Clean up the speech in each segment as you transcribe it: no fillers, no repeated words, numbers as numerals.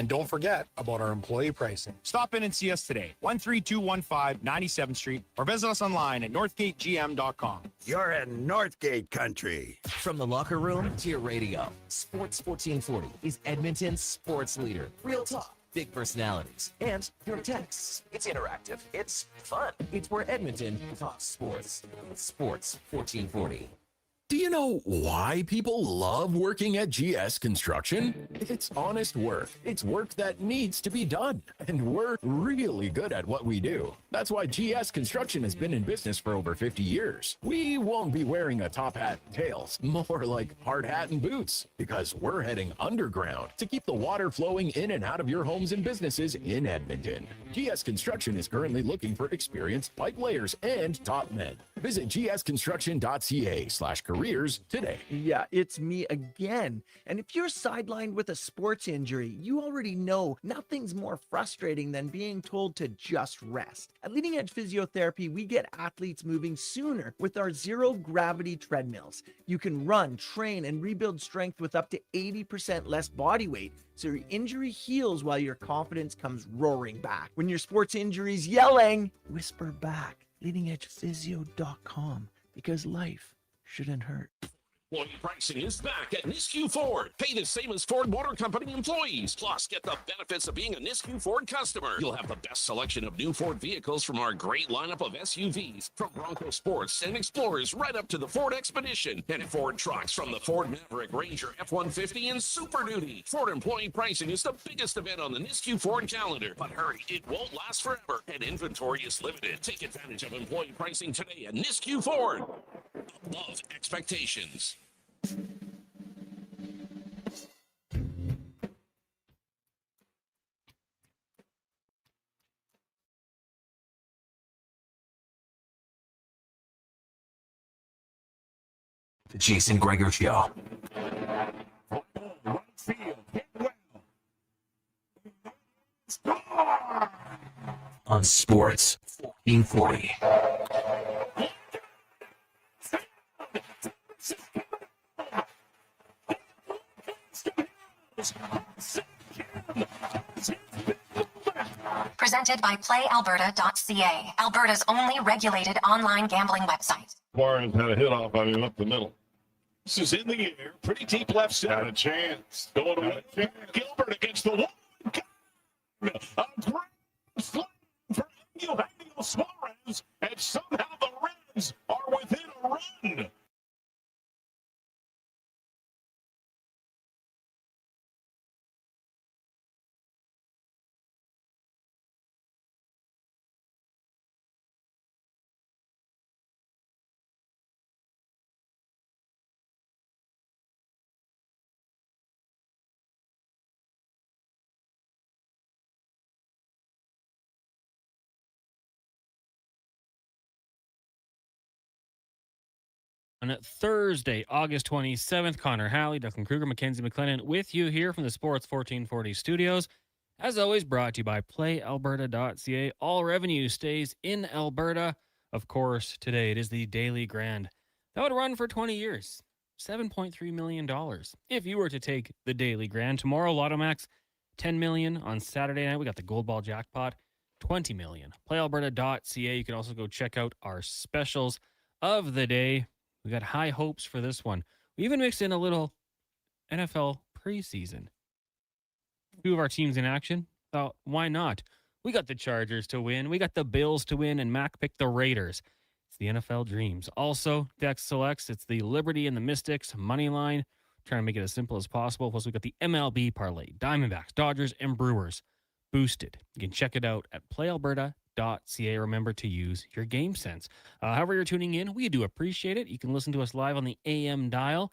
And don't forget about our employee pricing. Stop in and see us today, 13215 97th Street, or visit us online at northgategm.com. You're in Northgate country. From the locker room to your radio, Sports 1440 is Edmonton's sports leader. Real talk, big personalities, and your texts. It's interactive. It's fun. It's where Edmonton talks sports. It's Sports 1440. Do you know why people love working at GS Construction? It's honest work. It's work that needs to be done. And we're really good at what we do. That's why GS Construction has been in business for over 50 years. We won't be wearing a top hat and tails, more like hard hat and boots, because we're heading underground to keep the water flowing in and out of your homes and businesses in Edmonton. GS Construction is currently looking for experienced pipe layers and top men. Visit gsconstruction.ca/careers today. Yeah, it's me again. And if you're sidelined with a sports injury, you already know nothing's more frustrating than being told to just rest. At Leading Edge Physiotherapy, we get athletes moving sooner with our zero gravity treadmills. You can run, train, and rebuild strength with up to 80% less body weight, so your injury heals while your confidence comes roaring back. When your sports injury's yelling, whisper back. LeadingEdgePhysio.com, because life shouldn't hurt. Employee pricing is back at Nisku Ford. Pay the same as Ford Motor Company employees. Plus, get the benefits of being a Nisku Ford customer. You'll have the best selection of new Ford vehicles from our great lineup of SUVs, from Bronco Sports and Explorers right up to the Ford Expedition, and Ford trucks from the Ford Maverick, Ranger, F-150, and Super Duty. Ford employee pricing is the biggest event on the Nisku Ford calendar. But hurry, it won't last forever, and inventory is limited. Take advantage of employee pricing today at Nisku Ford. Above expectations. The Jason Gregor Show. On Sports 1440. Presented by PlayAlberta.ca, Alberta's only regulated online gambling website. Warren had a hit off on him up the middle. This is in the air, pretty deep left side. Got a chance. Going to Gilbert against the wall. A grand slam for Emil Suarez, and somehow the Reds are within a run. On Thursday, August 27th, Connor Halley, Declan Kruger, Mackenzie McLennan with you here from the Sports 1440 studios. As always, brought to you by PlayAlberta.ca. All revenue stays in Alberta. Of course, today it is the Daily Grand. That would run for 20 years. $7.3 million. If you were to take the Daily Grand, tomorrow, Lotto Max, $10 million. On Saturday night, we got the Gold Ball Jackpot, $20 million. PlayAlberta.ca. You can also go check out our specials of the day. We got high hopes for this one. We even mixed in a little NFL preseason. Two of our teams in action. Thought, why not? We got the Chargers to win. We got the Bills to win, and Mac picked the Raiders. It's the NFL dreams. Also, Dex selects, it's the Liberty and the Mystics money line. Trying to make it as simple as possible. Plus, we got the MLB parlay, Diamondbacks, Dodgers, and Brewers boosted. You can check it out at PlayAlberta.ca. Remember to use your game sense. However you're tuning in, we do appreciate it. You can listen to us live on the AM dial.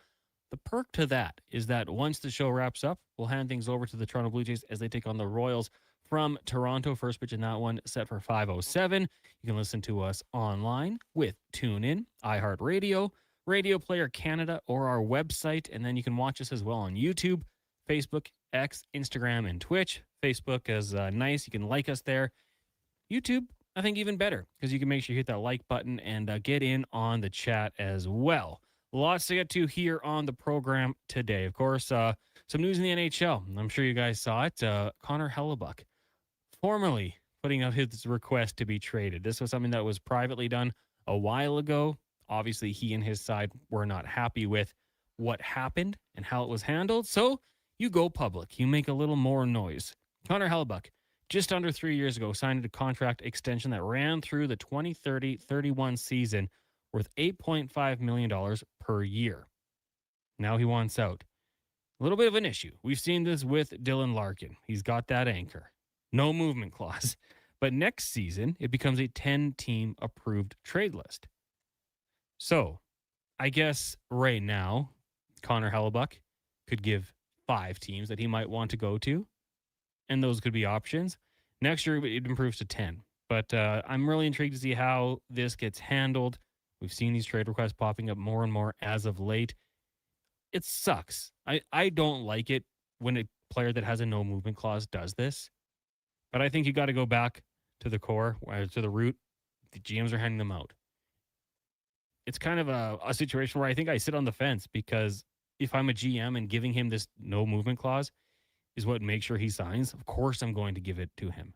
The perk to that is that once the show wraps up, we'll hand things over to the Toronto Blue Jays as they take on the Royals from Toronto. First pitch in that one set for 5:07. You can listen to us online with TuneIn, iHeartRadio, Radio Player Canada, or our website. And then you can watch us as well on YouTube, Facebook, X, Instagram, and Twitch. Facebook is nice. You can like us there. YouTube, I think even better, because you can make sure you hit that like button and get in on the chat as well. Lots to get to here on the program today. Of course, some news in the NHL. I'm sure you guys saw it. Connor Hellebuyck formally putting out his request to be traded. This was something that was privately done a while ago. Obviously, he and his side were not happy with what happened and how it was handled. So you go public. You make a little more noise. Connor Hellebuyck, just under 3 years ago, signed a contract extension that ran through the 2030-31 season worth $8.5 million per year. Now he wants out. A little bit of an issue. We've seen this with Dylan Larkin. He's got that anchor. No movement clause. But next season, it becomes a 10-team approved trade list. So, I guess right now, Connor Hellebuyck could give 5 teams that he might want to go to, and those could be options. Next year, it improves to 10. But I'm really intrigued to see how this gets handled. We've seen these trade requests popping up more and more as of late. It sucks. I don't like it when a player that has a no movement clause does this. But I think you got to go back to the core, to the root. The GMs are handing them out. It's kind of a situation where I think I sit on the fence, because if I'm a GM and giving him this no movement clause is what makes sure he signs, of course I'm going to give it to him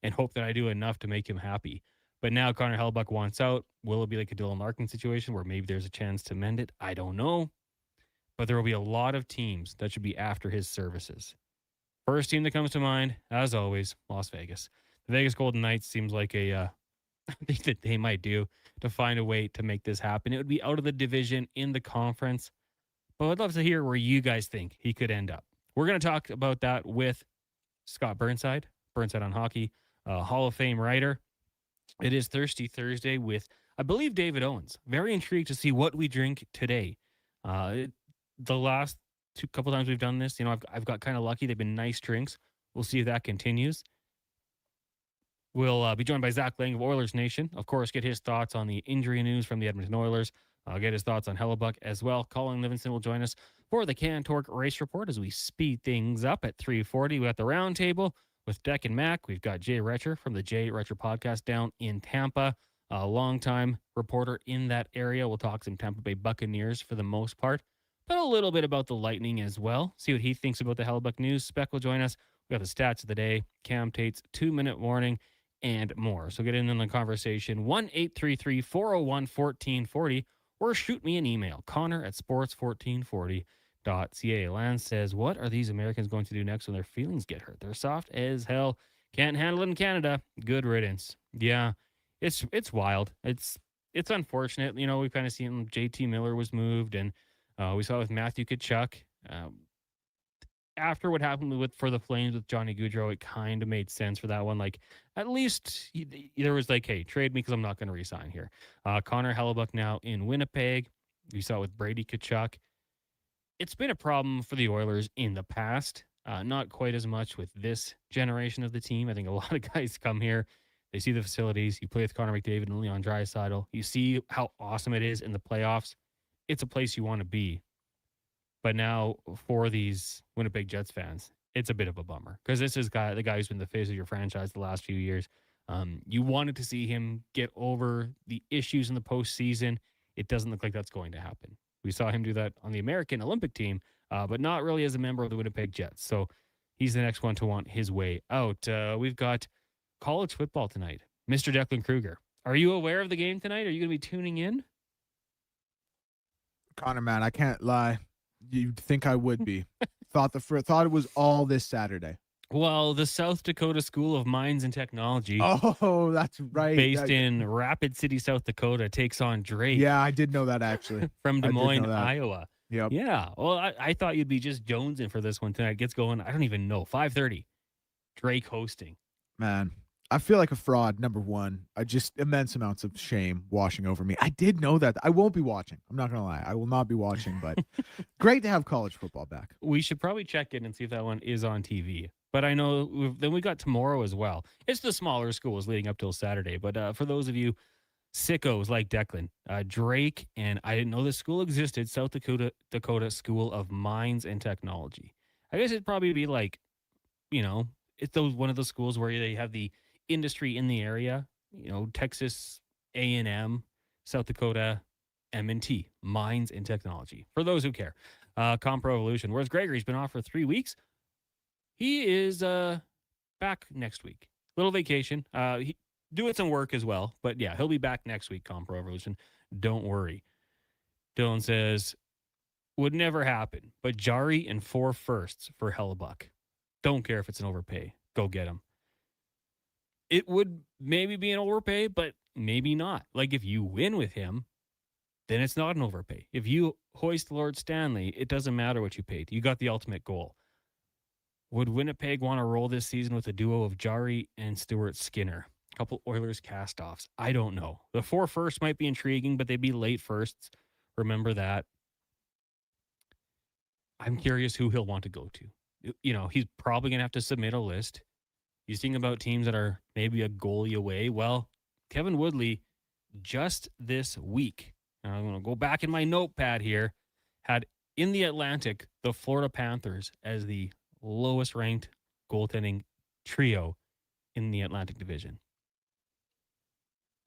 and hope that I do enough to make him happy. But now Connor Hellebuyck wants out. Will it be like a Dylan Larkin situation where maybe there's a chance to mend it? I don't know. But there will be a lot of teams that should be after his services. First team that comes to mind, as always, Las Vegas. The Vegas Golden Knights seems like a thing that they might do to find a way to make this happen. It would be out of the division in the conference. But I'd love to hear where you guys think he could end up. We're going to talk about that with Scott Burnside on Hockey, Hall of Fame writer. It is Thirsty Thursday with, I believe, David Owens. Very intrigued to see what we drink today. The last couple times we've done this, I've got kind of lucky. They've been nice drinks. We'll see if that continues. We'll be joined by Zach Lang of Oilers Nation. Of course, get his thoughts on the injury news from the Edmonton Oilers. I'll get his thoughts on Hellebuyck as well. Colin Livingston will join us for the Cantork Race Report as we speed things up at 3:40. We got the roundtable with Deck and Mac. We've got Jay Retcher from the Jay Retcher podcast down in Tampa, a longtime reporter in that area. We'll talk some Tampa Bay Buccaneers for the most part, but a little bit about the Lightning as well. See what he thinks about the Hellebuyck news. Spec will join us. We got the stats of the day, Cam Tate's 2-minute warning, and more. So get in on the conversation, 1-833-401-1440, or shoot me an email, connor@sports1440.ca. Lance says, what are these Americans going to do next when their feelings get hurt? They're soft as hell. Can't handle it in Canada. Good riddance. Yeah, it's wild. It's unfortunate. We've kind of seen JT Miller was moved, and we saw it with Matthew Tkachuk. After what happened for the Flames with Johnny Gaudreau, it kind of made sense for that one. Like, at least there was like, hey, trade me because I'm not going to resign here. Connor Hellebuyck now in Winnipeg. We saw it with Brady Tkachuk. It's been a problem for the Oilers in the past. Not quite as much with this generation of the team. I think a lot of guys come here. They see the facilities. You play with Connor McDavid and Leon Draisaitl. You see how awesome it is in the playoffs. It's a place you want to be. But now for these Winnipeg Jets fans, it's a bit of a bummer because this is the guy who's been the face of your franchise the last few years. You wanted to see him get over the issues in the postseason. It doesn't look like that's going to happen. We saw him do that on the American Olympic team, but not really as a member of the Winnipeg Jets. So he's the next one to want his way out. We've got college football tonight. Mr. Declan Kruger, are you aware of the game tonight? Are you going to be tuning in? Connor, man, I can't lie. You'd think I would be. Thought it was all this Saturday. Well, the South Dakota School of Mines and Technology. Oh, that's right. Based in Rapid City, South Dakota, takes on Drake. Yeah, I did know that actually. From Des Moines, Iowa. Yep. Yeah. Well, I thought you'd be just jonesing for this one tonight. It gets going. I don't even know. 5:30. Drake hosting. Man, I feel like a fraud, number one. I just immense amounts of shame washing over me. I did know that. I won't be watching. I'm not going to lie. I will not be watching, but great to have college football back. We should probably check in and see if that one is on TV. But I know then we got tomorrow as well. It's the smaller schools leading up till Saturday. But for those of you sickos like Declan, Drake, and I didn't know this school existed, South Dakota School of Mines and Technology. I guess it'd probably be like, it's one of those schools where they have the industry in the area, Texas A&M, South Dakota M&T, Minds and Technology. For those who care. Compro Evolution. Whereas Gregory's been off for 3 weeks, he is back next week. Little vacation. He doing some work as well. But yeah, he'll be back next week, Compro Evolution. Don't worry. Dylan says, would never happen, but Jari and 4 firsts for Hellebuck. Don't care if it's an overpay. Go get him. It would maybe be an overpay, but maybe not. Like if you win with him, then it's not an overpay. If you hoist Lord Stanley, it doesn't matter what you paid. You got the ultimate goal. Would Winnipeg want to roll this season with a duo of Jari and Stuart Skinner? A couple Oilers cast-offs. I don't know. The 4 firsts might be intriguing, but they'd be late firsts. Remember that. I'm curious who he'll want to go to. You know, he's probably going to have to submit a list. He's thinking about teams that are maybe a goalie away. Well, Kevin Woodley, just this week, and I'm going to go back in my notepad here, had in the Atlantic the Florida Panthers as the lowest ranked goaltending trio in the Atlantic Division.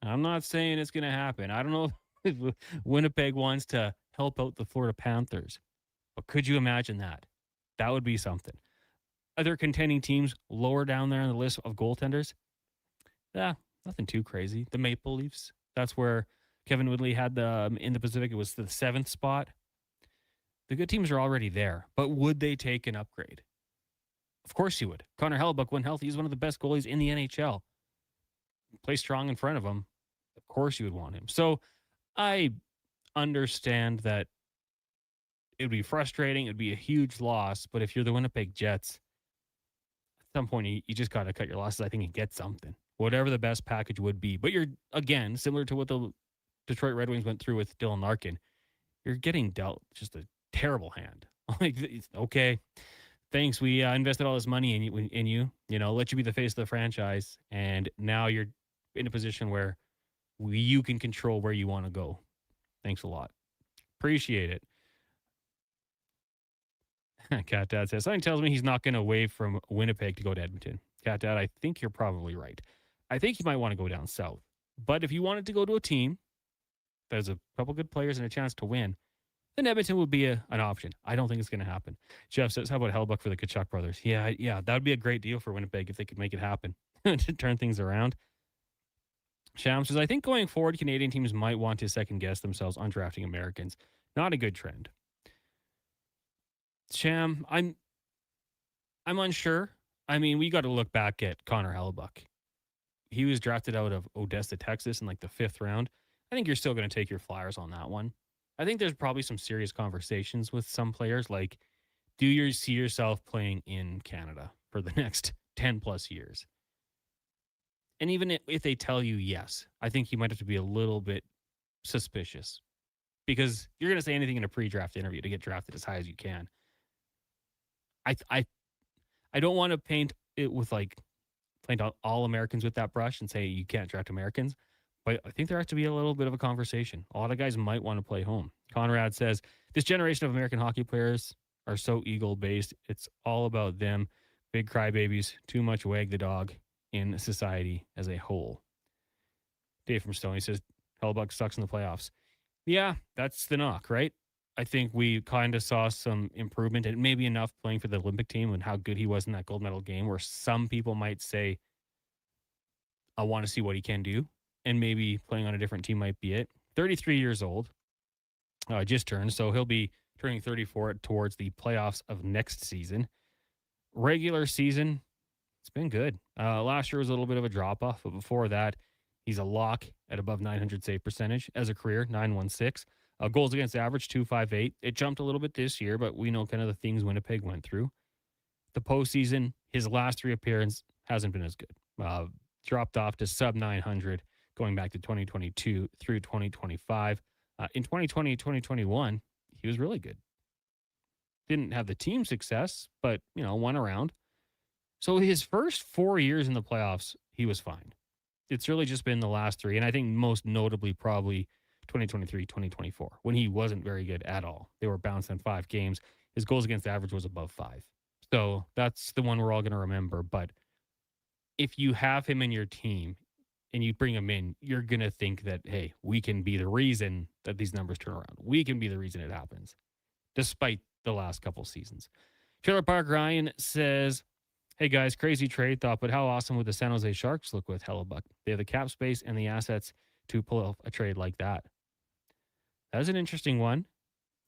I'm not saying it's going to happen. I don't know if Winnipeg wants to help out the Florida Panthers, but could you imagine that? That would be something. Other contending teams lower down there on the list of goaltenders? Yeah, nothing too crazy. The Maple Leafs, that's where Kevin Woodley had the in the Pacific. It was the 7th spot. The good teams are already there, but would they take an upgrade? Of course you would. Connor Hellebuyck, when healthy, is one of the best goalies in the NHL. Play strong in front of him. Of course you would want him. So I understand that it would be frustrating. It would be a huge loss. But if you're the Winnipeg Jets, at some point you just got to cut your losses, I think, and get something. Whatever the best package would be. But you're, again, similar to what the Detroit Red Wings went through with Dylan Larkin, you're getting dealt just a terrible hand. Like, okay, thanks. We invested all this money in you, let you be the face of the franchise. And now you're in a position where you can control where you want to go. Thanks a lot. Appreciate it. Cat Dad says, something tells me he's not going to waive from Winnipeg to go to Edmonton. Cat Dad, I think you're probably right. I think he might want to go down south. But if you wanted to go to a team that has a couple good players and a chance to win, then Edmonton would be an option. I don't think it's going to happen. Jeff says, how about Hellebuyck for the Tkachuk brothers? Yeah, that would be a great deal for Winnipeg if they could make it happen to turn things around. Sham says, I think going forward, Canadian teams might want to second-guess themselves on drafting Americans. Not a good trend. Sham, I'm unsure. I mean, we got to look back at Connor Hellebuyck. He was drafted out of Odessa, Texas in like the 5th round. I think you're still going to take your Flyers on that one. I think there's probably some serious conversations with some players, like, do you see yourself playing in Canada for the next 10 plus years? And even if they tell you yes, I think you might have to be a little bit suspicious, because you're going to say anything in a pre-draft interview to get drafted as high as you can. I don't want to paint it with paint all Americans with that brush and say you can't draft Americans, but I think there has to be a little bit of a conversation. A lot of guys might want to play home. Conrad says, this generation of American hockey players are so ego-based. It's all about them. Big crybabies, too much wag the dog in society as a whole. Dave from Stoney says, Hellebuyck sucks in the playoffs. Yeah, that's the knock, right? I think we kind of saw some improvement and maybe enough playing for the Olympic team and how good he was in that gold medal game, where some people might say, I want to see what he can do. And maybe playing on a different team might be it. 33 years old, just turned. So he'll be turning 34 towards the playoffs of next season. Regular season, it's been good. Last year was a little bit of a drop off, but before that, he's a lock at above 900 save percentage as a career, 916. Goals against average, 258. It jumped a little bit this year, but we know kind of the things Winnipeg went through. The postseason, his last 3 appearances hasn't been as good. Dropped off to sub 900 going back to 2022 through 2025. In 2020, 2021, he was really good. Didn't have the team success, but, won around. So his first 4 years in the playoffs, he was fine. It's really just been the last 3, and I think most notably probably 2023, 2024, when he wasn't very good at all. They were bounced in 5 games. His goals against average was above 5. So that's the one we're all going to remember. But if you have him in your team, and you bring him in, you're going to think that, hey, we can be the reason that these numbers turn around. We can be the reason it happens, despite the last couple seasons. Trailer Park Ryan says, hey guys, crazy trade thought, but how awesome would the San Jose Sharks look with Hellebuck? They have the cap space and the assets to pull off a trade like that. That's an interesting one.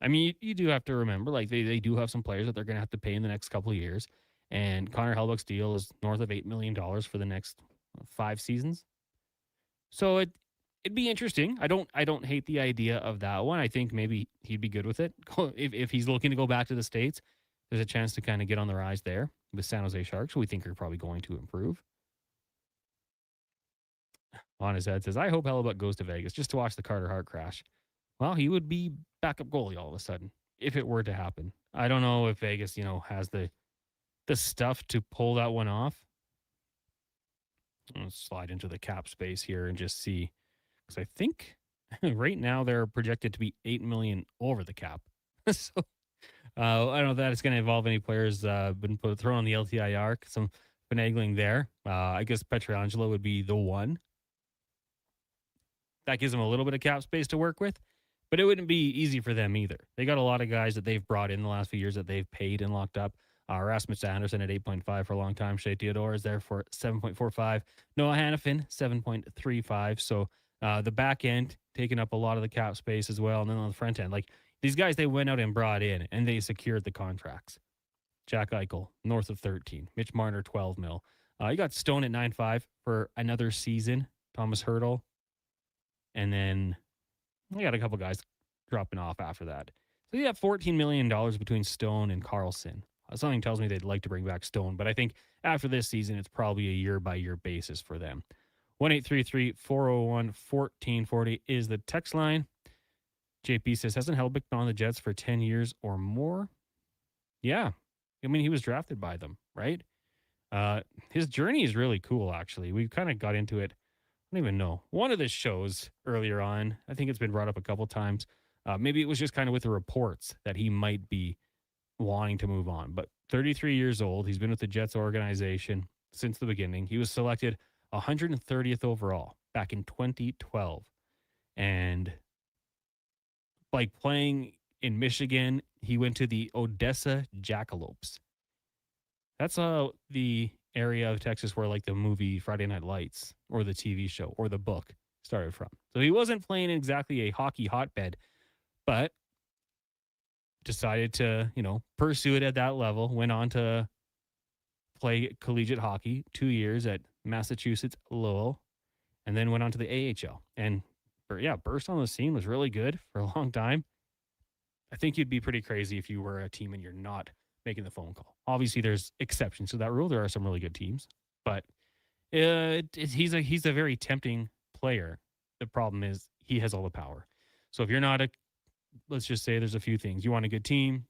I mean, you do have to remember, like, they do have some players that they're going to have to pay in the next couple of years. And Connor Hellebuck's deal is north of $8 million for the next 5 seasons. So it'd be interesting. I don't hate the idea of that one. I think maybe he'd be good with it. If he's looking to go back to the States, there's a chance to kind of get on the rise there with San Jose Sharks, who we think are probably going to improve. On his head says, I hope Hellebuck goes to Vegas just to watch the Carter Hart crash. Well, he would be backup goalie all of a sudden if it were to happen. I don't know if Vegas, has the stuff to pull that one off. I'll slide into the cap space here and just see, because I think right now they're projected to be $8 million over the cap. So I don't know if that is going to involve any players been thrown on the LTIR. Some finagling there. I guess Pietrangelo would be the one. That gives them a little bit of cap space to work with, but it wouldn't be easy for them either. They got a lot of guys that they've brought in the last few years that they've paid and locked up. Rasmus Anderson at 8.5 for a long time. Shea Theodore is there for 7.45. Noah Hannafin, 7.35. So the back end taking up a lot of the cap space as well. And then on the front end, like these guys they went out and brought in and they secured the contracts. Jack Eichel, north of 13. Mitch Marner, 12 mil. You got Stone at 9.5 for another season. Thomas Hertl. And then we got a couple guys dropping off after that. So you have $14 million between Stone and Carlson. Something tells me they'd like to bring back Stone, but I think after this season, it's probably a year-by-year basis for them. 1-833-401-1440 is the text line. JP says, hasn't Hellebuck been on the Jets for 10 years or more? Yeah. I mean, he was drafted by them, right? His journey is really cool, actually. We kind of got into it. I don't even know. One of the shows earlier on, I think it's been brought up a couple times. Maybe it was just kind of with the reports that he might be wanting to move on. But 33 years old, he's been with the Jets organization since the beginning. He was selected 130th overall back in 2012. And like playing in Michigan, he went to the Odessa Jackalopes. That's the area of Texas where like the movie Friday Night Lights or the TV show or the book started from. So he wasn't playing exactly a hockey hotbed, but decided to, pursue it at that level, went on to play collegiate hockey 2 years at Massachusetts Lowell, and then went on to the AHL. And burst on the scene, was really good for a long time. I think you'd be pretty crazy if you were a team and you're not making the phone call. Obviously, there's exceptions to that rule. There are some really good teams, but he's a very tempting player. The problem is he has all the power. So if you're not let's just say there's a few things. You want a good team.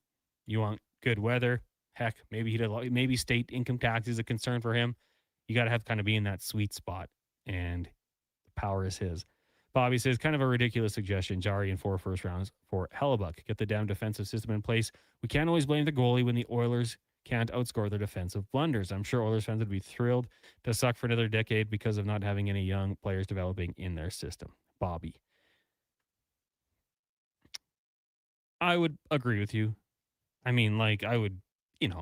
You want good weather. Heck, maybe state income tax is a concern for him. You got to have kind of be in that sweet spot, and the power is his. Bobby says, kind of a ridiculous suggestion. Jari in 4 first rounds for Hellebuck. Get the damn defensive system in place. We can't always blame the goalie when the Oilers can't outscore their defensive blunders. I'm sure Oilers fans would be thrilled to suck for another decade because of not having any young players developing in their system. Bobby. I would agree with you. I mean, like, I would,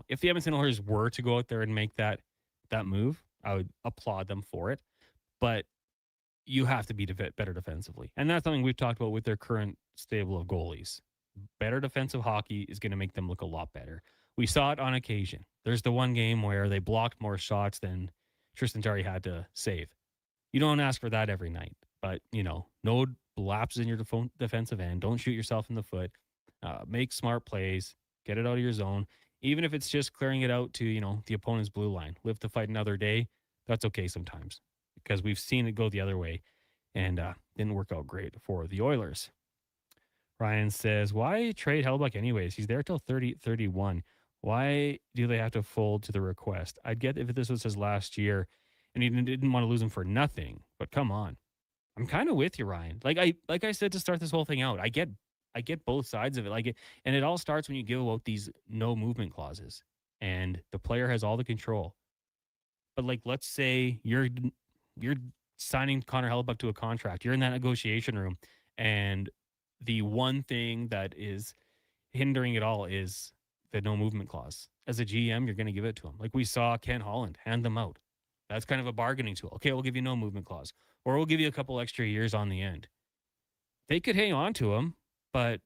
if the Edmonton Oilers were to go out there and make that move, I would applaud them for it. But you have to be better defensively. And that's something we've talked about with their current stable of goalies. Better defensive hockey is going to make them look a lot better. We saw it on occasion. There's the one game where they blocked more shots than Tristan Jarry had to save. You don't ask for that every night. But, no lapses in your defensive end. Don't shoot yourself in the foot. Make smart plays. Get it out of your zone. Even if it's just clearing it out to, the opponent's blue line. Live to fight another day. That's okay sometimes. Because we've seen it go the other way. And didn't work out great for the Oilers. Ryan says, why trade Hellebuck anyways? He's there till 31. Why do they have to fold to the request? I'd get if this was his last year and he didn't want to lose him for nothing. But come on. I'm kind of with you, Ryan. Like I said to start this whole thing out, I get both sides of it. And it all starts when you give out these no movement clauses and the player has all the control. But let's say you're signing Connor Hellebuyck to a contract. You're in that negotiation room, and the one thing that is hindering it all is the no movement clause. As a GM, you're going to give it to him. Like we saw Ken Holland hand them out. That's kind of a bargaining tool. Okay, we'll give you no movement clause, or we'll give you a couple extra years on the end. They could hang on to him, but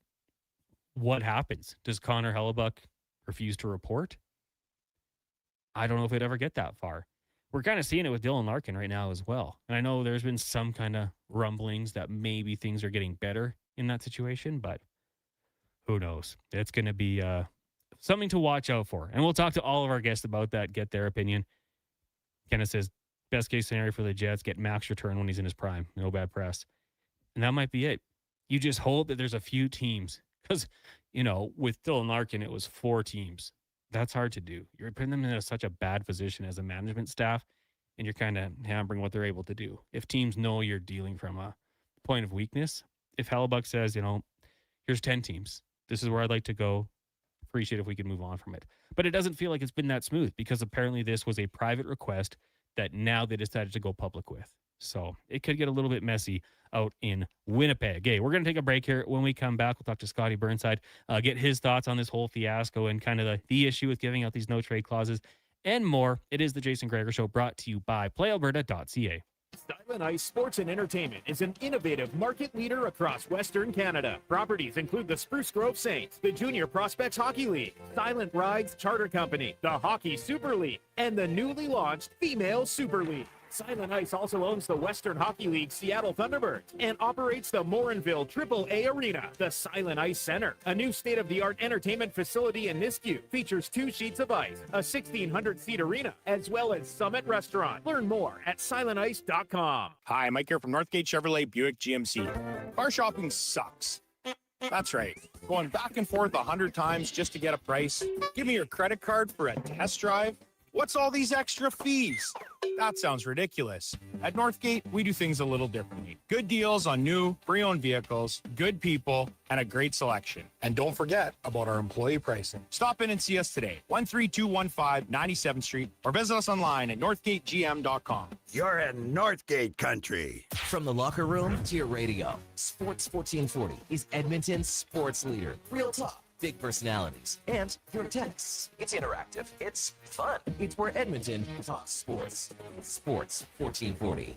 what happens? Does Connor Hellebuyck refuse to report? I don't know if it'd ever get that far. We're kind of seeing it with Dylan Larkin right now as well. And I know there's been some kind of rumblings that maybe things are getting better in that situation, but who knows? It's going to be something to watch out for. And we'll talk to all of our guests about that, get their opinion. Kenneth says, best case scenario for the Jets, get Max return when he's in his prime. No bad press. And that might be it. You just hope that there's a few teams. Because, with Dylan Larkin, it was 4 teams. That's hard to do. You're putting them in such a bad position as a management staff, and you're kind of hampering what they're able to do. If teams know you're dealing from a point of weakness, if Hellebuyck says, here's 10 teams, this is where I'd like to go, appreciate if we could move on from it. But it doesn't feel like it's been that smooth because apparently this was a private request that now they decided to go public with. So it could get a little bit messy out in Winnipeg. Hey, we're going to take a break here. When we come back, we'll talk to Scotty Burnside, get his thoughts on this whole fiasco and kind of the issue with giving out these no trade clauses and more. It is the Jason Gregor Show, brought to you by PlayAlberta.ca. Silent Ice Sports and Entertainment is an innovative market leader across Western Canada. Properties include the Spruce Grove Saints, the Junior Prospects Hockey League, Silent Rides Charter Company, the Hockey Super League, and the newly launched Female Super League. Silent Ice also owns the Western Hockey League Seattle Thunderbirds and operates the Morinville AAA Arena. The Silent Ice Center, a new state-of-the-art entertainment facility in Nisku, features 2 sheets of ice, a 1,600-seat arena, as well as Summit Restaurant. Learn more at silentice.com. Hi, Mike here from Northgate Chevrolet Buick GMC. Car shopping sucks. That's right. Going back and forth 100 times just to get a price. Give me your credit card for a test drive. What's all these extra fees? That sounds ridiculous. At Northgate, we do things a little differently. Good deals on new, pre-owned vehicles, good people, and a great selection. And don't forget about our employee pricing. Stop in and see us today, 13215 97th Street, or visit us online at northgategm.com. You're in Northgate country. From the locker room to your radio, Sports 1440 is Edmonton's sports leader. Real talk, big personalities, and your texts. It's interactive. It's fun. It's where Edmonton talks sports. Sports 1440.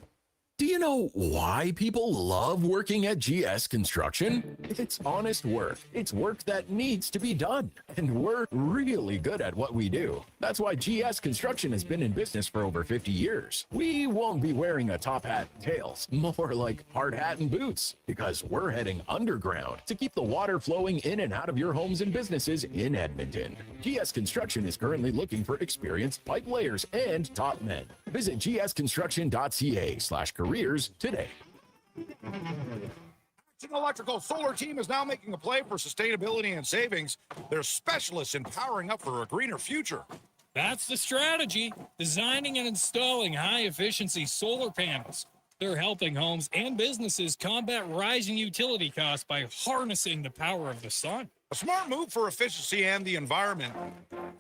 Do you know why people love working at GS Construction? It's honest work. It's work that needs to be done. And we're really good at what we do. That's why GS Construction has been in business for over 50 years. We won't be wearing a top hat and tails, more like hard hat and boots, because we're heading underground to keep the water flowing in and out of your homes and businesses in Edmonton. GS Construction is currently looking for experienced pipe layers and top men. Visit gsconstruction.ca/careers today. Action Electrical Solar Team is now making a play for sustainability and savings. They're specialists in powering up for a greener future. That's the strategy, designing and installing high-efficiency solar panels. They're helping homes and businesses combat rising utility costs by harnessing the power of the sun. A smart move for efficiency and the environment.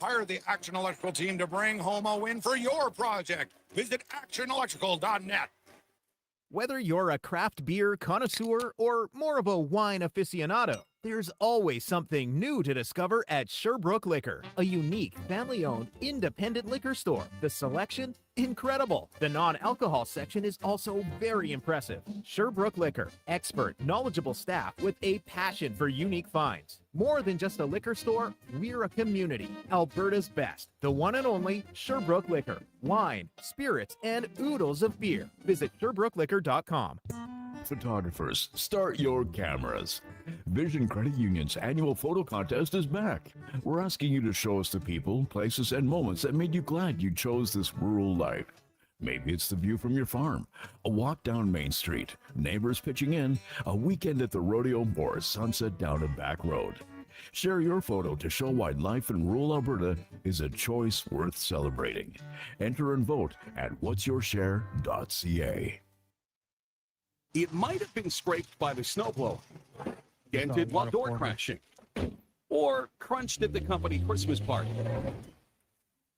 Hire the Action Electrical team to bring home a win for your project. Visit actionelectrical.net. Whether you're a craft beer connoisseur or more of a wine aficionado, there's always something new to discover at Sherbrooke Liquor, a unique, family-owned, independent liquor store. The selection? Incredible. The non-alcohol section is also very impressive. Sherbrooke Liquor, expert, knowledgeable staff with a passion for unique finds. More than just a liquor store, we're a community. Alberta's best, the one and only Sherbrooke Liquor. Wine, spirits, and oodles of beer. Visit SherbrookeLiquor.com. Photographers, start your cameras. Vision Credit Union's annual photo contest is back. We're asking you to show us the people, places, and moments that made you glad you chose this rural life. Maybe it's the view from your farm, a walk down Main Street, neighbors pitching in, a weekend at the rodeo, or a sunset down a back road. Share your photo to show why life in rural Alberta is a choice worth celebrating. Enter and vote at whatsyourshare.ca. It might have been scraped by the snowblower, dented while door crashing, or crunched at the company Christmas party.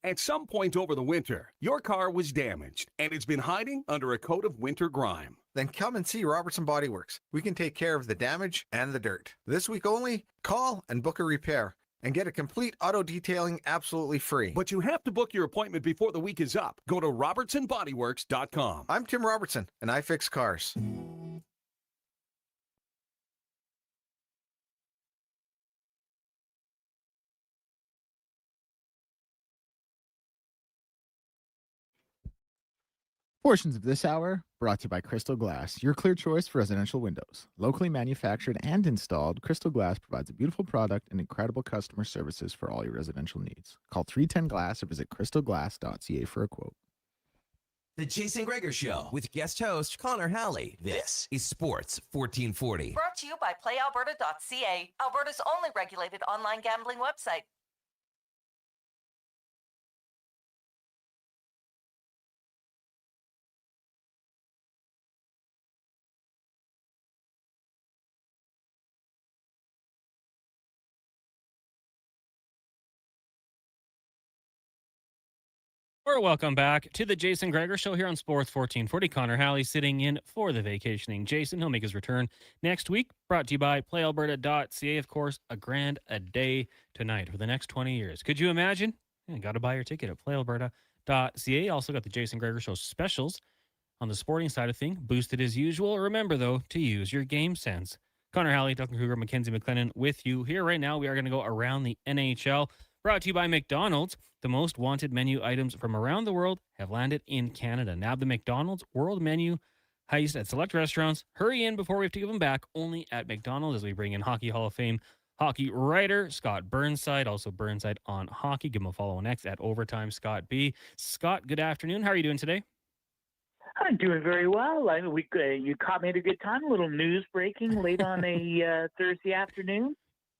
At some point over the winter, your car was damaged and it's been hiding under a coat of winter grime. Then come and see Robertson Body Works. We can take care of the damage and the dirt. This week only, call and book a repair and get a complete auto detailing absolutely free. But you have to book your appointment before the week is up. Go to robertsonbodyworks.com. I'm Tim Robertson, and I fix cars. Portions of this hour brought to you by Crystal Glass, your clear choice for residential windows. Locally manufactured and installed, Crystal Glass provides a beautiful product and incredible customer services for all your residential needs. Call 310 Glass or visit crystalglass.ca for a quote. The Jason Gregor Show with guest host Connor Halley. This is Sports 1440. Brought to you by PlayAlberta.ca, Alberta's only regulated online gambling website. Or welcome back to the Jason Gregor Show here on Sports 1440. Connor Halley sitting in for the vacationing Jason. He'll make his return next week. Brought to you by PlayAlberta.ca. Of course, $1,000 a day tonight for the next 20 years. Could you imagine? You got to buy your ticket at PlayAlberta.ca. Also got the Jason Gregor Show specials on the sporting side of things. Boosted as usual. Remember, though, to use your game sense. Connor Halley, Duncan Kruger, Mackenzie McLennan with you here right now. We are going to go around the NHL. Brought to you by McDonald's. The most wanted menu items from around the world have landed in Canada. Now the McDonald's World Menu heist at select restaurants. Hurry in before we have to give them back. Only at McDonald's as we bring in Hockey Hall of Fame hockey writer Scott Burnside. Also Burnside on hockey. Give him a follow on X at Overtime Scott B. Scott, good afternoon. How are you doing today? I'm doing very well. You caught me at a good time. A little news breaking late on a Thursday afternoon.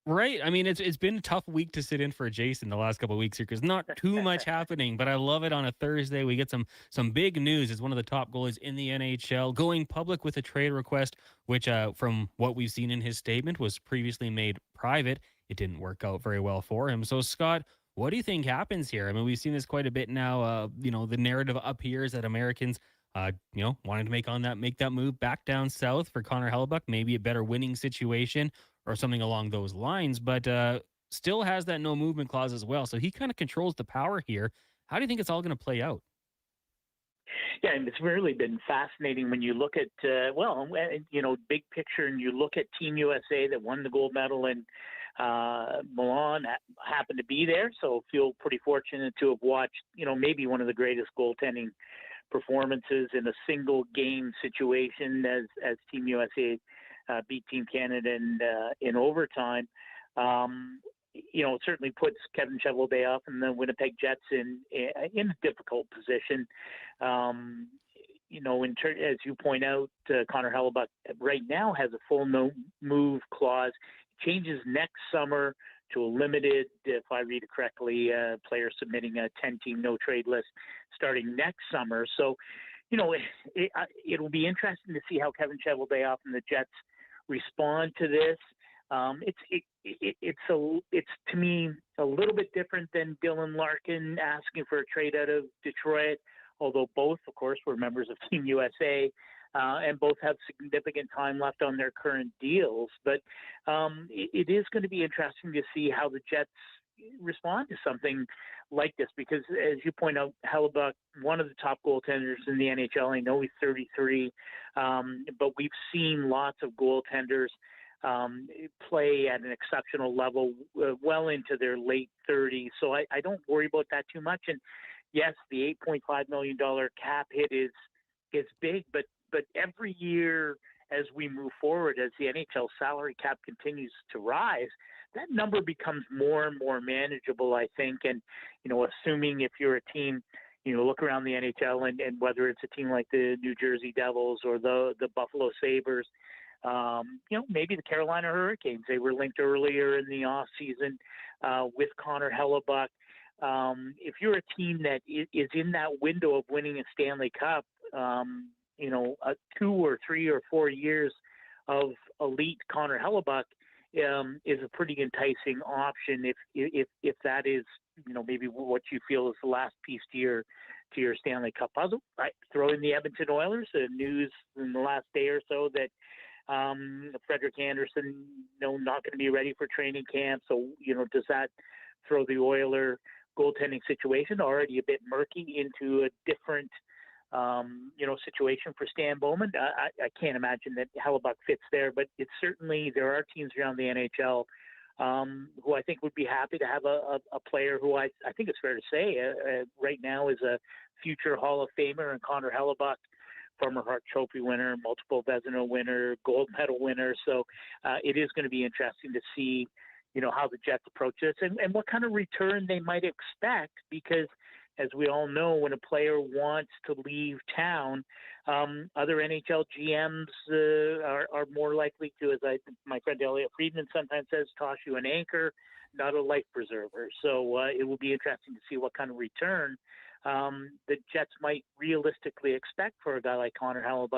Right. I mean, it's been a tough week to sit in for Jason the last couple of weeks here because not too much happening, but I love it on a Thursday. We get some big news as one of the top goalies in the NHL going public with a trade request, which from what we've seen in his statement was previously made private. It didn't work out very well for him. So, Scott, what do you think happens here? I mean, we've seen this quite a bit now. The narrative up here is that Americans wanted to make that move back down south for Connor Hellebuyck, maybe a better winning situation or something along those lines, but still has that no movement clause as well. So he kind of controls the power here. How do you think it's all going to play out? Yeah, and it's really been fascinating when you look at, big picture, and you look at Team USA that won the gold medal in Milan, happened to be there. So feel pretty fortunate to have watched, maybe one of the greatest goaltending performances in a single game situation as Team USA beat Team Canada in overtime. It certainly puts Kevin Cheveldayoff and the Winnipeg Jets in a difficult position. As you point out, Connor Hellebuyck right now has a full no move clause. Changes next summer to a limited, if I read it correctly, player submitting a 10-team no-trade list starting next summer. So, it'll be interesting to see how Kevin Cheveldayoff and the Jets respond to this. It's to me a little bit different than Dylan Larkin asking for a trade out of Detroit, although both, of course, were members of Team USA and both have significant time left on their current deals. But it is going to be interesting to see how the Jets respond to something like this, because as you point out, Hellebuyck, one of the top goaltenders in the NHL. I know he's 33, but we've seen lots of goaltenders play at an exceptional level well into their late 30s. So I don't worry about that too much. And yes, the $8.5 million cap hit is big, but every year as we move forward, as the NHL salary cap continues to rise, that number becomes more and more manageable, I think. And, assuming if you're a team, look around the NHL and whether it's a team like the New Jersey Devils or the Buffalo Sabres, maybe the Carolina Hurricanes, they were linked earlier in the off season with Connor Hellebuyck. If you're a team that is in that window of winning a Stanley Cup, 2 or 3 or 4 years of elite Connor Hellebuyck is a pretty enticing option if that is, maybe what you feel is the last piece to your Stanley Cup puzzle. Right? Throw in the Edmonton Oilers. News in the last day or so that Frederik Andersen, not going to be ready for training camp. So, does that throw the Oiler goaltending situation, already a bit murky, into a different, situation for Stan Bowman? I can't imagine that Hellebuck fits there, but it's certainly, there are teams around the NHL who I think would be happy to have a player who I think it's fair to say right now is a future Hall of Famer, and Connor Hellebuck, former Hart Trophy winner, multiple Vezina winner, gold medal winner. So it is going to be interesting to see, how the Jets approach this and what kind of return they might expect, because as we all know, when a player wants to leave town, other NHL GMs are more likely to, as my friend Elliot Friedman sometimes says, toss you an anchor, not a life preserver. So it will be interesting to see what kind of return the Jets might realistically expect for a guy like Connor Halley,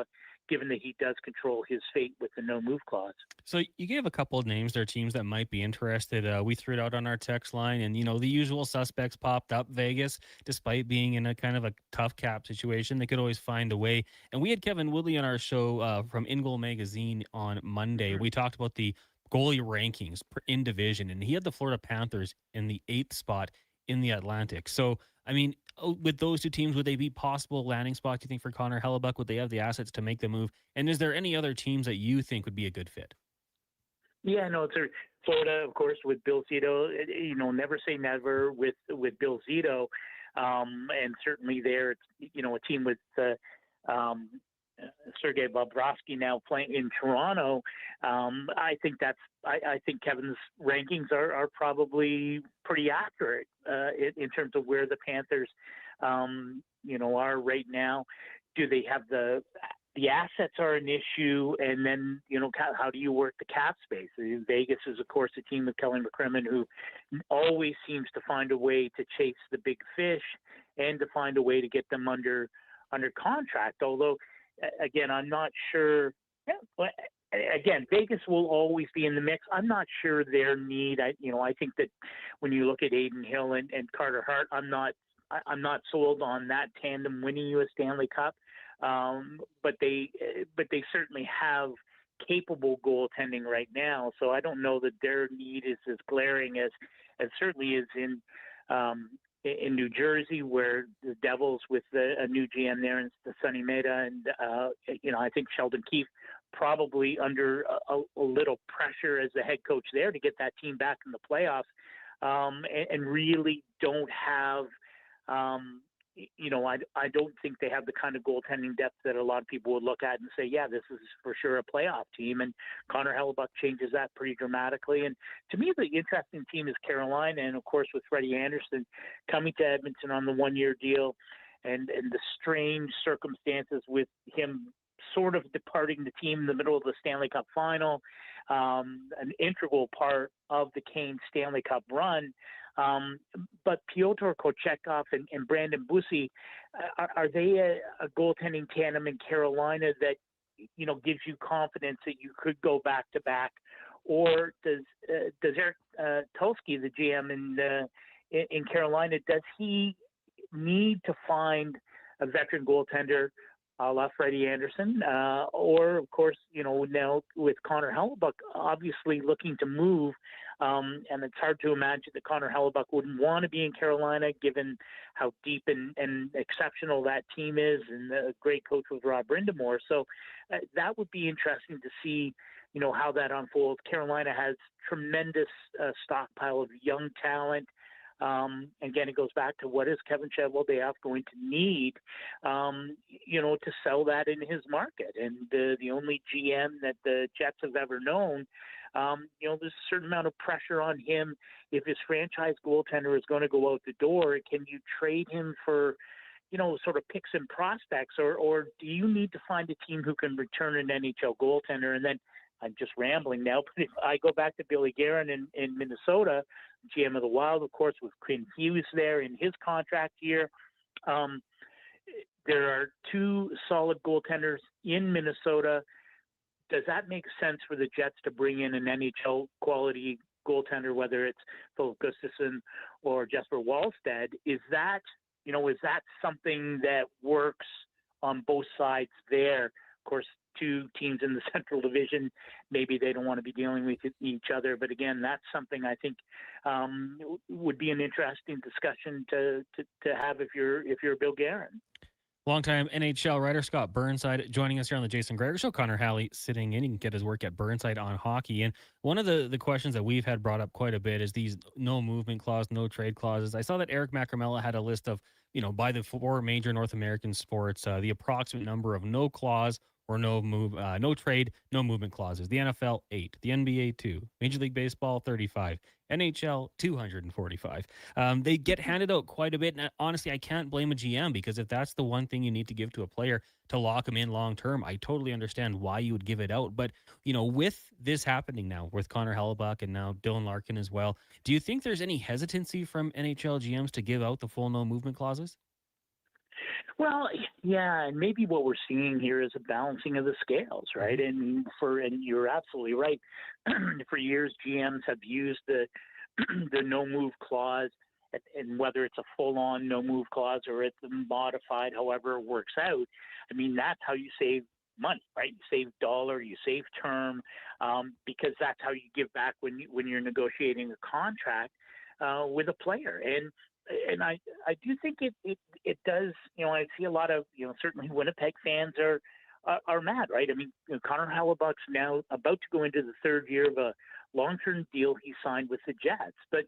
given that he does control his fate with the no-move clause. So you gave a couple of names there, teams that might be interested. We threw it out on our text line, and, the usual suspects popped up. Vegas, despite being in a kind of a tough cap situation, they could always find a way. And we had Kevin Woodley on our show from In Goal Magazine on Monday. We talked about the goalie rankings in division, and he had the Florida Panthers in the 8th spot in the Atlantic. So, with those two teams, would they be possible landing spots, you think, for Connor Hellebuyck? Would they have the assets to make the move? And is there any other teams that you think would be a good fit? Yeah, no, it's Florida, of course, with Bill Zito. Never say never with Bill Zito. And certainly there, it's, a team with Sergei Bobrovsky now playing in Toronto. I think Kevin's rankings are probably pretty accurate in terms of where the Panthers, are right now. Do they have the assets are an issue, and then how do you work the cap space? Vegas is, of course, a team with Kelly McCrimmon, who always seems to find a way to chase the big fish and to find a way to get them under contract. Although, again, I'm not sure. Again, Vegas will always be in the mix. I'm not sure their need. I think that when you look at Aiden Hill and Carter Hart, I'm not sold on that tandem winning you a Stanley Cup. But they certainly have capable goaltending right now. So I don't know that their need is as glaring as certainly is in New Jersey, where the Devils with a new GM there and Sonny Mehta, and I think Sheldon Keefe probably under a little pressure as the head coach there to get that team back in the playoffs, and really don't have. I don't think they have the kind of goaltending depth that a lot of people would look at and say, yeah, this is for sure a playoff team. And Connor Hellebuyck changes that pretty dramatically. And to me, the interesting team is Carolina. And of course, with Freddie Andersen coming to Edmonton on the 1-year deal, and the strange circumstances with him sort of departing the team in the middle of the Stanley Cup final, an integral part of the Canes Stanley Cup run. But Pyotr Kochetkov and Brandon Bussi, are they a goaltending tandem in Carolina that, gives you confidence that you could go back to back? Or does Eric Tulsky, the GM in Carolina, does he need to find a veteran goaltender a la Freddie Andersen, or of course, now with Connor Hellebuyck obviously looking to move, and it's hard to imagine that Connor Hellebuyck wouldn't want to be in Carolina, given how deep and exceptional that team is, and a great coach with Rob Brindamore. So that would be interesting to see, how that unfolds. Carolina has tremendous stockpile of young talent. Again, it goes back to what is Kevin Cheveldayoff going to need, to sell that in his market. And the only GM that the Jets have ever known, there's a certain amount of pressure on him. If his franchise goaltender is going to go out the door, can you trade him for, sort of picks and prospects, or do you need to find a team who can return an NHL goaltender? And then I'm just rambling now, but if I go back to Billy Guerin in Minnesota, GM of the Wild, of course, with Quinn Hughes there in his contract year. There are two solid goaltenders in Minnesota. does that make sense for the Jets to bring in an NHL quality goaltender, whether it's Philip Gustafsson or Jesper Wallstead? Is that something that works on both sides there? Of course, two teams in the Central Division, maybe they don't want to be dealing with each other. But again, that's something I think would be an interesting discussion to have if you're Bill Guerin. Longtime NHL writer Scott Burnside joining us here on the Jason Gregor Show. Connor Halley sitting in. You can get his work at Burnside on Hockey. And one of the questions that we've had brought up quite a bit is these no movement clause, no trade clauses. I saw that Eric Macramella had a list of, by the 4 major North American sports, the approximate number of no clause or no trade, no movement clauses. The NFL, 8. The NBA, 2. Major League Baseball, 35. NHL, 245. They get handed out quite a bit. And honestly, I can't blame a GM, because if that's the one thing you need to give to a player to lock him in long term, I totally understand why you would give it out. But, with this happening now with Connor Hellebuyck and now Dylan Larkin as well, do you think there's any hesitancy from NHL GMs to give out the full no movement clauses? Well, yeah, and maybe what we're seeing here is a balancing of the scales, right? And you're absolutely right. For years, GMs have used the no move clause, and whether it's a full-on no move clause or it's modified, however it works out. I mean, that's how you save money, right? You save dollar, you save term, because that's how you give back when you're negotiating a contract with a player. And I do think it does. I see a lot of certainly Winnipeg fans are mad, right? I mean, Connor Hellebuyck's now about to go into the 3rd year of a long-term deal he signed with the Jets, but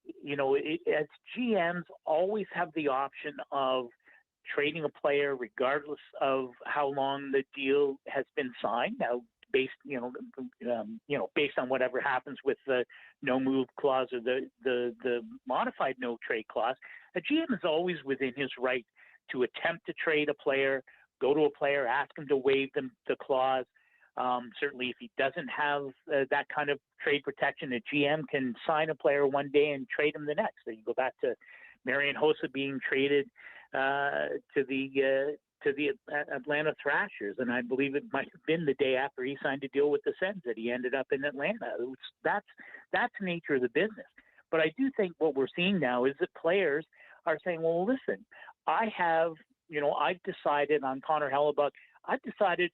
as GMs always have the option of trading a player regardless of how long the deal has been signed. Now, based on whatever happens with the no move clause or the modified no trade clause, a GM is always within his right to attempt to trade a player, go to a player, ask him to waive the clause. Certainly, if he doesn't have that kind of trade protection, a GM can sign a player one day and trade him the next. So you go back to Marian Hossa being traded to the Atlanta Thrashers, and I believe it might have been the day after he signed a deal with the Sens that he ended up in Atlanta. That's the nature of the business. But I do think what we're seeing now is that players are saying, well, listen, I've decided on Connor Hellebuyck. I've decided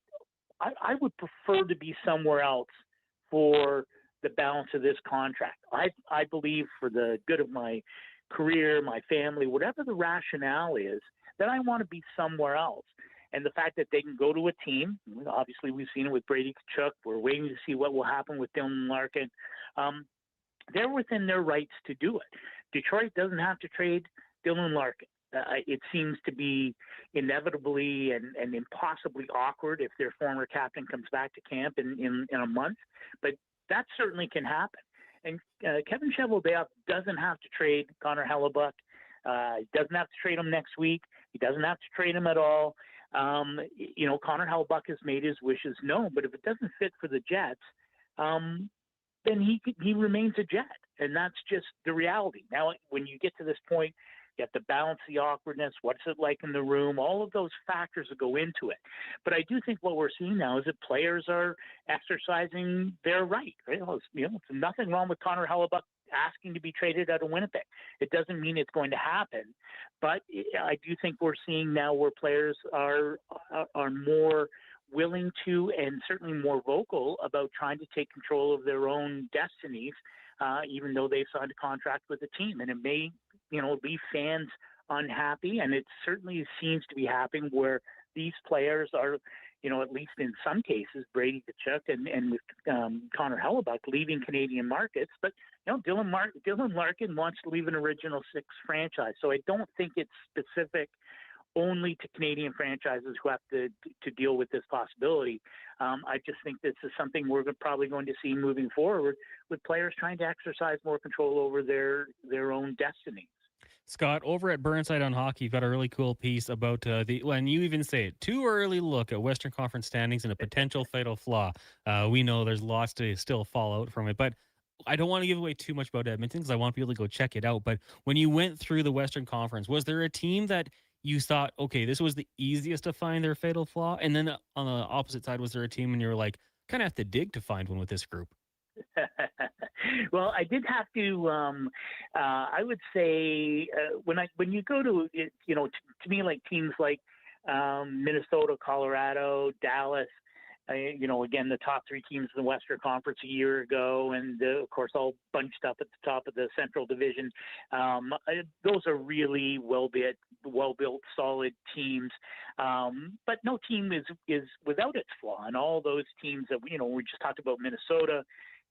I would prefer to be somewhere else for the balance of this contract. I believe for the good of my career, my family, whatever the rationale is, that I want to be somewhere else. And the fact that they can go to a team, obviously we've seen it with Brady Tkachuk. We're waiting to see what will happen with Dylan Larkin. They're within their rights to do it. Detroit doesn't have to trade Dylan Larkin. It seems to be inevitably and impossibly awkward if their former captain comes back to camp in a month. But that certainly can happen. And Kevin Cheveldayoff doesn't have to trade Connor Hellebuyck. He doesn't have to trade him next week. He doesn't have to trade him at all. Connor Hellebuyck has made his wishes known, but if it doesn't fit for the Jets, then he remains a Jet, and that's just the reality. Now, when you get to this point, you have to balance the awkwardness. What's it like in the room? All of those factors that go into it. But I do think what we're seeing now is that players are exercising their right. Right? It's nothing wrong with Connor Hellebuyck asking to be traded out of Winnipeg. It doesn't mean it's going to happen, but I do think we're seeing now where players are more willing to and certainly more vocal about trying to take control of their own destinies, even though they've signed a contract with the team. And it may, leave fans unhappy, and it certainly seems to be happening where these players are, at least in some cases, Brady Tkachuk and with Connor Hellebuyck leaving Canadian markets. But, Dylan Larkin wants to leave an Original Six franchise. So I don't think it's specific only to Canadian franchises who have to deal with this possibility. I just think this is something we're probably going to see moving forward with players trying to exercise more control over their own destinies. Scott, over at Burnside on Hockey, you've got a really cool piece about when you even say it, too early look at Western Conference standings and a potential fatal flaw. We know there's lots to still fall out from it, but I don't want to give away too much about Edmonton because I want people to go check it out. But when you went through the Western Conference, was there a team that you thought, okay, this was the easiest to find their fatal flaw? And then on the opposite side, was there a team and you were like, kind of have to dig to find one with this group. Well, I did have to. I would say when you go to to me, like teams like Minnesota, Colorado, Dallas. Again, the top three teams in the Western Conference a year ago, and of course, all bunched up at the top of the Central Division. Those are really well-built, solid teams. But no team is without its flaw. And all those teams that we just talked about, Minnesota.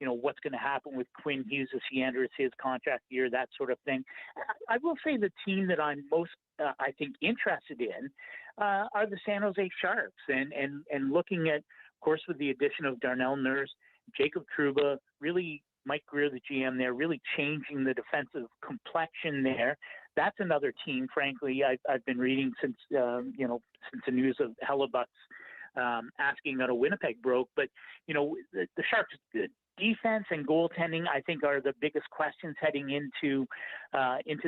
What's going to happen with Quinn Hughes as he enters his contract year, that sort of thing. I will say the team that I'm most, I think, interested in are the San Jose Sharks. And looking at, of course, with the addition of Darnell Nurse, Jacob Trouba, really Mike Greer, the GM there, really changing the defensive complexion there. That's another team, frankly, I've been reading since the news of Hellebuck's asking out of Winnipeg broke. But, the Sharks' defense and goaltending, I think, are the biggest questions heading into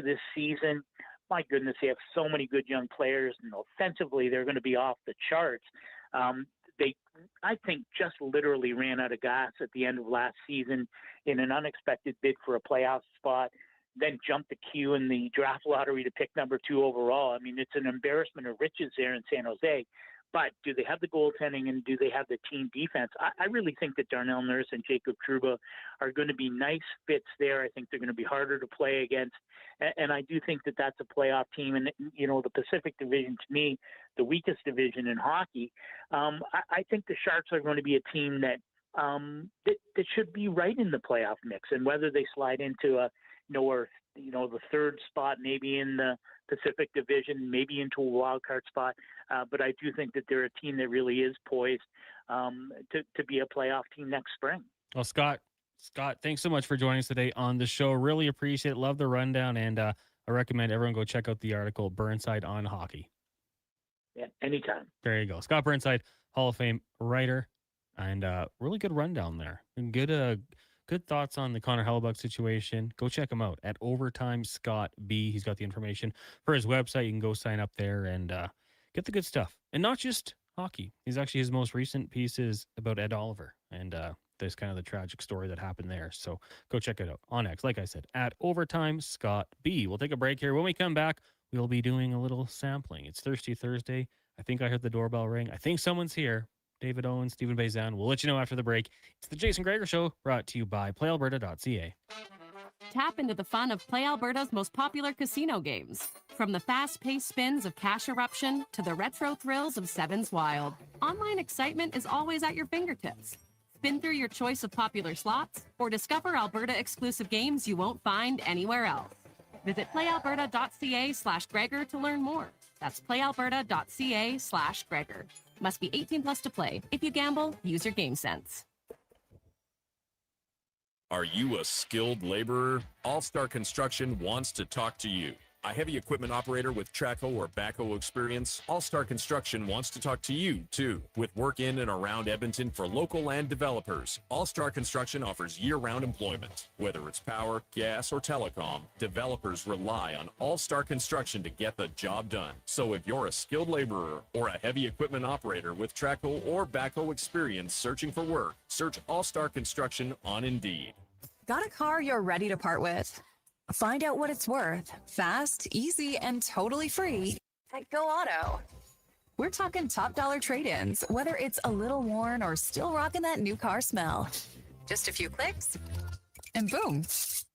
this season. My goodness, they have so many good young players, and offensively, they're going to be off the charts. They, I think, just literally ran out of gas at the end of last season in an unexpected bid for a playoff spot, then jumped the queue in the draft lottery to pick number 2 overall. I mean, it's an embarrassment of riches there in San Jose. But do they have the goaltending and do they have the team defense? I really think that Darnell Nurse and Jacob Trouba are going to be nice fits there. I think they're going to be harder to play against. And I do think that that's a playoff team. And, the Pacific Division, to me, the weakest division in hockey, I think the Sharks are going to be a team that should be right in the playoff mix. And whether they slide into the third spot, maybe in the Pacific Division, maybe into a wild card spot. But I do think that they're a team that really is poised to be a playoff team next spring. Well, Scott, thanks so much for joining us today on the show. Really appreciate it. Love the rundown. And I recommend everyone go check out the article, Burnside on Hockey. Yeah, anytime. There you go. Scott Burnside, Hall of Fame writer, and really good rundown there. And good thoughts on the Connor Hellebuyck situation. Go check him out at Overtime Scott B. He's got the information for his website. You can go sign up there and get the good stuff. And not just hockey. He's actually, his most recent piece is about Ed Oliver and there's kind of the tragic story that happened there. So go check it out on X, like I said, at Overtime Scott B. We'll take a break here. When we come back, we'll be doing a little sampling. It's Thirsty Thursday. I think I heard the doorbell ring. I think someone's here. David Owen, Stephen Bazan. We'll let you know after the break. It's the Jason Gregor Show, brought to you by PlayAlberta.ca. Tap into the fun of Play Alberta's most popular casino games. From the fast-paced spins of Cash Eruption to the retro thrills of Sevens Wild, online excitement is always at your fingertips. Spin through your choice of popular slots or discover Alberta-exclusive games you won't find anywhere else. Visit playalberta.ca/Gregor to learn more. That's playalberta.ca/Gregor. Must be 18 plus to play. If you gamble, use your game sense. Are you a skilled laborer? All-Star Construction wants to talk to you. A heavy equipment operator with Traco or backhoe experience? All-Star Construction wants to talk to you, too. With work in and around Edmonton for local land developers, All-Star Construction offers year-round employment. Whether it's power, gas, or telecom, developers rely on All-Star Construction to get the job done. So if you're a skilled laborer or a heavy equipment operator with Traco or backhoe experience searching for work, search All-Star Construction on Indeed. Got a car you're ready to part with? Find out what it's worth, fast, easy, and totally free at Go Auto. We're talking top dollar trade-ins, whether it's a little worn or still rocking that new car smell. Just a few clicks, and boom,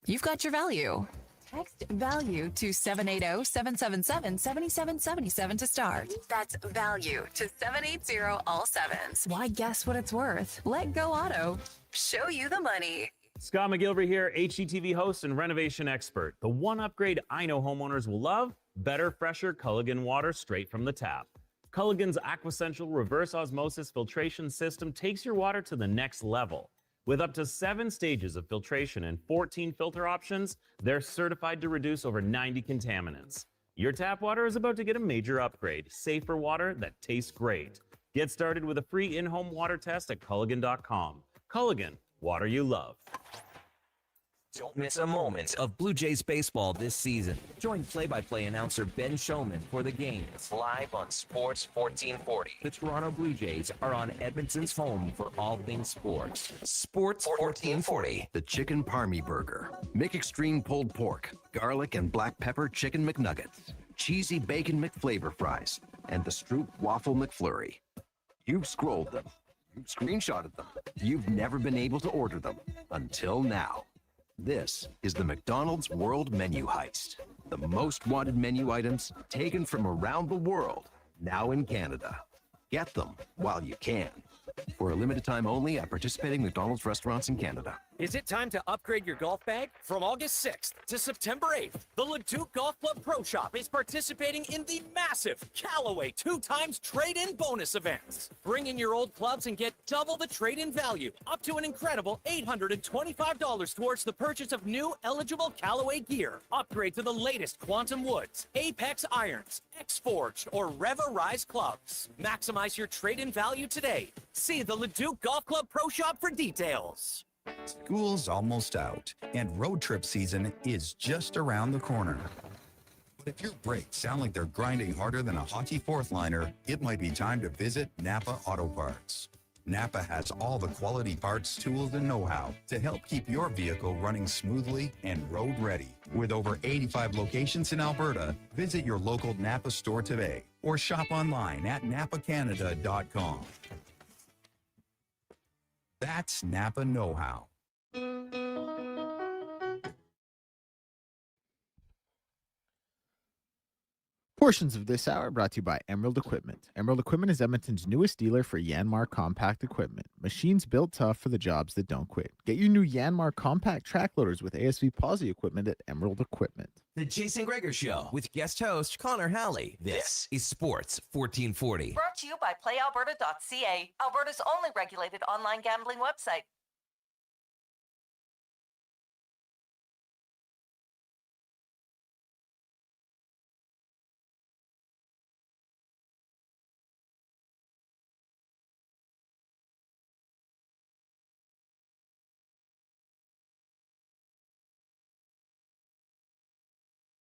you've got your value. Text value to 780-777-7777 to start. That's value to 780 all sevens. Why guess what it's worth? Let Go Auto show you the money. Scott McGilvery here, HGTV host and renovation expert. The one upgrade I know homeowners will love: better, fresher Culligan water straight from the tap. Culligan's Aquasential reverse osmosis filtration system takes your water to the next level. With up to 7 stages of filtration and 14 filter options, they're certified to reduce over 90 contaminants. Your tap water is about to get a major upgrade: safer water that tastes great. Get started with a free in-home water test at Culligan.com. Culligan, water you love. Don't miss a moment of Blue Jays baseball this season. Join play-by-play announcer Ben Showman for the games live on Sports 1440. The Toronto Blue Jays are on Edmonton's home for all things sports. Sports 1440. The Chicken Parmy Burger, McExtreme Pulled Pork, Garlic and Black Pepper Chicken McNuggets, Cheesy Bacon McFlavor Fries, and the Stroop Waffle McFlurry. You've scrolled them. You've screenshotted them. You've never been able to order them until now. This is the McDonald's World Menu Heist. The most wanted menu items taken from around the world, now in Canada. Get them while you can. For a limited time only at participating McDonald's restaurants in Canada. Is it time to upgrade your golf bag? From August 6th to September 8th, the Leduc Golf Club Pro Shop is participating in the massive Callaway 2x trade-in bonus events. Bring in your old clubs and get double the trade-in value, up to an incredible $825 towards the purchase of new eligible Callaway gear. Upgrade to the latest Quantum Woods, Apex Irons, X-Forged, or Rev-A-Rise clubs. Maximize your trade-in value today. See the Leduc Golf Club Pro Shop for details. School's almost out, and road trip season is just around the corner. But if your brakes sound like they're grinding harder than a hockey fourth liner, it might be time to visit Napa Auto Parts. Napa has all the quality parts, tools, and know-how to help keep your vehicle running smoothly and road ready. With over 85 locations in Alberta, visit your local Napa store today or shop online at napacanada.com. That's Napa know-how. Portions of this hour brought to you by Emerald Equipment. Emerald Equipment is Edmonton's newest dealer for Yanmar compact equipment. Machines built tough for the jobs that don't quit. Get your new Yanmar compact track loaders with ASV Posi equipment at Emerald Equipment. The Jason Gregor Show with guest host Connor Halley. This is Sports 1440. Brought to you by PlayAlberta.ca, Alberta's only regulated online gambling website.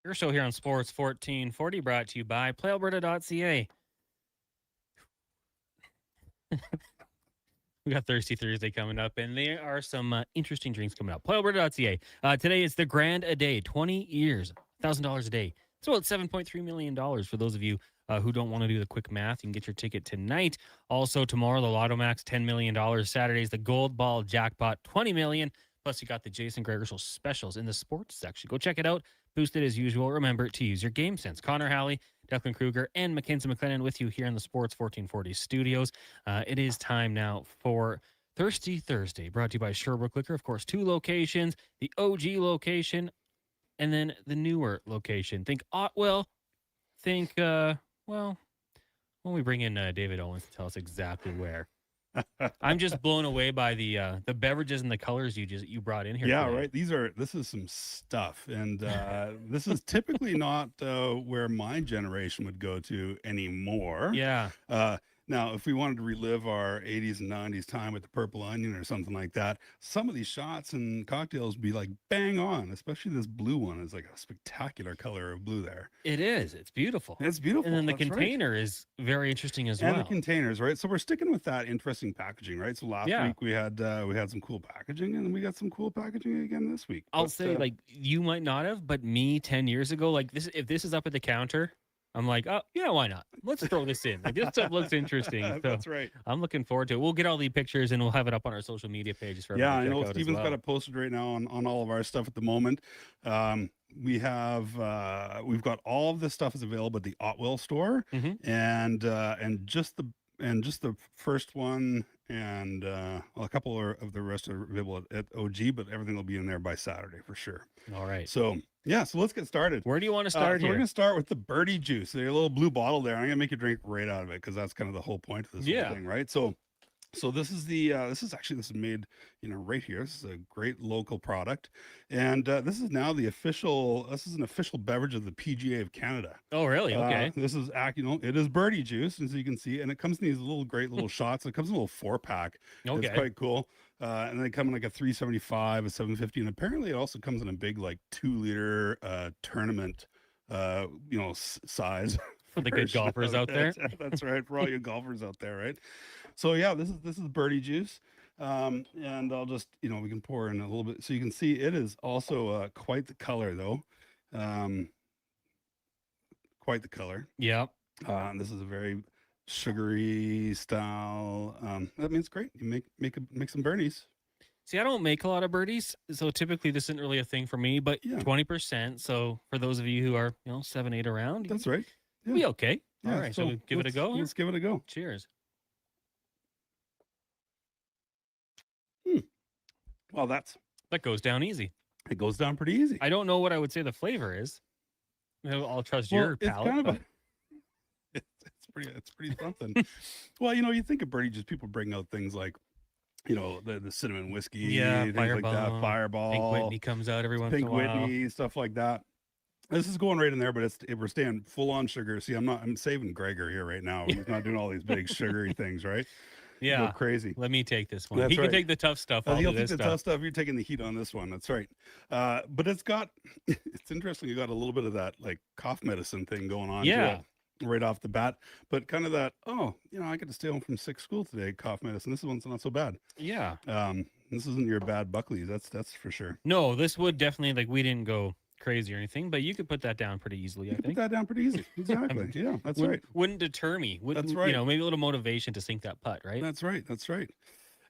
Your show here on Sports 1440, brought to you by PlayAlberta.ca. We got Thirsty Thursday coming up, and there are some interesting drinks coming up. PlayAlberta.ca. Today is the grand a day, 20 years, $1,000 a day. It's about $7.3 million for those of you who don't want to do the quick math. You can get your ticket tonight. Also, tomorrow, the Lotto Max, $10 million. Saturday's the Gold Ball Jackpot, $20 million. Plus, you got the Jason Gregor Show specials in the sports section. Go check it out. Boosted as usual. Remember to use your game sense. Connor Halley, Declan Kruger, and Mackenzie McLennan with you here in the Sports 1440 studios. It is time now for Thirsty Thursday, brought to you by Sherbrooke Liquor. Of course, 2 locations, the OG location and then the newer location. Think Otwell. Think, when we bring in David Owens to tell us exactly where. I'm just blown away by the beverages and the colors you brought in here. Yeah, today. right. This is some stuff, and this is typically not where my generation would go to anymore. Yeah. Now, if we wanted to relive our 80s and 90s time with the Purple Onion or something like that, some of these shots and cocktails would be like bang on, especially this blue one is like a spectacular color of blue there. It is. It's beautiful. It's beautiful. And then the That's container is very interesting as and well. the containers, right? So we're sticking with that interesting packaging, right? So last week we had some cool packaging, and we got some cool packaging again this week. I'll say, like, you might not have, but me 10 years ago, like this, if this is up at the counter, I'm like, oh yeah, why not? Let's throw this in. Like, this stuff looks interesting. So That's right. I'm looking forward to it. We'll get all the pictures and we'll have it up on our social media pages for everyone Yeah, I to know check out Steven's as got well. it posted right now on all of our stuff at the moment. We have we've got all of this stuff is available at the Otwell store, and just the first one and a couple of the rest are available at OG, but everything will be in there by Saturday for sure. All right. So yeah, so let's get started. Where do you want to start so here? we're gonna start with the birdie juice. There's a little blue bottle there. I'm gonna make you drink right out of it because that's kind of the whole point of this whole thing, right? So this is the this is made right here. This is a great local product, and this is now an official beverage of the PGA of Canada. Oh, really? Okay. This is it is birdie juice, as you can see, and it comes in these great little shots. It comes in a little 4-pack. Okay. It's quite cool. And they come in like a 375, a 750, and apparently it also comes in a big like 2-liter tournament, size for the good golfers out there. That's right, for all you golfers out there, right? So yeah, this is birdie juice, and I'll just we can pour in a little bit so you can see it is also quite the color though, quite the color. Yeah. This is a very sugary style. That means great. You make some birdies. See, I don't make a lot of birdies, so typically this isn't really a thing for me, but 20%. So for those of you who are, 7, 8 around, that's right. You'll be okay. Yeah, all right. So we give it a go. Let's give it a go. Cheers. Well, that goes down easy. It goes down pretty easy. I don't know what I would say the flavor is. I'll trust your palate. It's kind of it's pretty something. Well, you think of birdie juice, people bring out things like, the cinnamon whiskey, things Fireball, like that, Fireball. Pink Whitney comes out every once in a while. Pink Whitney, stuff like that. This is going right in there, but we're staying full on sugar. See, I'm saving Gregor here right now. He's not doing all these big sugary things, right? Yeah, go crazy. Let me take this one. That's He right. can take the tough stuff. I'll He'll do take this the tough stuff. You're taking the heat on this one. That's right. But it's interesting. You got a little bit of that like cough medicine thing going on. Yeah. To it right off the bat, but kind of that, I get to stay home from sick school today, cough medicine. This one's not so bad. Yeah. This isn't your bad Buckley. That's for sure. No, this would definitely, we didn't go crazy or anything, but you could put that down pretty easily, I think. Put that down pretty easy. Exactly. Yeah, that's right. Wouldn't deter me. That's right. Maybe a little motivation to sink that putt, right? That's right. That's right.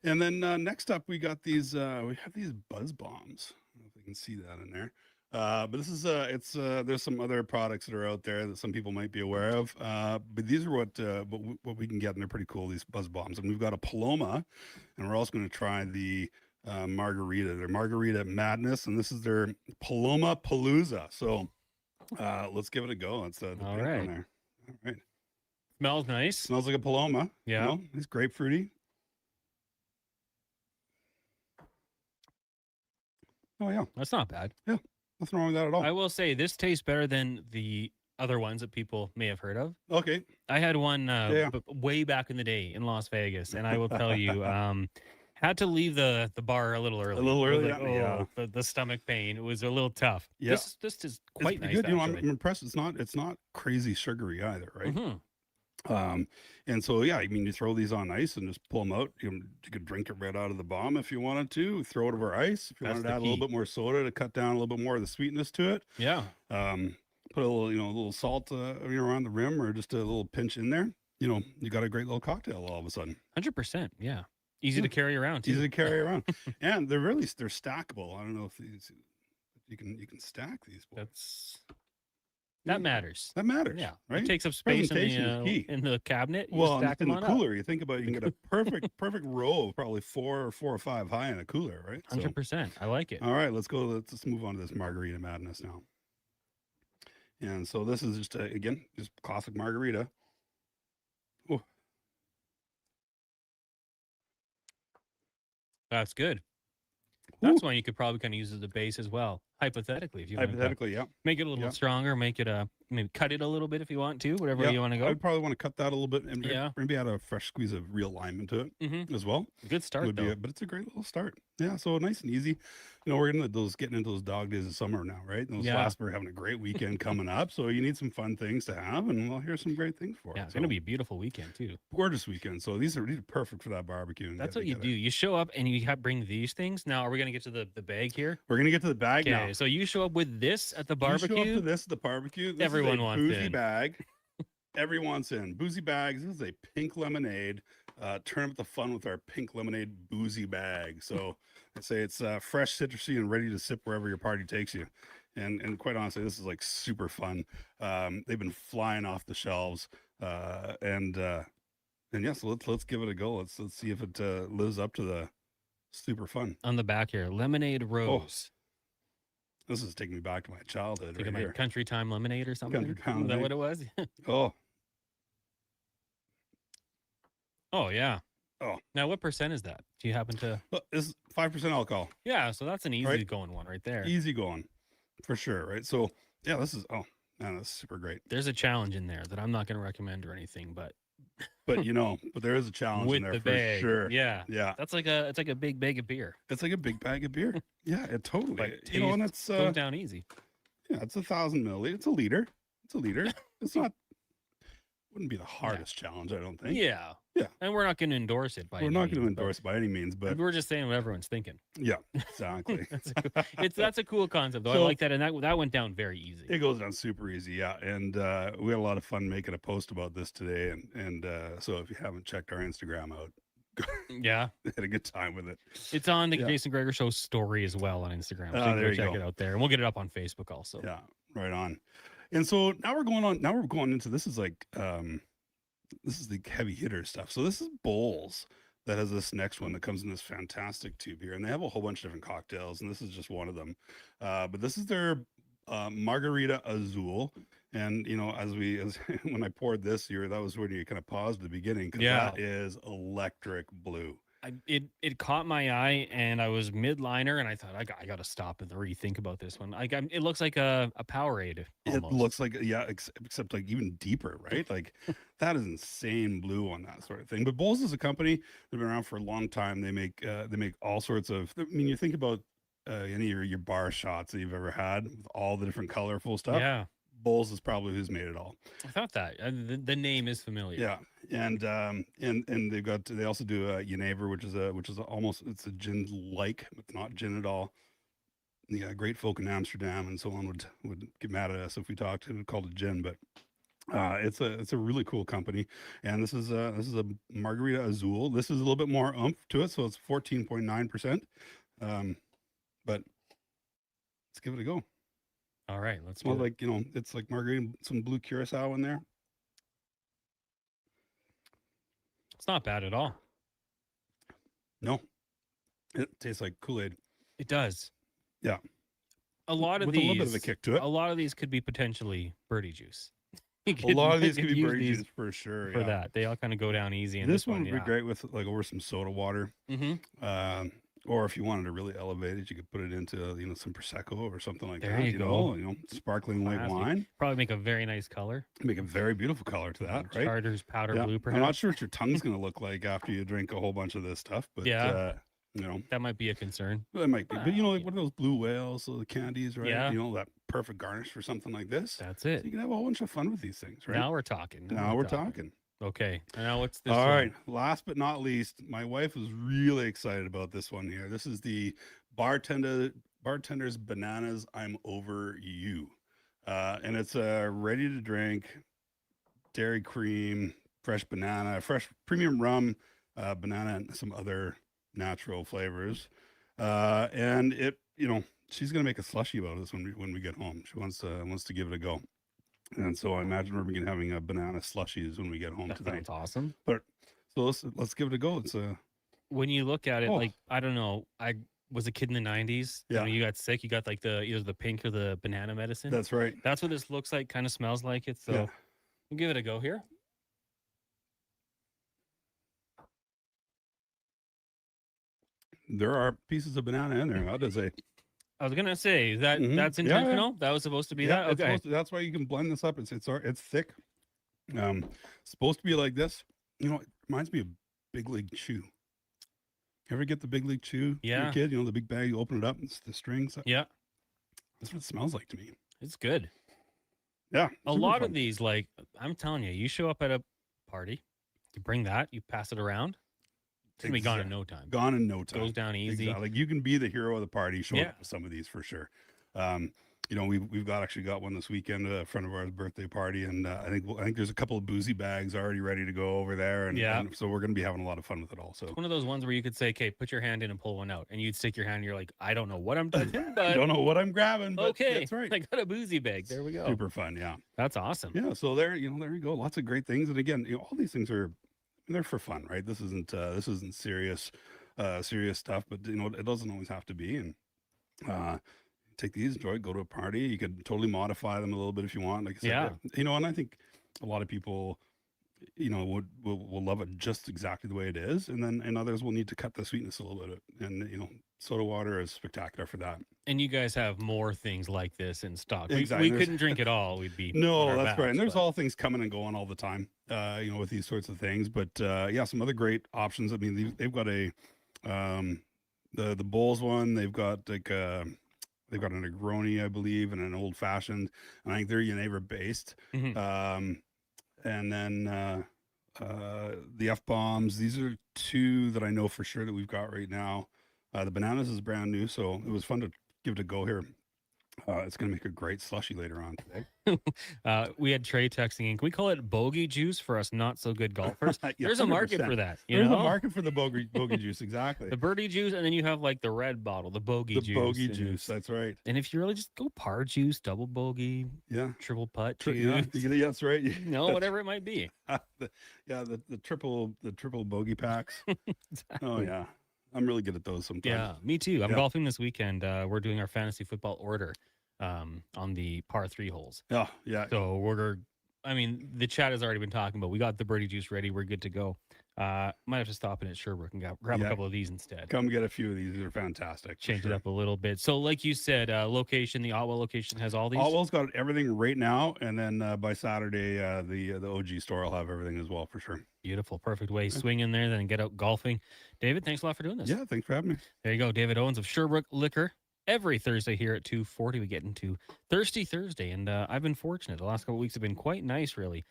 And then next up, we got these, we have these buzz bombs. I don't know if you can see that in there. But this is there's some other products that are out there that some people might be aware of. But these are what we can get, and they're pretty cool, these buzz bombs. And we've got a Paloma, and we're also going to try the margarita. They're Margarita Madness, and this is their Paloma Palooza. So let's give it a go. It's the all pink right. one there. All right. Smells nice. Smells like a Paloma. Yeah. It's grapefruity. Oh yeah. That's not bad. Yeah. Nothing wrong with that at all. I will say this tastes better than the other ones that people may have heard of. Okay. I had one way back in the day in Las Vegas, and I will tell you, had to leave the bar a little early. A little early, yeah. The stomach pain, it was a little tough. Yeah. This is quite nice. Good. I'm actually. impressed. It's not crazy sugary either, right? Mhm. And so yeah, you throw these on ice and just pull them out. You could drink it right out of the bomb if you wanted to. Throw it over ice if you That's wanted to the add a little key. bit more soda to cut down a little bit more of the sweetness to it. Yeah. Put a little a little salt around the rim or just a little pinch in there. You got a great little cocktail all of a sudden. 100%. Yeah. Easy to carry around too. Easy to carry around, and they're stackable. I don't know if you can stack these. That matters. That matters. Yeah. Right. It takes up space Presentation is key. in the cabinet. You Well, just stack in them the on cooler, you think about it, you can get a perfect row of probably four or five high in a cooler, right? up. 100%. I like it. All right, let's go. Let's move on to this margarita madness now. And so this is just again just classic margarita. Oh, That's good. That's one you could probably kind of use as a base as well, hypothetically. If you wanted to hypothetically, yeah. make it a little stronger, make it maybe cut it a little bit if you want to, whatever Yeah, you want to go. I'd probably want to cut that a little bit and Yeah. maybe add a fresh squeeze of real lime into it Mhm. as well. Good start Would be though. but it's a great little start. Yeah, so nice and easy. We're getting into those dog days of summer now, right? And Yeah. we're having a great weekend coming up, so you need some fun things to have, and well, here's some great things for Yeah, it. it's gonna be a beautiful weekend too. Gorgeous weekend. So these are perfect for that barbecue. And That's get what you together. do. You show up and you bring these things. Now, are we gonna get to the bag here? We're gonna get to the bag now. Okay, so you show up with this at the You show up barbecue. to this at the barbecue. This Everyone is a wants boozy in. bag. Everyone's in boozy bags. This is a pink lemonade. Turn up the fun with our pink lemonade boozy bag. So I say it's fresh, citrusy, and ready to sip wherever your party takes you. And quite honestly, this is like super fun. They've been flying off the shelves. And yeah, so let's give it a go. Let's see if it lives up to the super fun. On the back here, lemonade rose. This is taking me back to my childhood. Think Right of my here. Country Time lemonade or something. Country Time Is that what lemonade. it was? Oh, Oh yeah. Oh. Now, what percent is that? Do you happen to? well, this is 5% alcohol. Yeah, so that's an easy Right. going one right there. Easy going, for sure. Right. So yeah, this is man, that's super great. There's a challenge in there that I'm not going to recommend or anything, but but there is a challenge in with there the for bag. sure. Yeah. Yeah. It's like a big bag of beer. It's like a big bag of beer. Yeah, it totally. But And it's goes down easy. Yeah, it's 1,000 milliliters. It's a liter. It's not. Wouldn't be the hardest challenge, I don't think. Yeah. Yeah. And we're not going to endorse it by We're any not going to means, but endorse it by any means, but we're just saying what everyone's thinking. yeah, exactly. That's a cool concept, though. I So- like that, and that went down very easy. It goes down super easy, yeah. And we had a lot of fun making a post about this today, and so if you haven't checked our Instagram out, Yeah. had a good time with it. It's on the Yeah. Jason Gregor Show story as well on Instagram. So you can there go you check go. it out there, and we'll get it up on Facebook also. Yeah, right on. And so now we're going into this is like this is the heavy hitter stuff. So this is Bowls that has this next one that comes in this fantastic tube here, and they have a whole bunch of different cocktails, and this is just one of them. But this is their Margarita Azul, and as when I poured this here, that was when you kind of paused at the beginning because Yeah. that is electric blue. It caught my eye, and I was mid-liner, and I thought I got to stop and rethink about this one. It looks like a Powerade. It looks like except like even deeper, right? Like that is insane blue on that sort of thing. But Bowls is a company they've been around for a long time. They make all sorts of. I mean, you think about any of your bar shots that you've ever had with all the different colorful stuff. Yeah. Bowls is probably who's made it all. I thought that the name is familiar. Yeah, and they also do a Genever, which is almost it's a gin like, but not gin at all. The great folk in Amsterdam and so on would get mad at us if we talked and called it gin, but it's a really cool company. And this is a Margarita Azul. This is a little bit more oomph to it, so it's 14.9%. But let's give it a go. All right, let's. Well, like it's like margarita, some blue curacao in there. It's not bad at all. No, it tastes like Kool-Aid. It does. Yeah, a lot of with these, a little bit of a kick to it. A lot of these could be potentially birdie juice. A lot of these could be use birdie these juice for sure. For yeah. that, they all kind of go down easy. And This one would be great with like over some soda water. Mm-hmm. Or if you wanted to really elevate it, you could put it into some prosecco or something like There that. you go. Sparkling white Classy. wine. Probably make a very nice color. Make a very beautiful color to that, right? Charters powder blue. I'm Perhaps. not sure what your tongue's going to look like after you drink a whole bunch of this stuff, but Yeah. that might be a concern. That might be. But like one of those blue whales, so the candies, right? Yeah. That perfect garnish for something like this. That's it. So you can have a whole bunch of fun with these things, right? Now we're talking. Now we're talking. Okay. And now what's this? All one? right. Last but not least, my wife was really excited about this one here. This is the Bartender's Bananas I'm Over You. And it's a ready to drink dairy cream, fresh banana, fresh premium rum, banana, and some other natural flavors. And it, she's going to make a slushy about this when we get home. She wants to give it a go. And so I imagine we're going to be having a banana slushies when we get home That tonight. sounds awesome. But so let's give it a go. It's When you look at it, like I don't know, I was a kid in the 90s. Yeah. When you got sick, you got like either the pink or the banana medicine. That's right. That's what this looks like. Kind of smells like it. So Yeah. we'll give it a go here. There are pieces of banana in there. How does it? I was gonna say that Mhm. that's Yeah, yeah. intentional. That was supposed to be that. it's Okay. that's why you can blend this up. It's thick. Supposed to be like this. It reminds me of Big League Chew. Ever get the Big League Chew? for Yeah. Your kid, the big bag. You open it up, and it's the strings. Yeah. That's what it smells like to me. It's good. Yeah. A super lot fun. of these, like I'm telling you, you show up at a party, you bring that, you pass it around, it's gonna be gone in Exact- no time. Gone in no time. Goes down easy. Exactly. Like you can be the hero of the party. Showing Yeah. up with some of these for sure. We've actually got one this weekend, a friend of ours' birthday party, and I think there's a couple of boozy bags already ready to go over there, and, Yeah. and so we're going to be having a lot of fun with it also. One of those ones where you could say, "Okay, put your hand in and pull one out," and you'd stick your hand, and you're like, "I don't know what I'm touching, but I don't know what I'm grabbing, but okay, that's right. I got a boozy bag. There we go. Super fun, yeah. That's awesome. Yeah, so there you go. Lots of great things, and again, all these things they're for fun, right? This isn't serious stuff, but it doesn't always have to be. And take these, enjoy it, go to a party. You could totally modify them a little bit if you want. Like I said, Yeah. and I think a lot of people, will love it just exactly the way it is, and others will need to cut the sweetness a little bit, and soda water is spectacular for that. And you guys have more things like this in stock. Exactly. We couldn't drink it all. We'd be on No, our that's backs, right. And there's but- all things coming and going all the time, with these sorts of things. But yeah, some other great options. I mean, they've got a the Bowls one. They've got they've got a Negroni, I believe, and an old fashioned. And I think they're Geneva based. And then the F bombs. These are two that I know for sure that we've got right now. The bananas is brand new, so it was fun to give it a go here. It's going to make a great slushy later on today. We had Trey texting in. Can we call it bogey juice for us not so good golfers? Yeah, There's a market 100%. for that. There's a know? market for the bogey juice, exactly. The birdie juice, and then you have like the red bottle, the bogey The juice. bogey and juice, that's right. And if you really just go par juice, double bogey, yeah, triple putt, Yeah, juice, that's right. no, whatever it might be. the triple bogey packs. Oh yeah, I'm really good at those sometimes. Yeah, me too. I'm Yeah. golfing this weekend. We're doing our fantasy football order on the par 3 holes. Oh, yeah. So the chat has already been talking about. We got the birdie juice ready. We're good to go. Might have to stop in at Sherbrooke and grab a Yeah. couple of these instead. Come get a few of these. These are fantastic. for Change sure. it up a little bit. So, like you said, location, the Otwell location has all these. Otwell's got everything right now, and then by Saturday, the OG store will have everything as well for sure. Beautiful, perfect way. Swing in there, then get out golfing. David, thanks a lot for doing this. Yeah, thanks for having me. There you go, David Owens of Sherbrooke Liquor. Every Thursday here at 2:40, we get into Thirsty Thursday, and I've been fortunate. The last couple of weeks have been quite nice, really.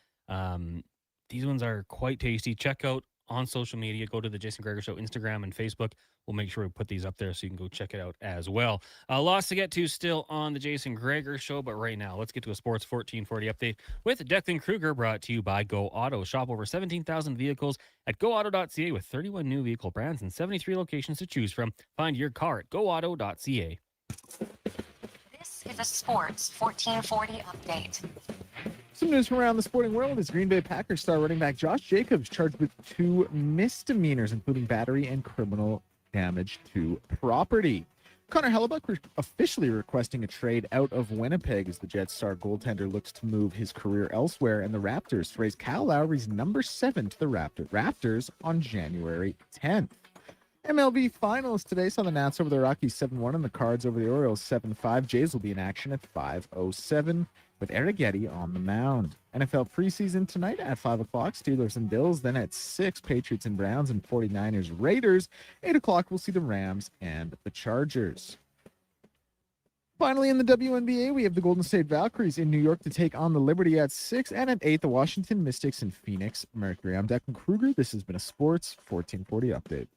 These ones are quite tasty. Check out on social media. Go to the Jason Gregor Show Instagram and Facebook. We'll make sure we put these up there so you can go check it out as well. Lots to get to still on the Jason Gregor Show, but right now, let's get to a Sports 1440 update with Declan Kruger, brought to you by Go Auto. Shop over 17,000 vehicles at goauto.ca with 31 new vehicle brands and 73 locations to choose from. Find your car at goauto.ca. This is a Sports 1440 update. Some news from around the sporting world is Green Bay Packers star running back Josh Jacobs charged with 2 misdemeanors, including battery and criminal damage to property. Connor Halley officially requesting a trade out of Winnipeg as the Jets star goaltender looks to move his career elsewhere, and the Raptors raise Kyle Lowry's number 7 to the Raptors on January 10th. MLB Finals today saw the Nats over the Rockies 7-1 and the Cards over the Orioles 7-5. Jays will be in action at 5:07 with Arrighetti on the mound. NFL preseason tonight at 5 o'clock, Steelers and Bills. Then at 6, Patriots and Browns and 49ers Raiders. 8 o'clock, we'll see the Rams and the Chargers. Finally, in the WNBA, we have the Golden State Valkyries in New York to take on the Liberty at 6, and at 8, the Washington Mystics and Phoenix Mercury. I'm Declan Kruger. This has been a Sports 1440 update.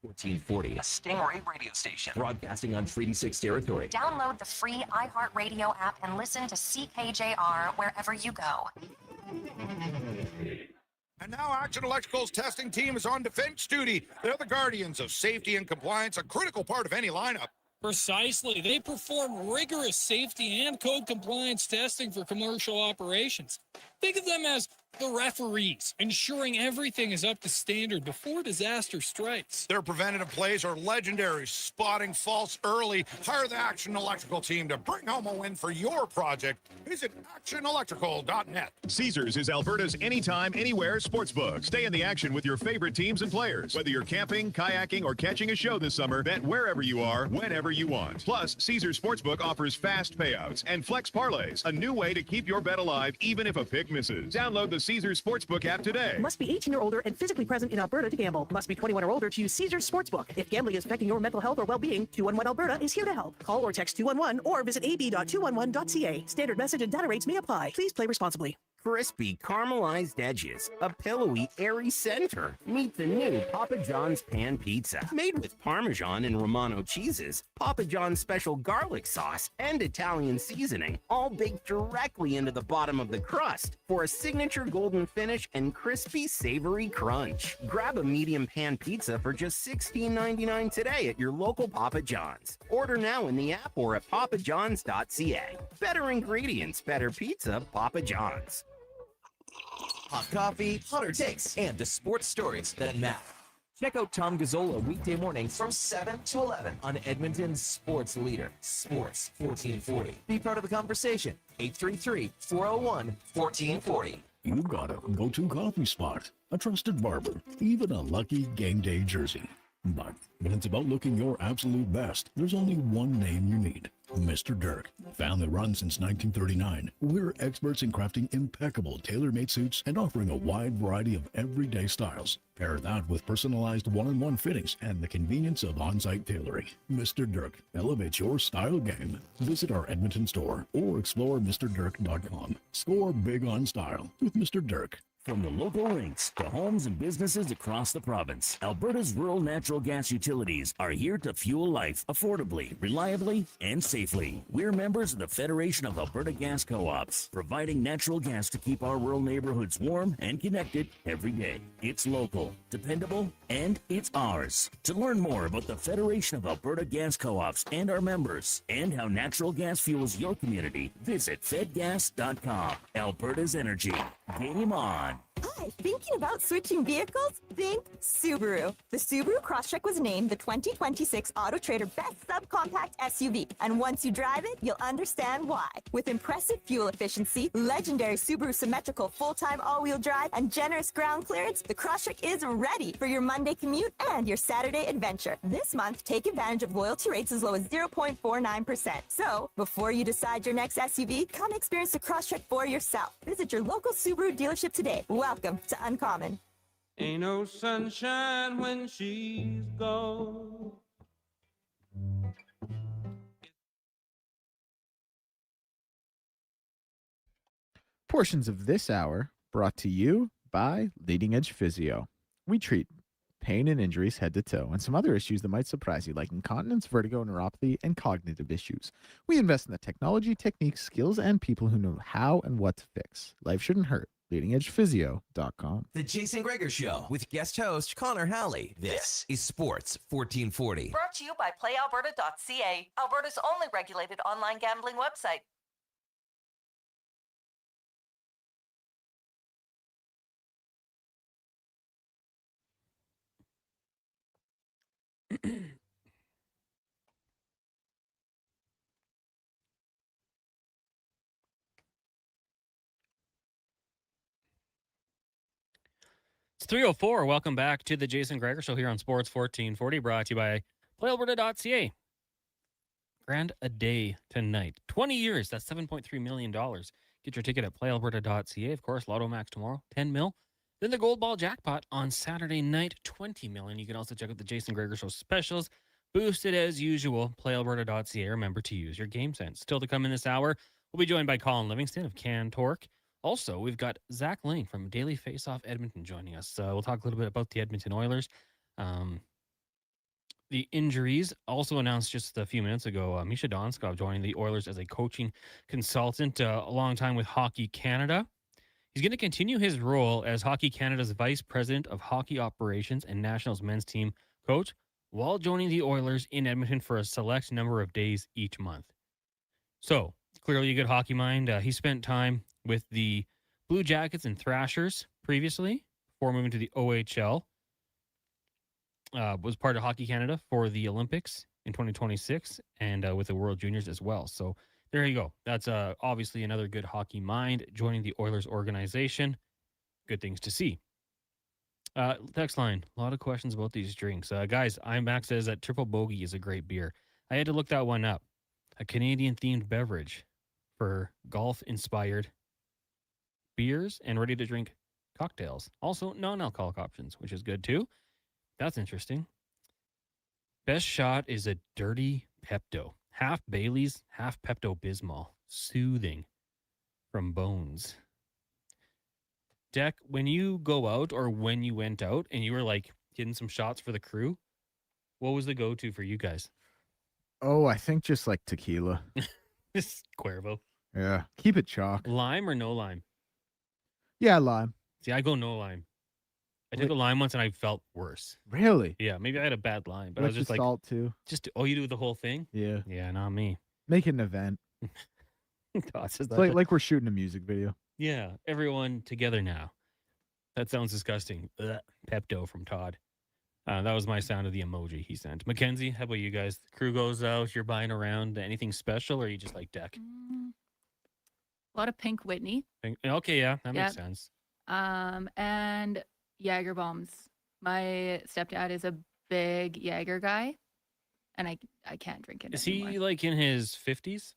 1440, a Stingray radio station broadcasting on Treaty 6 territory. Download the free iHeartRadio app and listen to CKJR wherever you go. And now Action Electrical's testing team is on defense duty. They're the guardians of safety and compliance, a critical part of any lineup. Precisely. They perform rigorous safety and code compliance testing for commercial operations. Think of them as the referees, ensuring everything is up to standard before disaster strikes. Their preventative plays are legendary, spotting faults early. Hire the Action Electrical team to bring home a win for your project. Visit actionelectrical.net. Caesars is Alberta's anytime, anywhere sportsbook. Stay in the action with your favorite teams and players. Whether you're camping, kayaking, or catching a show this summer, bet wherever you are, whenever you want. Plus, Caesars Sportsbook offers fast payouts and flex parlays, a new way to keep your bet alive even if a pick misses. Download the Caesars Sportsbook app today. Must be 18 or older and physically present in Alberta to gamble. Must be 21 or older to use Caesars Sportsbook. If gambling is affecting your mental health or well-being, 211 Alberta is here to help. Call or text 211 or visit ab.211.ca. Standard message and data rates may apply. Please play responsibly. Crispy caramelized edges, a pillowy, airy center. Meet the new Papa John's Pan Pizza. Made with Parmesan and Romano cheeses, Papa John's special garlic sauce, and Italian seasoning, all baked directly into the bottom of the crust for a signature golden finish and crispy, savory crunch. Grab a medium pan pizza for just $16.99 today at your local Papa John's. Order now in the app or at papajohns.ca. Better ingredients, better pizza, Papa John's. Hot coffee, hotter takes, and the sports stories that matter. Check out Tom Gazzola weekday mornings from 7 to 11 on Edmonton's sports leader, Sports 1440. Be part of the conversation. 833-401-1440. You got a go-to coffee spot, a trusted barber, even a lucky game day jersey. But when it's about looking your absolute best, there's only one name you need. Mr. Dirk. Family run since 1939, we're experts in crafting impeccable tailor-made suits and offering a wide variety of everyday styles. Pair that with personalized one-on-one fittings and the convenience of on-site tailoring. Mr. Dirk elevates your style game. Visit our Edmonton store or explore MrDirk.com. Score big on style with Mr. Dirk. From the local rinks to homes and businesses across the province, Alberta's rural natural gas utilities are here to fuel life affordably, reliably, and safely. We're members of the Federation of Alberta Gas Co-ops, providing natural gas to keep our rural neighborhoods warm and connected every day. It's local, dependable, and it's ours. To learn more about the Federation of Alberta Gas Co-ops and our members, and how natural gas fuels your community, visit fedgas.com. Alberta's energy. Game on. Hi, thinking about switching vehicles? Think Subaru. The Subaru Crosstrek was named the 2026 Auto Trader Best Subcompact SUV. And once you drive it, you'll understand why. With impressive fuel efficiency, legendary Subaru symmetrical full-time all-wheel drive, and generous ground clearance, the Crosstrek is ready for your Monday commute and your Saturday adventure. This month, take advantage of loyalty rates as low as 0.49%. So, before you decide your next SUV, come experience the Crosstrek for yourself. Visit your local Subaru dealership today. Welcome to Uncommon. Ain't no sunshine when she's gone. Portions of this hour brought to you by Leading Edge Physio. We treat pain and injuries head to toe and some other issues that might surprise you, like incontinence, vertigo, neuropathy, and cognitive issues. We invest in the technology, techniques, skills, and people who know how and what to fix. Life shouldn't hurt. LeadingEdgePhysio.com. The Jason Gregor Show with guest host Connor Halley. This is Sports 1440. Brought to you by PlayAlberta.ca, Alberta's only regulated online gambling website. It's 3:04. Welcome back to the Jason Gregor Show here on Sports 1440, brought to you by PlayAlberta.ca. Grand a day tonight. 20 years. That's $7.3 million. Get your ticket at PlayAlberta.ca. Of course, Lotto Max tomorrow, 10 mil. Then the Gold Ball Jackpot on Saturday night, 20 million. You can also check out the Jason Gregor Show specials. Boosted as usual. PlayAlberta.ca. Remember to use your game sense. Still to come in this hour, we'll be joined by Colin Livingston of Can Torque. Also, we've got Zach Lane from Daily Faceoff Edmonton joining us. We'll talk a little bit about the Edmonton Oilers. The injuries also announced just a few minutes ago. Misha Donskov joining the Oilers as a coaching consultant, a long time with Hockey Canada. He's going to continue his role as Hockey Canada's Vice President of Hockey Operations and Nationals men's team coach while joining the Oilers in Edmonton for a select number of days each month. So, clearly a good hockey mind. He spent time with the Blue Jackets and Thrashers previously before moving to the OHL. Was part of Hockey Canada for the Olympics in 2026 and with the World Juniors as well. So there you go. That's obviously another good hockey mind joining the Oilers organization. Good things to see. Text line, a lot of questions about these drinks. Guys, IMAX says that Triple Bogey is a great beer. I had to look that one up. A Canadian-themed beverage for golf-inspired beers and ready-to-drink cocktails. Also, non-alcoholic options, which is good too. That's interesting. Best shot is a dirty Pepto. Half Bailey's, half Pepto-Bismol. Soothing from Bones. Deck, when you go out or when you went out and you were like getting some shots for the crew, what was the go-to for you guys? Oh, I think just like tequila. This Cuervo. Yeah. Keep it chalk. Lime or no lime? Yeah, lime. See, I go no lime. I took a lime once and I felt worse. Really? Yeah, maybe I had a bad lime, but I With was just the like, salt too. You do the whole thing? Yeah. Yeah, not me. Make it an event. It's It's like we're shooting a music video. Yeah, everyone together now. That sounds disgusting. Ugh. Pepto from Todd. That was my sound of the emoji he sent. Mackenzie, how about you guys? The crew goes out, you're buying around. Anything special, or you just like Deck? A lot of Pink Whitney. Okay, yeah, that makes sense. And Jaeger bombs. My stepdad is a big Jaeger guy, and I can't drink it Is anymore. he like in his 50s?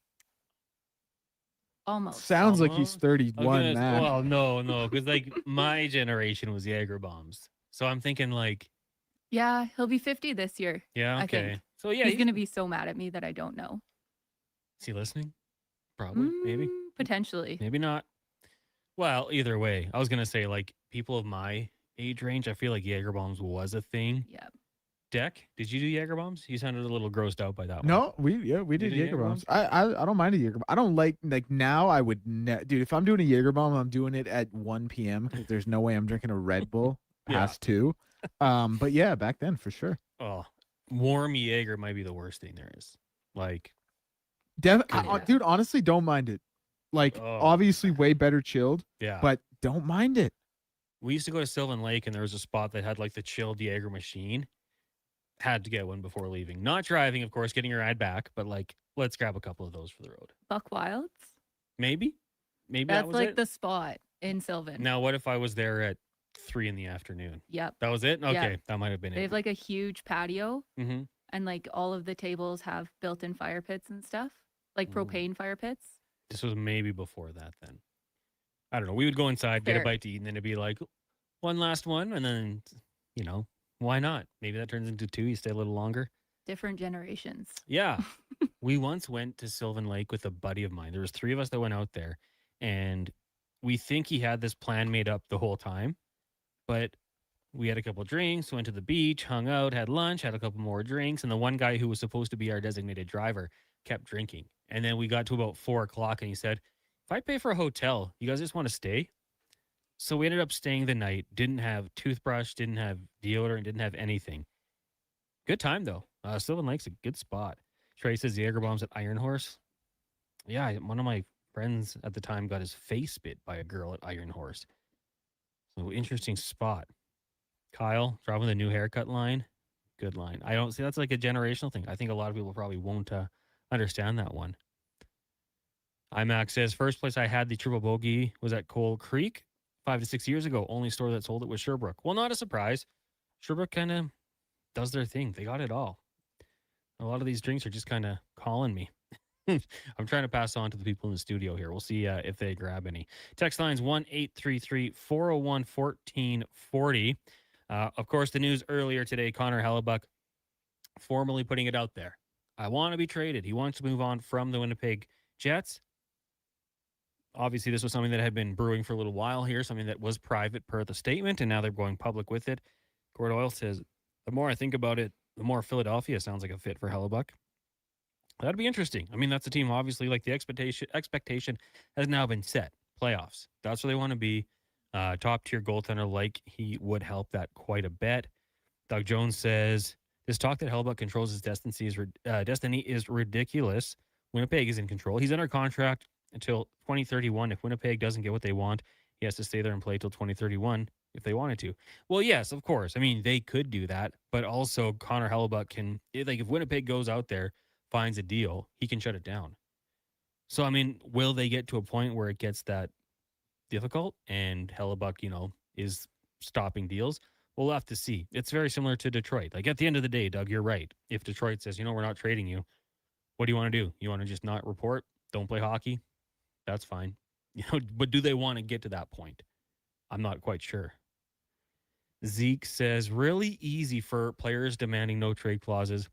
Almost. Sounds like he's Almost? 31, man. Well, no, because like my generation was Jaeger bombs. So I'm thinking like, Yeah, he'll be 50 this year. yeah, I okay. think. So yeah, he's gonna be so mad at me that I don't know. Is he listening? Probably, maybe, Potentially. maybe not. Well, either way, I was gonna say like people of my age range, I feel like Jaeger bombs was a thing. Yeah. Deck, did you do Jaeger bombs? You sounded a little grossed out by that one. No, we You did did Jaeger Jaeger bombs. I don't mind a Jaeger bomb. I don't like now I would dude, if I'm doing a Jaeger bomb, I'm doing it at 1 p.m. because there's no way I'm drinking a Red Bull past 2. But yeah, back then for sure. Oh, warm Jaeger might be the worst thing there is. Like, Dude, honestly, don't mind it. Like, obviously, way better chilled. Yeah. But don't mind it. we used to go to Sylvan Lake and there was a spot that had like the chilled Jaeger machine. Had to get one before leaving. Not driving, of course, getting your ride back, but like, let's grab a couple of those for the road. Buck Wilds. Maybe that That's was like it. the spot in Sylvan. Now, what if I was there at 3 p.m? Yep. That was it? Okay, Yep. that might have been They it. have like a huge patio, Mm-hmm. and like all of the tables have built-in fire pits and stuff, like propane fire pits. This was maybe before that then. I don't know. We would go inside, get a Fair. bite to eat, and then it'd be like one last one, and then, why not? Maybe that turns into 2. You stay a little longer. Different generations. Yeah. We once went to Sylvan Lake with a buddy of mine. There was 3 of us that went out there, and we think he had this plan made up the whole time, but we had a couple drinks, went to the beach, hung out, had lunch, had a couple more drinks, and the one guy who was supposed to be our designated driver kept drinking. And then we got to about 4 o'clock, and he said, if I pay for a hotel, you guys just want to stay? So we ended up staying the night, didn't have toothbrush, didn't have deodorant, didn't have anything. Good time, though. Sylvan Lake's a good spot. Trey says Jaeger bombs at Iron Horse. Yeah, one of my friends at the time got his face bit by a girl at Iron Horse. So interesting spot. Kyle, dropping the new haircut line. Good line. I don't see that's like a generational thing. I think a lot of people probably won't understand that one. IMAX says, first place I had the triple bogey was at Coal Creek 5 to 6 years ago. Only store that sold it was Sherbrooke. Well, not a surprise. Sherbrooke kind of does their thing. They got it all. A lot of these drinks are just kind of calling me. I'm trying to pass on to the people in the studio here. We'll see if they grab any. Text lines 1-833-401-1440. Of course, the news earlier today, Connor Halley formally putting it out there. I want to be traded. He wants to move on from the Winnipeg Jets. Obviously, this was something that had been brewing for a little while here, something that was private per the statement, and now they're going public with it. Gord Oil says, the more I think about it, the more Philadelphia sounds like a fit for Hellebuyck. That'd be interesting. I mean, that's a team, obviously, like the expectation has now been set. Playoffs. That's where they want to be. Top-tier goaltender, like he would help that quite a bit. Doug Jones says, this talk that Hellebuyck controls his destiny is ridiculous. Winnipeg is in control. He's under contract until 2031. If Winnipeg doesn't get what they want, he has to stay there and play till 2031 if they wanted to. Well, yes, of course. I mean, they could do that, but also Connor Hellebuyck can, like, if Winnipeg goes out there, finds a deal, he can shut it down. So, I mean, will they get to a point where it gets that difficult and Hellebuyck, is stopping deals? We'll have to see. It's very similar to Detroit. Like, at the end of the day, Doug, you're right. If Detroit says, we're not trading you, what do you want to do? You want to just not report? Don't play hockey? That's fine. But do they want to get to that point? I'm not quite sure. Zeke says, really easy for players demanding no trade clauses,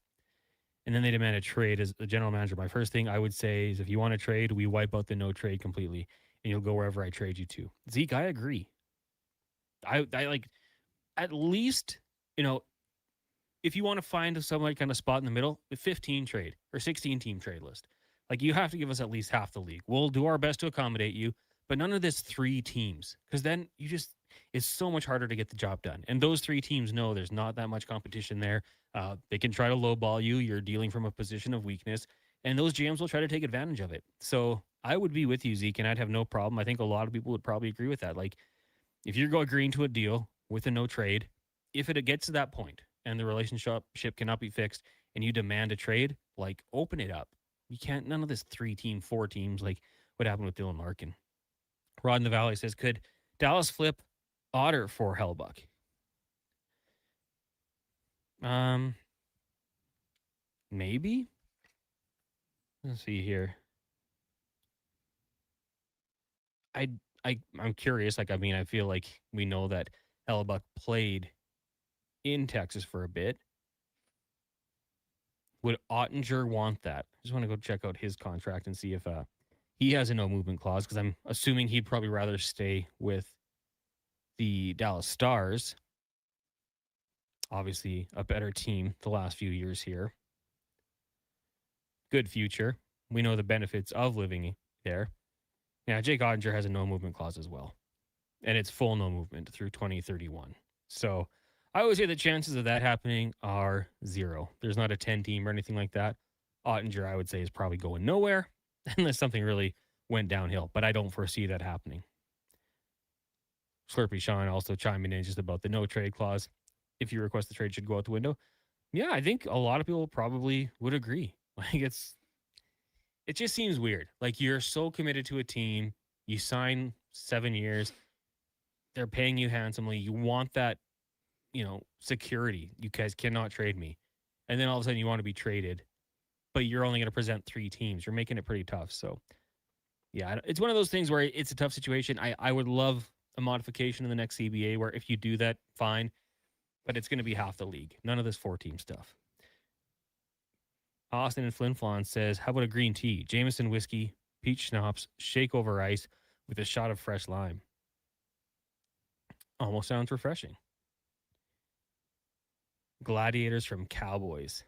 and then they demand a trade as a general manager. My first thing I would say is if you want to trade, we wipe out the no trade completely, and you'll go wherever I trade you to. Zeke, I agree. I like, at least, if you want to find some like kind of spot in the middle, the 15 trade or 16 team trade list. Like, you have to give us at least half the league. We'll do our best to accommodate you, but none of this 3 teams, because then it's so much harder to get the job done. And those 3 teams know there's not that much competition there. They can try to lowball you. You're dealing from a position of weakness, and those GMs will try to take advantage of it. So I would be with you, Zeke, and I'd have no problem. I think a lot of people would probably agree with that. Like, if you're agreeing to a deal with a no trade, if it gets to that point and the relationship cannot be fixed and you demand a trade, like, open it up. You can't, none of this 3 team, 4 teams, like what happened with Dylan Larkin. Rod in the Valley says, could Dallas flip Otter for Hellebuyck? Maybe. Let's see here. I'm curious. Like, I mean, I feel like we know that Hellebuck played in Texas for a bit. Would Ottinger want that? I just want to go check out his contract and see if he has a no movement clause, because I'm assuming he'd probably rather stay with the Dallas Stars. Obviously, a better team the last few years here. Good future. We know the benefits of living there. Yeah, Jake Ottinger has a no movement clause as well. And it's full no movement through 2031. So I would say the chances of that happening are 0. There's not a 10 team or anything like that. Ottinger, I would say, is probably going nowhere unless something really went downhill. But I don't foresee that happening. Slurpy Sean also chiming in just about the no trade clause. If you request the trade should go out the window. Yeah, I think a lot of people probably would agree. Like, it just seems weird. Like, you're so committed to a team. You sign 7 years. They're paying you handsomely. You want that, security. You guys cannot trade me. And then all of a sudden you want to be traded, but you're only going to present 3 teams. You're making it pretty tough. So, yeah, it's one of those things where it's a tough situation. I would love a modification in the next CBA where if you do that, fine. But it's going to be half the league. None of this 4-team stuff. Austin and Flin Flon says, how about a green tea? Jameson whiskey, peach schnapps, shake over ice with a shot of fresh lime. Almost sounds refreshing. Gladiators from Cowboys.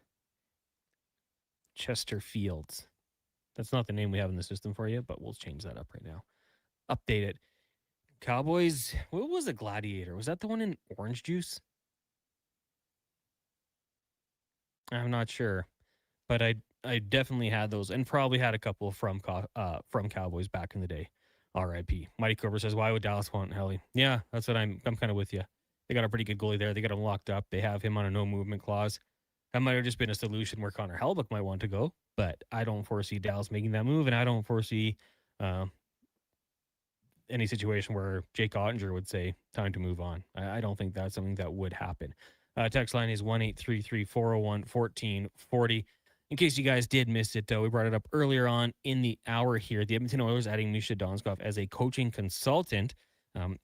Chester Fields. That's not the name we have in the system for you, but we'll change that up right now. Update it. Cowboys, what was a Gladiator? Was that the one in orange juice? I'm not sure. But I definitely had those, and probably had a couple from Cowboys back in the day. R.I.P. Mighty Cobra says, why would Dallas want Halley? Yeah, that's what I'm kind of with you. They got a pretty good goalie there. They got him locked up. They have him on a no movement clause. That might have just been a solution where Connor Hellebuyck might want to go, but I don't foresee Dallas making that move, and I don't foresee any situation where Jake Ottinger would say, time to move on. I don't think that's something that would happen. Text line is 1-833-401-1440. In case you guys did miss it, we brought it up earlier on in the hour here. The Edmonton Oilers adding Misha Donskov as a coaching consultant.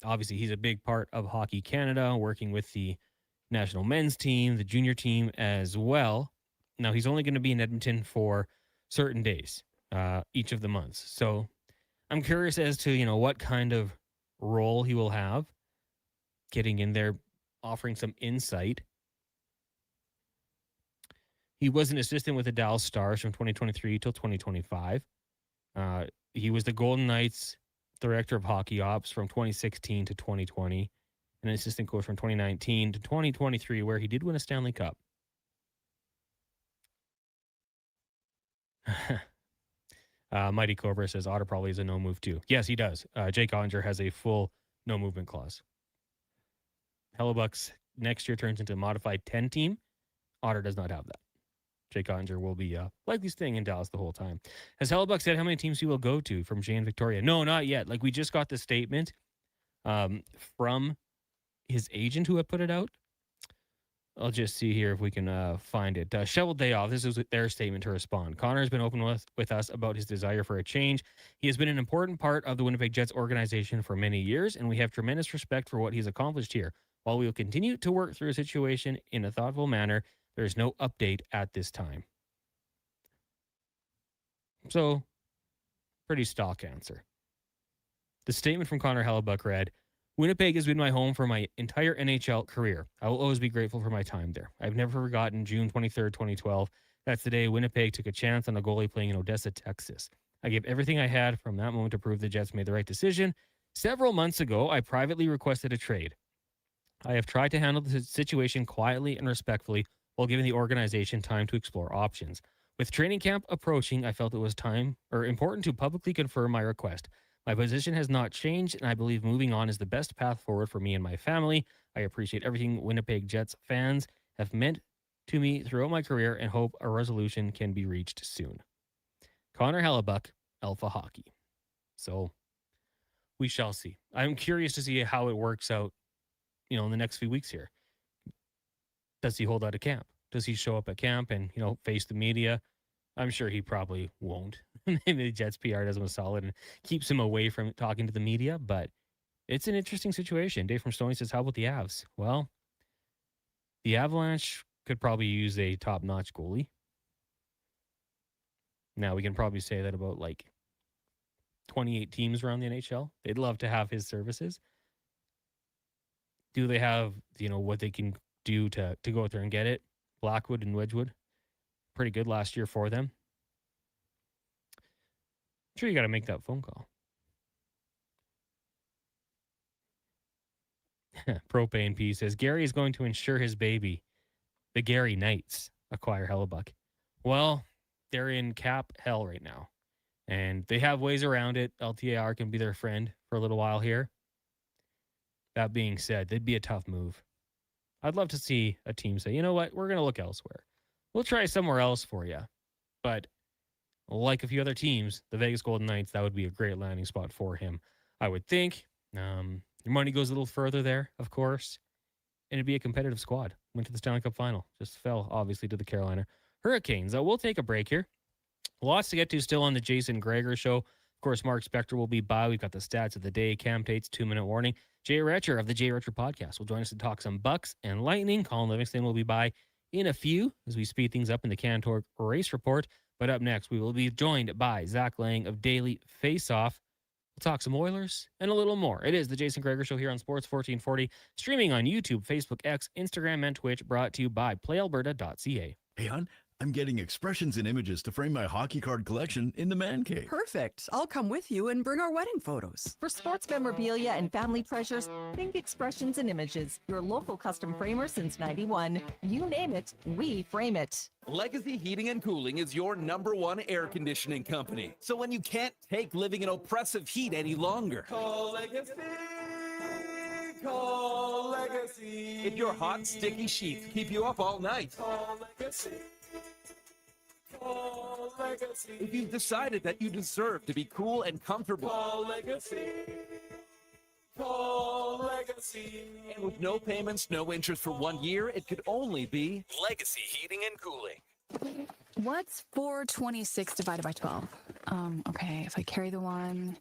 Obviously, he's a big part of Hockey Canada, working with the national men's team, the junior team as well. Now, he's only going to be in Edmonton for certain days, each of the months. So I'm curious as to, what kind of role he will have, getting in there, offering some insight. He was an assistant with the Dallas Stars from 2023 till 2025. He was the Golden Knights director of hockey ops from 2016 to 2020, and an assistant coach from 2019 to 2023, where he did win a Stanley Cup. Mighty Cobra says Otter probably is a no move too. Yes, he does. Jake Ottinger has a full no movement clause. Hellebuck's next year turns into a modified 10 team. Otter does not have that. Jake Ottinger will be likely staying in Dallas the whole time. Has Hellebuck said how many teams he will go to from Jane Victoria? No, not yet. Like, we just got the statement from his agent who had put it out. I'll just see here if we can find it. Shovel Day Off. This is their statement to respond. Connor has been open with us about his desire for a change. He has been an important part of the Winnipeg Jets organization for many years, and we have tremendous respect for what he's accomplished here. While we will continue to work through a situation in a thoughtful manner, there is no update at this time. So, pretty stock answer. The statement from Connor Hellebuyck read, Winnipeg has been my home for my entire NHL career. I will always be grateful for my time there. I've never forgotten June 23rd, 2012. That's the day Winnipeg took a chance on a goalie playing in Odessa, Texas. I gave everything I had from that moment to prove the Jets made the right decision. Several months ago, I privately requested a trade. I have tried to handle the situation quietly and respectfully while giving the organization time to explore options. With training camp approaching, I felt it was important to publicly confirm my request. My position has not changed, and I believe moving on is the best path forward for me and my family. I appreciate everything Winnipeg Jets fans have meant to me throughout my career and hope a resolution can be reached soon. Connor Hellebuyck, Alpha Hockey. So we shall see. I'm curious to see how it works out, in the next few weeks here. does he hold out at camp? Does he show up at camp and, face the media? I'm sure he probably won't. Maybe the Jets PR does him a solid and keeps him away from talking to the media, but it's an interesting situation. Dave from Stoney says, how about the Avs? Well, the Avalanche could probably use a top-notch goalie. Now, we can probably say that about 28 teams around the NHL. They'd love to have his services. Do they have, what they can do to go out there and get it? Blackwood and Wedgwood, pretty good last year for them. I'm sure you got to make that phone call. Propane P says, Gary is going to insure his baby. The Gary Knights acquire Hellebuck. Well, they're in cap hell right now, and they have ways around it. LTAR can be their friend for a little while here. That being said, they'd be a tough move. I'd love to see a team say, you know what, we're going to look elsewhere. We'll try somewhere else for you. But like a few other teams, the Vegas Golden Knights, that would be a great landing spot for him, I would think. Your money goes a little further there, of course. And it'd be a competitive squad. Went to the Stanley Cup final. Just fell, obviously, to the Carolina Hurricanes. We'll take a break here. Lots to get to still on the Jason Gregor Show. Of course, Mark Spector will be by. We've got the stats of the day, Cam Tate's 2-minute warning. Jay Retcher of the Jay Retcher podcast will join us to talk some Bucks and Lightning. Colin Livingston will be by in a few as we speed things up in the Cantor Race Report. But up next, we will be joined by Zach Lang of Daily Faceoff. We'll talk some Oilers and a little more. It is the Jason Gregor Show here on Sports 1440, streaming on YouTube, Facebook, X, Instagram, and Twitch, brought to you by PlayAlberta.ca. Hey, hon, I'm getting expressions and images to frame my hockey card collection in the man cave. Perfect. I'll come with you and bring our wedding photos. For sports memorabilia and family treasures, think Expressions and Images, your local custom framer since 91. You name it, we frame it. Legacy Heating and Cooling is your #1 air conditioning company. So when you can't take living in oppressive heat any longer, call Legacy. Call Legacy. If your hot, sticky sheets keep you up all night, call Legacy. Call Legacy. If you've decided that you deserve to be cool and comfortable, call Legacy. Call Legacy. And with no payments, no interest for 1 year, it could only be Legacy Heating and Cooling. What's 426 divided by 12? Okay, if I carry the one,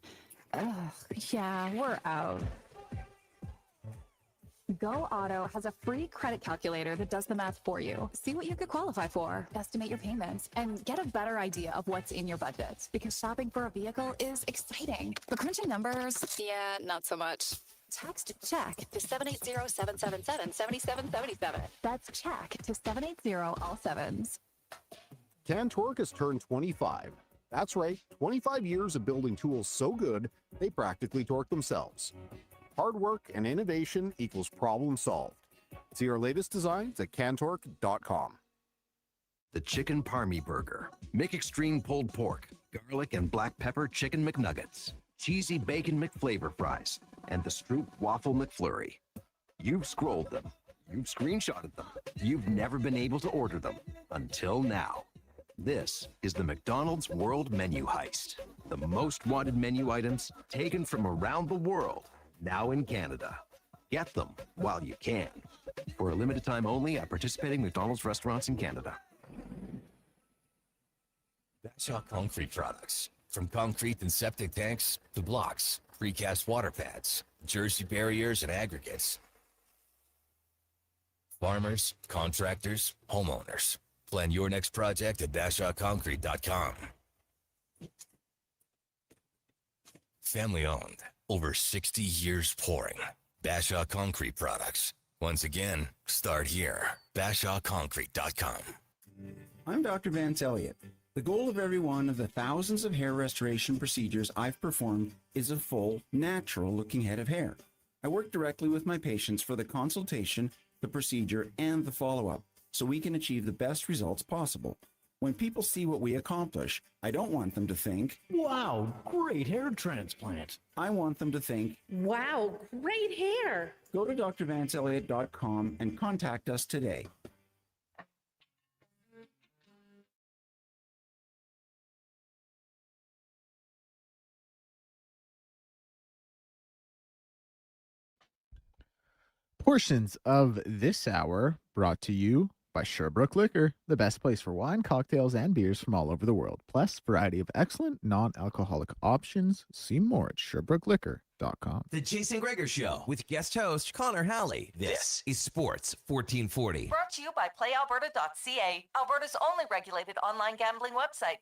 yeah, we're out. Go Auto has a free credit calculator that does the math for you. See what you could qualify for, estimate your payments, and get a better idea of what's in your budget. Because shopping for a vehicle is exciting. But crunching numbers, yeah, not so much. Text CHECK to 780-777-7777. That's CHECK to 780 all sevens. Cantork has turned 25. That's right, 25 years of building tools so good, they practically torque themselves. Hard work and innovation equals problem solved. See our latest designs at cantork.com. The Chicken Parmy Burger. McExtreme pulled pork, garlic and black pepper chicken McNuggets, cheesy bacon McFlavor fries, and the Stroop Waffle McFlurry. You've scrolled them. You've screenshotted them. You've never been able to order them until now. This is the McDonald's World Menu Heist. The most wanted menu items taken from around the world, now in Canada. Get them while you can. For a limited time only at participating McDonald's restaurants in Canada. Bashaw Concrete Products. From concrete and septic tanks to blocks, precast water pads, jersey barriers and aggregates. Farmers, contractors, homeowners. Plan your next project at BashawConcrete.com. Family owned. Over 60 years pouring. Bashaw Concrete Products. Once again, start here. BashawConcrete.com. I'm Dr. Vance Elliott. The goal of every one of the thousands of hair restoration procedures I've performed is a full, natural-looking head of hair. I work directly with my patients for the consultation, the procedure, and the follow-up, so we can achieve the best results possible. When people see what we accomplish, I don't want them to think, "Wow, great hair transplant." I want them to think, "Wow, great hair." Go to drvanceelliott.com and contact us today. Portions of this hour brought to you by Sherbrooke Liquor, the best place for wine, cocktails, and beers from all over the world. Plus, variety of excellent non-alcoholic options. See more at SherbrookeLiquor.com. The Jason Gregor Show with guest host Connor Halley. This is Sports 1440. Brought to you by PlayAlberta.ca, Alberta's only regulated online gambling website.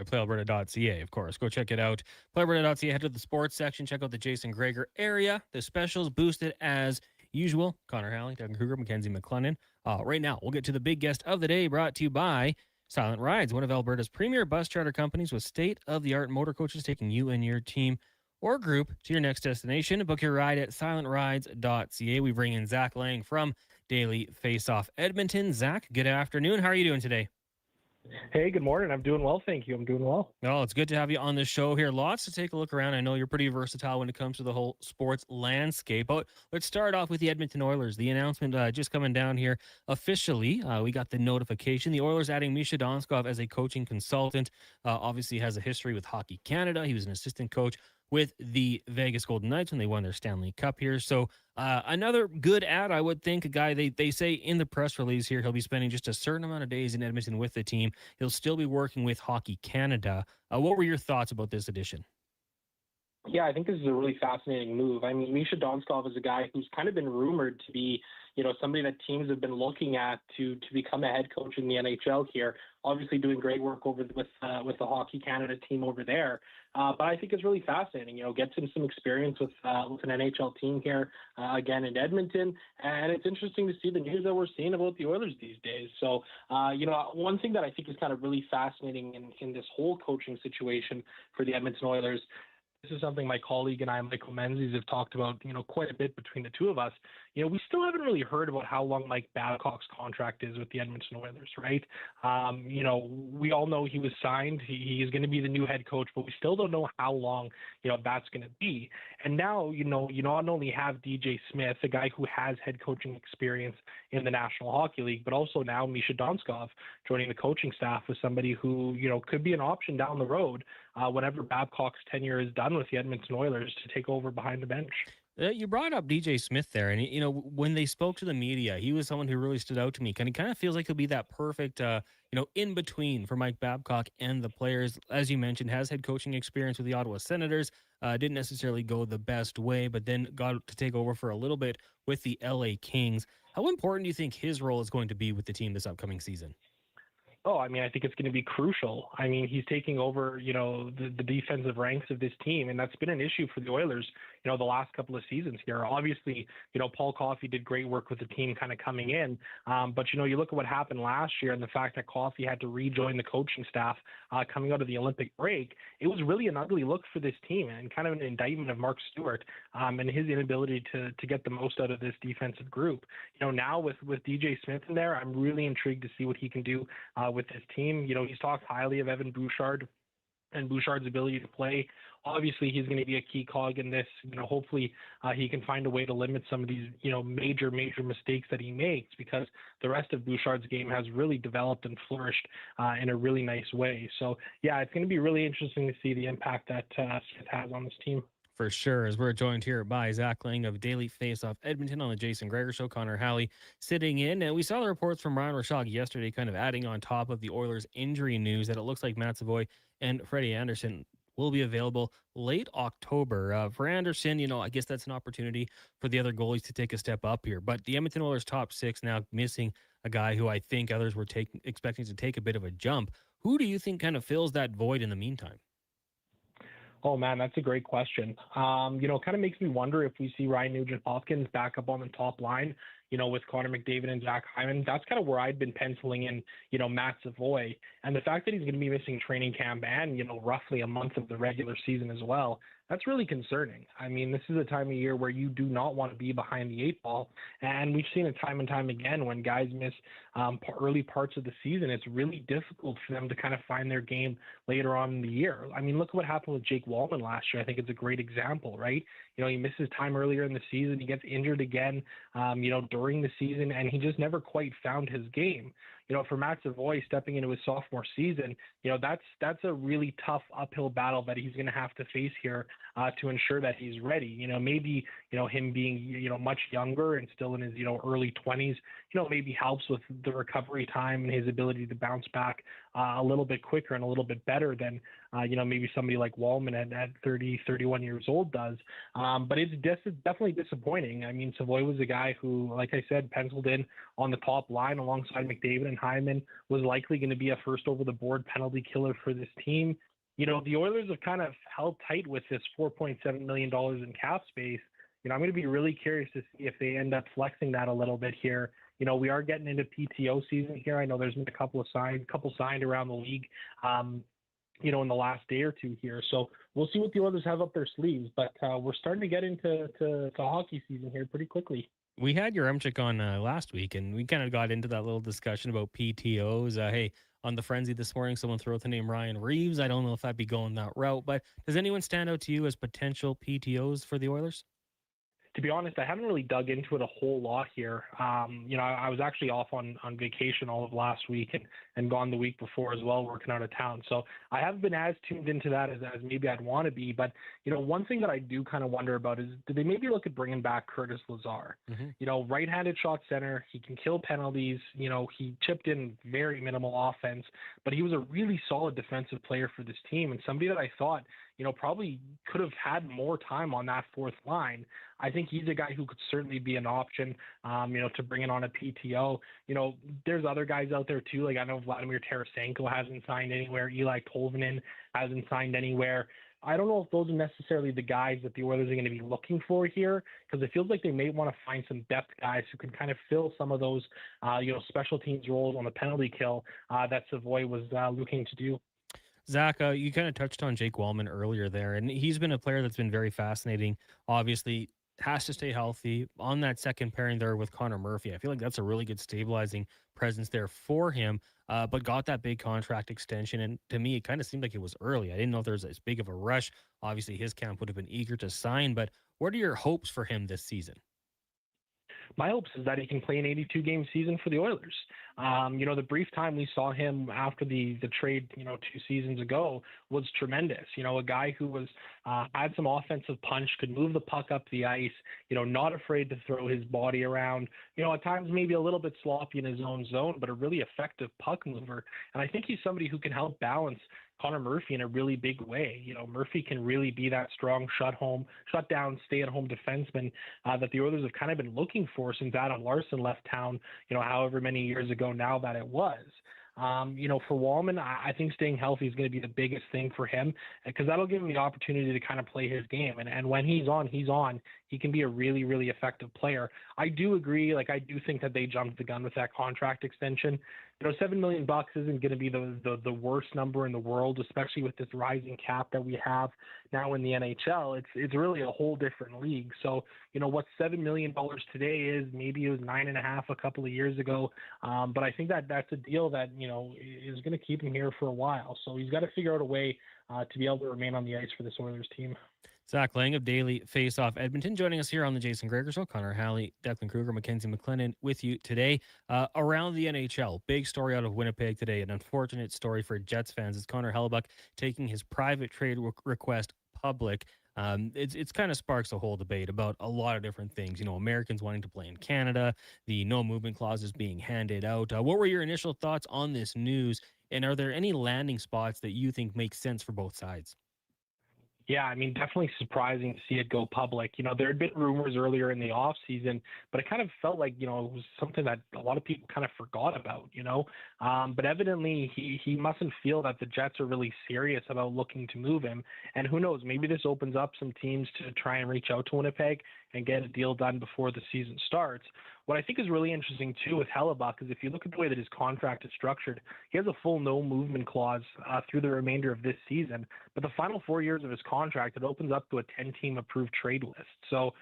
PlayAlberta.ca, of course. Go check it out. PlayAlberta.ca, head to the sports section. Check out the Jason Gregor area. The specials boosted as usual. Connor Halley, Doug Kruger, Mackenzie McLennan. Right now, we'll get to the big guest of the day, brought to you by Silent Rides, one of Alberta's premier bus charter companies with state-of-the-art motor coaches taking you and your team or group to your next destination. Book your ride at silentrides.ca. We bring in Zach Lang from Daily Face-Off Edmonton. Zach, good afternoon. How are you doing today? Hey, good morning. I'm doing well, thank you. I'm doing well. Oh, it's good to have you on the show here. Lots to take a look around. I know you're pretty versatile when it comes to the whole sports landscape. But let's start off with the Edmonton Oilers. The announcement just coming down here officially. We got the notification. The Oilers adding Misha Donskov as a coaching consultant. Obviously has a history with Hockey Canada. He was an assistant coach with the Vegas Golden Knights when they won their Stanley Cup here. So another good ad, I would think. A guy, they say in the press release here, he'll be spending just a certain amount of days in Edmonton with the team. He'll still be working with Hockey Canada. What were your thoughts about this addition? Yeah, I think this is a really fascinating move. I mean, Misha Donskov is a guy who's kind of been rumored to be, somebody that teams have been looking at to become a head coach in the NHL here. Obviously doing great work with the Hockey Canada team over there. But I think it's really fascinating. Gets him some experience with an NHL team here again in Edmonton. And it's interesting to see the news that we're seeing about the Oilers these days. So, one thing that I think is kind of really fascinating in this whole coaching situation for the Edmonton Oilers. This is something my colleague and I, Michael Menzies, have talked about, quite a bit between the two of us. We still haven't really heard about how long Mike Babcock's contract is with the Edmonton Oilers, right? We all know he was signed. He is going to be the new head coach, but we still don't know how long, that's going to be. And now, you not only have DJ Smith, a guy who has head coaching experience in the National Hockey League, but also now Misha Donskov joining the coaching staff with somebody who, could be an option down the road whenever Babcock's tenure is done with the Edmonton Oilers to take over behind the bench. You brought up DJ Smith there, and when they spoke to the media, he was someone who really stood out to me. Kind of feels like he'll be that perfect, in between for Mike Babcock and the players. As you mentioned, has head coaching experience with the Ottawa Senators. Didn't necessarily go the best way, but then got to take over for a little bit with the LA Kings. How important do you think his role is going to be with the team this upcoming season? Oh, I mean, I think it's going to be crucial. I mean, he's taking over, the defensive ranks of this team, and that's been an issue for the Oilers, the last couple of seasons here. Obviously, Paul Coffey did great work with the team kind of coming in, but, you look at what happened last year and the fact that Coffey had to rejoin the coaching staff coming out of the Olympic break. It was really an ugly look for this team and kind of an indictment of Mark Stewart and his inability to get the most out of this defensive group. Now with DJ Smith in there, I'm really intrigued to see what he can do with his team. He's talked highly of Evan Bouchard and Bouchard's ability to play. Obviously, he's going to be a key cog in this. Hopefully he can find a way to limit some of these, major mistakes that he makes, because the rest of Bouchard's game has really developed and flourished in a really nice way. So, yeah, it's going to be really interesting to see the impact that Smith has on this team. For sure, as we're joined here by Zach Lang of Daily Face-Off Edmonton on the Jason Gregor Show, Connor Halley sitting in. And we saw the reports from Ryan Rishaug yesterday kind of adding on top of the Oilers injury news that it looks like Matt Savoy and Freddie Anderson will be available late October. For Anderson, I guess that's an opportunity for the other goalies to take a step up here. But the Edmonton Oilers top six now missing a guy who I think others were expecting to take a bit of a jump. Who do you think kind of fills that void in the meantime? Oh, man, that's a great question. Kind of makes me wonder if we see Ryan Nugent-Hopkins back up on the top line, with Connor McDavid and Zach Hyman. That's kind of where I'd been penciling in, Matt Savoy. And the fact that he's going to be missing training camp and, roughly a month of the regular season as well, that's really concerning. I mean, this is a time of year where you do not want to be behind the eight ball. And we've seen it time and time again when guys miss early parts of the season. It's really difficult for them to kind of find their game later on in the year. I mean, look at what happened with Jake Wallman last year. I think it's a great example, right? He misses time earlier in the season. He gets injured again, during the season, and he just never quite found his game. For Matt Savoy stepping into his sophomore season, that's a really tough uphill battle that he's going to have to face here to ensure that he's ready. Maybe, him being, much younger and still in his, early 20s, maybe helps with the recovery time and his ability to bounce back a little bit quicker and a little bit better than, maybe somebody like Wallman at 30, 31 years old does. But it's definitely disappointing. I mean, Savoy was a guy who, like I said, penciled in on the top line alongside McDavid and Hyman, was likely going to be a first over-the-board penalty killer for this team. The Oilers have kind of held tight with this $4.7 million in cap space. I'm going to be really curious to see if they end up flexing that a little bit here. We are getting into PTO season here. I know there's been a couple signed around the league, in the last day or two here. So we'll see what the Oilers have up their sleeves. But we're starting to get into hockey season here pretty quickly. We had Yaremchuk on last week, and we kind of got into that little discussion about PTOs. Hey, on the Frenzy this morning, someone threw out the name Ryan Reeves. I don't know if I'd be going that route, but does anyone stand out to you as potential PTOs for the Oilers? To be honest, I haven't really dug into it a whole lot here. I was actually off on vacation all of last week and gone the week before as well, working out of town. So I haven't been as tuned into that as maybe I'd want to be. But, one thing that I do kind of wonder about is, did they maybe look at bringing back Curtis Lazar? Mm-hmm. Right-handed shot center. He can kill penalties. He chipped in very minimal offense, but he was a really solid defensive player for this team and somebody that I thought, probably could have had more time on that fourth line. I think he's a guy who could certainly be an option, to bring it on a PTO. There's other guys out there too. Like I know Vladimir Tarasenko hasn't signed anywhere. Eli Tolvanen hasn't signed anywhere. I don't know if those are necessarily the guys that the Oilers are going to be looking for here, because it feels like they may want to find some depth guys who can kind of fill some of those, special teams roles on the penalty kill that Savoy was looking to do. Zach, you kind of touched on Jake Wallman earlier there, and he's been a player that's been very fascinating. Obviously, has to stay healthy on that second pairing there with Connor Murphy. I feel like that's a really good stabilizing presence there for him, but got that big contract extension. And to me, it kind of seemed like it was early. I didn't know if there was as big of a rush. Obviously, his camp would have been eager to sign, but what are your hopes for him this season? My hopes is that he can play an 82-game season for the Oilers. The brief time we saw him after the trade, 2 seasons ago was tremendous. A guy who was had some offensive punch, could move the puck up the ice, not afraid to throw his body around, at times maybe a little bit sloppy in his own zone, but a really effective puck mover. And I think he's somebody who can help balance Connor Murphy in a really big way. Murphy can really be that strong shut down, stay-at-home defenseman that the Oilers have kind of been looking for since Adam Larson left town, however many years ago now that it was. For Wallman, I think staying healthy is going to be the biggest thing for him, because that'll give him the opportunity to kind of play his game. And when he's on. He can be a really, really effective player. I do agree. I do think that they jumped the gun with that contract extension. $7 million isn't going to be the worst number in the world, especially with this rising cap that we have now in the NHL. It's really a whole different league. So, what $7 million today is, maybe it was 9.5 a couple of years ago. But I think that's a deal that, is going to keep him here for a while. So he's got to figure out a way to be able to remain on the ice for this Oilers team. Zach Lang of Daily Faceoff Edmonton joining us here on the Jason Gregor Show. Connor Halley, Declan Kruger, Mackenzie McLennan with you today. Around the NHL, big story out of Winnipeg today. An unfortunate story for Jets fans is Connor Hellebuyck taking his private trade request public. It's kind of sparks a whole debate about a lot of different things. Americans wanting to play in Canada, the no movement clauses being handed out. What were your initial thoughts on this news? And are there any landing spots that you think make sense for both sides? Yeah, definitely surprising to see it go public. There had been rumors earlier in the off season, but it kind of felt like, it was something that a lot of people kind of forgot about, but evidently he mustn't feel that the Jets are really serious about looking to move him. And who knows, maybe this opens up some teams to try and reach out to Winnipeg. and get a deal done before the season starts. What I think is really interesting too with Hellebuck is if you look at the way that his contract is structured, he has a full no movement clause through the remainder of this season. But the final 4 years of his contract, it opens up to a 10-team approved trade list. So,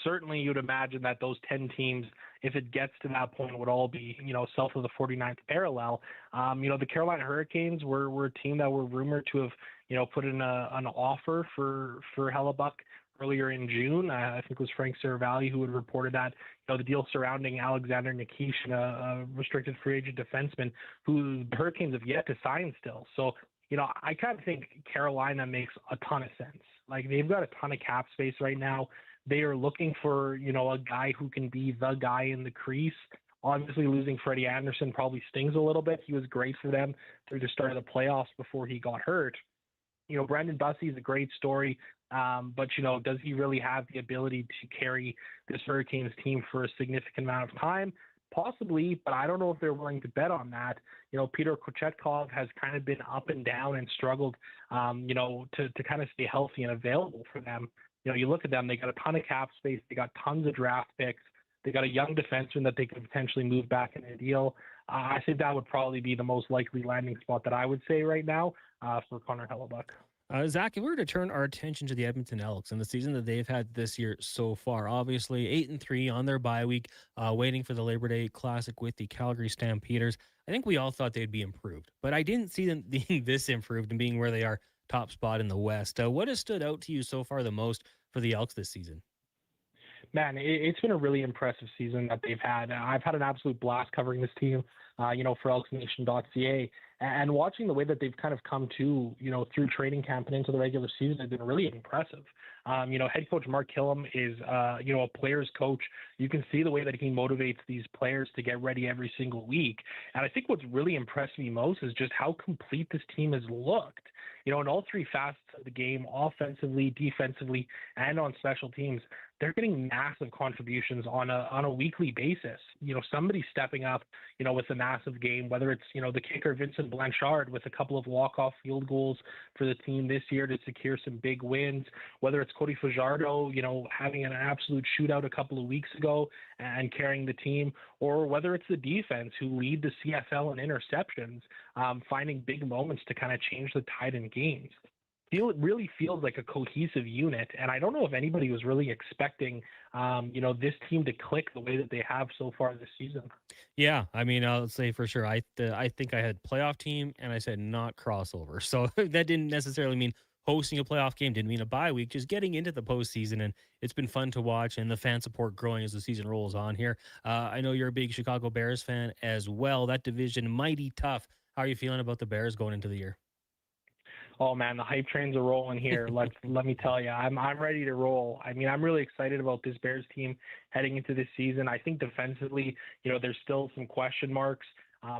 certainly you'd imagine that those 10 teams, if it gets to that point, would all be, south of the 49th parallel. The Carolina Hurricanes were a team that were rumored to have, put in an offer for Hellebuck earlier in June. I think it was Frank Saravalli who had reported that, the deal surrounding Alexander Nikishin, a restricted free agent defenseman who the Hurricanes have yet to sign still. So, I kind of think Carolina makes a ton of sense. Like, they've got a ton of cap space right now. They are looking for, a guy who can be the guy in the crease. Obviously, losing Freddie Anderson probably stings a little bit. He was great for them through the start of the playoffs before he got hurt. Brendan Bussey is a great story, but, does he really have the ability to carry this Hurricanes team for a significant amount of time? Possibly, but I don't know if they're willing to bet on that. Peter Kochetkov has kind of been up and down and struggled, to kind of stay healthy and available for them. You look at them, they got a ton of cap space. They got tons of draft picks. They got a young defenseman that they could potentially move back in a deal. I think that would probably be the most likely landing spot that I would say right now for Connor Hellebuck. Zach, if we were to turn our attention to the Edmonton Elks and the season that they've had this year so far, obviously 8-3 on their bye week, waiting for the Labor Day Classic with the Calgary Stampeders. I think we all thought they'd be improved, but I didn't see them being this improved and being where they are, top spot in the West. What has stood out to you so far the most for the Elks this season? Man, it's been a really impressive season that they've had. I've had an absolute blast covering this team, for elksnation.ca. And watching the way that they've kind of come to, through training camp and into the regular season has been really impressive. Head coach Mark Killam is, a player's coach. You can see the way that he motivates these players to get ready every single week. And I think what's really impressed me most is just how complete this team has looked. In all three facets of the game, offensively, defensively, and on special teams, they're getting massive contributions on a weekly basis. Somebody stepping up, with a massive game, whether it's, the kicker Vincent Blanchard with a couple of walk-off field goals for the team this year to secure some big wins, whether it's Cody Fajardo, having an absolute shootout a couple of weeks ago and carrying the team, or whether it's the defense who lead the CFL in interceptions, finding big moments to kind of change the tide in games. It really feels like a cohesive unit, and I don't know if anybody was really expecting, this team to click the way that they have so far this season. Yeah, I mean, I'll say for sure. I think I had playoff team, and I said not crossover. So that didn't necessarily mean hosting a playoff game. Didn't mean a bye week. Just getting into the postseason, and it's been fun to watch, and the fan support growing as the season rolls on here. I know you're a big Chicago Bears fan as well. That division mighty tough. How are you feeling about the Bears going into the year? Oh man, the hype trains are rolling here. Let me tell you, I'm ready to roll. I mean, I'm really excited about this Bears team heading into this season. I think defensively, there's still some question marks,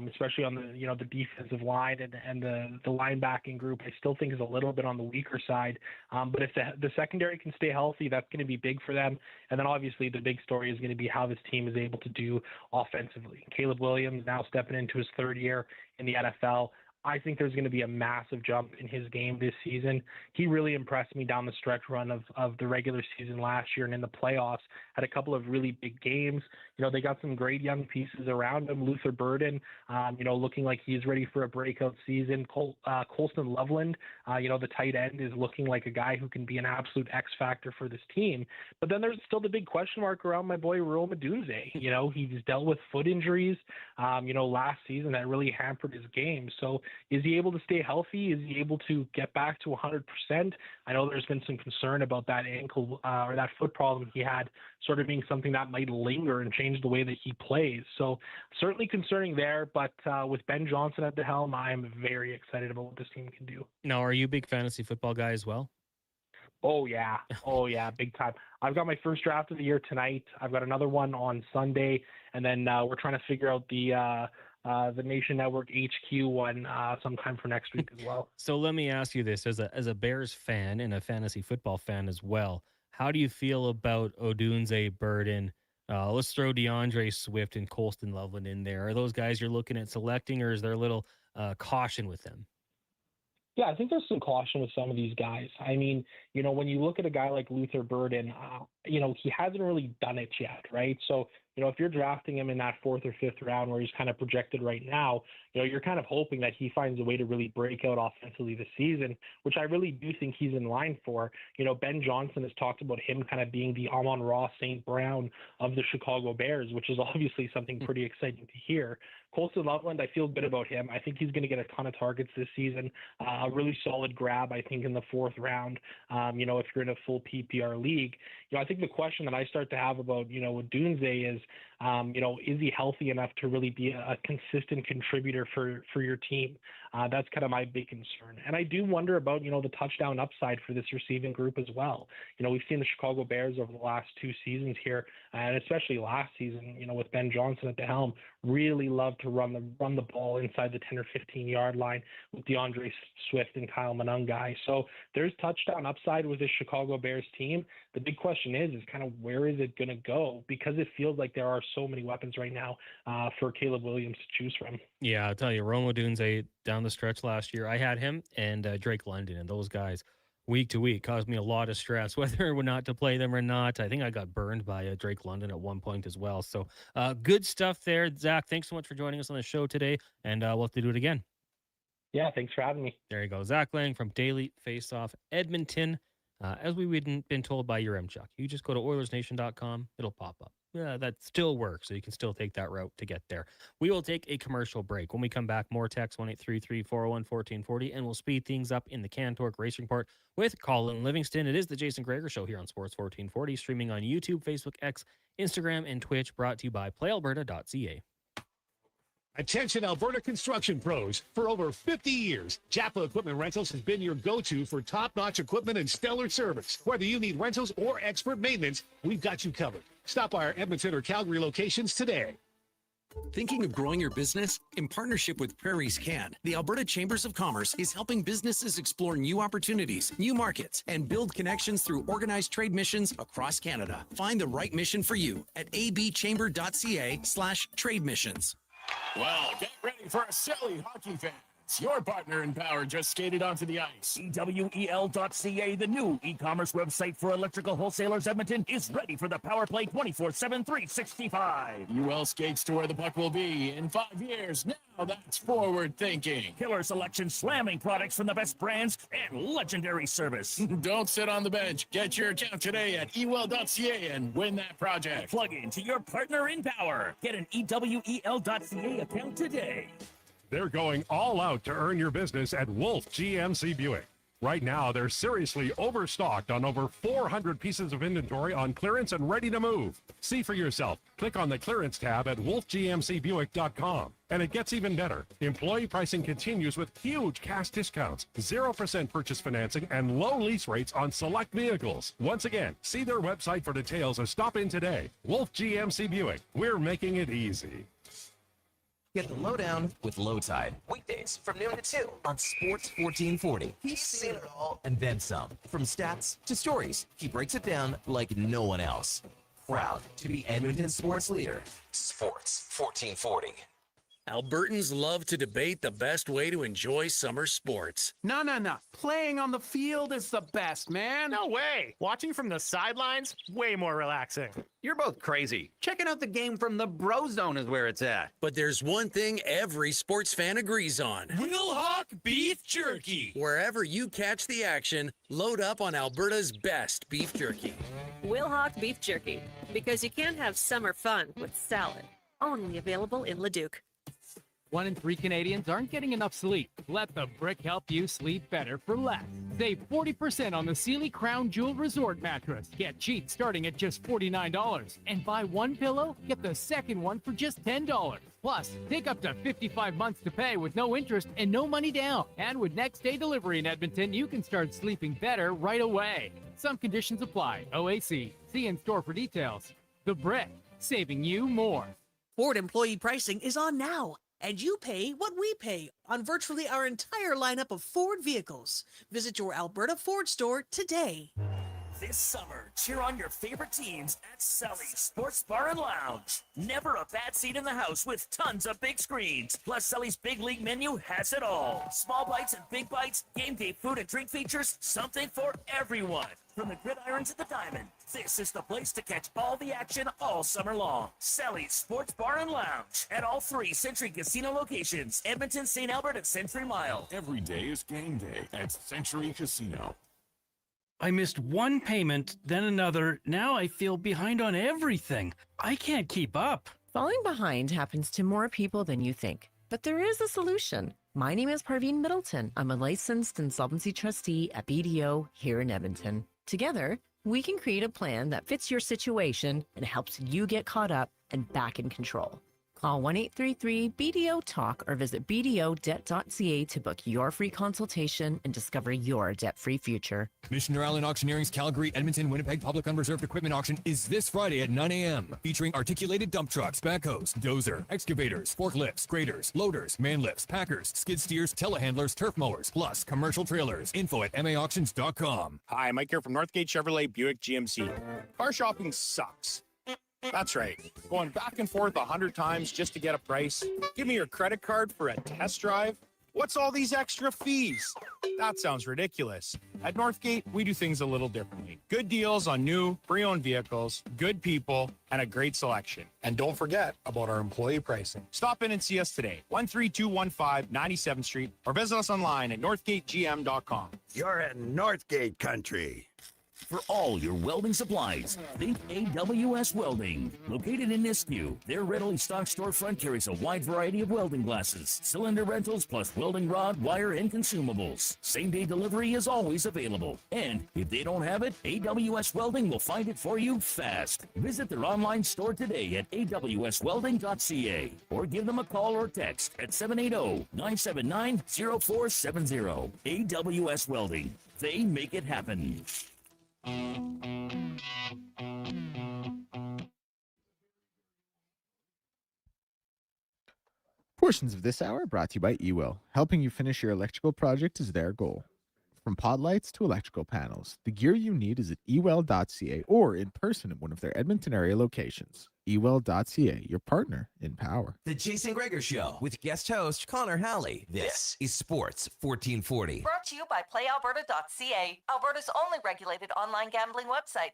especially on the the defensive line and the linebacking group. I still think is a little bit on the weaker side. But if the secondary can stay healthy, that's going to be big for them. And then obviously the big story is going to be how this team is able to do offensively. Caleb Williams now stepping into his third year in the NFL. I think there's going to be a massive jump in his game this season. He really impressed me down the stretch run of the regular season last year and in the playoffs. Had a couple of really big games. They got some great young pieces around him. Luther Burden, looking like he's ready for a breakout season. Colston Loveland, the tight end, is looking like a guy who can be an absolute X factor for this team. But then there's still the big question mark around my boy Rome Odunze. He's dealt with foot injuries, last season that really hampered his game. So is he able to stay healthy? Is he able to get back to 100%? I know there's been some concern about that ankle or that foot problem he had sort of being something that might linger and change the way that he plays. So certainly concerning there, but with Ben Johnson at the helm, I am very excited about what this team can do. Now, are you a big fantasy football guy as well? Oh yeah, big time. I've got my first draft of the year tonight. I've got another one on Sunday, and then we're trying to figure out the Nation Network HQ one sometime for next week as well. So let me ask you this, as a Bears fan and a fantasy football fan as well, how do you feel about Odunze, Burden? Let's throw DeAndre Swift and Colston Loveland in there. Are those guys you're looking at selecting, or is there a little caution with them? Yeah, I think there's some caution with some of these guys. I mean, when you look at a guy like Luther Burden, he hasn't really done it yet, right? So, if you're drafting him in that 4th or 5th round where he's kind of projected right now, you're kind of hoping that he finds a way to really break out offensively this season, which I really do think he's in line for. Ben Johnson has talked about him kind of being the Amon-Ra St. Brown of the Chicago Bears, which is obviously something pretty exciting to hear. Colson Loveland, I feel good about him. I think he's going to get a ton of targets this season. A really solid grab, I think, in the 4th round. If you're in a full PPR league, I think the question that I start to have about, with Dunze is, is he healthy enough to really be a consistent contributor for your team? That's kind of my big concern. And I do wonder about, the touchdown upside for this receiving group as well. We've seen the Chicago Bears over the last 2 seasons here, and especially last season, with Ben Johnson at the helm, really love to run the ball inside the 10 or 15 yard line with DeAndre Swift and Kyle Monangai. So there's touchdown upside with this Chicago Bears team. The big question is kind of where is it going to go? Because it feels like there are so many weapons right now for Caleb Williams to choose from. Yeah, I'll tell you, Rome Odunze down the stretch last year, I had him and Drake London, and those guys week to week caused me a lot of stress, whether or not to play them or not. I think I got burned by Drake London at one point as well. So good stuff there. Zach, thanks so much for joining us on the show today, and we'll have to do it again. Yeah, thanks for having me. There you go. Zach Lang from Daily Faceoff Edmonton. As we've been told by your Chuck, you just go to OilersNation.com. It'll pop up. That still works, so you can still take that route to get there. We will take a commercial break. When we come back, more text 1-833-401-1440, and we'll speed things up in the Cantork Racing Report with Colin Livingston. It is the Jason Gregor Show here on Sports 1440, streaming on YouTube, Facebook, X, Instagram, and Twitch, brought to you by PlayAlberta.ca. Attention Alberta construction pros. For over 50 years, Japa Equipment Rentals has been your go-to for top-notch equipment and stellar service. Whether you need rentals or expert maintenance, we've got you covered. Stop by our Edmonton or Calgary locations today. Thinking of growing your business? In partnership with Prairie's Can, the Alberta Chambers of Commerce is helping businesses explore new opportunities, new markets, and build connections through organized trade missions across Canada. Find the right mission for you at abchamber.ca/trade missions. Well, get ready for a silly hockey fan. Your partner in power just skated onto the ice. EWEL.ca, the new e-commerce website for electrical wholesalers Edmonton, is ready for the power play 24/7, 365. UL skates to where the puck will be in 5 years. Now that's forward thinking. Killer selection, slamming products from the best brands, and legendary service. Don't sit on the bench. Get your account today at ewell.ca and win that project. Plug into your partner in power. Get an EWEL.ca account today. They're going all out to earn your business at Wolf GMC Buick. Right now, they're seriously overstocked on over 400 pieces of inventory on clearance and ready to move. See for yourself. Click on the clearance tab at wolfgmcbuick.com. And it gets even better. Employee pricing continues with huge cash discounts, 0% purchase financing, and low lease rates on select vehicles. Once again, see their website for details or stop in today. Wolf GMC Buick. We're making it easy. Get the lowdown with Low Tide. Weekdays from noon to 2 on Sports 1440. He's seen it all and then some. From stats to stories, he breaks it down like no one else. Proud to be Edmonton's sports leader. Sports 1440. Albertans love to debate the best way to enjoy summer sports. No. Playing on the field is the best, man. No way. Watching from the sidelines, way more relaxing. You're both crazy. Checking out the game from the bro zone is where it's at. But there's one thing every sports fan agrees on. Wilhauk beef jerky. Wherever you catch the action, load up on Alberta's best beef jerky. Wilhauk beef jerky. Because you can't have summer fun with salad. Only available in Leduc. 1 in 3 Canadians aren't getting enough sleep. Let the Brick help you sleep better for less. Save 40% on the Sealy Crown Jewel Resort mattress. Get cheap starting at just $49. And buy one pillow, get the second one for just $10. Plus, take up to 55 months to pay with no interest and no money down. And with next day delivery in Edmonton, you can start sleeping better right away. Some conditions apply. OAC. See in store for details. The Brick, saving you more. Ford employee pricing is on now. And you pay what we pay on virtually our entire lineup of Ford vehicles. Visit your Alberta Ford store today. This summer, cheer on your favorite teams at Sully's Sports Bar and Lounge. Never a bad seat in the house with tons of big screens. Plus, Sully's Big League menu has it all. Small bites and big bites, game day food and drink features, something for everyone. From the gridiron to the diamond, this is the place to catch all the action all summer long. Sully's Sports Bar and Lounge at all 3 Century Casino locations, Edmonton, St. Albert, and Century Mile. Every day is game day at Century Casino. I missed one payment, then another. Now I feel behind on everything. I can't keep up. Falling behind happens to more people than you think, but there is a solution. My name is Parveen Middleton. I'm a licensed insolvency trustee at BDO here in Edmonton. Together, we can create a plan that fits your situation and helps you get caught up and back in control. Call 1-833-BDO-TALK or visit bdodebt.ca to book your free consultation and discover your debt-free future. Commissioner Allen Auctioneering's Calgary, Edmonton, Winnipeg Public Unreserved Equipment Auction is this Friday at 9 a.m. featuring articulated dump trucks, backhoes, dozer, excavators, forklifts, graders, loaders, man lifts, packers, skid steers, telehandlers, turf mowers, plus commercial trailers. Info at maauctions.com. Hi, Mike here from Northgate Chevrolet Buick GMC. Car shopping sucks. That's right. Going back and forth 100 times just to get a price. Give me your credit card for a test drive. What's all these extra fees? That sounds ridiculous. At Northgate, we do things a little differently. Good deals on new, pre-owned vehicles, good people, and a great selection. And don't forget about our employee pricing. Stop in and see us today, 13215 97th Street, or visit us online at northgategm.com. You're in Northgate country. For all your welding supplies, think AWS Welding. Located in Nisku, their readily stocked storefront carries a wide variety of welding glasses, cylinder rentals, plus welding rod, wire, and consumables. Same-day delivery is always available. And if they don't have it, AWS Welding will find it for you fast. Visit their online store today at awswelding.ca or give them a call or text at 780-979-0470. AWS Welding. They make it happen. Portions of this hour brought to you by eWell. Helping you finish your electrical project is their goal. From pod lights to electrical panels, the gear you need is at ewell.ca or in person at one of their Edmonton area locations. ewell.ca, your partner in power. The Jason Gregor Show with guest host Connor Halley. This is Sports 1440. Brought to you by PlayAlberta.ca, Alberta's only regulated online gambling website.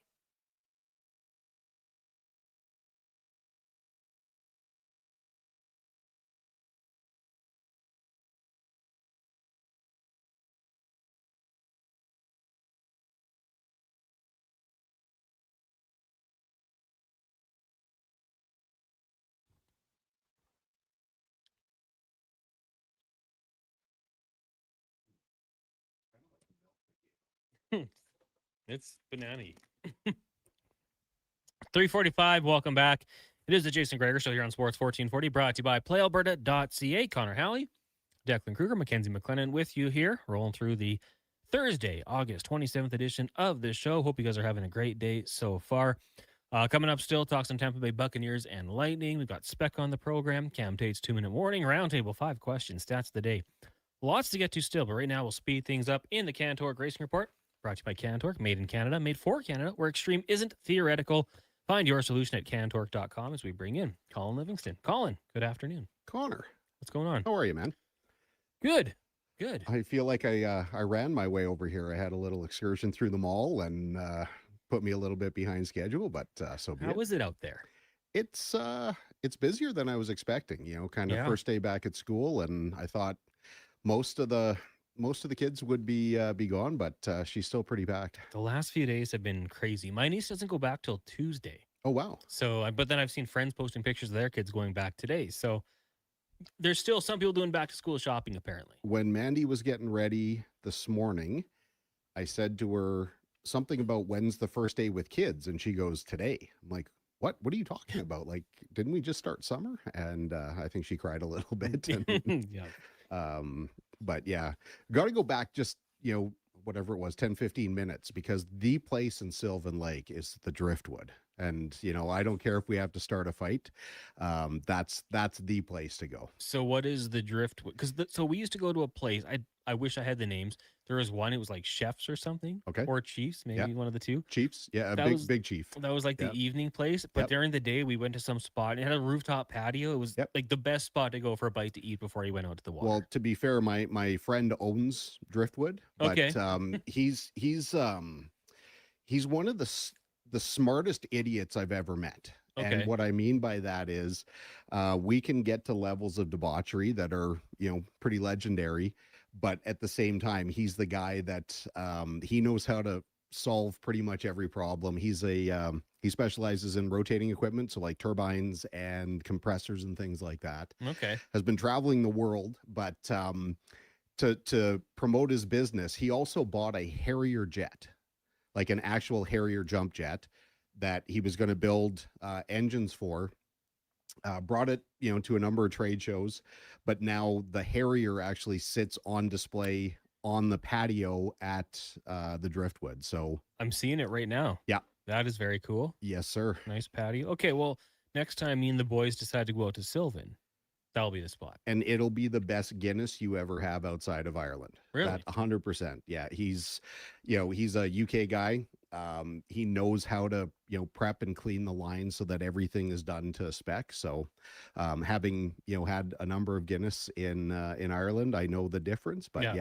It's banana-y. 3:45. Welcome back. It is the Jason Gregor Show here on Sports 1440, brought to you by PlayAlberta.ca. Connor Halley, Declan Kruger, Mackenzie McLennan with you here, rolling through the Thursday, August 27th edition of this show. Hope you guys are having a great day so far. Coming up still, talk some Tampa Bay Buccaneers and Lightning. We've got Spec on the program, Cam Tate's 2-minute warning, roundtable, 5 questions, stats of the day. Lots to get to still, but right now we'll speed things up in the Cantor Racing Report. Brought to you by Cantork, made in Canada, made for Canada, where extreme isn't theoretical. Find your solution at cantork.com as we bring in Colin Livingston. Colin, good afternoon. Connor. What's going on? How are you, man? Good. Good. I feel like I ran my way over here. I had a little excursion through the mall and put me a little bit behind schedule, but so be it. How is it out there? It's busier than I was expecting, you know, kind of first day back at school, and I thought most of the kids would be gone, but she's still pretty packed. The last few days have been crazy. My niece doesn't go back till Tuesday. Oh, wow. So, but then I've seen friends posting pictures of their kids going back today. So there's still some people doing back to school shopping, apparently. When Mandy was getting ready this morning, I said to her something about when's the first day with kids, and she goes, today. I'm like, what are you talking about? Like, didn't we just start summer? And I think she cried a little bit. And, yeah. But yeah, got to go back just, you know, whatever it was, 10, 15 minutes, because the place in Sylvan Lake is the Driftwood. And, I don't care if we have to start a fight. That's the place to go. So what is the driftwood? Because so we used to go to a place. I wish I had the names. There was one. It was like Chefs or something. Okay. Or Chiefs, maybe one of the two. Chiefs. Yeah, a That was- big chief. That was like the evening place. But during the day, we went to some spot. It had a rooftop patio. It was like the best spot to go for a bite to eat before you went out to the water. Well, to be fair, my friend owns Driftwood, but Okay. he's one of the smartest idiots I've ever met. Okay. And what I mean by that is we can get to levels of debauchery that are, pretty legendary. But at the same time, he's the guy that he knows how to solve pretty much every problem. He specializes in rotating equipment, so like turbines and compressors and things like that. Okay. Has been traveling the world, but to promote his business, he also bought a Harrier jet, like an actual Harrier jump jet that he was going to build engines for. Brought it, to a number of trade shows, but now the Harrier actually sits on display on the patio at the Driftwood. So I'm seeing it right now. Yeah. That is very cool. Yes, sir. Nice patio. Okay, well, next time me and the boys decide to go out to Sylvan, that'll be the spot. And it'll be the best Guinness you ever have outside of Ireland. Really? That 100%. Yeah. He's a UK guy. He knows how to, prep and clean the line so that everything is done to spec. So, having, had a number of Guinness in Ireland, I know the difference, but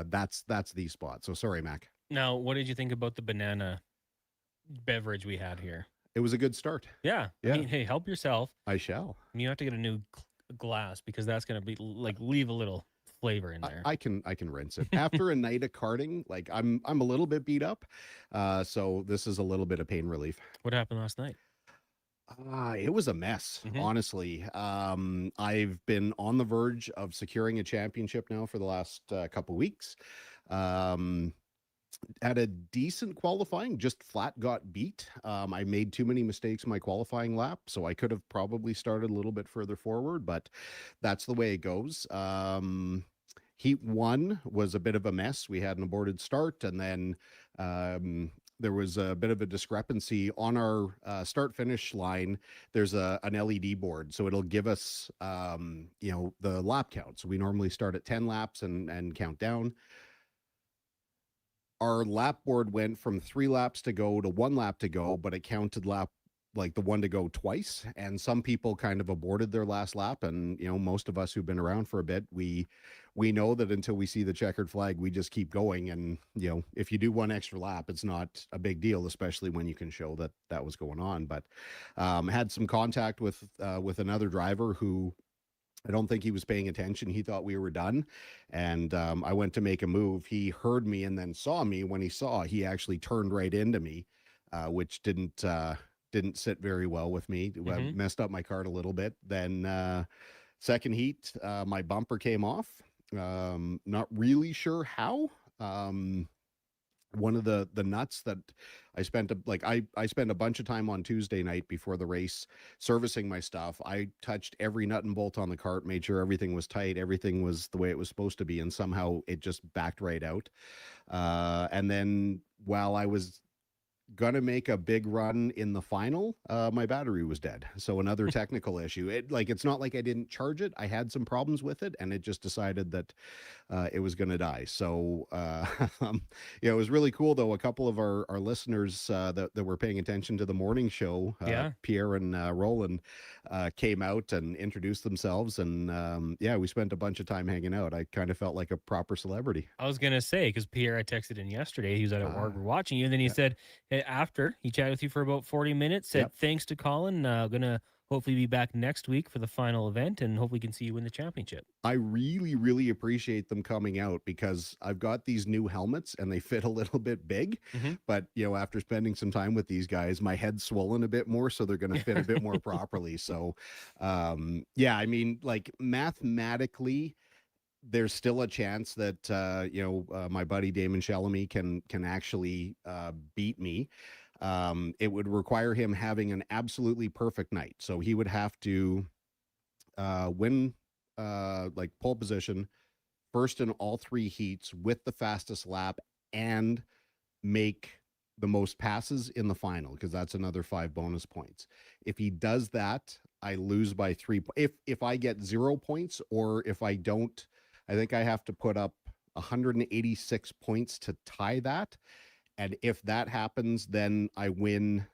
that's the spot. So sorry, Mac. Now, what did you think about the banana beverage we had here? It was a good start. Yeah. Yeah. I mean, hey, help yourself. I shall. And you have to get a new glass because that's going to be like leave a little flavor in there. I can rinse it after a night of karting. Like I'm a little bit beat up, so this is a little bit of pain relief. What happened last night? It was a mess, honestly. I've been on the verge of securing a championship now for the last couple weeks. Had a decent qualifying, just flat got beat. I made too many mistakes in my qualifying lap, so I could have probably started a little bit further forward, but that's the way it goes. Heat 1 was a bit of a mess. We had an aborted start, and then there was a bit of a discrepancy on our start-finish line. There's an LED board, so it'll give us, the lap count. So we normally start at 10 laps and count down. Our lap board went from 3 laps to go to 1 lap to go, but it counted the one to go twice. And some people kind of aborted their last lap. And, most of us who've been around for a bit, we know that until we see the checkered flag, we just keep going. And, if you do 1 extra lap, it's not a big deal, especially when you can show that was going on. But had some contact with another driver who, I don't think he was paying attention. He thought we were done. And I went to make a move. He heard me and then saw me. When he actually turned right into me, which didn't sit very well with me. I messed up my cart a little bit. Then second heat, my bumper came off. Not really sure how. One of the nuts that I spent I spent a bunch of time on Tuesday night before the race servicing my stuff. I touched every nut and bolt on the cart, made sure everything was tight, everything was the way it was supposed to be, and somehow it just backed right out. And then while I was gonna make a big run in the final, my battery was dead. So another technical issue. It's not like I didn't charge it. I had some problems with it, and it just decided that it was gonna die. So it was really cool though. A couple of our listeners that were paying attention to the morning show, Pierre and Roland, came out and introduced themselves, and we spent a bunch of time hanging out. I kind of felt like a proper celebrity. I was gonna say, because Pierre, I texted in yesterday. He was at work watching you, and then he said, after he chatted with you for about 40 minutes, said thanks to Colin, gonna hopefully be back next week for the final event, and hopefully can see you win the championship. I really, really appreciate them coming out, because I've got these new helmets and they fit a little bit big, but after spending some time with these guys, my head's swollen a bit more, so they're going to fit a bit more properly. So I mean, mathematically, there's still a chance that my buddy Damon Shellamy can actually beat me. It would require him having an absolutely perfect night. So he would have to win pole position first in all 3 heats with the fastest lap, and make the most passes in the final, because that's another 5 bonus points. If he does that, I lose by 3. If I get 0 points, or if I don't, I think I have to put up 186 points to tie that. And if that happens, then I win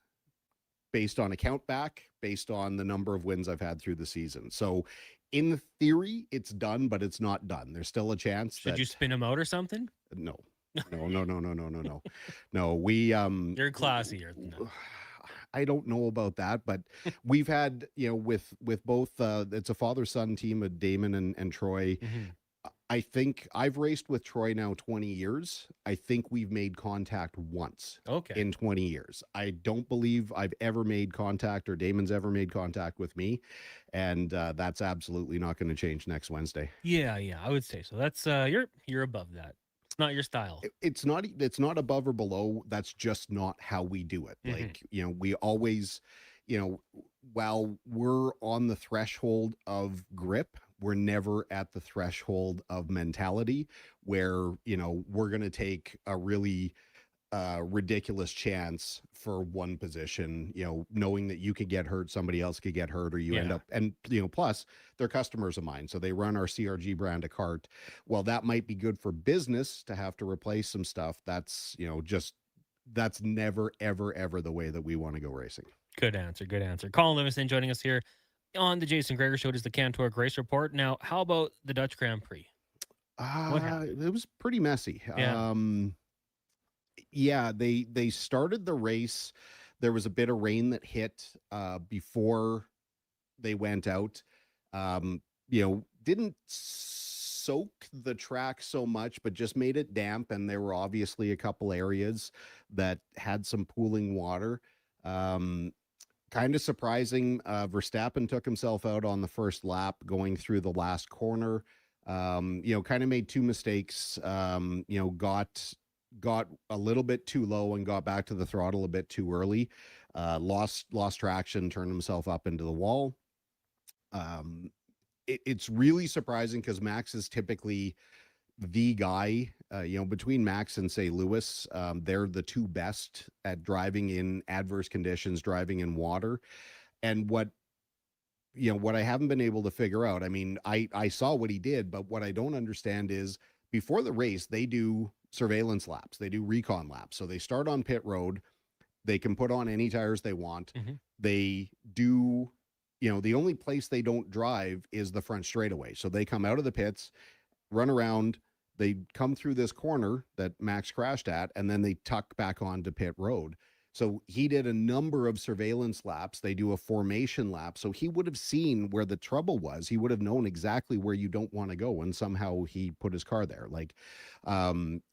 based on a count back, based on the number of wins I've had through the season. So in theory, it's done, but it's not done. There's still a chance. Should you spin him out or something? No. No, we You're classier than that. I don't know about that, but we've had, with both it's a father-son team of Damon and Troy. I think I've raced with Troy now 20 years. I think we've made contact once in 20 years. I don't believe I've ever made contact, or Damon's ever made contact with me. And that's absolutely not going to change next Wednesday. Yeah, I would say so. That's you're above that. It's not your style. It's not above or below. That's just not how we do it. Like, we always, while we're on the threshold of grip, we're never at the threshold of mentality where, we're going to take a really ridiculous chance for one position, knowing that you could get hurt, somebody else could get hurt, or you end up, and, plus they're customers of mine. So they run our CRG brand of cart. Well, that might be good for business to have to replace some stuff. That's, that's never, ever, ever the way that we want to go racing. Good answer. Colin Livingston joining us here on the Jason Gregor Show. It is the Cantor Grace Report. Now, how about the Dutch Grand Prix? What happened? It was pretty messy. They started the race. There was a bit of rain that hit before they went out. Didn't soak the track so much, but just made it damp. And there were obviously a couple areas that had some pooling water. Kind of surprising. Verstappen took himself out on the first lap going through the last corner. Kind of made 2 mistakes. Got a little bit too low and got back to the throttle a bit too early. Lost traction, turned himself up into the wall. It's really surprising because Max is typically the guy, between Max and say Lewis, they're the 2 best at driving in adverse conditions, driving in water. And what I haven't been able to figure out, I mean, I saw what he did, but what I don't understand is before the race, they do surveillance laps. They do recon laps. So they start on pit road. They can put on any tires they want. They do, the only place they don't drive is the front straightaway. So they come out of the pits, run around, they come through this corner that Max crashed at, and then they tuck back onto pit road. So he did a number of surveillance laps. They do a formation lap. So he would have seen where the trouble was. He would have known exactly where you don't want to go. And somehow he put his car there. Like,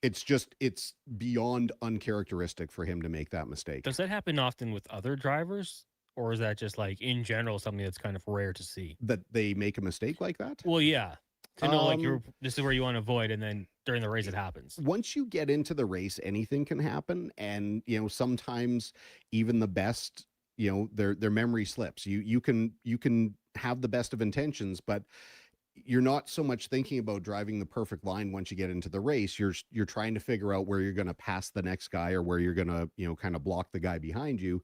it's beyond uncharacteristic for him to make that mistake. Does that happen often with other drivers? Or is that just like in general, something that's kind of rare to see? That they make a mistake like that? Well, yeah. To know, like, this is where you want to avoid, and then during the race it happens. Once you get into the race, anything can happen, and sometimes even the best, their memory slips. You can have the best of intentions, but you're not so much thinking about driving the perfect line once you get into the race. You're trying to figure out where you're going to pass the next guy, or where you're going to kind of block the guy behind you.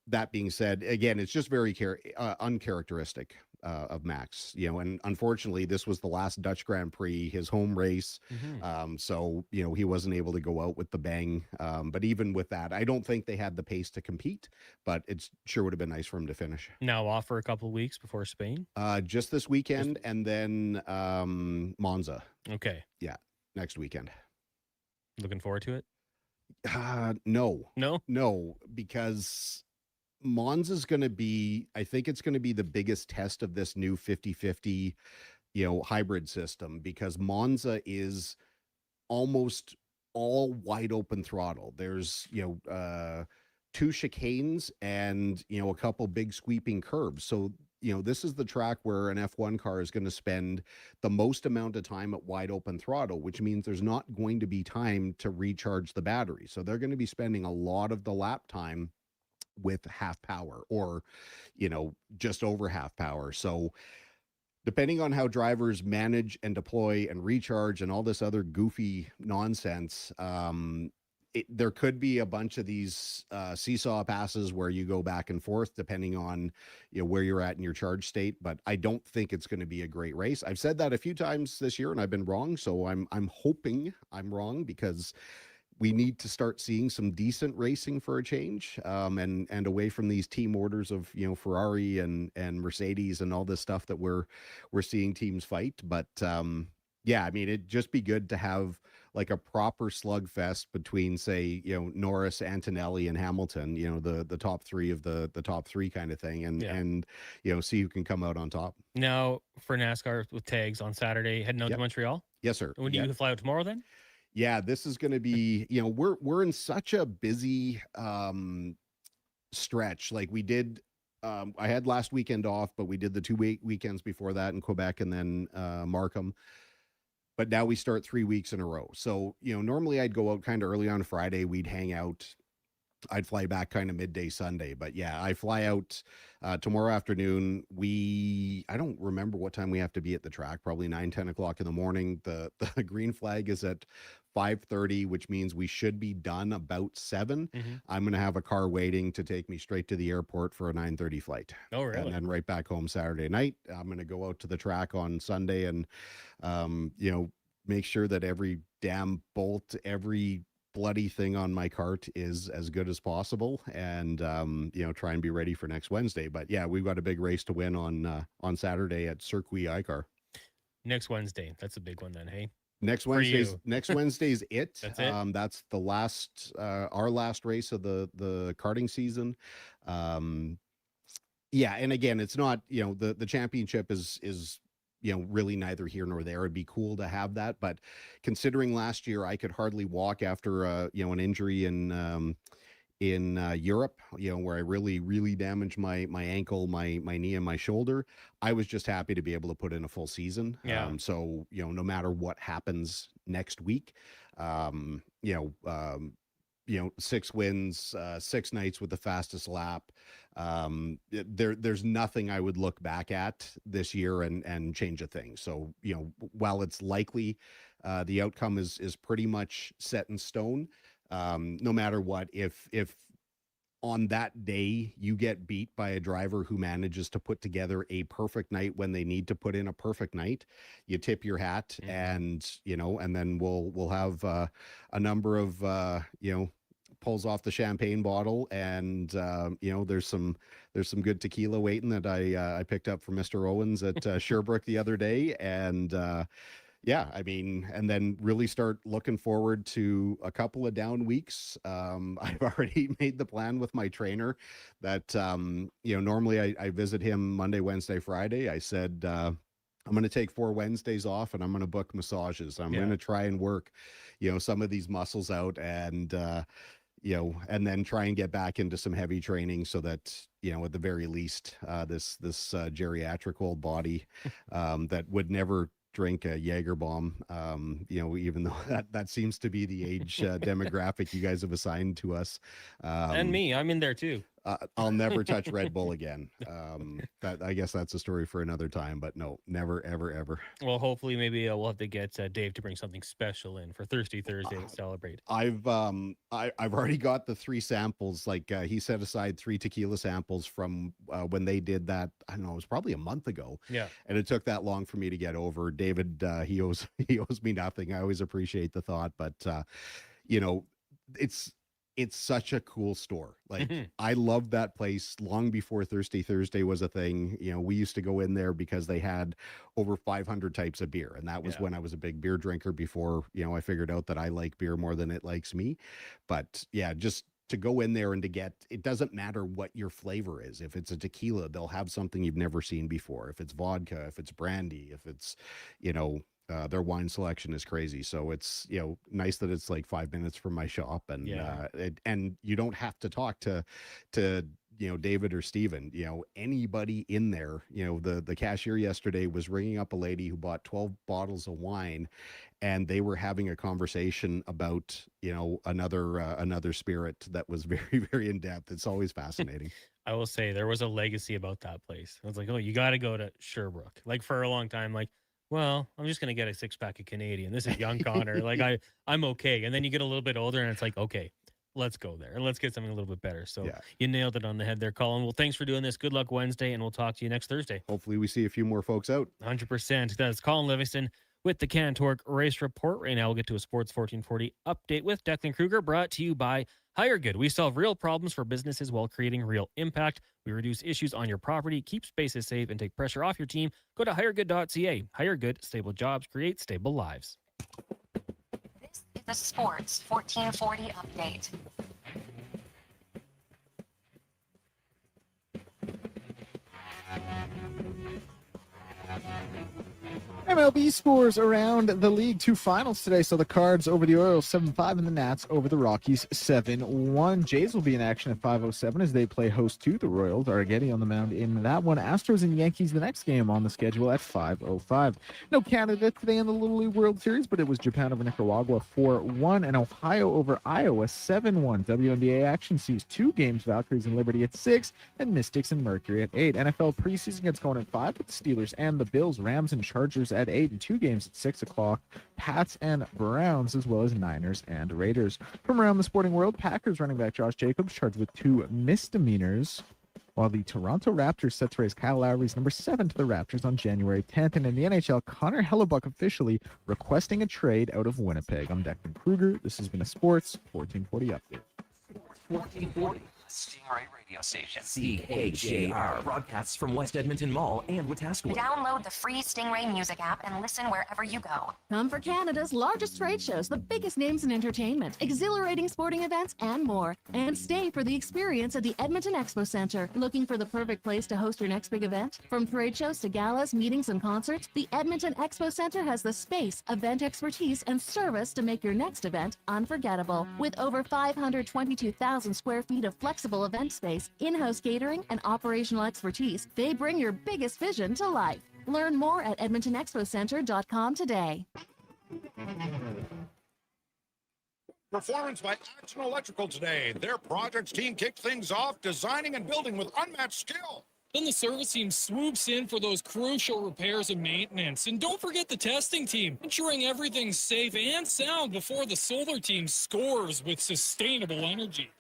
That being said, again, it's just very uncharacteristic of Max, and unfortunately this was the last Dutch Grand Prix, his home race. So, he wasn't able to go out with the bang. But even with that, I don't think they had the pace to compete, but it sure would have been nice for him to finish. Now off for a couple of weeks before Spain? Just this weekend, and then Monza. Okay. Yeah, next weekend. Looking forward to it? No, because Monza's going to be, I think it's going to be the biggest test of this new 50-50, hybrid system, because Monza is almost all wide open throttle. There's, 2 chicanes and, a couple big sweeping curves. So, this is the track where an F1 car is going to spend the most amount of time at wide open throttle, which means there's not going to be time to recharge the battery. So they're going to be spending a lot of the lap time with half power, or just over half power. So depending on how drivers manage and deploy and recharge and all this other goofy nonsense, there could be a bunch of these seesaw passes where you go back and forth depending on where you're at in your charge state, but I don't think it's going to be a great race. I've said that a few times this year and I've been wrong, so I'm hoping I'm wrong, because we need to start seeing some decent racing for a change, and away from these team orders of Ferrari and Mercedes and all this stuff that we're seeing teams fight. But yeah, I mean, it'd just be good to have like a proper slugfest between, say, Norris, Antonelli, and Hamilton, the top three of the top three kind of thing, and see who can come out on top. Now, for NASCAR with tags on Saturday, heading out to Montreal? Yes, sir. When do you fly out tomorrow then? Yeah, this is going to be, we're in such a busy stretch. Like we did, I had last weekend off, but we did the 2 weekends before that in Quebec and then Markham. But now we start 3 weeks in a row. So, normally I'd go out kind of early on Friday. We'd hang out. I'd fly back kind of midday Sunday. But yeah, I fly out tomorrow afternoon. I don't remember what time we have to be at the track, probably 9-10 o'clock in the morning. The green flag is at 5:30, which means we should be done about 7. I'm going to have a car waiting to take me straight to the airport for a 9:30 flight. Oh, really? And then right back home Saturday night. I'm going to go out to the track on Sunday and, make sure that every damn bolt, every bloody thing on my cart is as good as possible, and try and be ready for next Wednesday. But yeah, we've got a big race to win on Saturday at Circuit Icar. Next Wednesday, that's a big one then. Hey, next Wednesday's it. That's it. That's the last our last race of the karting season. Yeah, and again, it's not the championship is really neither here nor there. It'd be cool to have that, but considering last year I could hardly walk after an injury in Europe, where I really damaged my ankle, my knee, and my shoulder, I was just happy to be able to put in a full season. Yeah. So no matter what happens next week, 6 wins, 6 nights with the fastest lap. There's nothing I would look back at this year and change a thing. So, while it's likely the outcome is pretty much set in stone, no matter what, if on that day you get beat by a driver who manages to put together a perfect night when they need to put in a perfect night, you tip your hat, and then we'll have a number of pulls off the champagne bottle, and there's some good tequila waiting that I picked up from Mr. Owens at Sherbrooke the other day, and yeah, I mean, and then really start looking forward to a couple of down weeks. I've already made the plan with my trainer that normally I visit him Monday, Wednesday, Friday. I said I'm going to take 4 Wednesdays off, and I'm going to book massages. I'm going to try and work some of these muscles out, and and then try and get back into some heavy training so that, at the very least, this geriatric old body that would never drink a Jaeger bomb, even though that seems to be the age demographic you guys have assigned to us. And me, I'm in there too. I'll never touch Red Bull again. I guess that's a story for another time, but no, never, ever, ever. Well, hopefully maybe we'll have to get Dave to bring something special in for Thirsty Thursday to celebrate. I've already got the 3 samples. Like he set aside 3 tequila samples from when they did that. I don't know, it was probably a month ago. Yeah. And it took that long for me to get over. David, he owes me nothing. I always appreciate the thought, but it's such a cool store. Like I loved that place long before Thirsty Thursday was a thing. We used to go in there because they had over 500 types of beer. And that was when I was a big beer drinker before, I figured out that I like beer more than it likes me. But yeah, just to go in there and to get, it doesn't matter what your flavor is. If it's a tequila, they'll have something you've never seen before. If it's vodka, if it's brandy, if it's, their wine selection is crazy. So it's, nice that it's like 5 minutes from my shop, and and you don't have to talk to David or Steven, anybody in there. The cashier yesterday was ringing up a lady who bought 12 bottles of wine, and they were having a conversation about, another spirit that was very, very in depth. It's always fascinating. I will say there was a legacy about that place. I was like, oh, you got to go to Sherbrooke. Like for a long time, like, Well, I'm just gonna get a 6-pack of Canadian. This is young Connor. Like I'm okay. And then you get a little bit older, and it's like, okay, let's go there and let's get something a little bit better. So you nailed it on the head there, Colin. Well, thanks for doing this. Good luck Wednesday, and we'll talk to you next Thursday. Hopefully, we see a few more folks out. 100%. That's Colin Livingston with the Cantork Race Report. Right now, we'll get to a Sports 1440 update with Declan Kruger, brought to you by HireGood. We solve real problems for businesses while creating real impact. We reduce issues on your property, keep spaces safe, and take pressure off your team. Go to hiregood.ca. HireGood, stable jobs, create stable lives. This is the Sports 1440 update. MLB scores around the league. 2 finals today. So the Cards over the Orioles 7-5 and the Nats over the Rockies 7-1. Jays will be in action at 5:07 as they play host to the Royals. Arrighetti on the mound in that one. Astros and Yankees the next game on the schedule at 5:05. No Canada today in the Little League World Series, but it was Japan over Nicaragua 4-1 and Ohio over Iowa 7-1. WNBA action sees 2 games, Valkyries and Liberty at 6 and Mystics and Mercury at 8. NFL preseason gets going at 5 with the Steelers and the Bills, Rams and Chargers at 8 and 2 games at 6 o'clock. Pats and Browns, as well as Niners and Raiders. From around the sporting world, Packers running back Josh Jacobs charged with 2 misdemeanors, while the Toronto Raptors set to raise Kyle Lowry's number 7 to the Raptors on January 10th. And in the NHL, Connor Halley officially requesting a trade out of Winnipeg. I'm Declan Kruger. This has been a Sports 1440 update. 1440. Stingray Radio Station. CHJR. Broadcasts from West Edmonton Mall and Wetaskiwin. Download the free Stingray music app and listen wherever you go. Come for Canada's largest trade shows, the biggest names in entertainment, exhilarating sporting events, and more. And stay for the experience at the Edmonton Expo Centre. Looking for the perfect place to host your next big event? From trade shows to galas, meetings, and concerts, the Edmonton Expo Centre has the space, event expertise, and service to make your next event unforgettable. With over 522,000 square feet of flexible event space, in-house catering, and operational expertise, they bring your biggest vision to life. Learn more at edmontonexpocentre.com today. Performance by Action Electrical today. Their projects team kicked things off, designing and building with unmatched skill. Then the service team swoops in for those crucial repairs and maintenance. And don't forget the testing team, ensuring everything's safe and sound before the solar team scores with sustainable energy.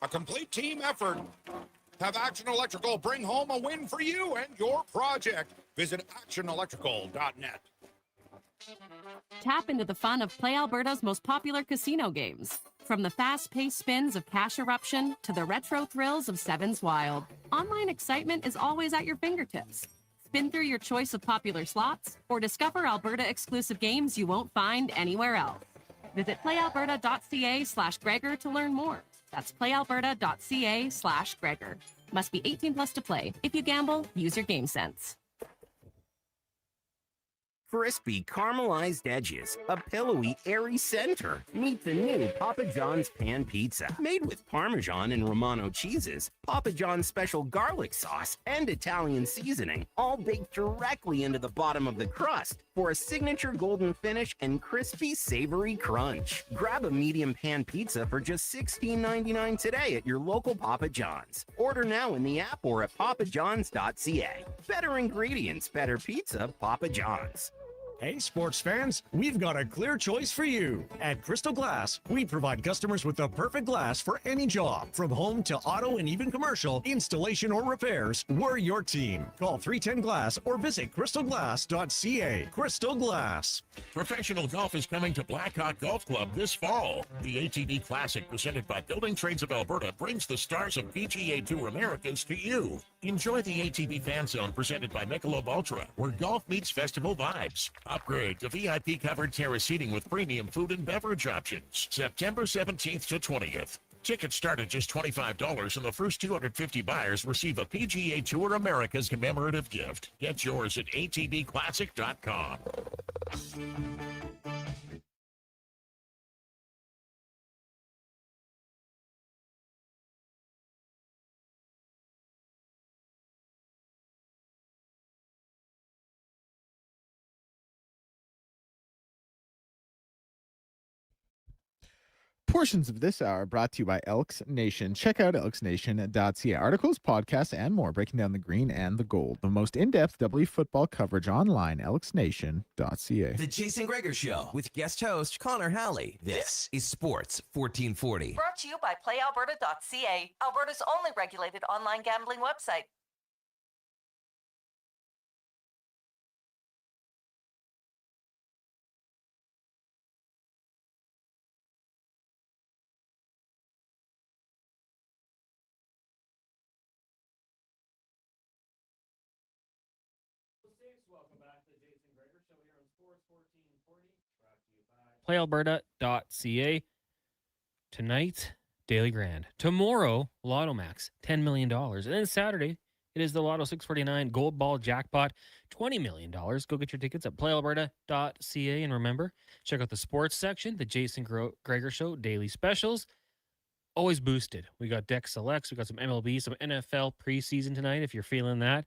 A complete team effort. Have Action Electrical bring home a win for you and your project. Visit actionelectrical.net. Tap into the fun of Play Alberta's most popular casino games. From the fast-paced spins of Cash Eruption to the retro thrills of Sevens Wild, online excitement is always at your fingertips. Spin through your choice of popular slots or discover Alberta-exclusive games you won't find anywhere else. Visit playalberta.ca/Gregor to learn more. That's playalberta.ca/Gregor. Must be 18 plus to play. If you gamble, use your game sense. Crispy caramelized edges, a pillowy, airy center. Meet the new Papa John's Pan Pizza. Made with Parmesan and Romano cheeses, Papa John's special garlic sauce, and Italian seasoning, all baked directly into the bottom of the crust for a signature golden finish and crispy, savory crunch. Grab a medium pan pizza for just $16.99 today at your local Papa John's. Order now in the app or at papajohns.ca. Better ingredients, better pizza, Papa John's. Hey, sports fans, we've got a clear choice for you. At Crystal Glass, we provide customers with the perfect glass for any job. From home to auto and even commercial, installation or repairs, we're your team. Call 310-GLASS or visit crystalglass.ca. Crystal Glass. Professional golf is coming to Blackhawk Golf Club this fall. The ATV Classic, presented by Building Trades of Alberta, brings the stars of PGA Tour Americas to you. Enjoy the ATV Fan Zone, presented by Michelob Ultra, where golf meets festival vibes. Upgrade to VIP-covered terrace seating with premium food and beverage options. September 17th to 20th. Tickets start at just $25, and the first 250 buyers receive a PGA Tour America's commemorative gift. Get yours at atvclassic.com. Portions of this hour brought to you by Elks Nation. Check out elksnation.ca. Articles, podcasts, and more breaking down the green and the gold. The most in-depth W football coverage online, elksnation.ca. The Jason Gregor Show with guest host Connor Halley. This is Sports 1440. Brought to you by PlayAlberta.ca, Alberta's only regulated online gambling website. Welcome back to the Jason Gregor Show here on Sports 1440, brought to you by PlayAlberta.ca. Tonight, Daily Grand. Tomorrow, Lotto Max, $10 million. And then Saturday, it is the Lotto 649 Gold Ball Jackpot, $20 million. Go get your tickets at PlayAlberta.ca. And remember, check out the sports section, the Jason Gregor Show Daily Specials. Always boosted. We got Deck Selects. We got some MLB, some NFL preseason tonight if you're feeling that.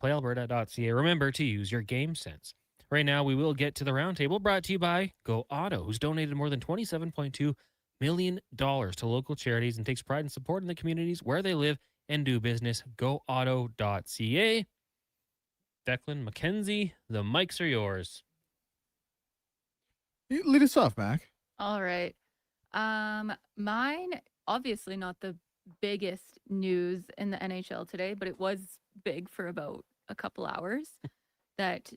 PlayAlberta.ca. Remember to use your game sense. Right now, we will get to the roundtable brought to you by Go Auto, who's donated more than $27.2 million to local charities and takes pride in supporting the communities where they live and do business. GoAuto.ca. Declan McKenzie, the mics are yours. Lead us off, Mac. All right. Mine, obviously not the biggest news in the NHL today, but it was big for about a couple hours that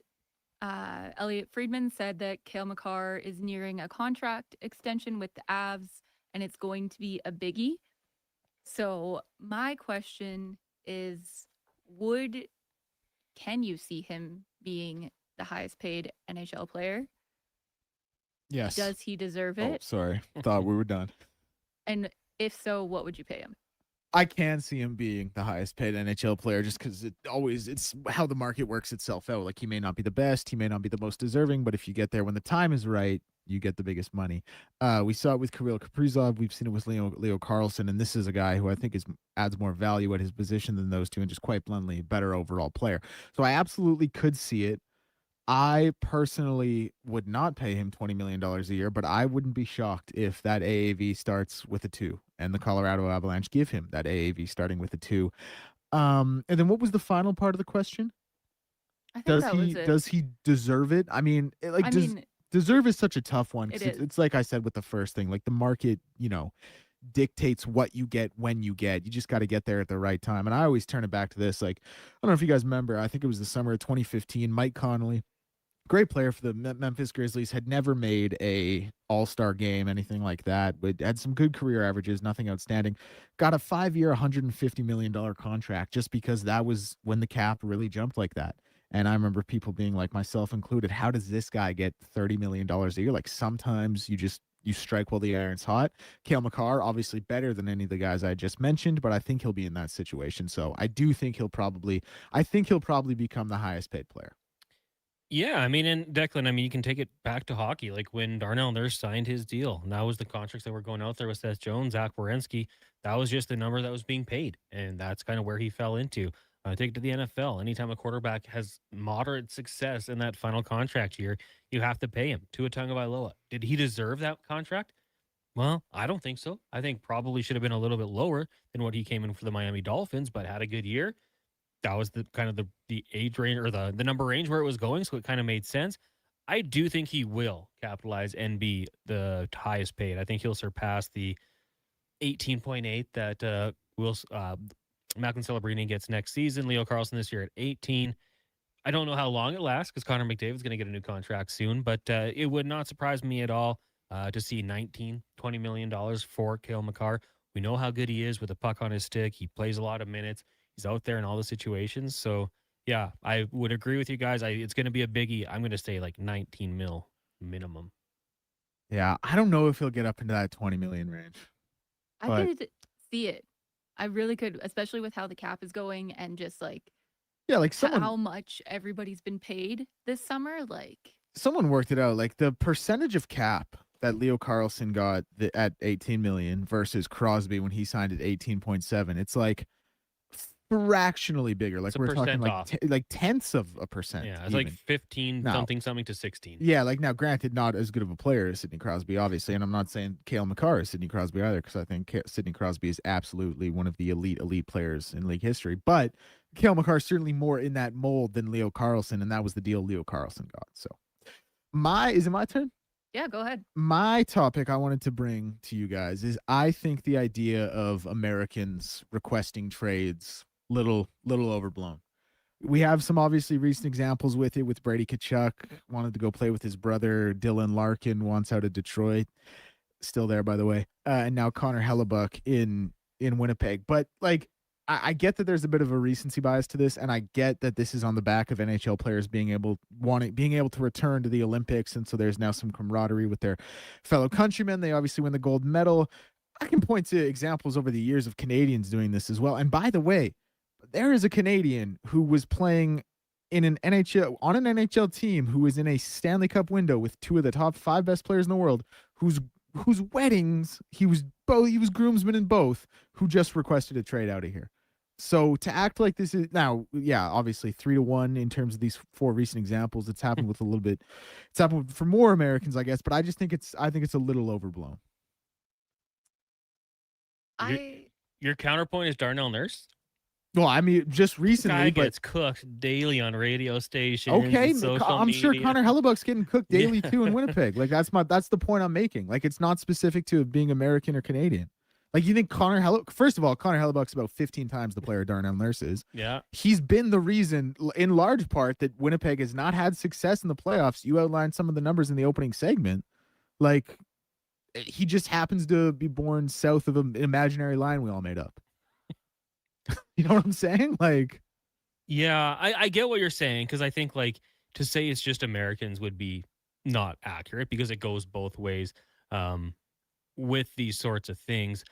Elliot Friedman said that Cale Makar is nearing a contract extension with the Avs and it's going to be a biggie. So my question is, can you see him being the highest paid NHL player? Yes. Does he deserve Oh, it? sorry. Thought we were done. And if so, what would you pay him? I can see him being the highest paid NHL player just because it's how the market works itself out. Like, he may not be the best, he may not be the most deserving, but if you get there when the time is right, you get the biggest money. We saw it with Kirill Kaprizov. We've seen it with Leo Carlson, and this is a guy who I think adds more value at his position than those two, and just quite bluntly, better overall player. So I absolutely could see it. I personally would not pay him $20 million a year, but I wouldn't be shocked if that AAV starts with a 2 and the Colorado Avalanche give him that AAV starting with a 2. And then what was the final part of the question? I think that was it. Does he deserve it? I mean, deserve is such a tough one. It's like I said with the first thing, like the market, dictates what you get when you get. You just got to get there at the right time. And I always turn it back to this. Like, I don't know if you guys remember, I think it was the summer of 2015, Mike Connolly, great player for the Memphis Grizzlies, had never made a all-star game, anything like that, but had some good career averages, nothing outstanding. Got a 5-year, $150 million contract just because that was when the cap really jumped like that. And I remember people being like, myself included, how does this guy get $30 million a year? Like, sometimes you strike while the iron's hot. Cale Makar, obviously better than any of the guys I just mentioned, but I think he'll be in that situation. So I do think he'll probably become the highest paid player. Yeah, I mean, and Declan, you can take it back to hockey. Like when Darnell Nurse signed his deal, and that was the contracts that were going out there with Seth Jones, Zach Werenski. That was just the number that was being paid, and that's kind of where he fell into. Take it to the NFL. Anytime a quarterback has moderate success in that final contract year, you have to pay him. Tua Tagovailoa. Did he deserve that contract? Well, I don't think so. I think probably should have been a little bit lower than what he came in for the Miami Dolphins, but had a good year. That was the kind of the age range or the number range where it was going, so it kind of made sense. I do think he will capitalize and be the highest paid. I think he'll surpass the 18.8 that Malcolm Celebrini gets next season. Leo Carlson this year at 18. I don't know how long it lasts because Connor McDavid's going to get a new contract soon, but it would not surprise me at all to see $20 million for Cale Makar. We know how good he is with a puck on his stick. He plays a lot of minutes. He's out there in all the situations. So, yeah, I would agree with you guys. It's going to be a biggie. I'm going to say like 19 mil minimum. Yeah, I don't know if he'll get up into that 20 million range. I could see it. I really could, especially with how the cap is going and just how much everybody's been paid this summer. Someone worked it out. Like the percentage of cap that Leo Carlson got at 18 million versus Crosby when he signed at 18.7. It's like fractionally bigger. Like It's a we're talking percent like off. like tenths of a percent. Yeah, it's like even. 15 Now- something to 16. Yeah, like now, granted, not as good of a player as Sidney Crosby, obviously, and I'm not saying Cale Makar is Sidney Crosby either, because I think Sidney Crosby is absolutely one of the elite players in league history. But Cale Makar is certainly more in that mold than Leo Carlson, and that was the deal Leo Carlson got. So, is it my turn? Yeah, go ahead. My topic I wanted to bring to you guys is I think the idea of Americans requesting trades little overblown. We have some obviously recent examples with it, with Brady Tkachuk wanted to go play with his brother. Dylan Larkin wants out of Detroit, still there by the way, and now Connor Hellebuck in Winnipeg. But like, I get that there's a bit of a recency bias to this, and I get that this is on the back of NHL players being able to return to the Olympics, and so there's now some camaraderie with their fellow countrymen. They obviously win the gold medal. I can point to examples over the years of Canadians doing this as well. And by the way, there is a Canadian who was playing on an NHL team who was in a Stanley Cup window with two of the top 5 best players in the world, whose weddings he was groomsman in both, who just requested a trade out of here. So to act like this is now, yeah, obviously 3-1 in terms of these 4 recent examples. It's happened with it's happened for more Americans, I guess, but I think it's a little overblown. Your counterpoint is Darnell Nurse? Well, I mean, just recently, Guy but gets cooked daily on radio stations. okay, and social I'm sure media. Connor Hellebuck's getting cooked daily Yeah. too in Winnipeg. Like that's the point I'm making. Like it's not specific to being American or Canadian. Like you think first of all, Connor Hellebuck's about 15 times the player Darnell Nurse is. Yeah. He's been the reason, in large part, that Winnipeg has not had success in the playoffs. You outlined some of the numbers in the opening segment. Like he just happens to be born south of an imaginary line we all made up. You know what I'm saying? Like, Yeah, I get what you're saying, because I think like to say it's just Americans would be not accurate, because it goes both ways with these sorts of things.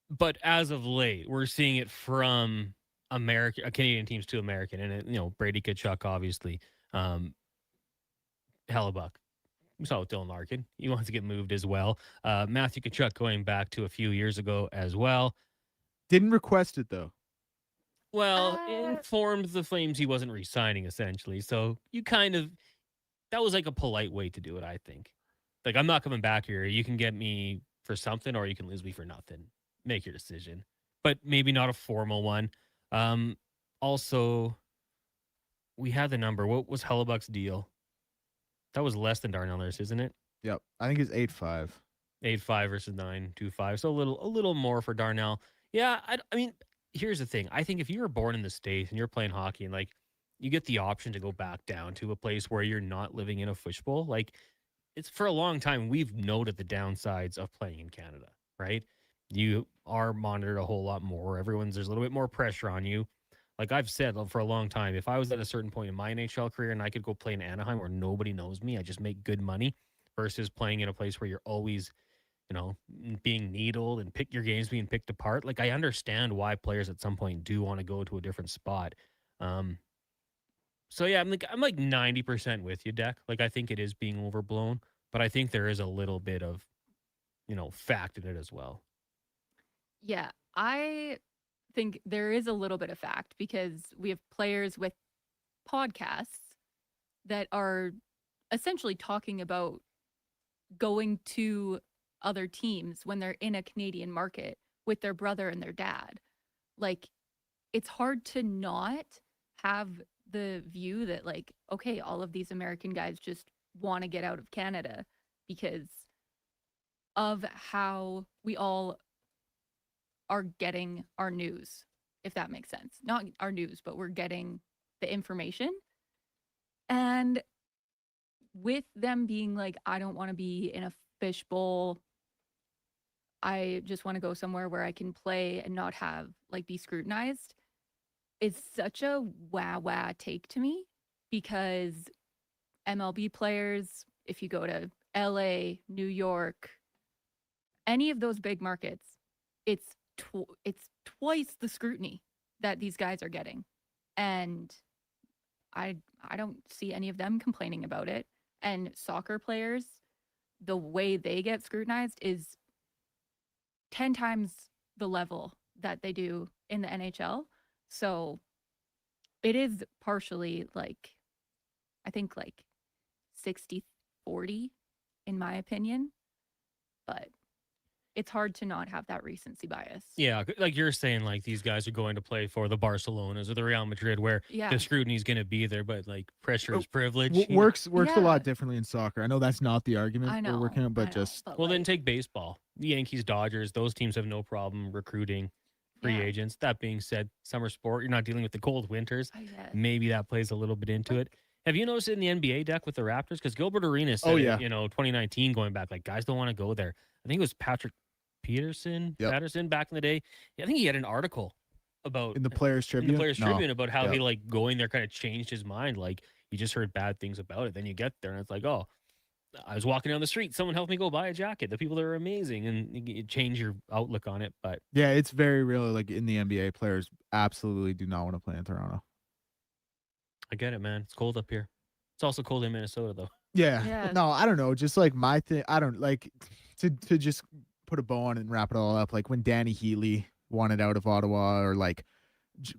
But as of late, we're seeing it from Canadian teams to American, and Brady Tkachuk, obviously, Hellebuck. We saw with Dylan Larkin; he wants to get moved as well. Matthew Tkachuk going back to a few years ago as well. didn't request it though. Well, informed the Flames he wasn't re-signing, essentially. So that was like a polite way to do it, I think. Like, I'm not coming back here. You can get me for something, or you can lose me for nothing. Make your decision. But maybe not a formal one. Also, we had the number. What was Hellebuck's deal? That was less than Darnell Nurse, isn't it? Yep. I think it's 8-5. 8-5 versus 9-2-5. So a little more for Darnell. Yeah, I mean, here's the thing. I think if you were born in the States and you're playing hockey and like you get the option to go back down to a place where you're not living in a fishbowl, like it's for a long time we've noted the downsides of playing in Canada, right? You are monitored a whole lot more. There's a little bit more pressure on you. Like I've said for a long time, if I was at a certain point in my NHL career and I could go play in Anaheim where nobody knows me, I just make good money, versus playing in a place where you're always, being needled and your games being picked apart. Like I understand why players at some point do want to go to a different spot. So yeah, I'm like 90% with you, Deck. Like I think it is being overblown, but I think there is a little bit of, fact in it as well. Yeah, I think there is a little bit of fact, because we have players with podcasts that are essentially talking about going to other teams when they're in a Canadian market with their brother and their dad. Like, it's hard to not have the view that, like, okay, all of these American guys just want to get out of Canada because of how we all are getting our news, if that makes sense. Not our news, but we're getting the information. And with them being like, I don't want to be in a fishbowl, I just want to go somewhere where I can play and not have, like, be scrutinized, it's such a wah take to me, because MLB players, if you go to LA, New York, any of those big markets, it's twice the scrutiny that these guys are getting. And I don't see any of them complaining about it. And soccer players, the way they get scrutinized is 10 times the level that they do in the NHL. So it is partially like, I think like 60-40 in my opinion, but it's hard to not have that recency bias. Yeah, like you're saying, like these guys are going to play for the Barcelonas or the Real Madrid, where the scrutiny is going to be there, but like pressure is privilege. Works a lot differently in soccer. I know that's not the argument we're working on, but Well, then take baseball. The Yankees, Dodgers, those teams have no problem recruiting free agents. That being said, summer sport, you're not dealing with the cold winters. Maybe that plays a little bit into it. Have you noticed it in the NBA deck with the Raptors? Because Gilbert Arenas said, 2019 going back, like guys don't want to go there. I think it was Patterson back in the day. I think he had an article about in the Players Tribune. About how he like going there kind of changed his mind. Like you just heard bad things about it. Then you get there and it's like, oh, I was walking down the street. Someone helped me go buy a jacket. The people there are amazing, and you change your outlook on it. But yeah, it's very real. Like in the NBA, players absolutely do not want to play in Toronto. I get it, man. It's cold up here. It's also cold in Minnesota, though. Yeah. No, I don't know. Just like my thing, I don't like to just put a bow on it and wrap it all up. Like when Danny Healy wanted out of Ottawa, or like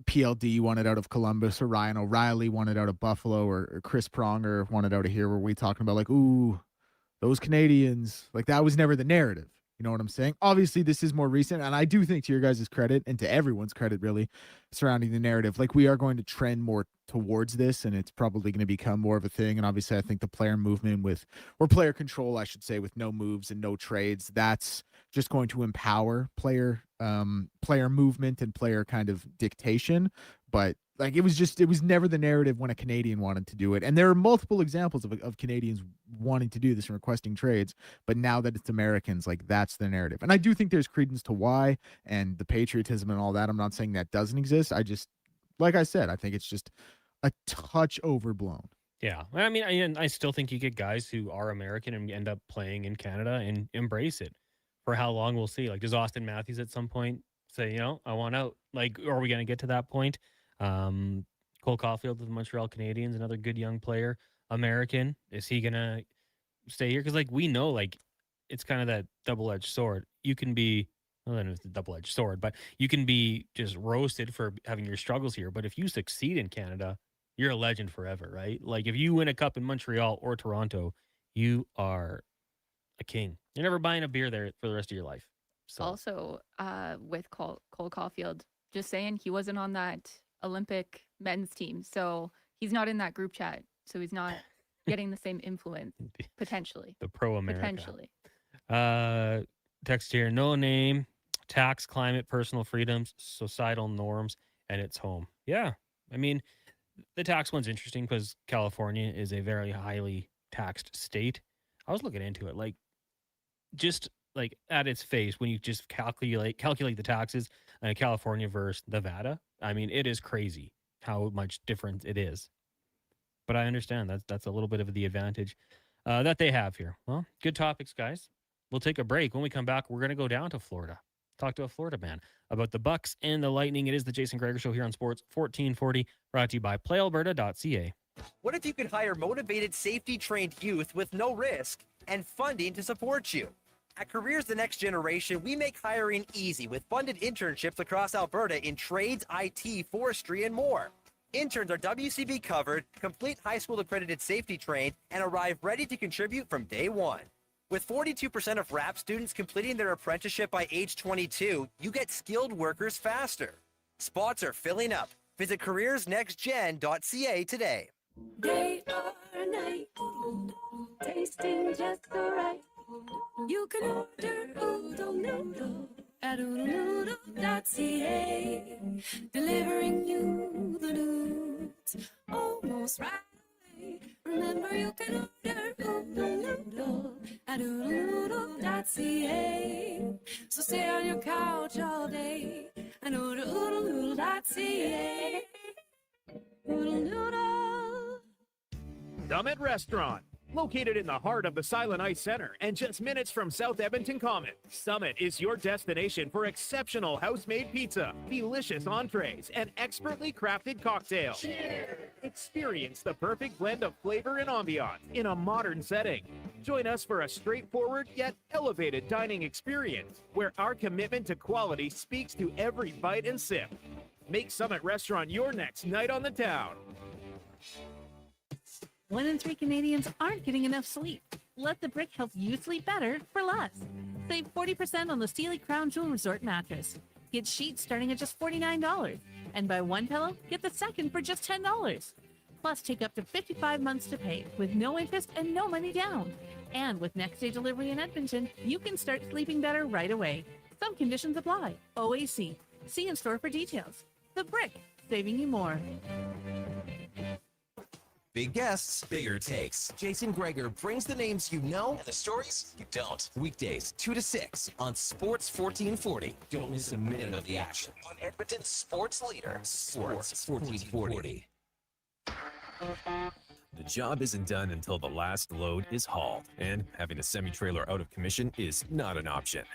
PLD wanted out of Columbus, or Ryan O'Reilly wanted out of Buffalo, or Chris Pronger wanted out of here, were we talking about like, ooh, those Canadians? Like that was never the narrative. You know what I'm saying? Obviously, this is more recent, and I do think to your guys' credit and to everyone's credit, really, surrounding the narrative, like we are going to trend more towards this, and it's probably going to become more of a thing. And obviously, I think the player movement or player control, I should say, with no moves and no trades, that's just going to empower player movement and player kind of dictation. But like it was never the narrative when a Canadian wanted to do it. And there are multiple examples of Canadians wanting to do this and requesting trades. But now that it's Americans, like that's the narrative. And I do think there's credence to why and the patriotism and all that. I'm not saying that doesn't exist. I just, like I said, I think it's just a touch overblown. Yeah. I mean, I still think you get guys who are American and end up playing in Canada and embrace it. For how long, we'll see. Like, does Austin Matthews at some point say, I want out? Like, are we going to get to that point? Cole Caulfield with the Montreal Canadiens, another good young player, American. Is he going to stay here? Because, like, we know, like, it's kind of that double-edged sword. You can be, well, then it's a double-edged sword, but you can be just roasted for having your struggles here. But if you succeed in Canada, you're a legend forever, right? Like, if you win a cup in Montreal or Toronto, you are a king. You're never buying a beer there for the rest of your life. So. Also, with Cole Caulfield, just saying he wasn't on that Olympic men's team, so he's not in that group chat, so he's not getting the same influence potentially. The pro-America. Potentially. Text here, no name, tax, climate, personal freedoms, societal norms, and it's home. Yeah, I mean, the tax one's interesting because California is a very highly taxed state. I was looking into it, like, just like at its face, when you just calculate the taxes in California versus Nevada, I mean, it is crazy how much different it is. But I understand that's a little bit of the advantage that they have here. Well, good topics, guys. We'll take a break. When we come back, we're going to go down to Florida, talk to a Florida man about the Bucks and the Lightning. It is the Jason Gregor Show here on Sports 1440, brought to you by PlayAlberta.ca. What if you could hire motivated, safety-trained youth with no risk and funding to support you? At Careers the Next Generation, we make hiring easy with funded internships across Alberta in trades, IT, forestry, and more. Interns are WCB covered, complete high school accredited safety trained, and arrive ready to contribute from day one. With 42% of RAP students completing their apprenticeship by age 22, you get skilled workers faster. Spots are filling up. Visit careersnextgen.ca today. Day or night, tasting just the right. You can order oodle noodle at oodlenoodle.ca, delivering you the news almost right away. Remember, you can order oodle noodle at oodlenoodle.ca. So stay on your couch all day and order oodlenoodle.ca. Oodle noodle. Summit Restaurant. Located in the heart of the Silent Ice Center and just minutes from South Edmonton Common, Summit is your destination for exceptional house-made pizza, delicious entrees, and expertly crafted cocktails. Cheers! Experience the perfect blend of flavor and ambiance in a modern setting. Join us for a straightforward yet elevated dining experience where our commitment to quality speaks to every bite and sip. Make Summit Restaurant your next night on the town. 1 in 3 Canadians aren't getting enough sleep. Let the Brick help you sleep better for less. Save 40% on the Steely Crown Jewel Resort mattress. Get sheets starting at just $49. And buy one pillow, get the second for just $10. Plus, take up to 55 months to pay with no interest and no money down. And with next day delivery in Edmonton, you can start sleeping better right away. Some conditions apply. OAC. See in store for details. The Brick, saving you more. Big guests, bigger takes. Jason Gregor brings the names you know and the stories you don't. Weekdays, 2 to 6 on Sports 1440. Don't miss a minute of the action on Edmonton's sports leader, Sports 1440. The job isn't done until the last load is hauled, and having a semi-trailer out of commission is not an option.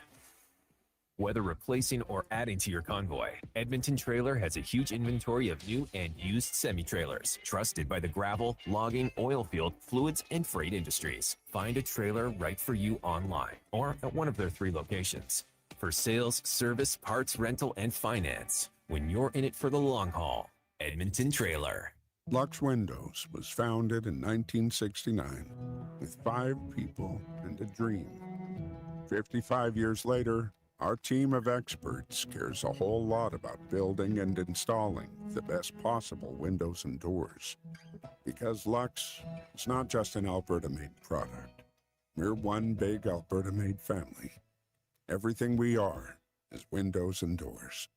Whether replacing or adding to your convoy, Edmonton Trailer has a huge inventory of new and used semi-trailers, trusted by the gravel, logging, oil field, fluids, and freight industries. Find a trailer right for you online or at one of their 3 locations. For sales, service, parts, rental, and finance, when you're in it for the long haul, Edmonton Trailer. Lux Windows was founded in 1969 with 5 people and a dream. 55 years later, our team of experts cares a whole lot about building and installing the best possible windows and doors. Because Lux is not just an Alberta-made product. We're one big Alberta-made family. Everything we are is windows and doors.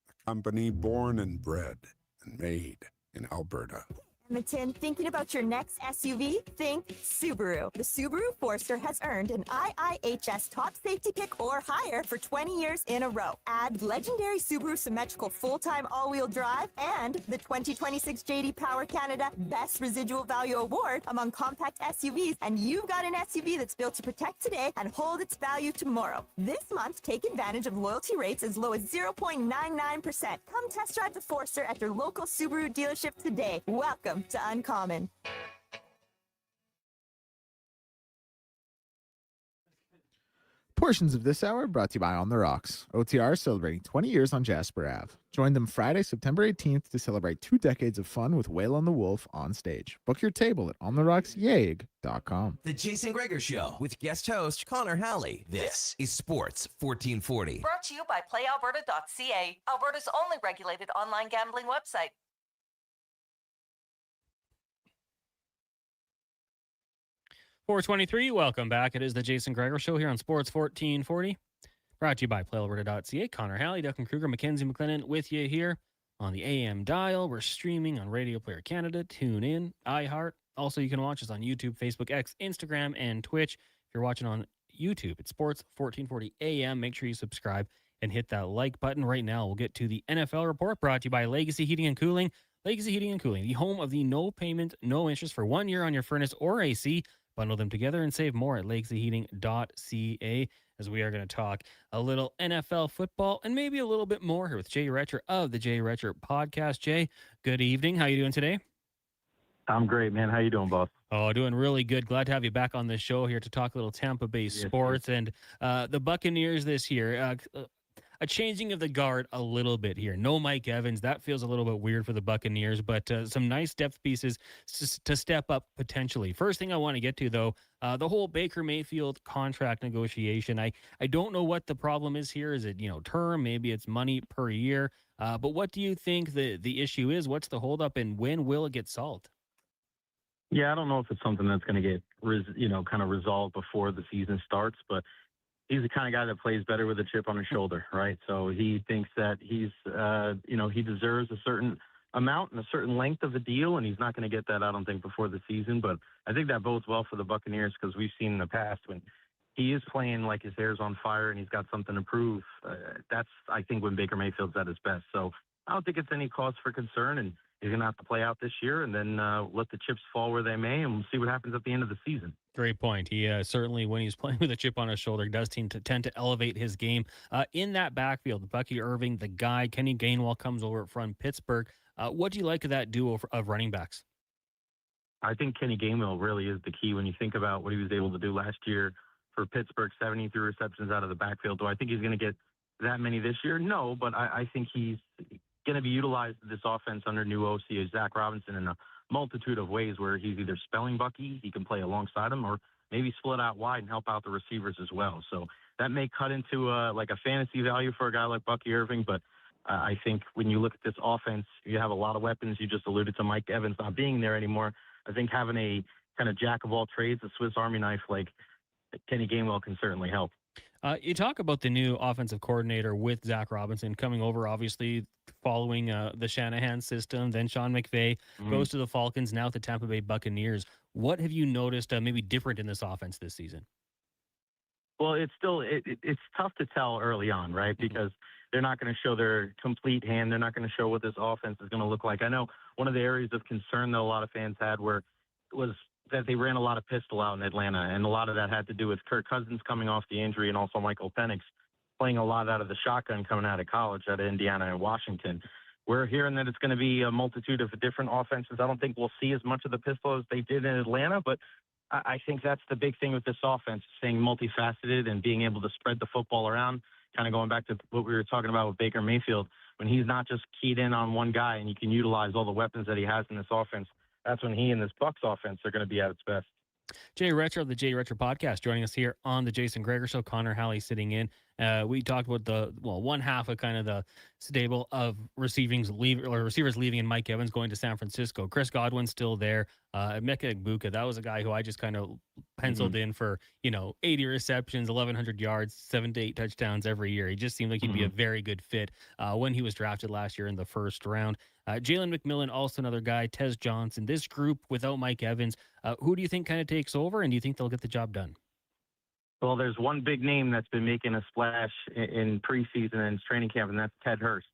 A company born and bred and made in Alberta. Edmonton, thinking about your next SUV? Think Subaru. The Subaru Forester has earned an IIHS Top Safety Pick or higher for 20 years in a row. Add legendary Subaru Symmetrical Full-Time All-Wheel Drive and the 2026 JD Power Canada Best Residual Value Award among compact SUVs, and you've got an SUV that's built to protect today and hold its value tomorrow. This month, take advantage of loyalty rates as low as 0.99%. Come test drive the Forester at your local Subaru dealership today. Welcome to Uncommon. Portions of this hour brought to you by On the Rocks. OTR celebrating 20 years on Jasper Ave. Join them Friday, September 18th to celebrate 2 decades of fun with Whale on the Wolf on stage. Book your table at ontherocksyag.com. The Jason Gregor Show with guest host Connor Halley. This is Sports 1440. Brought to you by PlayAlberta.ca, Alberta's only regulated online gambling website. 423, welcome back. It is the Jason Gregor Show here on Sports 1440. Brought to you by PlayAlberta.ca. Connor Halley, Duncan Kruger, Mackenzie McLennan with you here on the AM dial. We're streaming on Radio Player Canada. Tune in, iHeart. Also, you can watch us on YouTube, Facebook, X, Instagram, and Twitch. If you're watching on YouTube, it's Sports 1440 AM. Make sure you subscribe and hit that like button right now. We'll get to the NFL report brought to you by Legacy Heating and Cooling. Legacy Heating and Cooling, the home of the no payment, no interest for 1 year on your furnace or AC. Bundle them together and save more at legacyheating.ca, as we are going to talk a little NFL football and maybe a little bit more here with Jay Retcher of the Jay Retcher podcast. Jay, good evening. How you doing today? I'm great, man. How you doing, boss? Oh, doing really good. Glad to have you back on the show here to talk a little Tampa Bay sports and the Buccaneers this year. A changing of the guard a little bit here. No Mike Evans. That feels a little bit weird for the Buccaneers, but some nice depth pieces to step up potentially. First thing I want to get to, though, the whole Baker Mayfield contract negotiation. I don't know what the problem is here. Is it, term? Maybe it's money per year. But what do you think the issue is? What's the holdup, and when will it get solved? Yeah, I don't know if it's something that's going to get, kind of resolved before the season starts, but he's the kind of guy that plays better with a chip on his shoulder, right? So he thinks that he's, he deserves a certain amount and a certain length of the deal, and he's not going to get that, I don't think, before the season. But I think that bodes well for the Buccaneers because we've seen in the past when he is playing like his hair's on fire and he's got something to prove. That's, I think, when Baker Mayfield's at his best. So I don't think it's any cause for concern. And he's going to have to play out this year and then let the chips fall where they may, and we'll see what happens at the end of the season. Great point. He certainly, when he's playing with a chip on his shoulder, does tend to elevate his game. In that backfield, Bucky Irving, the guy, Kenny Gainwell comes over from Pittsburgh. What do you like of that duo of running backs? I think Kenny Gainwell really is the key when you think about what he was able to do last year for Pittsburgh, 73 receptions out of the backfield. Do I think he's going to get that many this year? No, but I think he's going to be utilized in this offense under new OC Zach Robinson in a multitude of ways where he's either spelling Bucky, he can play alongside him, or maybe split out wide and help out the receivers as well. So that may cut into like a fantasy value for a guy like Bucky Irving, but I think when you look at this offense, you have a lot of weapons. You just alluded to Mike Evans not being there anymore. I think having a kind of jack of all trades, a Swiss Army knife like Kenny Gainwell can certainly help. You talk about the new offensive coordinator with Zach Robinson coming over, obviously following the Shanahan system. Then Sean McVay goes to the Falcons, now at the Tampa Bay Buccaneers. What have you noticed maybe different in this offense this season? Well, it's still it's tough to tell early on, right? Because they're not going to show their complete hand. They're not going to show what this offense is going to look like. I know one of the areas of concern that a lot of fans had was that they ran a lot of pistol out in Atlanta, and a lot of that had to do with Kirk Cousins coming off the injury and also Michael Penix playing a lot out of the shotgun coming out of college, out of Indiana and Washington. We're hearing that it's going to be a multitude of different offenses. I don't think we'll see as much of the pistol as they did in Atlanta, but I think that's the big thing with this offense, staying multifaceted and being able to spread the football around, kind of going back to what we were talking about with Baker Mayfield. When he's not just keyed in on one guy and you can utilize all the weapons that he has in this offense, that's when he and this Bucs offense are going to be at its best. Jay Retro, the Jay Retro podcast, joining us here on the Jason Gregor Show. Connor Halley sitting in. We talked about one half of kind of the stable of receivers leaving and Mike Evans going to San Francisco. Chris Godwin's still there. Emeka Egbuka, that was a guy who I just kind of penciled in for 80 receptions, 1,100 yards, 7 to 8 touchdowns every year. He just seemed like he'd be a very good fit when he was drafted last year in the first round. Jalen McMillan, also another guy. Tez Johnson. This group without Mike Evans, who do you think kind of takes over, and do you think they'll get the job done? Well, there's one big name that's been making a splash in preseason and training camp, and that's Ted Hurst.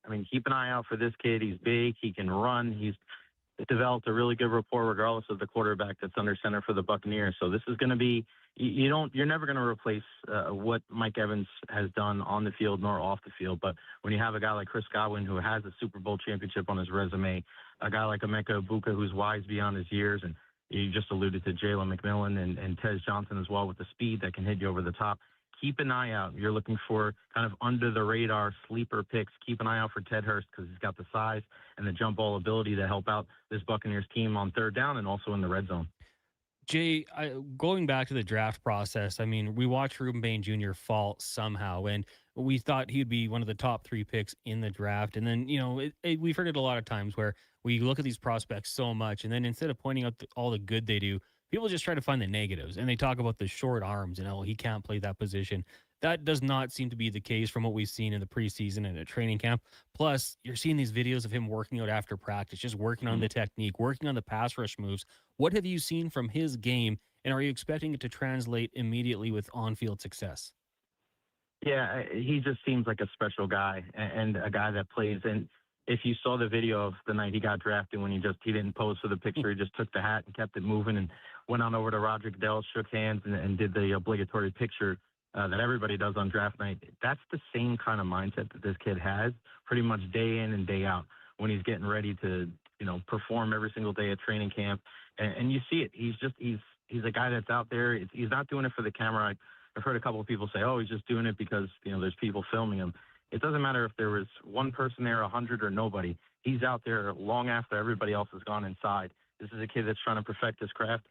I mean, keep an eye out for this kid. He's big. He can run. He's developed a really good rapport regardless of the quarterback that's under center for the Buccaneers. So this is going to be you're never going to replace what Mike Evans has done on the field nor off the field. But when you have a guy like Chris Godwin who has a Super Bowl championship on his resume, a guy like Emeka Egbuka who's wise beyond his years, and you just alluded to Jalen McMillan and Tez Johnson as well with the speed that can hit you over the top. Keep an eye out. You're looking for kind of under-the-radar sleeper picks. Keep an eye out for Ted Hurst because he's got the size and the jump ball ability to help out this Buccaneers team on third down and also in the red zone. Jay, going back to the draft process, I mean, we watched Ruben Bain Jr. fall somehow, and we thought he'd be one of the top 3 picks in the draft. And then, we've heard it a lot of times where we look at these prospects so much, and then instead of pointing out all the good they do, people just try to find the negatives, and they talk about the short arms and, he can't play that position. That does not seem to be the case from what we've seen in the preseason and at training camp. Plus, you're seeing these videos of him working out after practice, just working on the technique, working on the pass rush moves. What have you seen from his game, and are you expecting it to translate immediately with on-field success? Yeah, he just seems like a special guy and a guy that plays. And if you saw the video of the night he got drafted when he didn't pose for the picture, he just took the hat and kept it moving and went on over to Roger Goodell, shook hands, and did the obligatory picture that everybody does on draft night. That's the same kind of mindset that this kid has pretty much day in and day out when he's getting ready to, perform every single day at training camp. And you see it. He's a guy that's out there. He's not doing it for the camera. I've heard a couple of people say, he's just doing it because, there's people filming him. It doesn't matter if there was one person there, 100 or nobody. He's out there long after everybody else has gone inside. This is a kid that's trying to perfect his craft.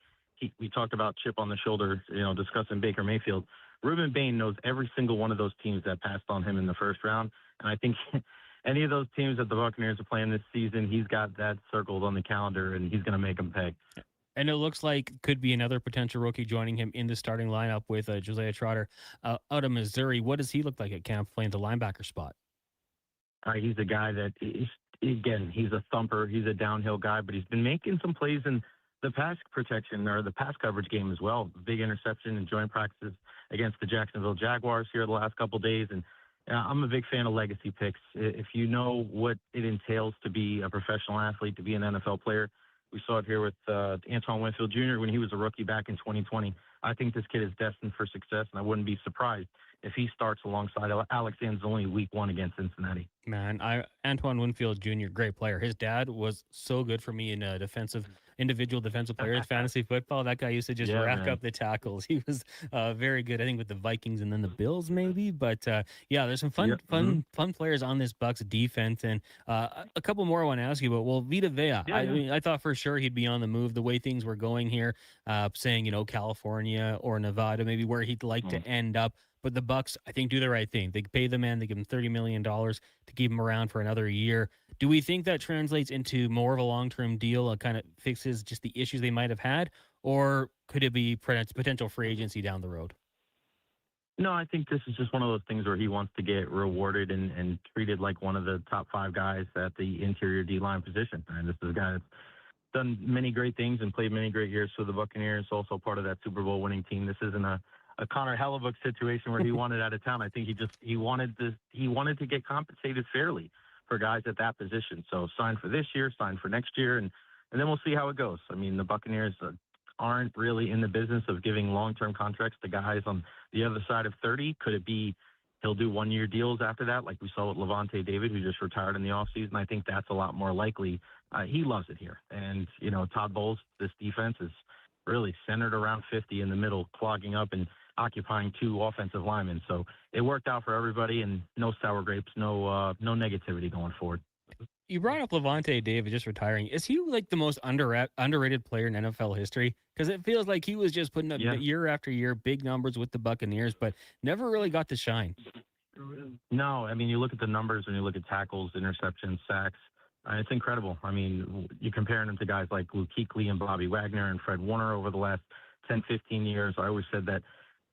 We talked about chip on the shoulder, discussing Baker Mayfield. Ruben Bain knows every single one of those teams that passed on him in the first round. And I think any of those teams that the Buccaneers are playing this season, he's got that circled on the calendar, and he's going to make them pay. And it looks like could be another potential rookie joining him in the starting lineup with Josiah Trotter out of Missouri. What does he look like at camp playing the linebacker spot? He's a guy that, he's a thumper. He's a downhill guy, but he's been making some plays in the pass protection or the pass coverage game as well. Big interception and joint practices against the Jacksonville Jaguars here the last couple of days. And I'm a big fan of legacy picks. If you know what it entails to be a professional athlete, to be an NFL player, we saw it here with Antoine Winfield Jr. when he was a rookie back in 2020. I think this kid is destined for success, and I wouldn't be surprised if he starts alongside Alex Anzalone week 1 against Cincinnati. Man, Antoine Winfield Jr., great player. His dad was so good for me in individual defensive players fantasy football. That guy used to just rack up the tackles. He was very good, I think, with the Vikings and then the Bills maybe. But yeah, there's some fun players on this Bucs defense. And a couple more I want to ask you about. Well, Vita Vea, I thought for sure he'd be on the move the way things were going here, saying, California or Nevada, maybe where he'd like to end up. But the Bucs, I think, do the right thing. They pay the man. They give him $30 million to keep him around for another year. Do we think that translates into more of a long-term deal and kind of fixes just the issues they might have had? Or could it be potential free agency down the road? No, I think this is just one of those things where he wants to get rewarded and treated like one of the top 5 guys at the interior D-line position. And this is a guy that's done many great things and played many great years for the Buccaneers, also part of that Super Bowl winning team. This isn't a Connor Halley situation where he wanted out of town. I think he wanted to get compensated fairly for guys at that position. So sign for this year, sign for next year, and then we'll see how it goes. I mean, the Buccaneers aren't really in the business of giving long-term contracts to guys on the other side of 30. Could it be he'll do 1-year deals after that, like we saw with Levante David, who just retired in the offseason? I think that's a lot more likely. He loves it here. And, Todd Bowles, this defense is really centered around 50 in the middle, clogging up and occupying 2 offensive linemen. So it worked out for everybody, and no sour grapes, no negativity going forward. You brought up Levante David just retiring. Is he like the most underrated player in NFL history? Because it feels like he was just putting up year after year big numbers with the Buccaneers, but never really got to shine. No, I mean, you look at the numbers and you look at tackles, interceptions, sacks. It's incredible. I mean, you're comparing him to guys like Luke Kuechly and Bobby Wagner and Fred Warner over the last 10, 15 years. I always said that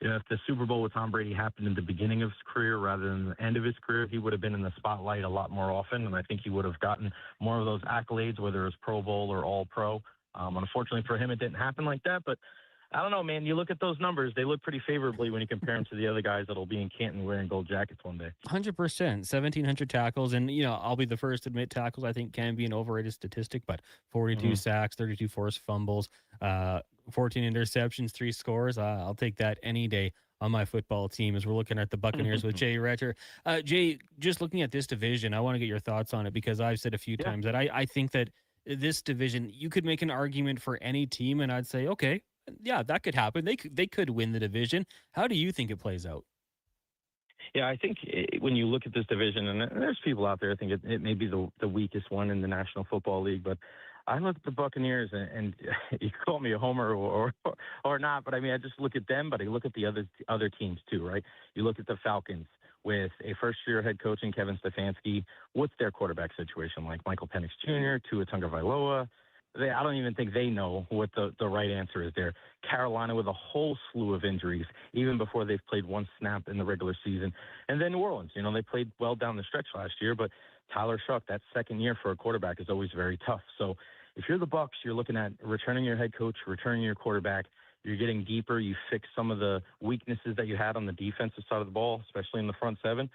if the Super Bowl with Tom Brady happened in the beginning of his career rather than the end of his career, he would have been in the spotlight a lot more often, and I think he would have gotten more of those accolades, whether it was Pro Bowl or All-Pro. Unfortunately for him, it didn't happen like that, but I don't know, man. You look at those numbers, they look pretty favorably when you compare them to the other guys that'll be in Canton wearing gold jackets one day. 100%, 1,700 tackles. And, I'll be the first to admit tackles, I think, can be an overrated statistic, but 42 sacks, 32 forced fumbles, 14 interceptions, 3 scores. I'll take that any day on my football team as we're looking at the Buccaneers with Jay Retter. Jay, just looking at this division, I want to get your thoughts on it because I've said a few times that I think that this division, you could make an argument for any team, and I'd say, okay, yeah, that could happen. They could win the division. How do you think it plays out? Yeah, I think when you look at this division, and there's people out there, I think it may be the weakest one in the National Football League, but I look at the Buccaneers, and you call me a homer or not, but I mean, I just look at them, but I look at the other teams too, right? You look at the Falcons with a first-year head coach in Kevin Stefanski. What's their quarterback situation like? Michael Penix Jr., Tua Tagovailoa. I don't even think they know what the right answer is there. Carolina with a whole slew of injuries, even before they've played one snap in the regular season. And then New Orleans, they played well down the stretch last year, but Tyler Shuck, that second year for a quarterback is always very tough. So if you're the Bucs, you're looking at returning your head coach, returning your quarterback. You're getting deeper. You fix some of the weaknesses that you had on the defensive side of the ball, especially in the front seven.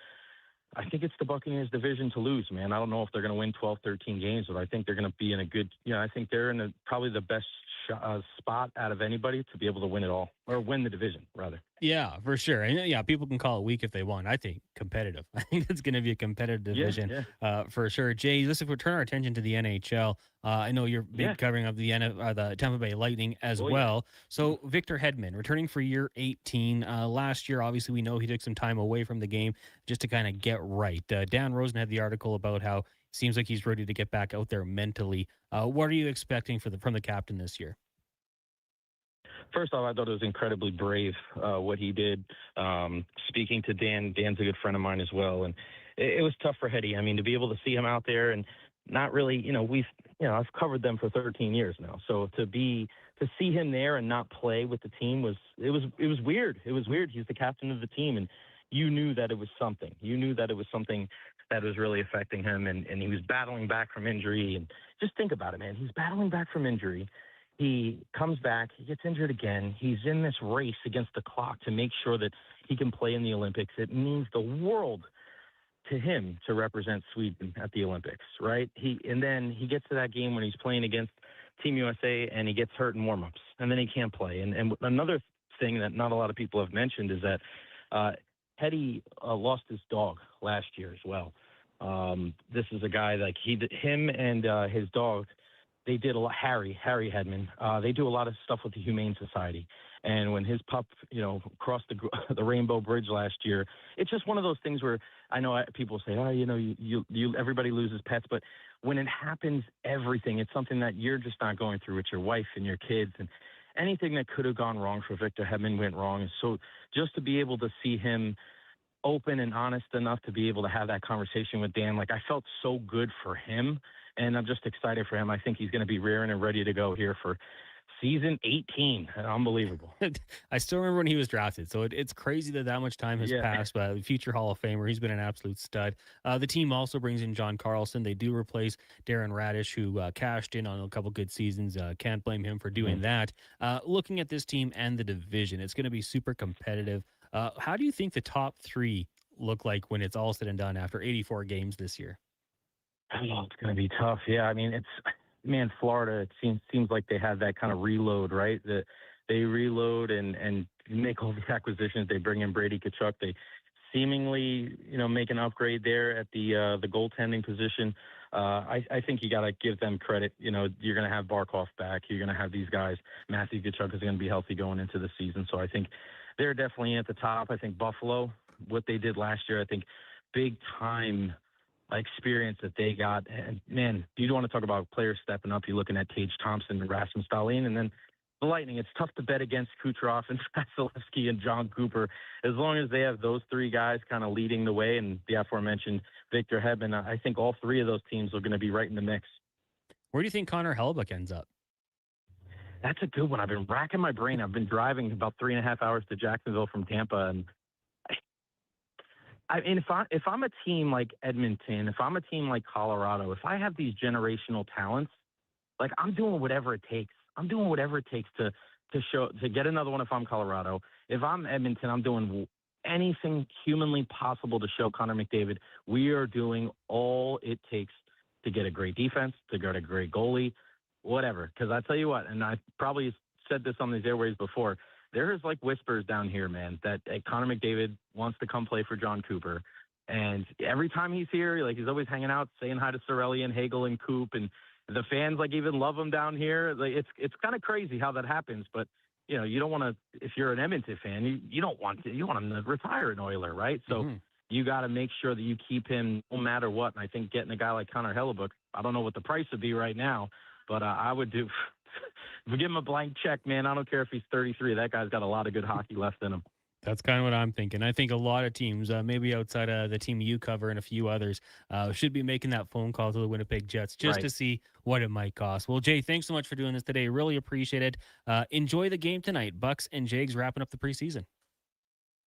I think it's the Buccaneers' division to lose, man. I don't know if they're going to win 12, 13 games, but I think they're going to be in a good, I think they're in probably the best spot out of anybody to be able to win it all, or win the division, rather. Yeah, for sure. And yeah, people can call it weak if they want. I think competitive. I think it's going to be a competitive division for sure. Jay, listen, if we turn our attention to the NHL, I know you're big covering of the Tampa Bay Lightning as well. So Victor Hedman returning for year 18. Last year, obviously, we know he took some time away from the game just to kind of get right. Dan Rosen had the article about how it seems like he's ready to get back out there mentally. What are you expecting from the captain this year? First off, I thought it was incredibly brave what he did. Speaking to Dan, Dan's a good friend of mine as well, and it was tough for Hetty. I mean, to be able to see him out there and not really, I've covered them for 13 years now, so to see him there and not play with the team was weird. It was weird. He's the captain of the team, and you knew that it was something. You knew that it was something that was really affecting him, and he was battling back from injury. And just think about it, man. He's battling back from injury. He comes back, he gets injured again. He's in this race against the clock to make sure that he can play in the Olympics. It means the world to him to represent Sweden at the Olympics, right? And then he gets to that game when he's playing against Team USA and he gets hurt in warmups, and then he can't play. And another thing that not a lot of people have mentioned is that Hetty lost his dog last year as well. This is a guy like him and his dog. They did a lot. Harry Hedman. They do a lot of stuff with the Humane Society. And when his pup, crossed the Rainbow Bridge last year, it's just one of those things where I know people say, you everybody loses pets, but when it happens, it's something that you're just not going through with your wife and your kids, and anything that could have gone wrong for Victor Hedman went wrong. And so just to be able to see him open and honest enough to be able to have that conversation with Dan, I felt so good for him. And I'm just excited for him. I think he's going to be rearing and ready to go here for season 18. Unbelievable. I still remember when he was drafted. So it's crazy that much time has passed. But future Hall of Famer, he's been an absolute stud. The team also brings in John Carlson. They do replace Darren Radish, who cashed in on a couple good seasons. Can't blame him for doing that. Looking at this team and the division, it's going to be super competitive. How do you think the top three look like when it's all said and done after 84 games this year? Oh, it's going to be tough. Yeah, I mean, Florida, it seems like they have that kind of reload, right? That they reload and make all the acquisitions. They bring in Brady Tkachuk. They seemingly, make an upgrade there at the goaltending position. I think you got to give them credit. You're going to have Barkov back. You're going to have these guys. Matthew Tkachuk is going to be healthy going into the season. So I think they're definitely at the top. I think Buffalo, what they did last year, I think big time experience that they got. And man, you want to talk about players stepping up. You're looking at Tage Thompson and Rasmus Dahlin, and then the Lightning. It's tough to bet against Kucherov and Vasilevsky and John Cooper as long as they have those three guys kind of leading the way, and the aforementioned Victor Hedman. I think all three of those teams are going to be right in the mix. Where do you think Connor Hellebuyck ends up? That's a good one. I've been racking my brain. I've been driving about 3.5 hours to Jacksonville from Tampa, and if I'm a team like Edmonton, if I'm a team like Colorado, if I have these generational talents, I'm doing whatever it takes. I'm doing whatever it takes to get another one if I'm Colorado. If I'm Edmonton, I'm doing anything humanly possible to show Connor McDavid we are doing all it takes to get a great defense, to get a great goalie, whatever. Because I tell you what, and I probably said this on these airways before, there's whispers down here, man, that Connor McDavid wants to come play for John Cooper. And every time he's here, he's always hanging out, saying hi to Cirelli and Hagel and Coop. And the fans, even love him down here. It's kind of crazy how that happens. But, you don't want to, if you're an Edmonton fan, you don't want to, you want him to retire an Oiler, right? So you got to make sure that you keep him no matter what. And I think getting a guy like Connor Hellebuyck, I don't know what the price would be right now, but I would do – give him a blank check, man. I don't care if he's 33. That guy's got a lot of good hockey left in him. That's kind of what I'm thinking. I think a lot of teams, maybe outside of the team you cover and a few others, should be making that phone call to the Winnipeg Jets just to see what it might cost. Well, Jay, thanks so much for doing this today. Really appreciate it. Enjoy the game tonight. Bucks and Jags wrapping up the preseason.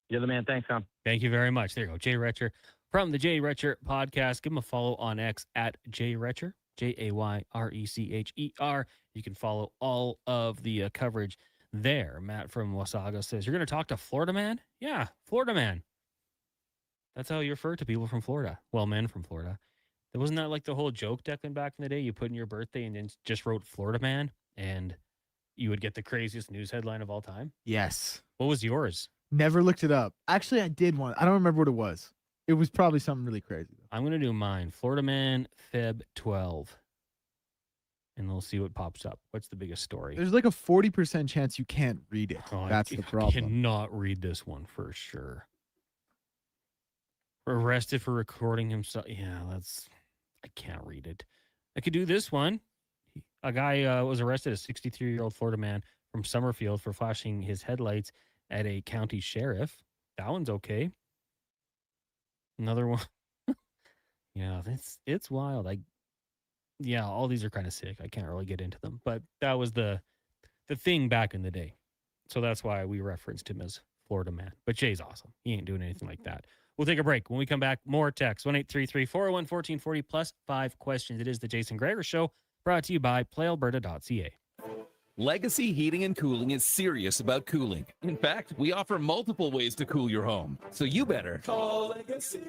You're the man. Thanks, Tom. Thank you very much. There you go. Jay Retcher from the Jay Retcher podcast. Give him a follow on X at Jay Retcher, JayRecher. You can follow all of the coverage there. Matt from Wasaga says, you're going to talk to Florida man? Yeah, Florida man. That's how you refer to people from Florida. Well, men from Florida. Wasn't that the whole joke, Declan, back in the day? You put in your birthday and then just wrote Florida man, and you would get the craziest news headline of all time? Yes. What was yours? Never looked it up. Actually, I did one. I don't remember what it was. It was probably something really crazy. I'm going to do mine. Florida man, Feb 12. And we'll see what pops up. What's the biggest story? There's a 40% chance you can't read it. That's the problem. I cannot read this one for sure. Arrested for recording himself. Yeah, I can't read it. I could do this one. A guy was arrested, a 63-year-old Florida man from Summerfield, for flashing his headlights at a county sheriff. That one's okay. Another one. Yeah, it's wild. All these are kind of sick. I can't really get into them, but that was the thing back in the day. So that's why we referenced him as Florida man. But Jay's awesome. He ain't doing anything like that. We'll take a break. When we come back, more text. 1-833-401-1440 plus 5 questions. It is the Jason Gregor Show, brought to you by PlayAlberta.ca. Legacy Heating and Cooling is serious about cooling. In fact, we offer multiple ways to cool your home. So you better call Legacy.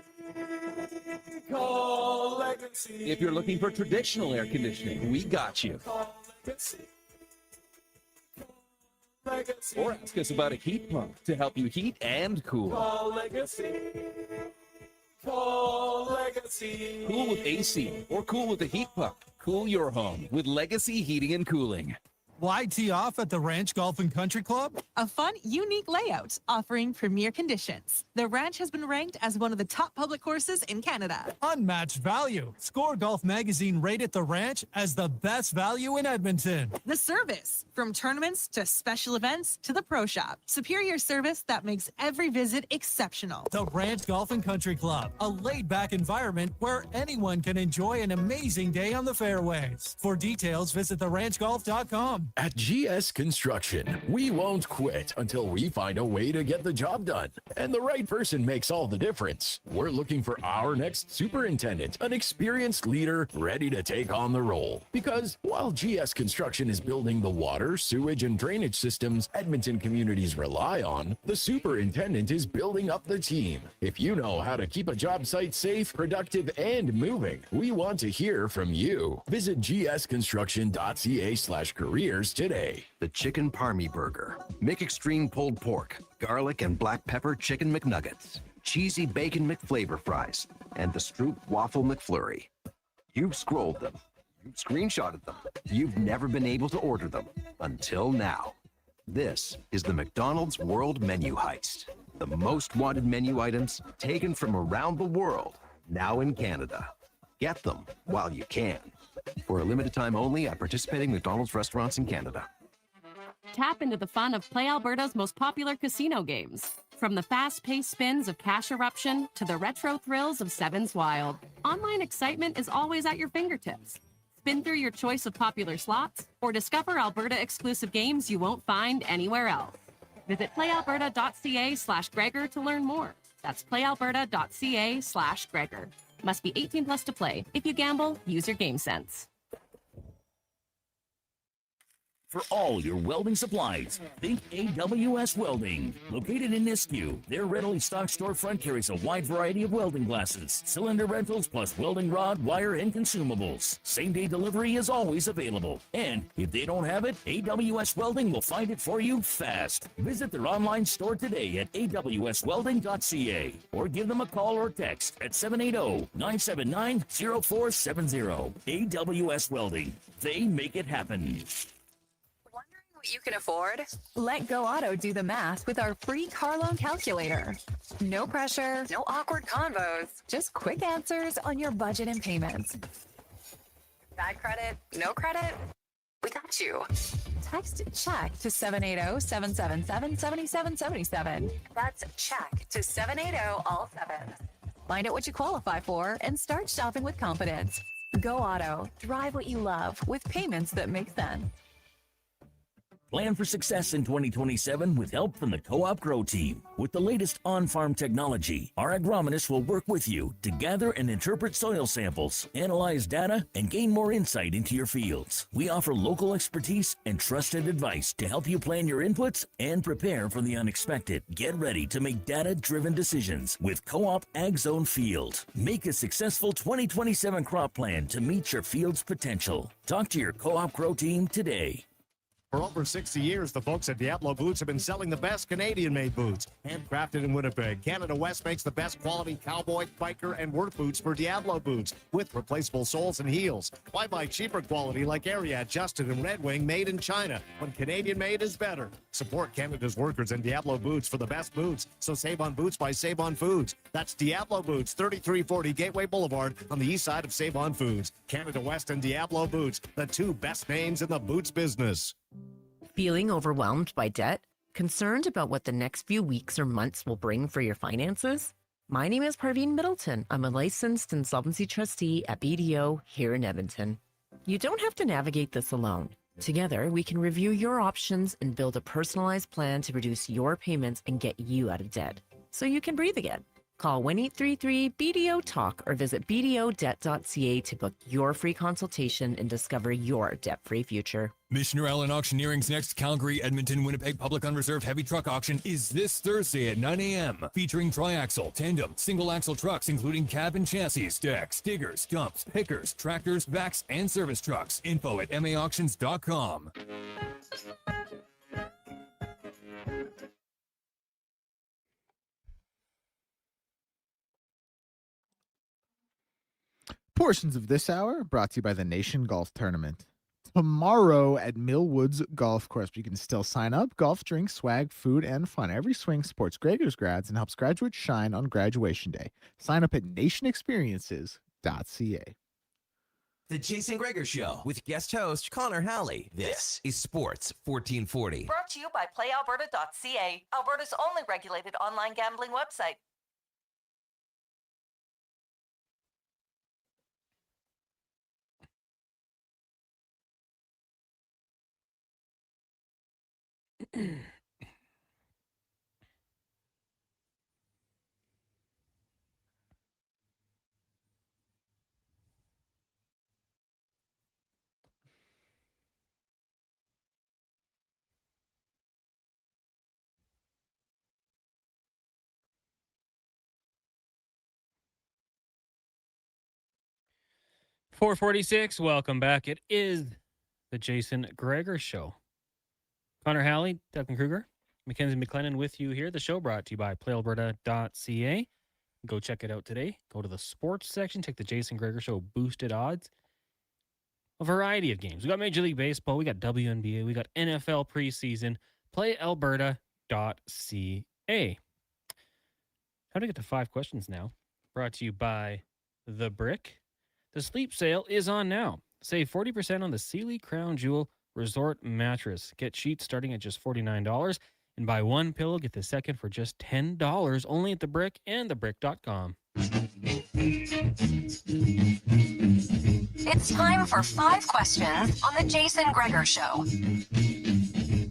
Call Legacy. If you're looking for traditional air conditioning, we got you. Or ask us about a heat pump to help you heat and cool. Call Legacy. Call Legacy. Cool with AC or cool with a heat pump. Cool your home with Legacy Heating and Cooling. Why tee off at the Ranch Golf and Country Club? A fun, unique layout offering premier conditions. The Ranch has been ranked as one of the top public courses in Canada. Unmatched value. Score Golf Magazine rated the Ranch as the best value in Edmonton. The service, from tournaments to special events to the pro shop. Superior service that makes every visit exceptional. The Ranch Golf and Country Club, a laid-back environment where anyone can enjoy an amazing day on the fairways. For details, visit theranchgolf.com. At GS Construction, we won't quit until we find a way to get the job done. And the right person makes all the difference. We're looking for our next superintendent, an experienced leader ready to take on the role. Because while GS Construction is building the water, sewage, and drainage systems Edmonton communities rely on, the superintendent is building up the team. If you know how to keep a job site safe, productive, and moving, we want to hear from you. Visit gsconstruction.ca/careers today. The Chicken Parmy Burger. McExtreme pulled pork, garlic and black pepper chicken McNuggets, cheesy bacon McFlavor fries, and the Stroop Waffle McFlurry. You've scrolled them. You've screenshotted them. You've never been able to order them until now. This is the McDonald's World Menu Heist. The most wanted menu items taken from around the world, now in Canada. Get them while you can. For a limited time only at participating McDonald's restaurants in Canada. Tap into the fun of Play Alberta's most popular casino games. From the fast-paced spins of Cash Eruption to the retro thrills of Sevens Wild, online excitement is always at your fingertips. Spin through your choice of popular slots or discover Alberta-exclusive games you won't find anywhere else. Visit playalberta.ca/Gregor to learn more. That's playalberta.ca/Gregor. Must be 18 plus to play. If you gamble, use your game sense. For all your welding supplies, think AWS Welding. Located in Nisku, their readily stocked storefront carries a wide variety of welding glasses, cylinder rentals, plus welding rod, wire, and consumables. Same-day delivery is always available. And if they don't have it, AWS Welding will find it for you fast. Visit their online store today at awswelding.ca or give them a call or text at 780-979-0470. AWS Welding. They make it happen. What you can afford? Let Go Auto do the math with our free car loan calculator. No pressure, no awkward convos, just quick answers on your budget and payments. Bad credit? No credit? We got you. Text CHECK to 780-777-7777. That's CHECK to 780 all 7. Find out what you qualify for and start shopping with confidence. Go Auto. Drive what you love with payments that make sense. Plan for success in 2027 with help from the Co-op Grow team. With the latest on-farm technology, our agronomists will work with you to gather and interpret soil samples, analyze data, and gain more insight into your fields. We offer local expertise and trusted advice to help you plan your inputs and prepare for the unexpected. Get ready to make data-driven decisions with Co-op Ag Zone Field. Make a successful 2027 crop plan to meet your field's potential. Talk to your Co-op Grow team today. For over 60 years, the folks at Diablo Boots have been selling the best Canadian-made boots. Handcrafted in Winnipeg, Canada West makes the best quality cowboy, biker, and work boots for Diablo Boots with replaceable soles and heels. Why buy cheaper quality like Ariat, Justin, and Red Wing made in China when Canadian-made is better? Support Canada's workers and Diablo Boots for the best boots. So save on boots by Save On Foods. That's Diablo Boots, 3340 Gateway Boulevard on the east side of Save On Foods. Canada West and Diablo Boots, the two best names in the boots business. Feeling overwhelmed by debt? Concerned about what the next few weeks or months will bring for your finances? My name is Parveen Middleton. I'm a licensed insolvency trustee at BDO here in Edmonton. You don't have to navigate this alone. Together, we can review your options and build a personalized plan to reduce your payments and get you out of debt, so you can breathe again. Call 1-833-BDO-TALK or visit bdodebt.ca to book your free consultation and discover your debt-free future. Missioner Allen Auctioneering's next Calgary, Edmonton, Winnipeg Public Unreserved Heavy Truck Auction is this Thursday at 9 a.m. featuring triaxle, tandem, single-axle trucks including cab and chassis, decks, diggers, dumps, pickers, tractors, vacs, and service trucks. Info at maauctions.com. Portions of this hour brought to you by the Nation Golf Tournament. Tomorrow at Millwoods Golf Course. You can still sign up. Golf, drinks, swag, food, and fun. Every swing supports Gregor's grads and helps graduates shine on graduation day. Sign up at nationexperiences.ca. The Jason Gregor Show with guest host Connor Halley. This is Sports 1440. Brought to you by PlayAlberta.ca, Alberta's only regulated online gambling website. .446, welcome back. It is the Jason Gregor Show. Connor Halley, Duncan Kruger, Mackenzie McLennan with you here. The show brought to you by PlayAlberta.ca. Go check it out today. Go to the sports section. Check the Jason Gregor Show boosted odds. A variety of games. We got Major League Baseball. We got WNBA. We got NFL preseason. PlayAlberta.ca. How to get to 5 questions now. Brought to you by The Brick. The sleep sale is on now. Save 40% on the Sealy Crown Jewel Resort mattress. Get sheets starting at just $49. And buy one pillow, get the second for just $10. Only at The Brick and thebrick.com. It's time for 5 questions on the Jason Gregor Show.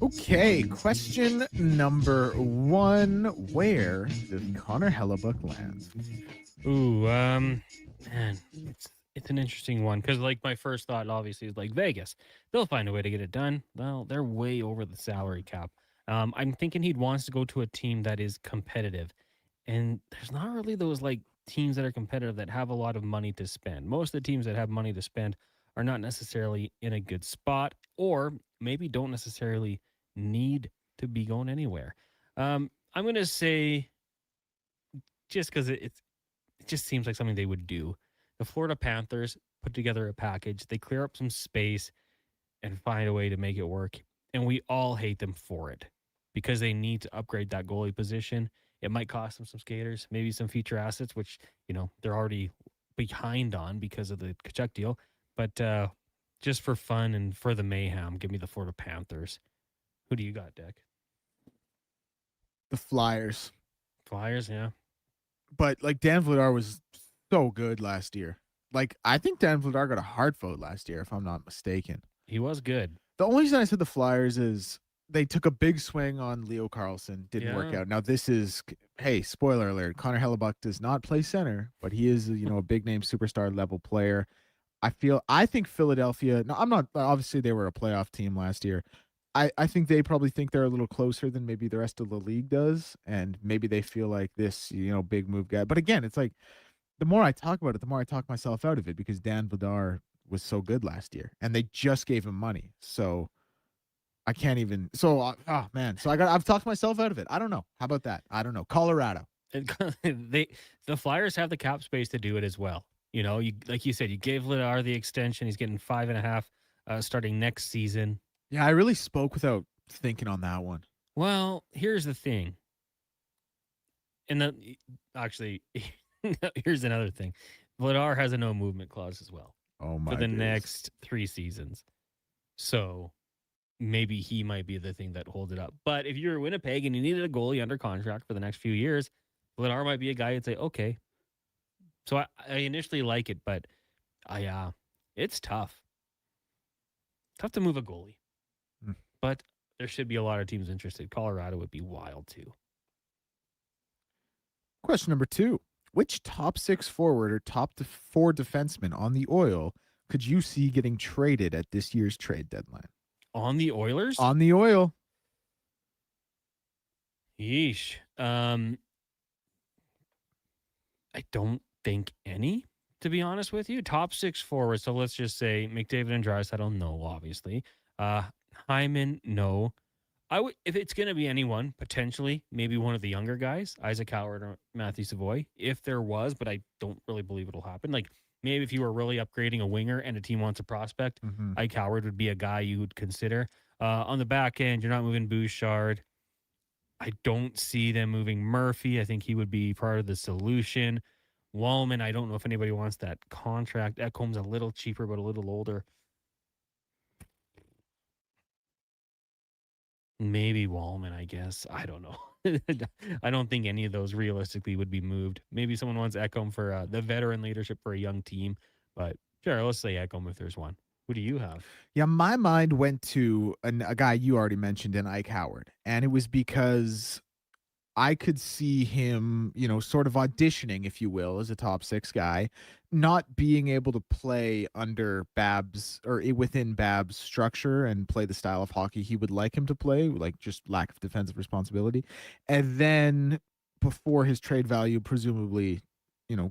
Okay, question number 1. Where does Connor Hellebuck land? Ooh, man, it's an interesting one because, like, my first thought obviously is like Vegas. They'll find a way to get it done. Well, they're way over the salary cap. I'm thinking he wants to go to a team that is competitive, and there's not really those like teams that are competitive that have a lot of money to spend. Most of the teams that have money to spend are not necessarily in a good spot, or maybe don't necessarily need to be going anywhere. I'm going to say, just because it just seems like something they would do. The Florida Panthers put together a package. They clear up some space and find a way to make it work. And we all hate them for it because they need to upgrade that goalie position. It might cost them some skaters, maybe some future assets, which, you know, they're already behind on because of the Kachuk deal. But just for fun and for the mayhem, give me the Florida Panthers. Who do you got, Deck? The Flyers. Flyers, yeah. But, like, Dan Vladar was so good last year. Like, I think Dan Vladar got a hard vote last year, if I'm not mistaken. He was good. The only reason I said the Flyers is they took a big swing on Leo Carlson. Didn't work out. Now, this is, hey, spoiler alert, Connor Hellebuck does not play center, but he is, you know, a big-name superstar level player. I think Philadelphia, no, I'm not, obviously they were a playoff team last year. I think they probably think they're a little closer than maybe the rest of the league does, and maybe they feel like this, you know, big move guy. But again, it's like, the more I talk about it, the more I talk myself out of it because Dan Vladar was so good last year, and they just gave him money. So I can't even. So man. So I've talked myself out of it. I don't know. How about that? I don't know. Colorado. The Flyers have the cap space to do it as well. You know, you like you said, you gave Vladar the extension. He's getting 5.5 starting next season. Yeah, I really spoke without thinking on that one. Well, here's the thing. And actually. Here's another thing. Vladar has a no movement clause as well. Oh my! For the next 3 seasons. So maybe he might be the thing that holds it up. But if you're Winnipeg and you needed a goalie under contract for the next few years, Vladar might be a guy you'd say, okay. So I initially like it, but it's tough. Tough to move a goalie. But there should be a lot of teams interested. Colorado would be wild too. Question number 2. Which top 6 forward or top 4 defenseman on the Oil could you see getting traded at this year's trade deadline? On the Oilers? On the Oil. Yeesh. I don't think any, to be honest with you. Top 6 forwards. So let's just say McDavid and Draisaitl, no, obviously. Hyman, no. I would, if it's going to be anyone, potentially, maybe one of the younger guys, Isaac Howard or Matthew Savoy, if there was, but I don't really believe it'll happen. Like, maybe if you were really upgrading a winger and a team wants a prospect, Ike Howard would be a guy you would consider. On the back end, you're not moving Bouchard. I don't see them moving Murphy. I think he would be part of the solution. Wallman, I don't know if anybody wants that contract. Ekholm's a little cheaper, but a little older. Maybe Wallman, I guess. I don't know. I don't think any of those realistically would be moved. Maybe someone wants Ekholm for the veteran leadership for a young team. But sure, let's say Ekholm if there's one. Who do you have? Yeah, my mind went to a guy you already mentioned in Ike Howard. And it was because I could see him, sort of auditioning, if you will, as a top 6 guy, not being able to play under Babs or within Babs' structure and play the style of hockey he would like him to play, like just lack of defensive responsibility. And then before his trade value presumably,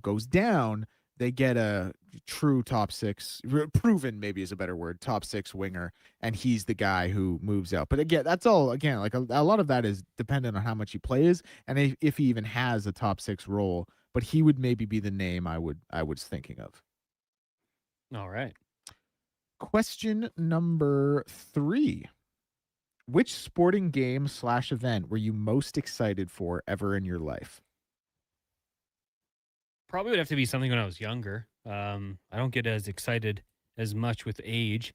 goes down, they get a true top 6, proven maybe is a better word, top 6 winger, and he's the guy who moves out. But again, that's all, again, like a lot of that is dependent on how much he plays and if he even has a top 6 role, but he would maybe be the name I was thinking of. All right. Question number 3. Which sporting game / event were you most excited for ever in your life? Probably would have to be something when I was younger. I don't get as excited as much with age.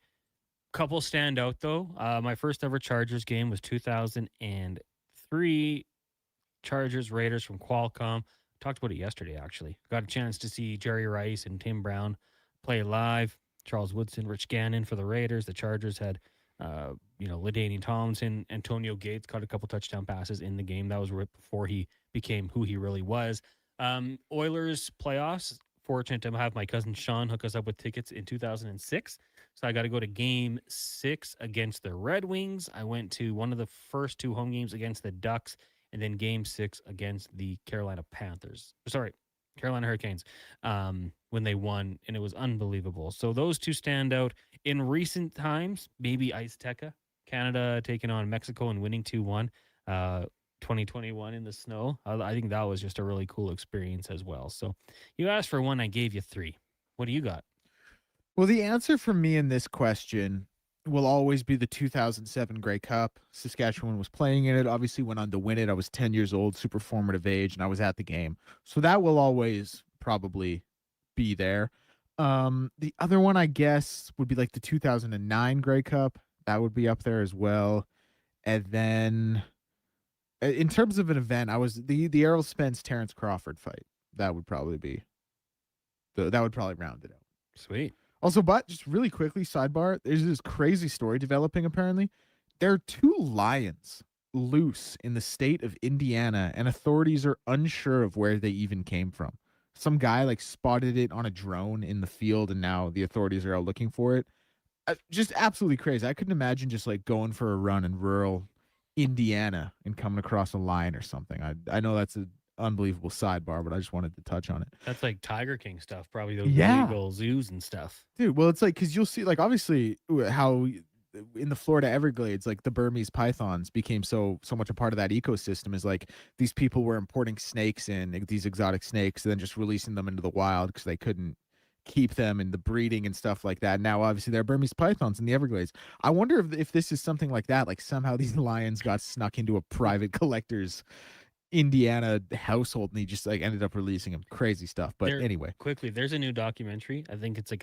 Couple stand out, though. My first ever Chargers game was 2003. Chargers Raiders from Qualcomm. Talked about it yesterday, actually. Got a chance to see Jerry Rice and Tim Brown play live. Charles Woodson, Rich Gannon for the Raiders. The Chargers had, LaDainian Tomlinson, Antonio Gates caught a couple touchdown passes in the game. That was right before he became who he really was. Oilers playoffs. Fortunate to have my cousin Sean hook us up with tickets in 2006. So I got to go to game 6 against the Red Wings. I went to one of the first 2 home games against the Ducks and then game 6 against the Carolina Hurricanes when they won, and it was unbelievable. So those 2 stand out. In recent times, maybe Azteca, Canada taking on Mexico and winning 2-1. 2021 in the snow. I think that was just a really cool experience as well. So you asked for one, I gave you 3. What do you got? Well, the answer for me in this question will always be the 2007 Grey Cup. Saskatchewan was playing in it, obviously went on to win it. I was 10 years old, super formative age, and I was at the game. So that will always probably be there. The other one, I guess, would be like the 2009 Grey Cup. That would be up there as well. And then in terms of an event, I was the Errol Spence Terrence Crawford fight. That would probably be that would probably round it out. Sweet. Also, but just really quickly, sidebar, there's this crazy story developing apparently. There are 2 lions loose in the state of Indiana, and authorities are unsure of where they even came from. Some guy spotted it on a drone in the field, and now the authorities are out looking for it. Just absolutely crazy. I couldn't imagine just going for a run in rural Indiana and coming across a lion or something. I know that's an unbelievable sidebar, but I just wanted to touch on it. That's like Tiger King stuff, probably those legal zoos and stuff. Dude, well, it's because you'll see, obviously, how in the Florida Everglades, the Burmese pythons became so much a part of that ecosystem is these people were importing snakes in, these exotic snakes, and then just releasing them into the wild because they couldn't keep them and the breeding and stuff like that. Now, obviously, there are Burmese pythons in the Everglades. I wonder if this is something like that, somehow these lions got snuck into a private collector's Indiana household and he just ended up releasing them. Crazy stuff. But anyway. Quickly, there's a new documentary. I think it's a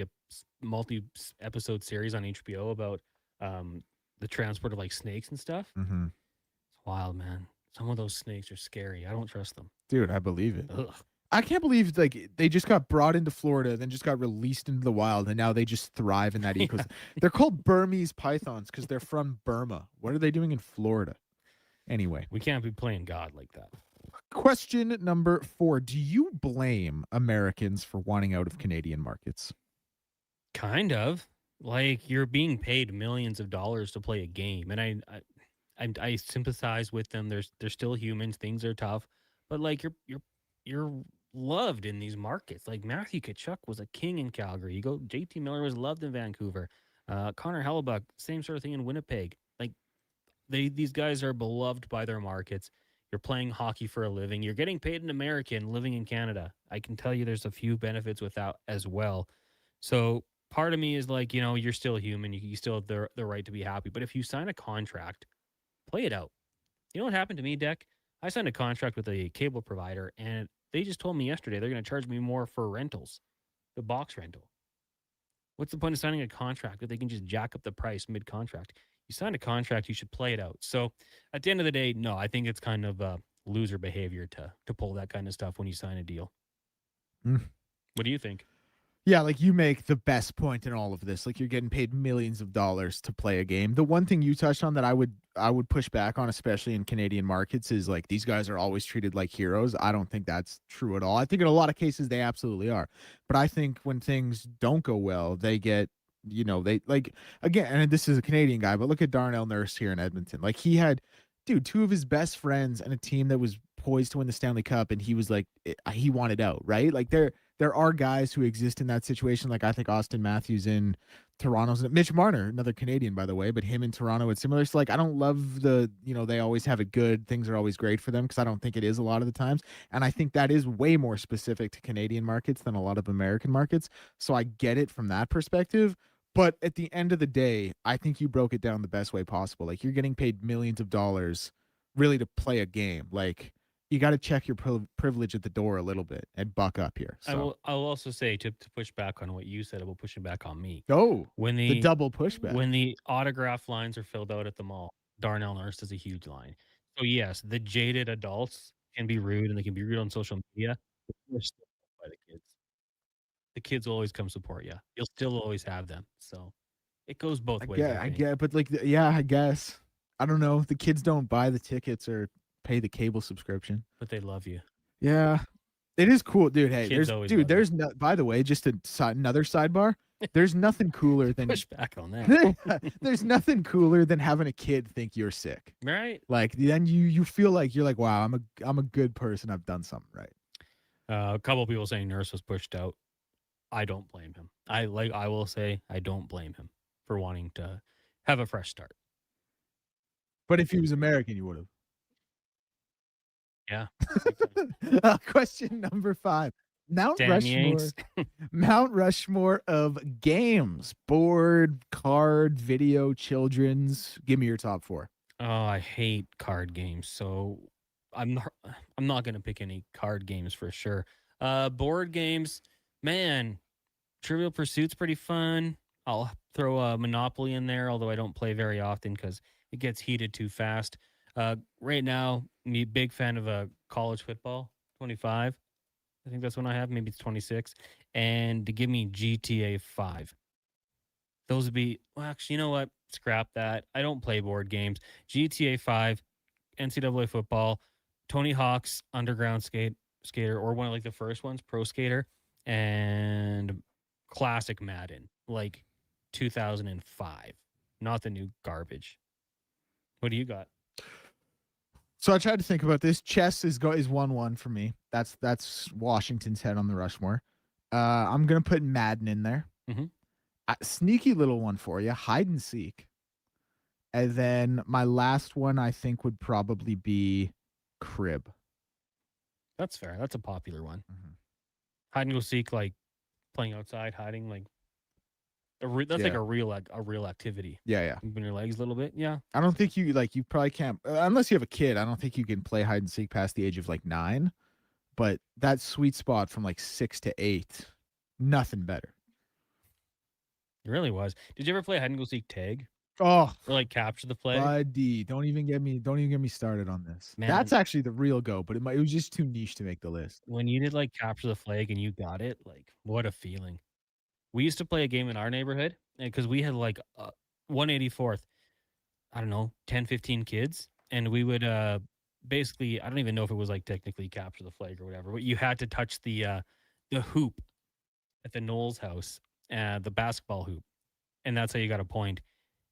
multi-episode series on HBO about the transport of snakes and stuff. Mm-hmm. It's wild, man. Some of those snakes are scary. I don't trust them. Dude, I believe it. Ugh. I can't believe they just got brought into Florida, then just got released into the wild, and now they just thrive in that ecosystem. They're called Burmese pythons because they're from Burma. What are they doing in Florida? Anyway. We can't be playing God like that. Question number 4. Do you blame Americans for wanting out of Canadian markets? Kind of. Like, you're being paid millions of dollars to play a game, and I sympathize with them. They're still humans. Things are tough, but like you're loved in these markets. Like Matthew Tkachuk was a king in Calgary. You go, JT Miller was loved in Vancouver. Connor Hellebuck, same sort of thing in Winnipeg. Like these guys are beloved by their markets. You're playing hockey for a living. You're getting paid an American living in Canada. I can tell you there's a few benefits with that as well. So part of me is like, you're still human. You still have the right to be happy. But if you sign a contract, play it out. You know what happened to me, Deck? I signed a contract with a cable provider, and they just told me yesterday they're going to charge me more for rentals, the box rental. What's the point of signing a contract if they can just jack up the price mid-contract? You signed a contract, you should play it out. So at the end of the day, no, I think it's kind of loser behavior to pull that kind of stuff when you sign a deal. Mm. What do you think? Yeah, like you make the best point in all of this. Like you're getting paid millions of dollars to play a game. The one thing you touched on that I would push back on, especially in Canadian markets, is like these guys are always treated like heroes. I don't think that's true at all. I think in a lot of cases they absolutely are. But I think when things don't go well, they get, they like, again, and this is a Canadian guy, but look at Darnell Nurse here in Edmonton. Like he had, two of his best friends and a team that was poised to win the Stanley Cup, and he was like, he wanted out, right? Like there are guys who exist in that situation. Like I think Austin Matthews in Toronto's, Mitch Marner, another Canadian, by the way, but him in Toronto, it's similar. So like, I don't love they always have it good. Things are always great for them, because I don't think it is a lot of the times. And I think that is way more specific to Canadian markets than a lot of American markets. So I get it from that perspective. But at the end of the day, I think you broke it down the best way possible. Like you're getting paid millions of dollars really to play a game. Like, you got to check your privilege at the door a little bit and buck up here. So. I'll also say to push back on what you said about pushing back on me. Oh, when the double pushback. When the autograph lines are filled out at the mall, Darnell Nurse is a huge line. So yes, the jaded adults can be rude and they can be rude on social media. But they're still by the kids. The kids will always come support you. You'll still always have them. So it goes both ways. I get, but like, I guess. I don't know. The kids don't buy the tickets or pay the cable subscription, but they love you. Yeah, it is cool, dude. Hey, there's no, by the way, just another sidebar. There's nothing cooler than push back on that. There's nothing cooler than having a kid think you're sick, right? Like then you feel like you're like, wow, I'm a good person. I've done something right. A couple of people saying Nurse was pushed out. I don't blame him. I will say I don't blame him for wanting to have a fresh start. But if he was American, you would have. Yeah. Question number 5. Mount Rushmore of games, board, card, video, children's. Give me your top 4. Oh, I hate card games, so I'm not gonna pick any card games for sure. Board games, man, Trivial Pursuit's pretty fun. I'll throw a Monopoly in there, although I don't play very often because it gets heated too fast. Right now, me big fan of college football, 25. I think that's when I have. Maybe it's 26. And to give me GTA 5. Those would be, well, actually, you know what? Scrap that. I don't play board games. GTA 5, NCAA football, Tony Hawk's Underground Skater, or one of like the first ones, Pro Skater, and classic Madden, like 2005. Not the new garbage. What do you got? So I tried to think about this. Chess is 1-1 for me. That's Washington's head on the Rushmore. I'm gonna put Madden in there. Mm-hmm. Sneaky little one for you, hide and seek. And then my last one I think would probably be Crib. That's fair. That's a popular one. Mm-hmm. Hide and go seek, like playing outside, hiding, like that's like a real activity. Yeah. Moving your legs a little bit. Yeah. I don't think you probably can't unless you have a kid. I don't think you can play hide and seek past the age of like 9. But that sweet spot from like 6 to 8, nothing better. It really was. Did you ever play hide and go seek tag? Oh, or like capture the flag? Buddy, don't even get me started on this. Man, that's actually the real go, but it was just too niche to make the list. When you did like capture the flag and you got it, like what a feeling. We used to play a game in our neighborhood because we had like 184th, I don't know, 10, 15 kids. And we would basically, I don't even know if it was like technically capture the flag or whatever, but you had to touch the hoop at the Knowles house, the basketball hoop, and that's how you got a point.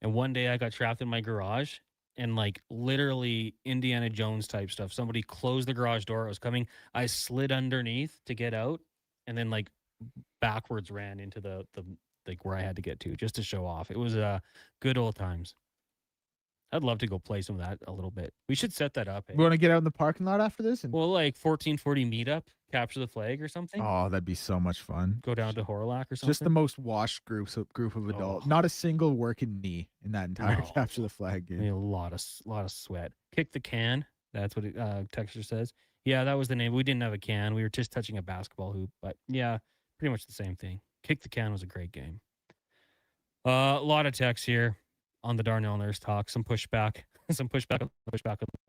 And one day I got trapped in my garage, and like literally Indiana Jones type stuff. Somebody closed the garage door. I was coming. I slid underneath to get out, and then like backwards ran into the like where I had to get to just to show off. It was good old times. I'd love to go play some of that a little bit. We should set that up. We want to get out in the parking lot after this? And Well, like 1440 meetup, capture the flag or something. oh, that'd be so much fun. Go down to Horlock or something. Just the most washed group of adults. Not a single working knee in that entire No. capture the flag game. I mean, a lot of sweat. Kick the can. That's what Texture says. Yeah, that was the name. We didn't have a can. We were just touching a basketball hoop. But yeah, pretty much the same thing. Kick the can was a great game. A lot of text here on the Darnell Nurse Talk. Some pushback. Some pushback on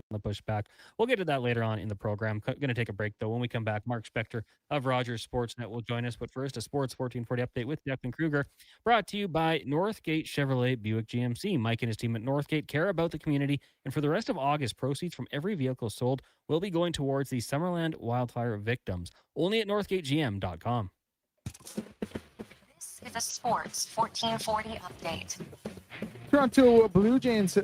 the pushback. We'll get to that later on in the program. Going to take a break, though. When we come back, Mark Spector of Rogers Sportsnet will join us. But first, a Sports 1440 update with Declan Kruger, brought to you by Northgate Chevrolet Buick GMC. Mike and his team at Northgate care about the community. And for the rest of August, proceeds from every vehicle sold will be going towards the Summerland wildfire victims. Only at NorthgateGM.com. This is a Sports 1440 update. Toronto Blue Jays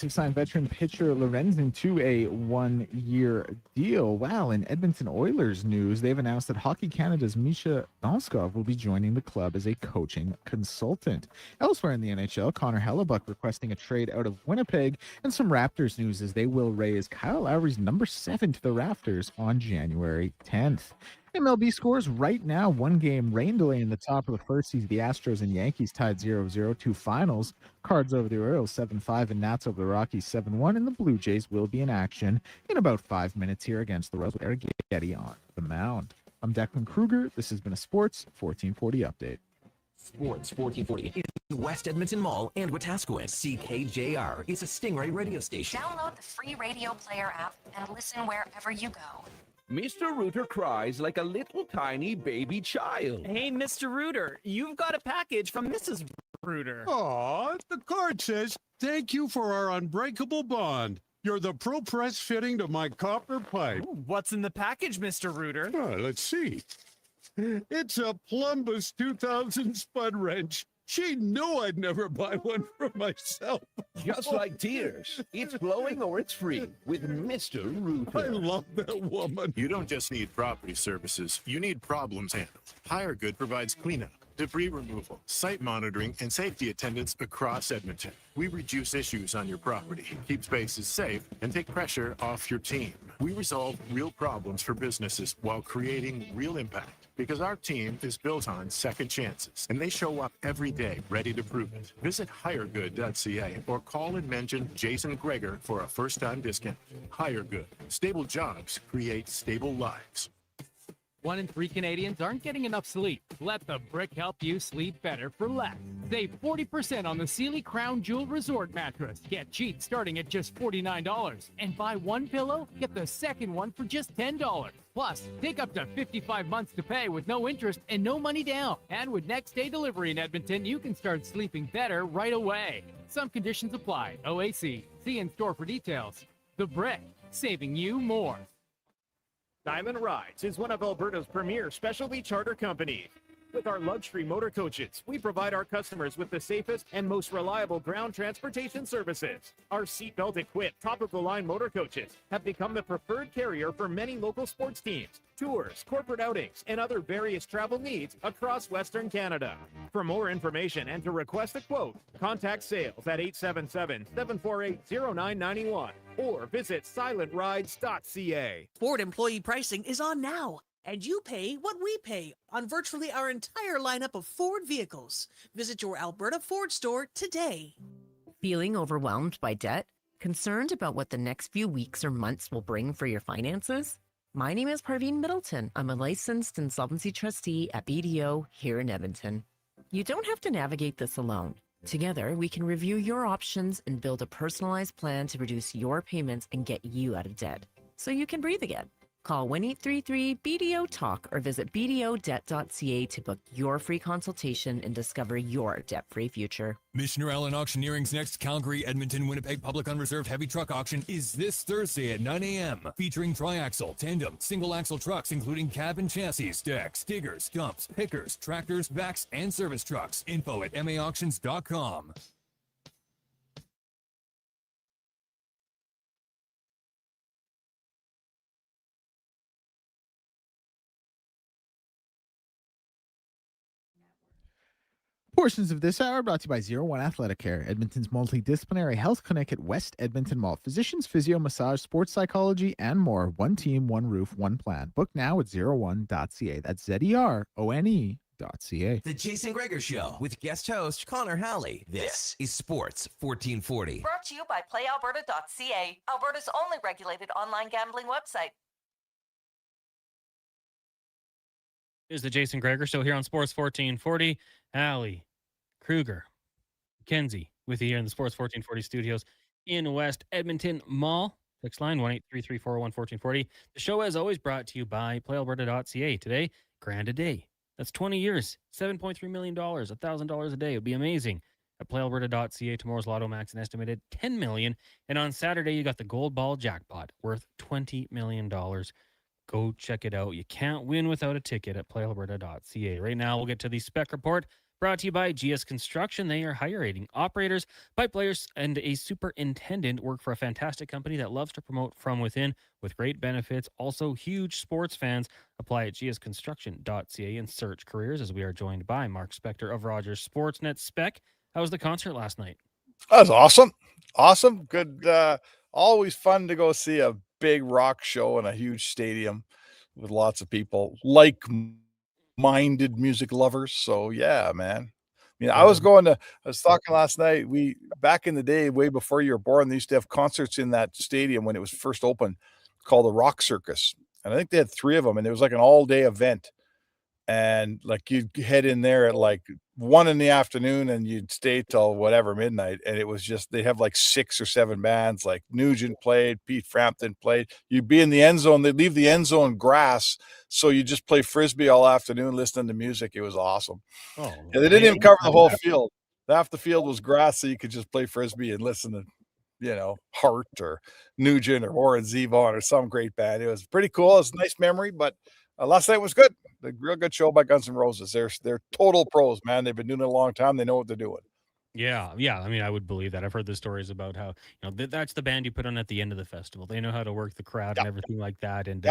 have signed veteran pitcher Lorenzen to a 1-year deal. Wow, in Edmonton Oilers news, they've announced that Hockey Canada's Misha Donskov will be joining the club as a coaching consultant. Elsewhere in the NHL, Connor Halley requesting a trade out of Winnipeg, and some Raptors news as they will raise Kyle Lowry's number 7 to the rafters on January 10th. MLB scores right now. 1-game rain delay in the top of the first sees the Astros and Yankees tied 0-0. 2 finals. Cards over the Orioles 7-5 and Nats over the Rockies 7-1. And the Blue Jays will be in action in about 5 minutes here against the Royals with Eric Getty on the mound. I'm Declan Kruger. This has been a Sports 1440 update. Sports 1440 in West Edmonton Mall and Wetaskiwin. CKJR is a Stingray radio station. Download the free radio player app and listen wherever you go. Mr. Rooter cries like a little tiny baby child. Hey, Mr. Rooter, you've got a package from Mrs. Rooter. Aw, the card says, "Thank you for our unbreakable bond. You're the pro press fitting to my copper pipe." Ooh, what's in the package, Mr. Rooter? Let's see. It's a Plumbus 2000 spud wrench. She knew I'd never buy one for myself. Just like tears. It's glowing or it's free with Mr. Rooter. I love that woman. You don't just need property services, you need problems handled. Hire Good provides cleanup, debris removal, site monitoring, and safety attendance across Edmonton. We reduce issues on your property, keep spaces safe, and take pressure off your team. We resolve real problems for businesses while creating real impact. Because our team is built on second chances, and they show up every day ready to prove it. Visit hiregood.ca or call and mention Jason Gregor for a first-time discount. Hire Good. Stable jobs create stable lives. 1 in 3 Canadians aren't getting enough sleep. Let the Brick help you sleep better for less. Save 40% on the Sealy Crown Jewel Resort mattress. Get cheap starting at just $49. And buy 1 pillow, get the second one for just $10. Plus, take up to 55 months to pay with no interest and no money down. And with next day delivery in Edmonton, you can start sleeping better right away. Some conditions apply. OAC. See in store for details. The Brick, saving you more. Diamond Rides is one of Alberta's premier specialty charter companies. With our luxury motor coaches, we provide our customers with the safest and most reliable ground transportation services. Our seatbelt equipped, top-of-the-line motor coaches have become the preferred carrier for many local sports teams, tours, corporate outings, and other various travel needs across Western Canada. For more information and to request a quote, contact sales at 877-748-0991 or visit silentrides.ca. Ford employee pricing is on now, and you pay what we pay on virtually our entire lineup of Ford vehicles. Visit your Alberta Ford store today. Feeling overwhelmed by debt? Concerned about what the next few weeks or months will bring for your finances? My name is Parveen Middleton. I'm a licensed insolvency trustee at BDO here in Edmonton. You don't have to navigate this alone. Together, we can review your options and build a personalized plan to reduce your payments and get you out of debt, so you can breathe again. Call 1-833-BDO-TALK or visit bdodebt.ca to book your free consultation and discover your debt-free future. Missioner Allen Auctioneering's next Calgary, Edmonton, Winnipeg Public Unreserved Heavy Truck Auction is this Thursday at 9 a.m. featuring triaxle, tandem, single-axle trucks including cab and chassis, decks, diggers, dumps, pickers, tractors, vacs, and service trucks. Info at maauctions.com. Portions of this hour brought to you by 01 Athletic Care, Edmonton's multidisciplinary health clinic at West Edmonton Mall. Physicians, physio, massage, sports psychology, and more. One team, one roof, one plan. Book now at 01.ca. That's ZERONE.ca. The Jason Gregor Show with guest host Connor Halley. This is Sports 1440. Brought to you by PlayAlberta.ca, Alberta's only regulated online gambling website. Is the Jason Gregor Show here on Sports 1440. Halley, Kruger, McKenzie with you here in the Sports 1440 studios in West Edmonton Mall. Text line 1-833-401-1440. The show, as always, brought to you by PlayAlberta.ca. Today, grand a day. That's 20 years, $7.3 million, $1,000 a day. It would be amazing. At PlayAlberta.ca, tomorrow's Lotto Max an estimated $10 million. And on Saturday, you got the Gold Ball jackpot worth $20 million. Go check it out. You can't win without a ticket at PlayAlberta.ca. Right now, we'll get to the spec report brought to you by GS Construction. They are hiring operators, pipe layers, and a superintendent. Work for a fantastic company that loves to promote from within with great benefits. Also, huge sports fans. Apply at gsconstruction.ca and search careers, as we are joined by Mark Spector of Rogers Sportsnet. Spec, how was the concert last night? That was awesome. Awesome. Good. Always fun to go see a big rock show in a huge stadium with lots of people, like-minded music lovers. So yeah, man. I mean, I was talking last night. Back in the day, way before you were born, they used to have concerts in that stadium when it was first opened called the Rock Circus. And I think they had 3 of them, and it was like an all-day event. And like you'd head in there at like 1 PM and you'd stay till whatever midnight. And it was just, they have like 6 or 7 bands, like Nugent played, Pete Frampton played. You'd be in the end zone. They'd leave the end zone grass. So you just play Frisbee all afternoon, listening to music. It was awesome. Oh, yeah, they didn't even cover the whole field. Half the field was grass. So you could just play Frisbee and listen to, Hart or Nugent or Warren Zevon or some great band. It was pretty cool. It's a nice memory, but last night was good. A real good show by Guns N' Roses. They're total pros, man. They've been doing it a long time. They know what they're doing. Yeah. I mean, I would believe that. I've heard the stories about how, that's the band you put on at the end of the festival. They know how to work the crowd and everything like that. And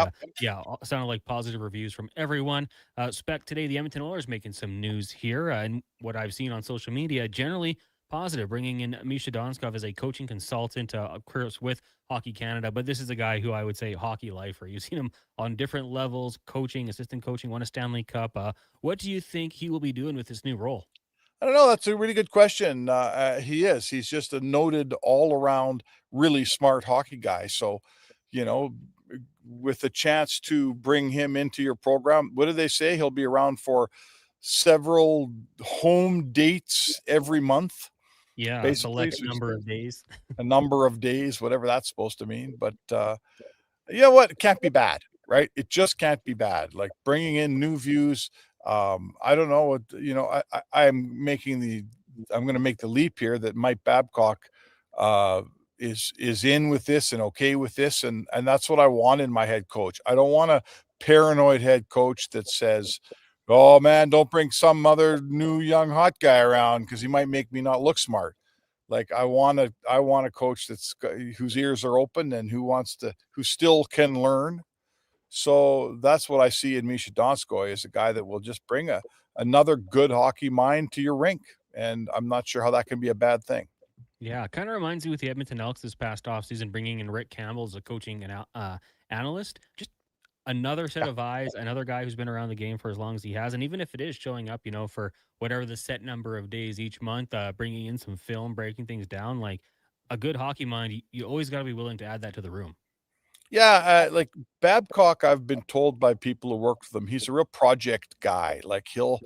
sounded like positive reviews from everyone. Spec, today, the Edmonton Oilers making some news here. And what I've seen on social media, generally positive, bringing in Misha Donskov as a coaching consultant, of course, with Hockey Canada. But this is a guy who I would say hockey lifer. You've seen him on different levels, coaching, assistant coaching, won a Stanley Cup. What do you think he will be doing with this new role? I don't know. That's a really good question. He is. He's just a noted all-around, really smart hockey guy. So, with a chance to bring him into your program, what do they say? He'll be around for several home dates every month. Yeah, basically. select number of days. A number of days, whatever that's supposed to mean. But you know what? It can't be bad, right? It just can't be bad. Like bringing in new views. I don't know what, I'm going to make the leap here that Mike Babcock is in with this and okay with this. And that's what I want in my head coach. I don't want a paranoid head coach that says, oh man, don't bring some other new young hot guy around because he might make me not look smart. Like I want a coach whose ears are open and who still can learn. So that's what I see in Misha Donskoi, is a guy that will just bring another good hockey mind to your rink. And I'm not sure how that can be a bad thing. Yeah, kind of reminds me with the Edmonton Elks this past offseason, bringing in Rick Campbell as a coaching and analyst. Just another set of eyes, another guy who's been around the game for as long as he has. And even if it is showing up, for whatever the set number of days each month, bringing in some film, breaking things down, like a good hockey mind, you always got to be willing to add that to the room. Yeah, like Babcock, I've been told by people who work with him, he's a real project guy. Like he'll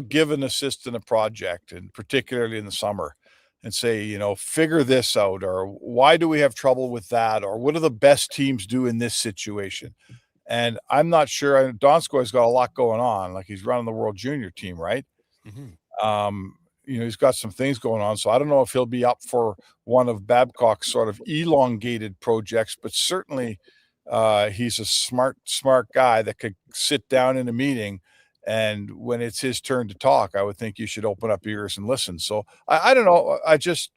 give an assistant a project, and particularly in the summer, and say, figure this out, or why do we have trouble with that, or what do the best teams do in this situation? And I'm not sure. Donskoy's got a lot going on. Like, he's running the World Junior team, right? He's got some things going on. So I don't know if he'll be up for one of Babcock's sort of elongated projects, but certainly he's a smart guy that could sit down in a meeting, and when it's his turn to talk, I would think you should open up ears and listen. So I don't know. I just,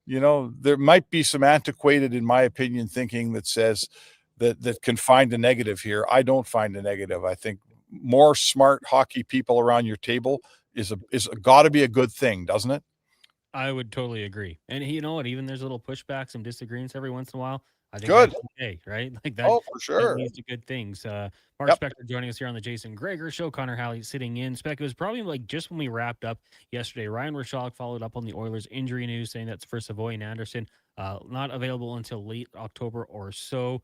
there might be some antiquated, in my opinion, thinking that says that can find a negative here. I don't find a negative. I think more smart hockey people around your table is got to be a good thing, doesn't it? I would totally agree. And you know what? Even there's little pushbacks and disagreements every once in a while. I think Good. that's okay, right? Like that. Oh, for sure. That leads to good things. Mark Spector joining us here on the Jason Gregor Show. Connor Halley sitting in. Spec, it was probably like just when we wrapped up yesterday. Ryan Rishaug followed up on the Oilers injury news, saying that's for Savoy and Anderson, not available until late October or so.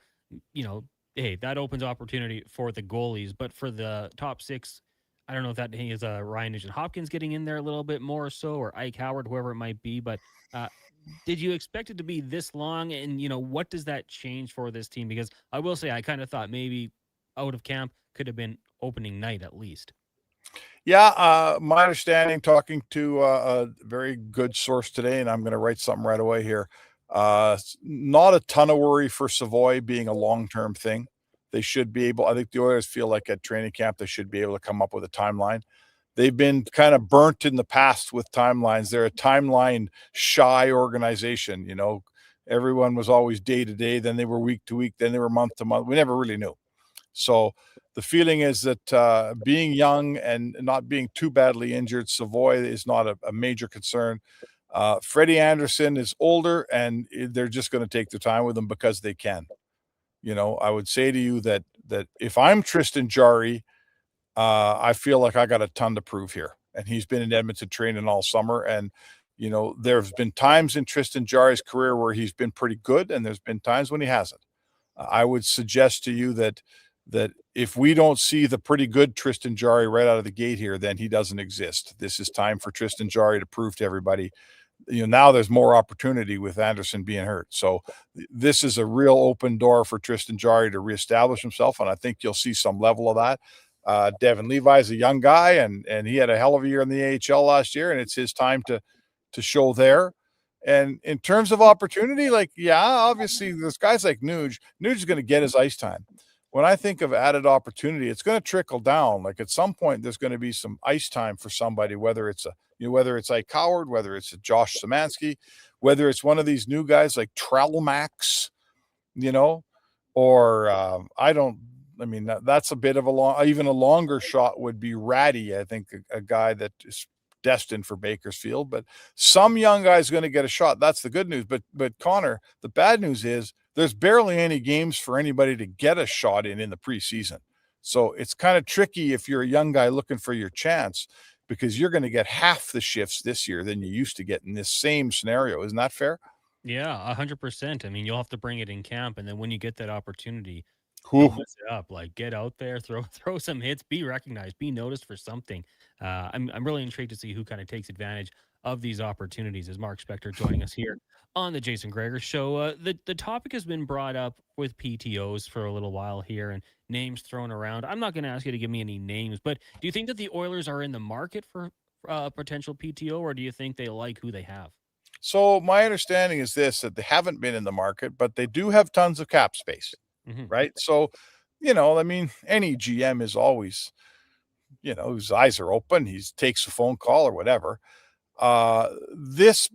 Hey, that opens opportunity for the goalies, but for the top six, I don't know if that is Ryan Nugent-Hopkins getting in there a little bit more so, or Ike Howard, whoever it might be. But did you expect it to be this long? And, what does that change for this team? Because I will say I kind of thought maybe out of camp could have been opening night at least. Yeah, my understanding, talking to a very good source today, and I'm going to write something right away here, not a ton of worry for Savoy being a long-term thing. They should be able, I think the Oilers feel like at training camp, they should be able to come up with a timeline. They've been kind of burnt in the past with timelines. They're a timeline shy organization. Everyone was always day to day. Then they were week to week. Then they were month to month. We never really knew. So the feeling is that being young and not being too badly injured, Savoy is not a major concern. Freddie Anderson is older, and they're just going to take their time with him because they can. I would say to you that if I'm Tristan Jarry, I feel like I got a ton to prove here. And he's been in Edmonton training all summer. And, there's been times in Tristan Jarry's career where he's been pretty good, and there's been times when he hasn't. I would suggest to you that if we don't see the pretty good Tristan Jarry right out of the gate here, then he doesn't exist. This is time for Tristan Jarry to prove to everybody. Now there's more opportunity with Anderson being hurt. So this is a real open door for Tristan Jarry to reestablish himself, and I think you'll see some level of that. Devin Levi's a young guy, and he had a hell of a year in the AHL last year, and it's his time to show there. And in terms of opportunity, obviously there's guys like Nuge. Nuge is going to get his ice time. When I think of added opportunity, it's going to trickle down. Like at some point, there's going to be some ice time for somebody, whether it's Ike Howard, whether it's a Josh Szymanski, whether it's one of these new guys like Trelmax, or that's a bit of even a longer shot would be Ratty. I think a guy that is destined for Bakersfield, but some young guy is going to get a shot. That's the good news. But Connor, the bad news is there's barely any games for anybody to get a shot in the preseason. So it's kind of tricky if you're a young guy looking for your chance, because you're going to get half the shifts this year than you used to get in this same scenario. Isn't that fair? Yeah, 100%. I mean, you'll have to bring it in camp, and then when you get that opportunity, don't mess it up. Like, get out there, throw some hits, be recognized, be noticed for something. I'm really intrigued to see who kind of takes advantage of these opportunities. As Mark Spector joining us here on the Jason Gregor Show. The topic has been brought up with PTOs for a little while here, and names thrown around. I'm not going to ask you to give me any names, but do you think that the Oilers are in the market for a potential PTO, or do you think they like who they have? So my understanding is that they haven't been in the market, but they do have tons of cap space. Right. So, any GM is always, his eyes are open. He takes a phone call or whatever. This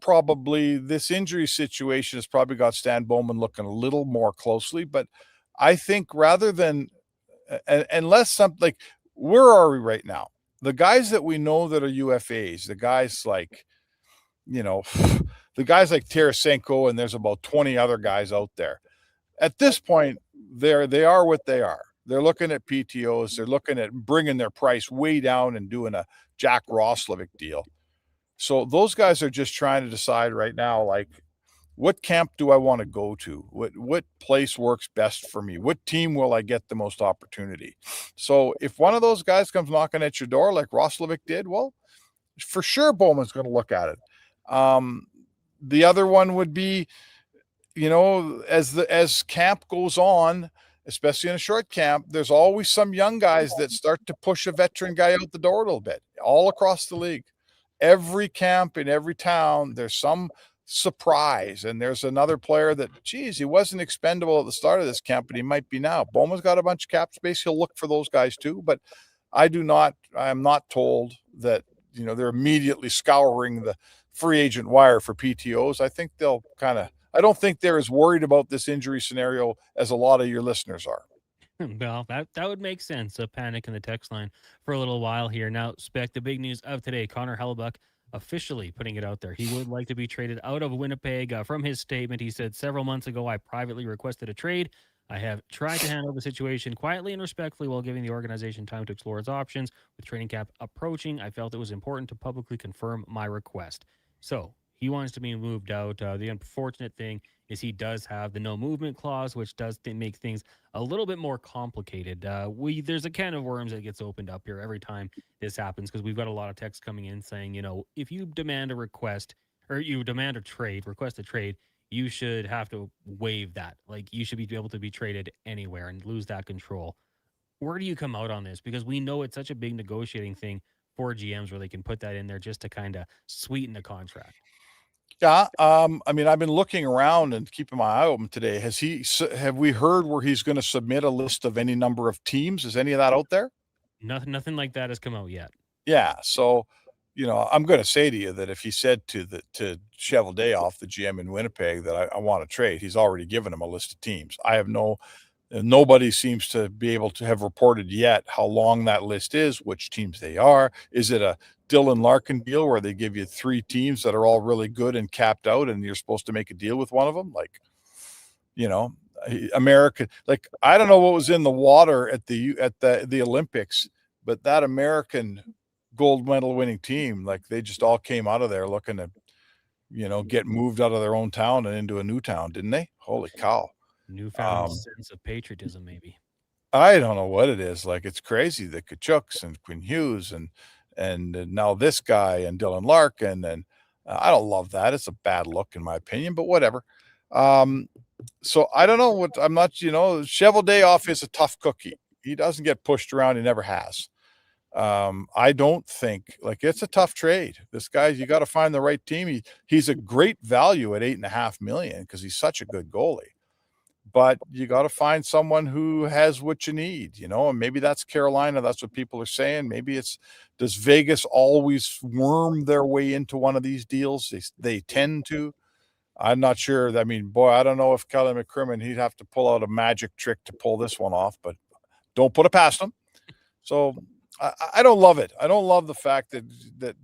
injury situation has probably got Stan Bowman looking a little more closely, but I think rather than, unless something where are we right now? The guys that we know that are UFAs, the guys like, the guys like Tarasenko, and there's about 20 other guys out there. At this point, they are what they are. They're looking at PTOs. They're looking at bringing their price way down and doing a Jack Roslovic deal. So those guys are just trying to decide right now, like, what camp do I want to go to? What place works best for me? What team will I get the most opportunity? So if one of those guys comes knocking at your door like Roslovic did, well, for sure Bowman's going to look at it. The other one would be, as camp goes on especially in a short camp, there's always some young guys that start to push a veteran guy out the door a little bit, all across the league. Every camp in every town, there's some surprise, and there's another player that, geez, he wasn't expendable at the start of this camp, but he might be now. Bowman's got a bunch of cap space. He'll look for those guys too, but I'm not told that, they're immediately scouring the free agent wire for PTOs. I think I don't think they're as worried about this injury scenario as a lot of your listeners are. Well, that would make sense. A panic in the text line for a little while here. Now, Spec, the big news of today, Connor Halley officially putting it out there. He would like to be traded out of Winnipeg. From his statement, he said, several months ago, I privately requested a trade. I have tried to handle the situation quietly and respectfully while giving the organization time to explore its options. With training camp approaching, I felt it was important to publicly confirm my request. So he wants to be moved out. The unfortunate thing is he does have the no movement clause, which does make things a little bit more complicated. There's a can of worms that gets opened up here every time this happens, because we've got a lot of texts coming in saying, if you demand a request or you demand a trade, request a trade, you should have to waive that. Like, you should be able to be traded anywhere and lose that control. Where do you come out on this? Because we know it's such a big negotiating thing for GMs where they can put that in there just to kind of sweeten the contract. Yeah. I've been looking around and keeping my eye open today. Have we heard where he's going to submit a list of any number of teams? Is any of that out there? Nothing like that has come out yet. Yeah. So, I'm going to say to you that if he said to Cheveldayoff, the GM in Winnipeg, that I want to trade, he's already given him a list of teams. Nobody seems to be able to have reported yet how long that list is, which teams they are. Is it a Dylan Larkin deal where they give you 3 teams that are all really good and capped out, and you're supposed to make a deal with one of them? Like, American, like, I don't know what was in the water at the Olympics, but that American gold medal winning team, like, they just all came out of there looking to, get moved out of their own town and into a new town, didn't they? Holy cow. Newfound sense of patriotism, maybe. I don't know what it is. Like, it's crazy. The Kachuks and Quinn Hughes and now this guy and Dylan Larkin. And I don't love that. It's a bad look in my opinion, but whatever. So I don't know what I'm not, Cheveldayoff is a tough cookie. He doesn't get pushed around. He never has. I don't think, like, it's a tough trade. This guy, you got to find the right team. He's a great value at $8.5 million because he's such a good goalie. But you got to find someone who has what you need, and maybe that's Carolina. That's what people are saying. Maybe does Vegas always worm their way into one of these deals? They tend to. I'm not sure. I mean, boy, I don't know if Kelly McCrimmon, he'd have to pull out a magic trick to pull this one off, but don't put it past him. So I don't love it. I don't love the fact that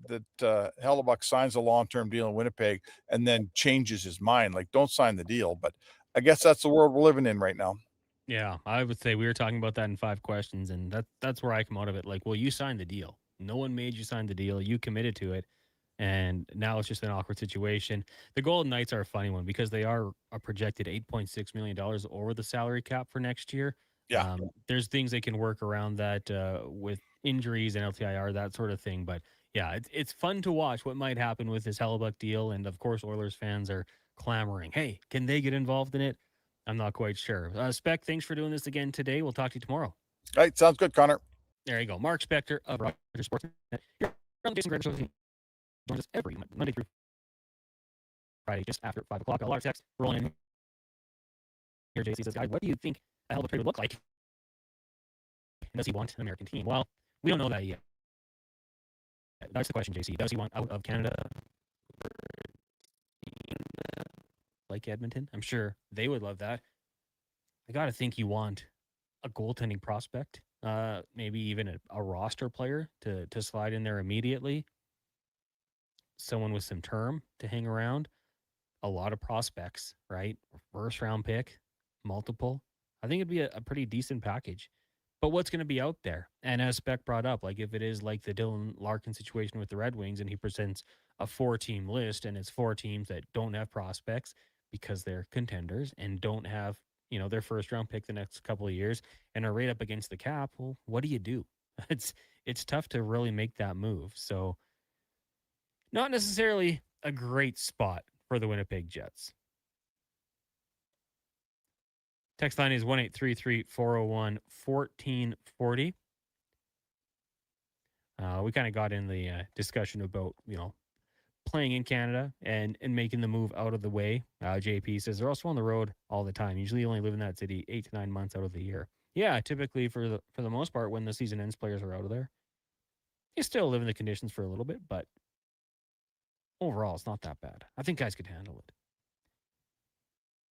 Hellebuyck signs a long-term deal in Winnipeg and then changes his mind. Like, don't sign the deal, but I guess that's the world we're living in right now. Yeah, I would say we were talking about that in 5 questions, and that's where I come out of it. Like, well, you signed the deal. No one made you sign the deal. You committed to it, and now it's just an awkward situation. The Golden Knights are a funny one because they are a projected $8.6 million over the salary cap for next year. Yeah. There's things they can work around that with injuries and LTIR, that sort of thing. But, yeah, it's fun to watch what might happen with this Hellebuyck deal, and, of course, Oilers fans are clamoring, hey, can they get involved in it? I'm not quite sure. Spec, thanks for doing this again today. We'll talk to you tomorrow. All right, sounds good, Connor. There you go. Mark Spector of Rogers Sports. You're on the Jason Gregor Show. Joins us every Monday through Friday, just after 5 o'clock. A lot of text rolling in here. JC says, guys, what do you think a hell of a trade would look like? And does he want an American team? Well, we don't know that yet. That's the question, JC. Does he want out of Canada? Like Edmonton, I'm sure they would love that. I gotta think you want a goaltending prospect, maybe even a roster player to slide in there immediately. Someone with some term to hang around. A lot of prospects, right? First round pick, multiple. I think it'd be a pretty decent package. But what's going to be out there? And as Spec brought up, like, if it is like the Dylan Larkin situation with the Red Wings and he presents a 4-team list and it's 4 teams that don't have prospects because they're contenders and don't have, their first round pick the next couple of years and are right up against the cap, well, what do you do? It's tough to really make that move. So not necessarily a great spot for the Winnipeg Jets. Text line is 1-833-401-1440. We kind of got in the discussion about, playing in Canada and making the move out of the way. JP says they're also on the road all the time. Usually only live in that city 8 to 9 months out of the year. Yeah, typically for the most part, when the season ends, players are out of there. You still live in the conditions for a little bit, but overall, it's not that bad. I think guys could handle it.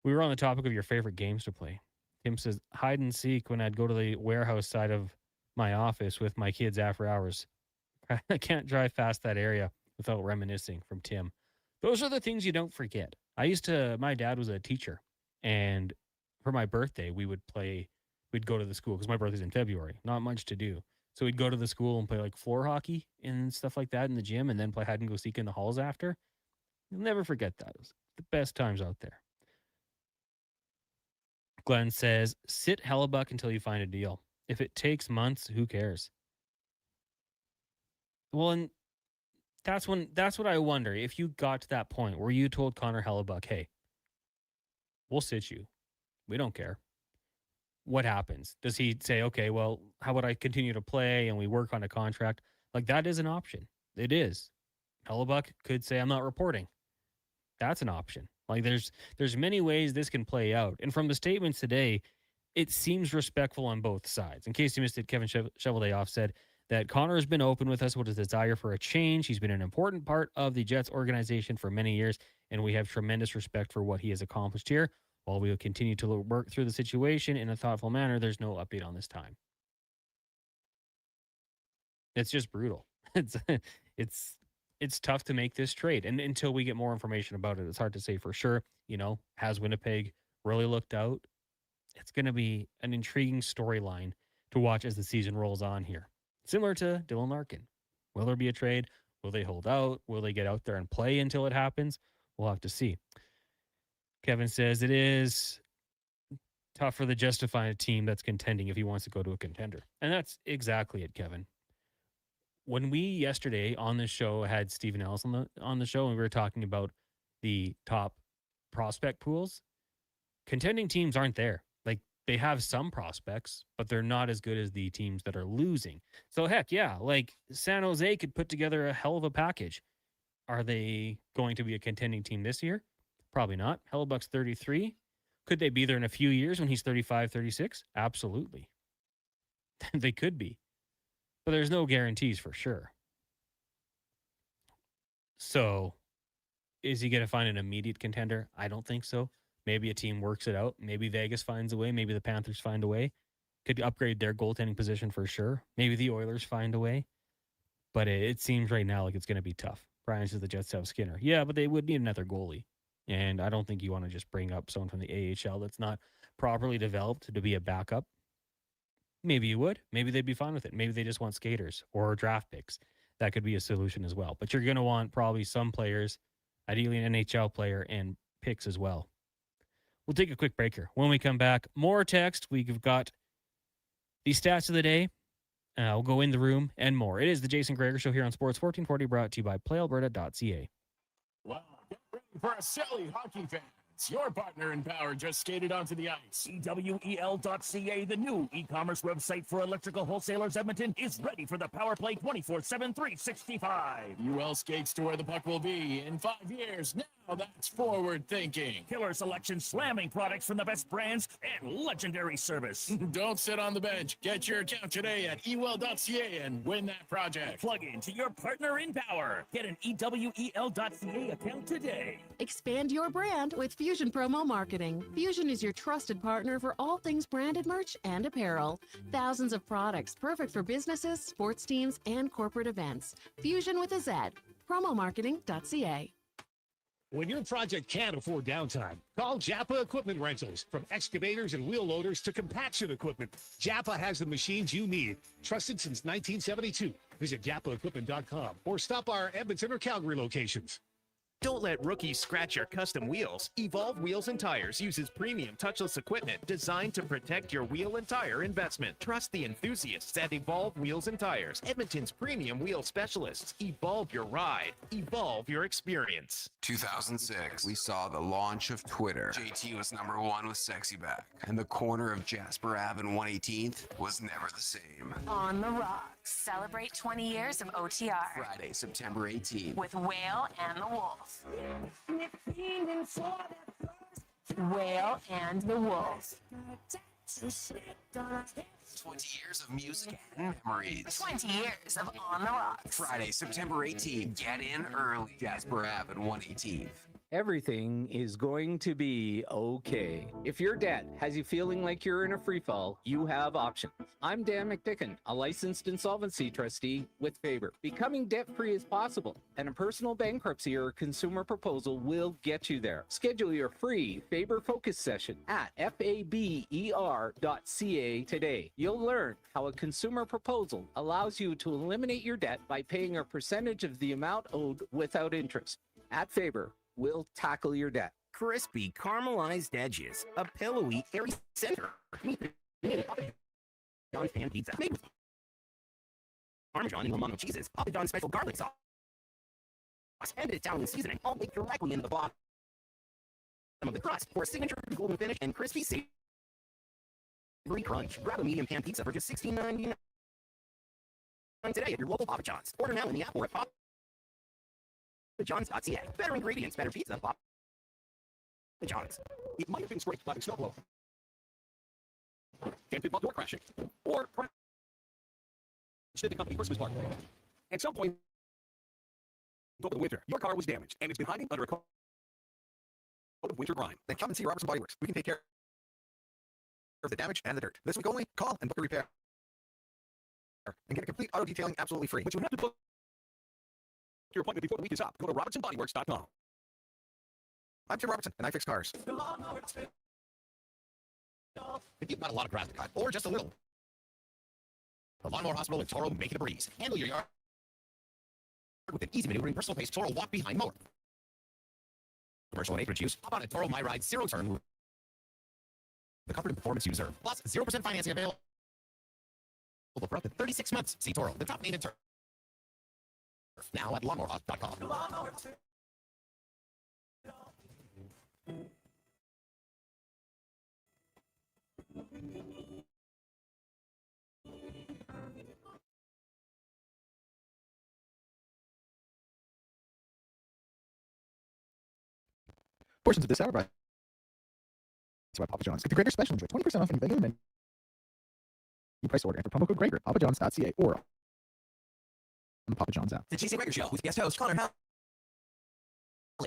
We were on the topic of your favorite games to play. Tim says, hide and seek when I'd go to the warehouse side of my office with my kids after hours. I can't drive past that area without reminiscing, from Tim. Those are the things you don't forget. My dad was a teacher, and for my birthday, we'd go to the school, because my birthday's in February, not much to do. So we'd go to the school and play like floor hockey and stuff like that in the gym, and then play hide and go seek in the halls after. You'll never forget that. It was the best times out there. Glenn says, sit Hellebuck until you find a deal. If it takes months, who cares? Well, and that's what I wonder. If you got to that point where you told Connor Hellebuck, hey, we'll sit you. We don't care. What happens? Does he say, okay, well, how about I continue to play and we work on a contract? Like, that is an option. It is. Hellebuck could say, I'm not reporting. That's an option. Like, there's many ways this can play out. And from the statements today, it seems respectful on both sides. In case you missed it, Kevin Cheveldayoff said that Connor has been open with us with his desire for a change. He's been an important part of the Jets organization for many years, and we have tremendous respect for what he has accomplished here. While we will continue to work through the situation in a thoughtful manner, there's no update on this time. It's just brutal. It's tough to make this trade. And until we get more information about it, it's hard to say for sure. Has Winnipeg really looked out? It's going to be an intriguing storyline to watch as the season rolls on here. Similar to Dylan Larkin. Will there be a trade? Will they hold out? Will they get out there and play until it happens? We'll have to see. Kevin says it is tough for the Jets to find a team that's contending if he wants to go to a contender. And that's exactly it, Kevin. When we yesterday on the show had Stephen Ellis on the show, and we were talking about the top prospect pools, contending teams aren't there. Like, they have some prospects, but they're not as good as the teams that are losing. So heck yeah, like San Jose could put together a hell of a package. Are they going to be a contending team this year? Probably not. Hellebuck's 33. Could they be there in a few years when he's 35, 36? Absolutely. They could be. But there's no guarantees for sure. So, is he going to find an immediate contender? I don't think so. Maybe a team works it out. Maybe Vegas finds a way. Maybe the Panthers find a way. Could upgrade their goaltending position for sure. Maybe the Oilers find a way. But it seems right now like it's going to be tough. Brian says the Jets have Skinner. Yeah, but they would need another goalie. And I don't think you want to just bring up someone from the AHL that's not properly developed to be a backup. Maybe you would. Maybe they'd be fine with it. Maybe they just want skaters or draft picks. That could be a solution as well. But you're going to want probably some players, ideally an NHL player, and picks as well. We'll take a quick break here. When we come back, more text. We've got the stats of the day. We'll go in the room and more. It is the Jason Gregor Show here on Sports 1440, brought to you by PlayAlberta.ca. Wow, get ready for a silly hockey fan. Your partner in power just skated onto the ice. EWEL.ca, the new e-commerce website for electrical wholesalers Edmonton, is ready for the power play 24/7, 365. UL skates to where the puck will be in 5 years. Now that's forward thinking. Killer selection, slamming products from the best brands, and legendary service. Don't sit on the bench. Get your account today at EWEL.ca and win that project. Plug into your partner in power. Get an EWEL.ca account today. Expand your brand with Fusion Promo Marketing. Fusion is your trusted partner for all things branded merch and apparel. Thousands of products perfect for businesses, sports teams, and corporate events. Fusion with a Z. Promomarketing.ca. When your project can't afford downtime, call Japa Equipment Rentals. From excavators and wheel loaders to compaction equipment, Japa has the machines you need. Trusted since 1972. Visit JapaEquipment.com or stop our Edmonton or Calgary locations. Don't let rookies scratch your custom wheels. Evolve Wheels and Tires uses premium touchless equipment designed to protect your wheel and tire investment. Trust the enthusiasts at Evolve Wheels and Tires, Edmonton's premium wheel specialists. Evolve your ride. Evolve your experience. 2006, we saw the launch of Twitter. JT was #1 with Sexy Back, and the corner of Jasper Ave and 118th was never the same. On the Rocks. Celebrate 20 years of OTR. Friday, September 18th. With Whale and the Wolf. Whale and the Wolf. 20 years of music and memories. 20 years of On the Rocks. Friday, September 18th. Get in early. Jasper Ave and 118th. Everything is going to be okay. If your debt has you feeling like you're in a free fall, you have options. I'm Dan McDicken, a licensed insolvency trustee with Faber. Becoming debt-free is possible, and a personal bankruptcy or consumer proposal will get you there. Schedule your free Faber Focus session at faber.ca today. You'll learn how a consumer proposal allows you to eliminate your debt by paying a percentage of the amount owed without interest. At Faber, we'll tackle your debt. Crispy caramelized edges, a pillowy, airy center. John's pan pizza made with Parmesan and Romano cheeses, Papa John's special garlic sauce, and Italian seasoning, all baked directly into the bottom of the crust for a signature golden finish and crispy savory crunch. Grab a medium pan pizza for just $16.99 today at your local Papa John's. Order now in the app or at PapaJohns.ca. Better ingredients, better pizza. Papa John's. It might have been scraped by the snowblower. Can't be door crashing. Or did the company Christmas party. At some point over the winter, your car was damaged and it's been hiding under a coat of winter grime. Then come and see Robertson Body Works. We can take care of the damage and the dirt. This week only, call and book a repair. And get a complete auto detailing absolutely free. But you have to book your appointment before the week is up. Go to RobertsonBodyWorks.com. I'm Tim Robertson, and I fix cars. If you've got a lot of grass to cut, or just a little, the Lawnmower Hospital in Toro make it a breeze. Handle your yard with an easy maneuvering personal pace Toro walk behind mower. Commercial and acreage use. Hop on a Toro My Ride zero turn. The comfort and performance you deserve. Plus 0% financing available for up to 36 months. See Toro, the top name in turf. Now at lawnmowerhawk.com. Portions of this hour by Papa John's. Get the Gregor special. Enjoy 20% off any regular menu price order. Enter promo code Gregor, papajohns.ca, or on the Papa John's app. The Jason Gregor Show with guest host Connor Halley.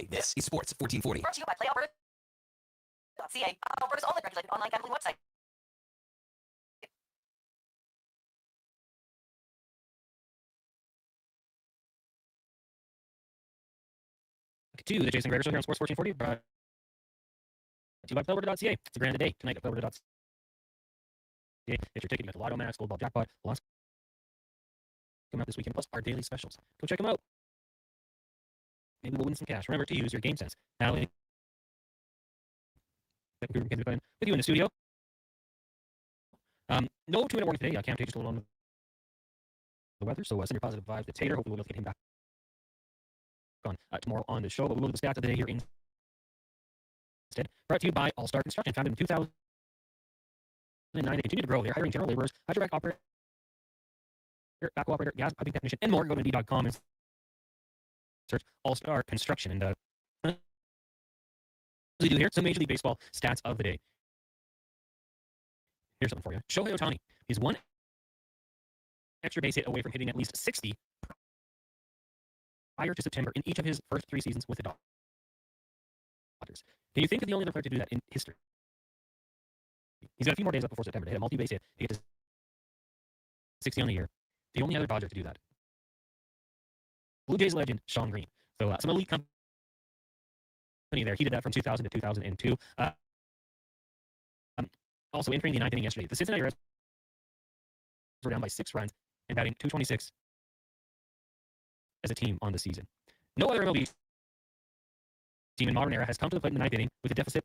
This is Sports 1440. Brought to you by PlayAlberta.ca, Alberta's only regulated online gambling website. To the Jason Gregor Show here on Sports 1440, brought to you by PlayAlberta.ca. It's a grand day tonight at PlayAlberta.ca. Get your ticket, you got the Lotto Max, Gold Ball Jackpot, lots coming out this weekend, plus our daily specials. Go check them out. Maybe we'll win some cash. Remember to use your game sense. Now, with you in the studio. No 2-minute warning today. Cam Tate just a little on the weather, so send your positive vibes to Tater. Hopefully we'll be able to get him back on tomorrow on the show. But we'll do the stats of the day here instead. Brought to you by All Star Construction, founded in 2009. They continue to grow. They're hiring general laborers, hydrovac operator, backhoe operator, gas piping technician, and more. Go to Indeed.com and search All Star Construction. And we do here some Major League Baseball stats of the day. Here's something for you. Shohei Ohtani is one extra base hit away from hitting at least 60 prior to September in each of his first 3 seasons with the Dodgers. Can you think of the only other player to do that in history? He's got a few more days up before September to hit a multi-base hit to get to 60 on the year. The only other Dodger to do that. Blue Jays legend Sean Green. So some elite company there. He did that from 2000 to 2002. Also entering the 9th inning yesterday, the Cincinnati Reds were down by 6 runs and batting .226 as a team on the season. No other MLB team in modern era has come to the plate in the ninth inning with a deficit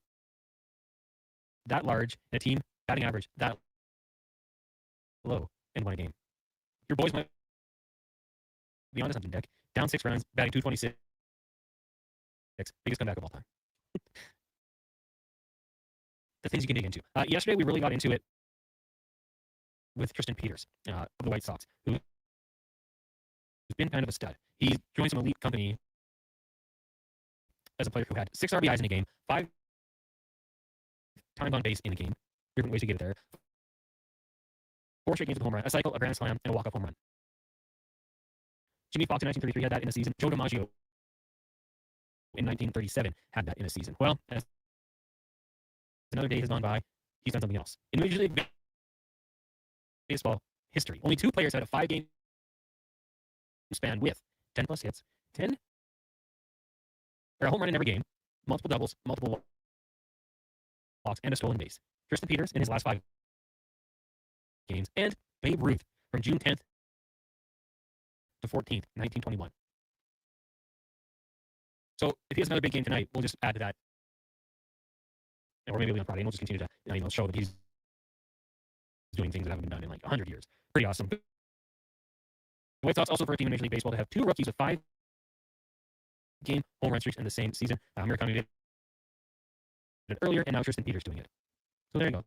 that large and a team batting average that low and won a game. Your boys might be on to something, Deck. Down 6 runs, batting 226. Biggest comeback of all time. The things you can dig into. Yesterday, we really got into it with Tristan Peters of the White Sox, who's been kind of a stud. He joined some elite company as a player who had 6 RBIs in a game, 5 times on base in a game. Different ways to get it there. 4 straight games with a home run, a cycle, a grand slam, and a walk-off home run. Jimmy Fox in 1933 had that in a season. Joe DiMaggio in 1937 had that in a season. Well, as another day has gone by, he's done something else. In Major League Baseball history, only 2 players had a 5-game span with 10 plus hits, 10 or a home run in every game, multiple doubles, multiple walks, and a stolen base. Tristan Peters in his last 5 games, and Babe Ruth from June 10th to 14th, 1921. So if he has another big game tonight, we'll just add to that. Or maybe on Friday, and we'll just continue to show that he's doing things that haven't been done in like 100 years. Pretty awesome. The White Sox also for a team in Major League Baseball to have 2 rookies with 5-game home run streaks in the same season. Murakami did it earlier, and now Tristan Peters doing it. So there you go.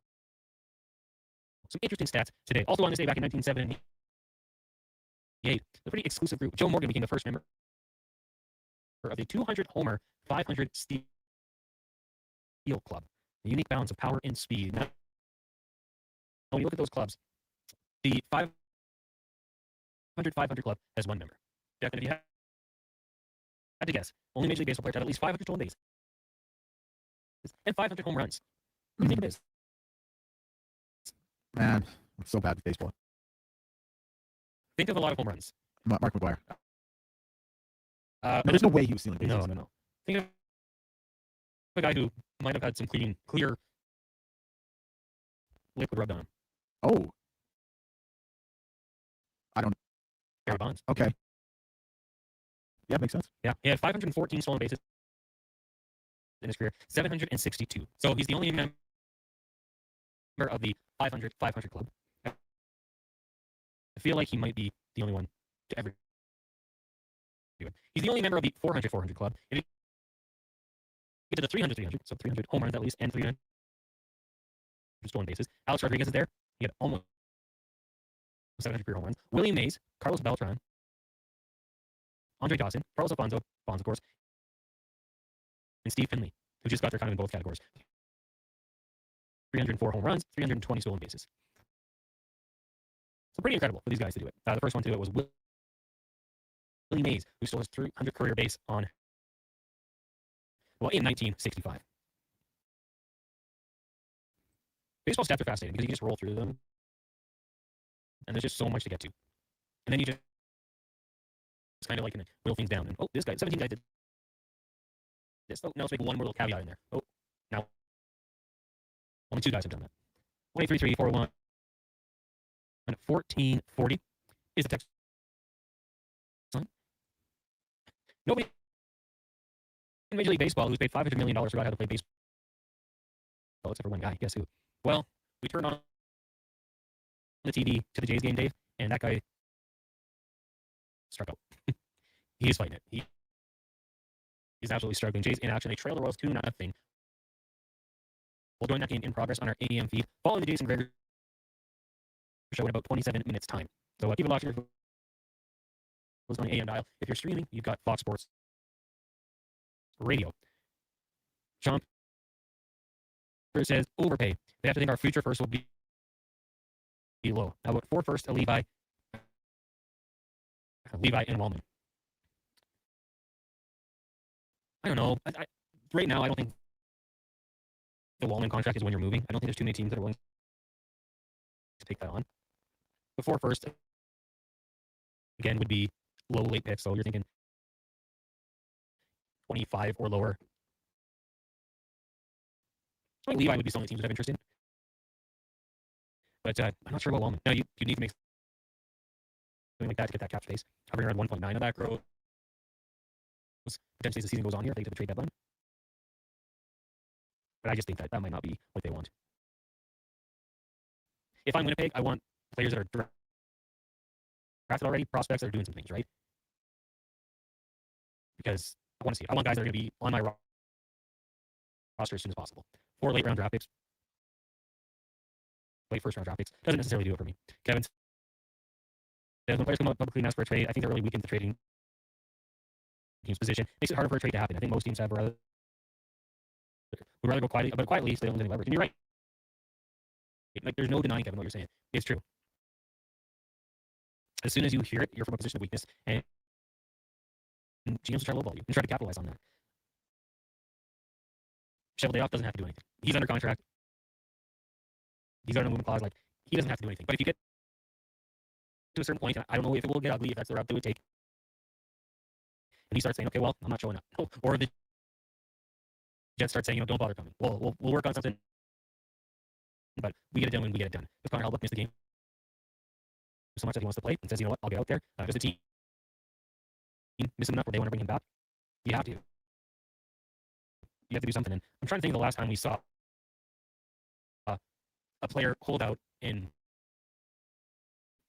Some interesting stats today. Also on this day back in 1978, a pretty exclusive group. Joe Morgan became the first member of the 200 homer, 500 steal club. The unique balance of power and speed. Now, when you look at those clubs, the 500 club has 1 member. Jack, if you had to guess, only Major League Baseball player to have at least 500 stolen bases and 500 home runs. What do you think it is? Man, I'm so bad with baseball. Think of a lot of home runs. Mark McGuire. There's no way he was stealing bases. No. Think of a guy who might have had some clear liquid rubbed on him. Oh. I don't. Barry Bonds. Okay. Yeah, makes sense. Yeah, he had 514 stolen bases in his career, 762. So he's the only member of the 500 club. I feel like he might be the only one to ever do it. He's the only member of the 400 club. If you get to the 300, so 300 home runs at least, and 300 stolen bases. Alex Rodriguez is there. He had almost 700 career home runs. William Mays, Carlos Beltran, Andre Dawson, Carlos Bonds, of course, and Steve Finley, who just got there kind of in both categories. 304 home runs, 320 stolen bases. So pretty incredible for these guys to do it. The first one to do it was Willie Mays, who stole his 300 career base in 1965. Baseball stats are fascinating because you just roll through them, and there's just so much to get to. And then you just kind of like whittle things down. And, this guy, 17 guys did this. Oh, now let's make one more little caveat in there. Oh, now only 2 guys have done that. 1-833 401 1440 is the text line. Nobody in Major League Baseball who's paid $500 million forgot how to play baseball, except for one guy. Guess who? Well, we turned on the TV to the Jays game, Dave, and that guy struck out. He's fighting it. He's absolutely struggling. Jays in action. They trail the Royals 2-0. We'll join that game in progress on our AM feed, following the Jason Gregor Show in about 27 minutes time. So keep it locked here. On the AM dial. If you're streaming, you've got Fox Sports Radio. Sean says overpay. They have to think our future first will be low. How about 4 first, a Levi and Wallman? I don't know. Right now, I don't think the Wallman contract is when you're moving. I don't think there's too many teams that are willing to take that on. The 4 first, again, would be low late picks. So you're thinking 25 or lower. I think Levi would be some of the teams that have interest in. But I'm not sure about Wallman. Now, you need to make something like that to get that cap space. Hovering around 1.9 of that grows. Potentially as the season goes on here, if they get to the trade deadline. But I just think that might not be what they want. If I'm Winnipeg, I want players that are drafted already, prospects that are doing some things, right? Because I want to see it. I want guys that are going to be on my roster as soon as possible. 4 late-round draft picks. Late first-round draft picks. Doesn't necessarily do it for me. Kevin says, when players come up publicly and ask for a trade, I think that really weakens the trading team's position. Makes it harder for a trade to happen. I think most teams would rather go quietly, but quietly, so they don't lose any leverage. And you're right. Like, there's no denying, Kevin, what you're saying. It's true. As soon as you hear it, you're from a position of weakness, and GMs will try to lowball you and try to capitalize on that. Cheveldayoff doesn't have to do anything. He's under contract. He's under a movement clause. Like, he doesn't have to do anything. But if you get to a certain point, and I don't know if it will get ugly, if that's the route they would take, and he starts saying, okay, well, I'm not showing up. Or the Jets start saying, don't bother coming. We'll work on something. But we get it done when we get it done. If Connor Halley missed the game so much that he wants to play and says, you know what, I'll get out there. Does the team miss him enough where they want to bring him back? You have to. You have to do something. And I'm trying to think of the last time we saw a player hold out and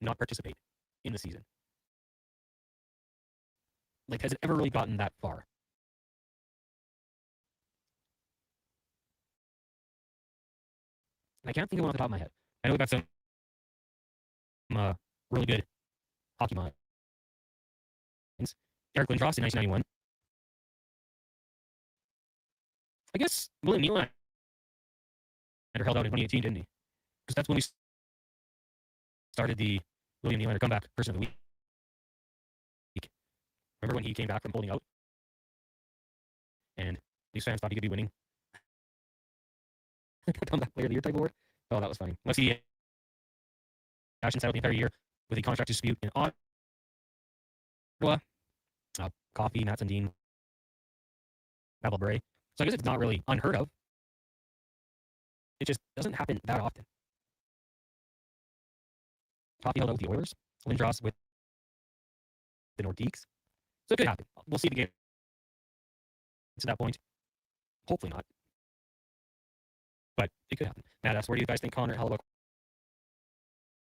not participate in the season. Like, has it ever really gotten that far? I can't think of one off the top of my head. I know we've got some really good hockey minds. Eric Lindros in 1991. I guess William Nylander held out in 2018, didn't he? Because that's when we started the William Nylander comeback person of the week. Remember when he came back from holding out? And these fans thought he could be winning comeback player of the year type award. Oh, that was funny. Let's see. Ashton settled the entire year with a contract dispute in Ottawa. Coffee, Matt Sundin, Pavel Bure. So I guess it's not really unheard of. It just doesn't happen that often. Coffee held out with the Oilers. Lindros with the Nordiques. So it could happen. We'll see if we get to that point. Hopefully not. But it could happen. Matt asks, where do you guys think Connor Halley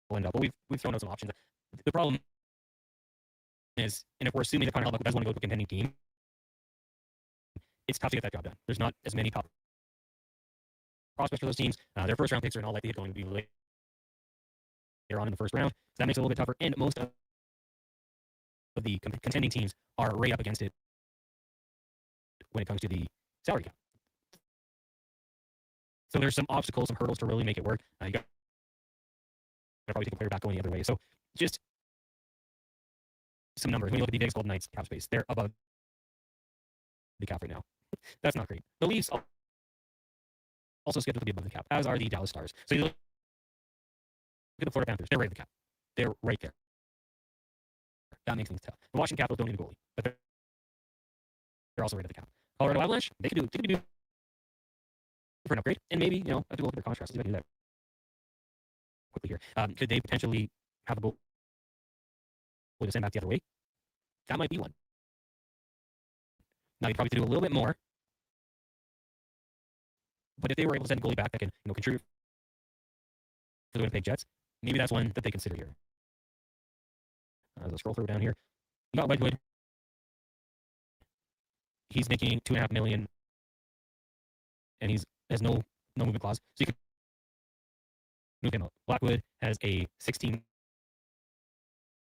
will end up? Well, we've thrown out some options. The problem is, and if we're assuming that Connor Halley does want to go to a contending team, it's tough to get that job done. There's not as many top prospects for those teams. Their first round picks are in all likelihood going to be later on in the first round. So that makes it a little bit tougher. And most of the contending teams are right up against it when it comes to the salary cap. So there's some obstacles, some hurdles to really make it work. You got to probably take a player back going the other way. So just some numbers. When you look at the Vegas Golden Knights cap space, they're above the cap right now. That's not great. The Leafs also scheduled to be above the cap, as are the Dallas Stars. So you look at the Florida Panthers, they're right at the cap. They're right there. That makes things tough. The Washington Capitals don't need a goalie, but they're also right at the cap. Colorado Avalanche, they could do for an upgrade, and maybe, have to look at their contracts. See if I can do that quickly here. Could they potentially have a goalie to send back the other way? That might be one. Now, you'd probably have to do a little bit more. But if they were able to send a goalie back that can, contribute for the Winnipeg Jets, maybe that's one that they consider here. As I scroll through down here, we got Wedgwood. He's making $2.5 million, and has no movement clause, so you can move him out. Blackwood has a 16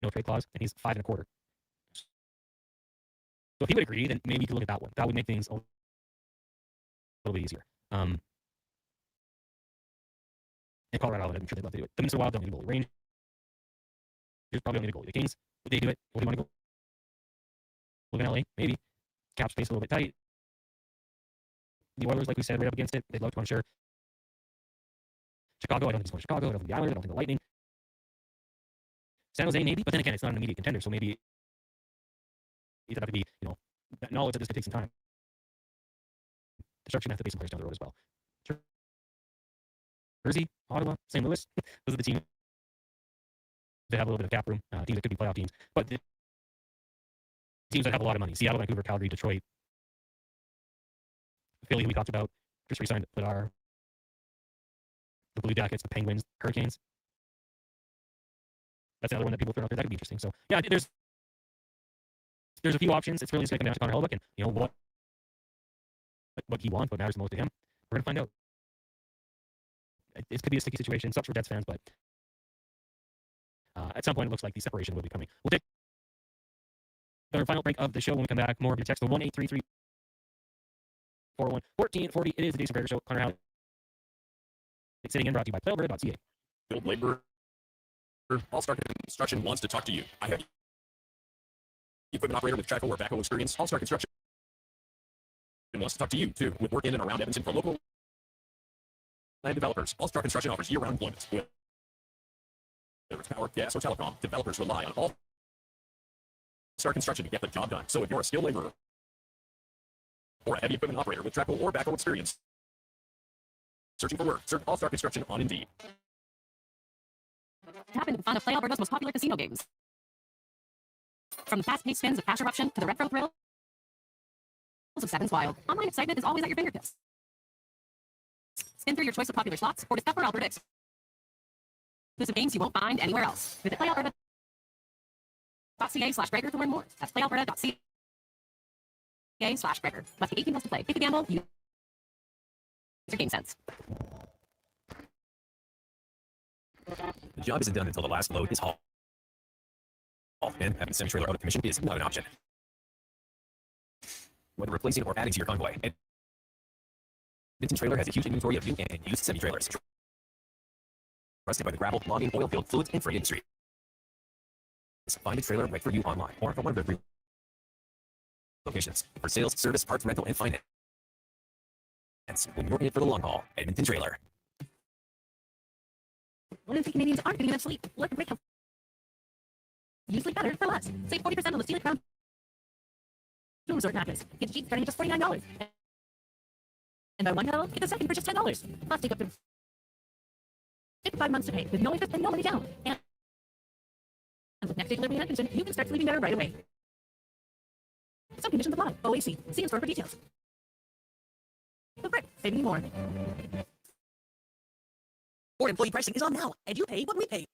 no trade clause, and he's 5.25. So if he would agree, then maybe you could look at that one. That would make things a little bit easier. And Colorado, I'm sure they'd love to do it. The Minnesota Wild don't need a goalie. Rangers probably don't need a goalie. The Kings, would they do it? Would they want to go live in LA? Maybe. Cap space a little bit tight. The Oilers, like we said, right up against it. They'd love to, I'm sure. Chicago, I don't think it's going to Chicago. I don't think the Islanders. I don't think the Lightning. San Jose, maybe. But then again, it's not an immediate contender, so maybe it'd have to be, that knowledge that this could take some time. The Sharks should have to pay some players down the road as well. Jersey, Ottawa, St. Louis. Those are the teams that have a little bit of cap room. Teams that could be playoff teams. But the teams that have a lot of money. Seattle, Vancouver, Calgary, Detroit, Philly, we talked about. just re-signed with the Blue Jackets, the Penguins, Hurricanes. That's the other one that people throw out there. That could be interesting. So yeah, there's a few options. It's really just going to come down to Connor Halley and what he wants, what matters most to him. We're going to find out. This could be a sticky situation. Sucks for Jets fans, but at some point it looks like the separation will be coming. We'll take our final break of the show when we come back. More of your text to 1-833-401-1440. It is the Jason Gregor Show. Connor Halley. It's sitting in, brought to you by PlayAlberta.ca. Field labor. All-Star Construction wants to talk to you. I have equipment operator with track or backhoe experience. All-Star Construction wants to talk to you too, with work in and around Edmonton for local land developers. All-Star Construction offers year-round employment. Whether it's power, gas, or telecom, developers rely on All-Star Construction to get the job done. So if you're a skilled laborer or a heavy equipment operator with track or backhoe experience, searching for work, search All-Star Construction on Indeed. Tap into fun of Play Alberta's most popular casino games. From the fast-paced spins of Cash Eruption to the retro thrills of Sevens Wild, online excitement is always at your fingertips. Spin through your choice of popular slots or discover Alberta exclusive games you won't find anywhere else. Visit playalberta.ca/Gregor to learn more. That's playalberta.ca/Gregor. Must be 18 plus to play. If you gamble, use your game sense. The job isn't done until the last load is hauled. And having a semi-trailer out of commission is not an option. Whether replacing or adding to your convoy, Edmonton Trailer has a huge inventory of new and used semi-trailers. Trusted by the gravel, logging, oil field, fluids, and freight industry. Find a trailer right for you online or from one of their locations for sales, service, parts, rental, and finance. When you're in it for the long haul, Edmonton Trailer. 1 in 3 Canadians aren't getting enough sleep. Look at Break. You sleep better for less. Save 40% on the Sealy Crown Jewel Resort mattress. Get the sheets starting at just $49. And buy one cuddle, get the second for just $10. Plus, take up to 55 months to pay with no interest and no money down. And with next day delivery in Edmonton, you can start sleeping better right away. Some conditions apply. OAC. See in store for details. The Brick. Saving you more. Ford employee pricing is on now, and you pay what we pay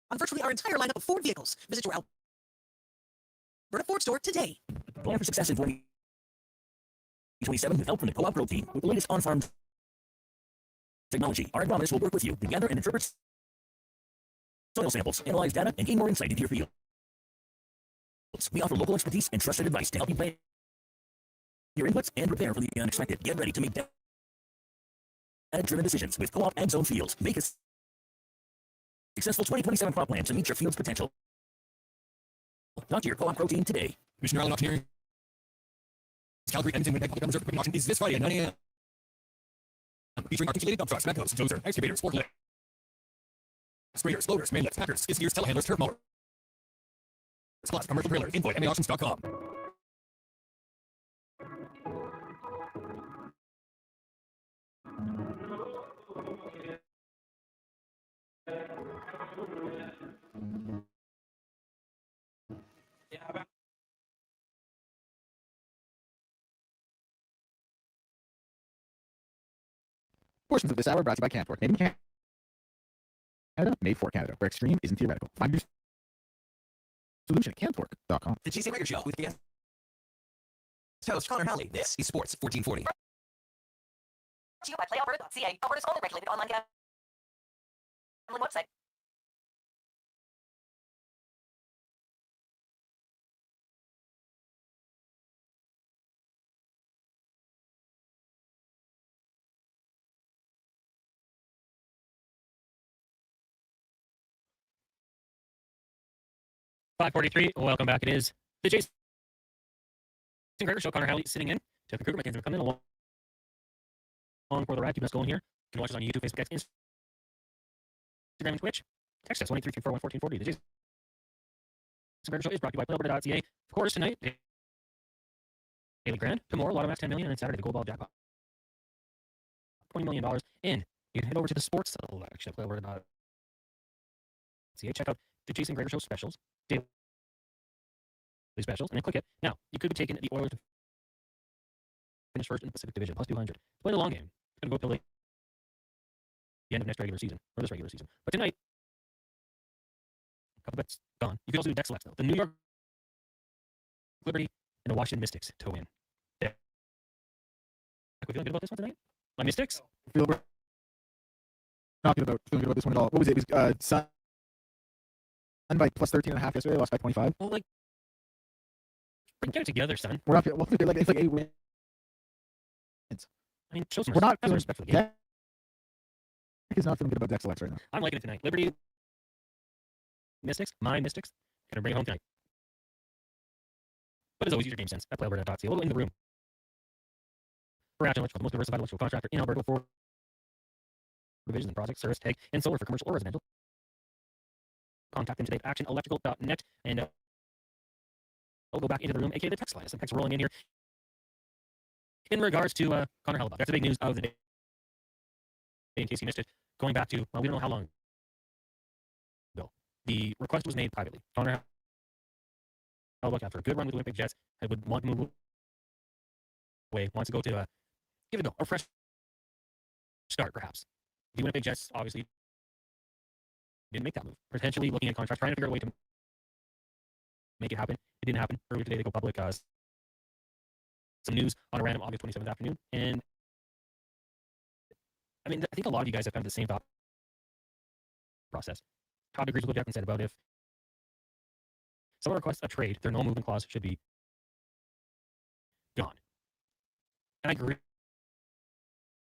on virtually our entire lineup of Ford vehicles. Visit your Alberta Ford store today. Plan for success in 2027 with help from the Co-op Pro team with the latest on-farm technology. Our agronomists will work with you to gather and interpret soil samples, analyze data, and gain more insight into your field. We offer local expertise and trusted advice to help you plan your inputs and prepare for the unexpected. Get ready to make data-driven decisions with Co-op Ag Zone Fields. Make a successful 2027 crop plan to meet your field's potential. Talk to your Co-op Pro team today. Commissioner Allen Auctioneering. Calgary, Edmonton, Winnipeg Public Reserve Equipment Auction is this Friday at 9 a.m. Featuring articulated dump trucks, backhoes, dozer, excavators, forklifts, sprayers, loaders, manlifts, packers, skid steers, telehandlers, turf mowers. Plus, commercial trailer, info at MAauctions.com. Portions of this hour brought to you by Canfor. Made in Canada, made for Canada, where extreme isn't theoretical. Find your solution at canfor.com. The Jason Gregor Show with Guest Host Connor Halley. This is Sports 1440. Brought to you by PlayAlberta.ca, Alberta's only regulated online gambling website. .543. Welcome back. It is the Jason Gregor Show. Connor Halley sitting in. Jeff Kruger, Mackenzie coming in along for the ride. Keep us going here. You can watch us on YouTube, Facebook, X, Instagram, and Twitch. Text us 1-833-401-1440. The Jason Gregor Show is brought to you by PlayAlberta.ca. Of course, tonight, Daily Grand. Tomorrow, Lotto Max $10 million, and Saturday, the Gold Ball Jackpot $20 million in. You can head over to the sports selection at PlayAlberta.ca. Check out the Jason Gregor Show specials, daily specials, and then click it. Now, you could be taking the Oilers finished first in the Pacific Division, plus 200. Play the long game. It's going to go till the end of next regular season, or this regular season. But tonight, a couple bets gone. You can also do deck selects, though. The New York Liberty and the Washington Mystics to win. Are we feeling good about this one tonight? My Mystics? Not feeling good about this one at all. What was it? It was Sun by plus 13.5 yesterday. Lost by 25. Well, like, get it together, son. We're not feeling like it's like 8 wins. I mean, show some We're not feeling respect for the game. He's not feeling good about deck selects right now. I'm liking it tonight. Liberty Mystics, my Mystics, gonna bring it home tonight. But as always, use your game sense at playalberta.ca. A little in the room. For Action Electrical, the most diversified electrical contractor in Alberta for divisions and projects, service, tag, and solar for commercial or residential. Contact them today at actionelectrical.net, and I'll go back into the room, aka the text line. Some texts rolling in here. In regards to Connor Halley, that's the big news of the day. In case you missed it, going back to, well, we don't know how long ago. The request was made privately. Connor Halley, after a good run with the Winnipeg Jets, would want to move away, wants to go to give it a fresh start, perhaps. The Winnipeg Jets obviously didn't make that move. Potentially looking at contracts, trying to figure out a way to make it happen. It didn't happen. Earlier today, they go public. Some news on a random August 27th afternoon. And I mean, I think a lot of you guys have kind of the same thought process. Todd agrees with what Declan said about if someone requests a trade, their no movement clause should be gone. And I agree.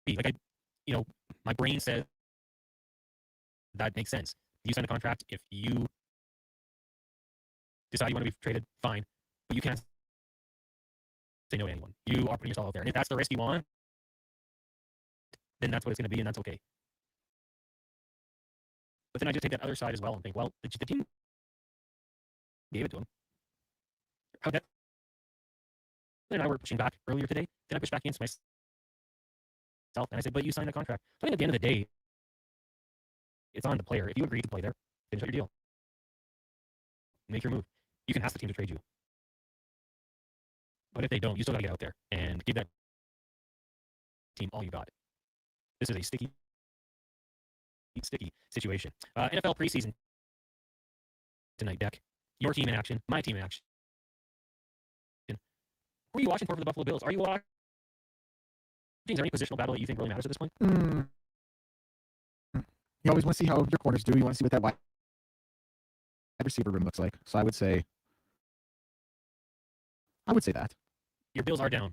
Like, my brain says that makes sense. You sign a contract. If you decide you want to be traded, fine. But you can't say no to anyone. You are putting yourself out there. And if that's the risk you want, then that's what it's going to be, and that's okay. But then I just take that other side as well and think, well, the team gave it to him. How that? And I were pushing back earlier today. Then I pushed back against myself, and I said, but you signed a contract. So I think at the end of the day, it's on the player. If you agree to play there, finish out your deal. Make your move. You can ask the team to trade you. But if they don't, you still got to get out there and give that team all you got. This is a sticky situation. NFL preseason tonight, Deck. Your team in action, my team in action. Who are you watching for the Buffalo Bills? Are you watching? Is there any positional battle that you think really matters at this point? You always want to see how your corners do. You want to see what that wide receiver room looks like. So I would say that. Your Bills are down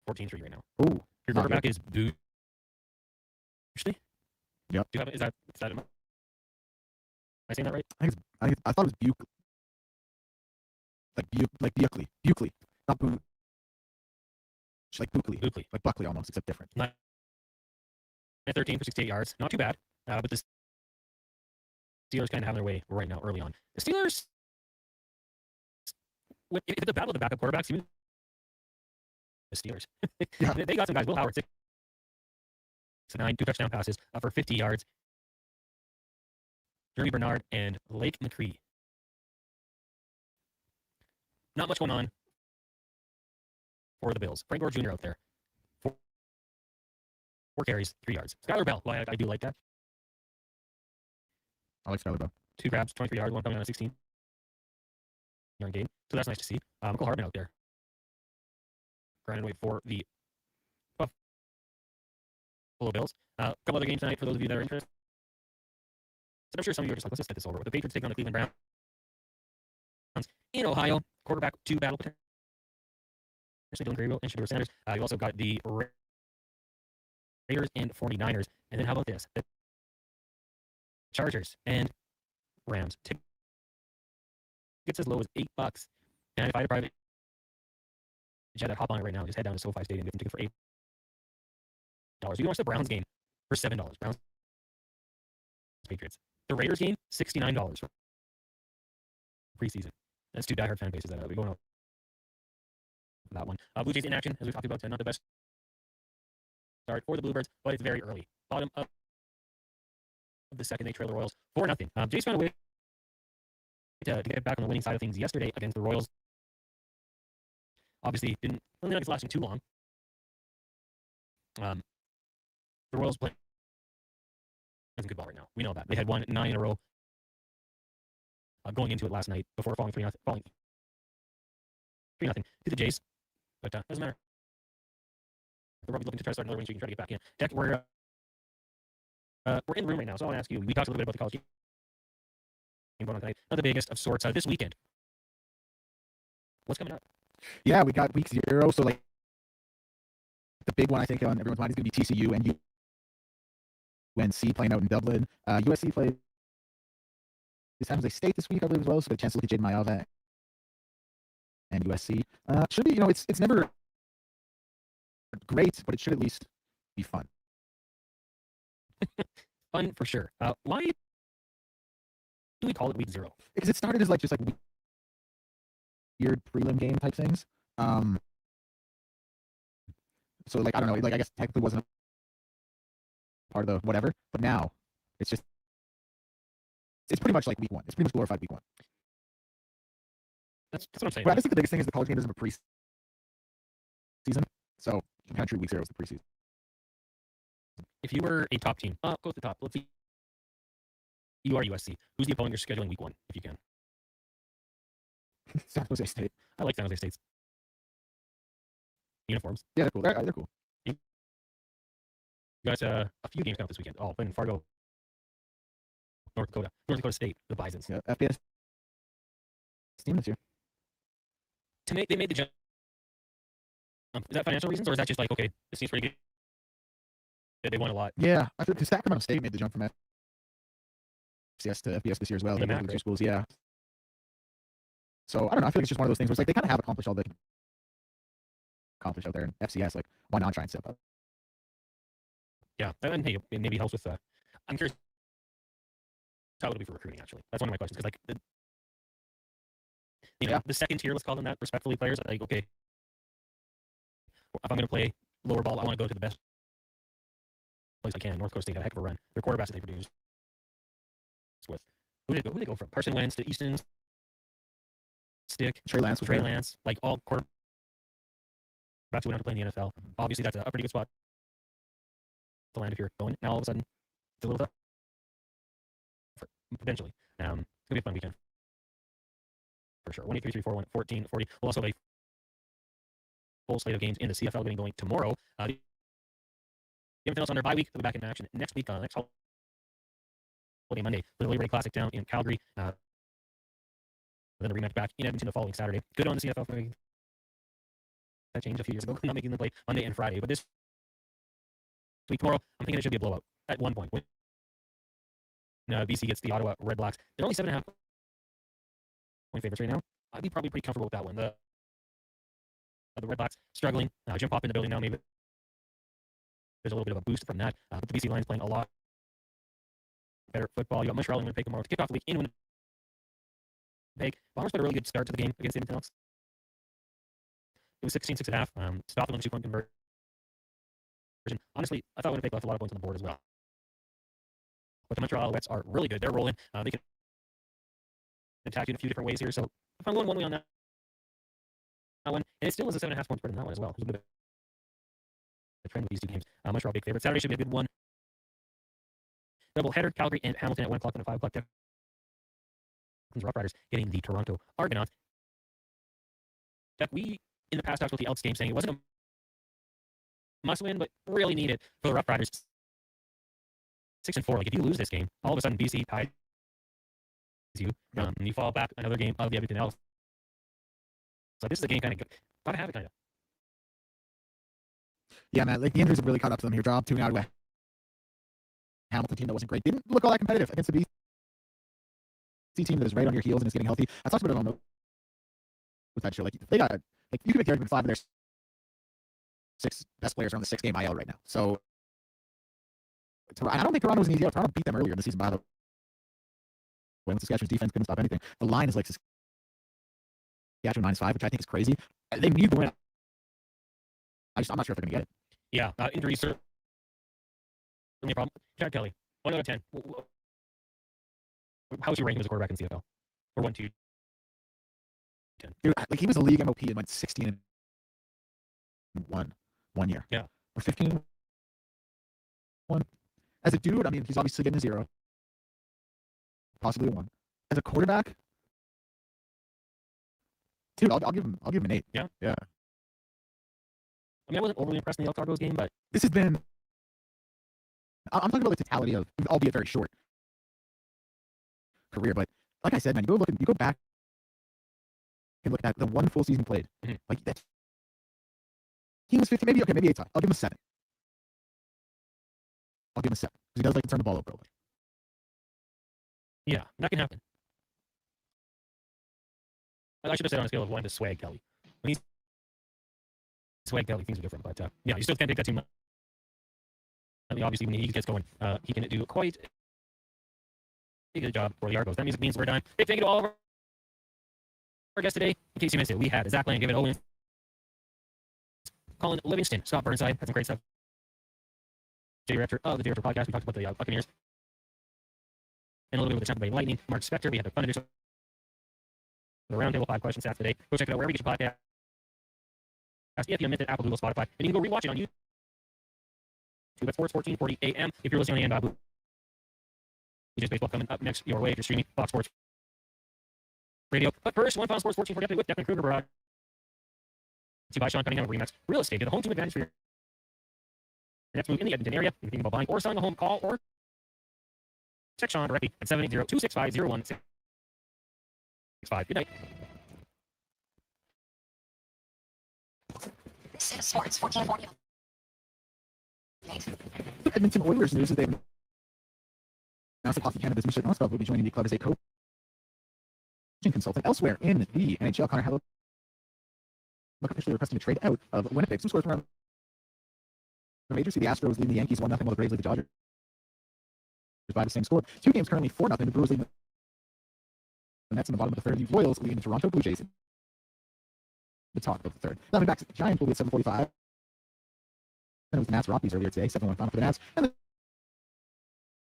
14-3 right now. Ooh. Your quarterback is Boo. Yep. Is that am I saying that right? I thought it was Buckley, not Boo. Like Buckley. Like Buckley almost, except different. 13 for 68 yards. Not too bad. But the Steelers kind of have their way right now early on. The Steelers, if it's a battle of the backup quarterbacks, even the Steelers. Yeah. They got some guys. Will Howard, 6-9, 2 touchdown passes for 50 yards. Jeremy Bernard and Lake McCree. Not much going on for the Bills. Frank Gore Jr. out there. 4 carries, 3 yards. Skylar Bell. Well, I do like that. I like Skylar Bell. 2 grabs, 23 yards, 1 coming on a 16-yard gain. So that's nice to see. Michael Hardman out there. Grinding away for the Buffalo Bills. A couple other games tonight for those of you that are interested. So I'm sure some of you are just like, let's just get this over with. The Patriots taking on the Cleveland Browns in Ohio. Quarterback 2 battle potentially Dylan Gabriel and Shedeur Sanders. You also got the Raiders and 49ers. And then how about this? The Chargers and Rams. Tickets as low as $8. And if I had a private jet, I'd hop on it right now. Just head down to SoFi Stadium and get some tickets for $8. You can watch the Browns game for $7. Browns Patriots. The Raiders game, $69 for preseason. That's 2 diehard fan bases that will be going on for that one. Blue Jays in action, as we talked about, not the best start for the Bluebirds, but it's very early. Bottom of the second, they trail the Royals 4-0. Jays found a way to get back on the winning side of things yesterday against the Royals. obviously didn't really like it's lasting too long. The Royals play some good ball right now. We know that. They had won 9 in a row going into it last night before falling 3-0 to the Jays. But doesn't matter. They're probably looking to try to start another win so you can try to get back in. Deck, we're in the room right now, so I want to ask you. We talked a little bit about the college game going on tonight. Not the biggest of sorts. This weekend, what's coming up? Yeah, we got week 0. So like the big one I think on everyone's mind is going to be TCU and UNC playing out in Dublin. USC plays San Jose State this week, I believe, as well. So we get a chance to look at Jaden Mayava and USC. Should be, it's never great, but it should at least be fun. Fun for sure. Why do we call it week 0? Because it started as just weird prelim game type things. So I don't know, I guess technically wasn't part of the whatever, but now it's pretty much like week 1. It's pretty much glorified week 1. That's what I'm saying. But I just think the biggest thing is the college game doesn't have a preseason. So you can kind of treat week 0 as the preseason. If you were a top team, go to the top. Let's see. You are USC. Who's the opponent you're scheduling week 1, if you can? San Jose State. I like San Jose State's uniforms. Yeah, they're cool. They're cool. You guys, a few games coming up this weekend. Oh, in Fargo, North Dakota State, the Bisons. Yeah, FBS team this year. They made the jump. Is that financial reasons, or is that just okay, this seems pretty good? They won a lot. Yeah, I think Sacramento State made the jump from FCS to FBS this year as well. The two schools, yeah. So I don't know. I feel like it's just one of those things where they kind of have accomplished all they can accomplish out there in FCS. Why not try and step up? Yeah, and hey, it maybe helps with. I'm curious how it'll be for recruiting. Actually, that's one of my questions because the second tier, let's call them that, respectfully, players are okay. If I'm going to play lower ball, I want to go to the best place I can. North Dakota State had a heck of a run. Their quarterbacks that they produced with who did they go from? Carson Wentz to Easton Stick, Trey Lance, all quarterbacks who went on to play in the NFL. Obviously, that's a pretty good spot to land if you're going. Now all of a sudden, it's a little tough potentially. It's gonna be a fun weekend for sure. 1, 8, 3, 3, 4, 1, 14, 40. We'll also have a full slate of games in the CFL getting going tomorrow. Everything else on their bye week. They'll be back in action next week, next holiday Monday. The Labor Day Classic down in Calgary. Then the rematch back in Edmonton the following Saturday. Good on the CFL for making that change a few years ago, not making them play Monday and Friday. But this week, tomorrow, I'm thinking it should be a blowout at one point. When BC gets the Ottawa Red Blacks, they're only 7.5 point favorites right now. I'd be probably pretty comfortable with that one. The Red Blacks struggling. Jim Pop in the building now. Maybe there's a little bit of a boost from that. But the BC Lions playing a lot better football. You got Montreal and Winnipeg tomorrow to kick off the week in Winnipeg. Bombers played a really good start to the game against the Edmonton Elks. It was 16-6.5. Stopped on 2-point conversion. Honestly, I thought Winnipeg left a lot of points on the board as well. But the Montreal Alouettes are really good. They're rolling. They can attack you in a few different ways here. So if I'm going one way on that one, and it still is a 7.5 point spread in that one as well. There's a bit of a trend with these two games. Montreal big favorite. Saturday should be a good one. Double header, Calgary and Hamilton at 1 o'clock and 5 o'clock. Rough Riders getting the Toronto Argonauts. We in the past talked about the Elks game, saying it wasn't a must win, but really needed for the Rough Riders. 6-4. If you lose this game, all of a sudden BC ties you, and you fall back another game of the Edmonton Elks. So this is a game kind of got to have it kind of. Yeah, man. The injuries have really caught up to them here. Job tuning out of a Hamilton team that wasn't great. Didn't look all that competitive against the BC team that is right on your heels and is getting healthy. I talked about it on with that show. They got you can make the argument 5 of their 6 best players are on the 6-game IL right now. So I don't think Toronto was an easy out. Toronto beat them earlier in the season by the way. When Saskatchewan's defense couldn't stop anything. The line is Saskatchewan -5, which I think is crazy. They need the win. I'm not sure if they're going to get it. Yeah, injuries are a problem. Chad Kelly, 1 out of 10. How's your ranking as a quarterback in CFL? Or 1, 2, 10? Dude, he was a league MOP and went 16-2 one year. Yeah. We're 15-1. As a dude, I mean, he's obviously getting a 0, possibly a 1. As a quarterback, dude, I'll give him an 8. Yeah. Yeah. I mean, I wasn't overly impressed in the Elks game, but This has been. I'm talking about the totality of, albeit very short, career. But like I said, man, you go back and look at the one full season played. Like that, he was 15, maybe 8. I'll give him a 7. Because he does like to turn the ball over a little bit. yeah, that can happen. I should have said on a scale of 1 to swag Kelly. When he's swag Kelly, things are different. But yeah, you still can't take that team. I mean, obviously, when he gets going, he can do quite a good job for the Argos. That means we're done. Big thank you to all of our guests today. In case you missed it, we had Zach Lane, David Owens, Colin Livingston, Scott Burnside, had some great stuff. Jay Rector of the Jay Rector podcast. We talked about the Buccaneers and a little bit with the Tampa Bay Lightning. Mark Spector, we had a fun edition of the Roundtable 5 Questions Stats today. Go check it out wherever you get your podcast. If you missed it, Apple, Google, Spotify, and you can go rewatch it on YouTube at Sports 1440 AM. If you're listening on the just baseball coming up next your way if you're streaming Fox Sports Radio. But first, one final Sports 1440 update with Declan Kruger brought to you by Sean Cunningham of Remax Real Estate. The home team advantage for your next move in the Edmonton area. If you're thinking about buying or selling a home, call or text Sean directly at 780-265-0165. Good night. This is Sports 1440. Edmonton Oilers news is they've announced that Hockey Canada's Michelle Nostov will be joining the club as a coaching consultant. Elsewhere in the NHL, Connor Halley officially requesting a trade out of Winnipeg. Some scores from around the majors. See the Astros leading the Yankees 1-0, while the Braves lead the Dodgers by the same score. 2 games currently 4-0. The Brewers leading the Mets in the bottom of the third. The Royals leading the Toronto Blue Jays in the top of the third. Now back to the Giants will be at 7:45. And it was the Nats Rockies earlier today, 7-1 final for the Nats. And the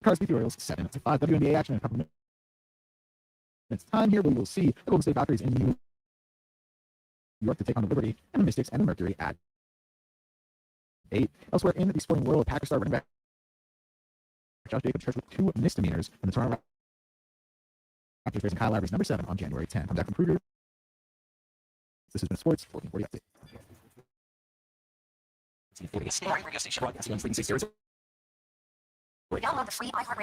Cards beat the Orioles 7-5. WNBA action in a couple minutes time here. We will see the Golden State Valkyries in New York to take on the Liberty and the Mystics and the Mercury at 8. Elsewhere in the sporting world, Packers star running back Josh Jacobs charged with 2 misdemeanors in the Toronto Raptors raising Kyle Lowry's number 7 on January 10th. I'm Declan Kruger. This has been a Sports 1440 update. Radio station broadcasting on 360. Download the free iHeartRadio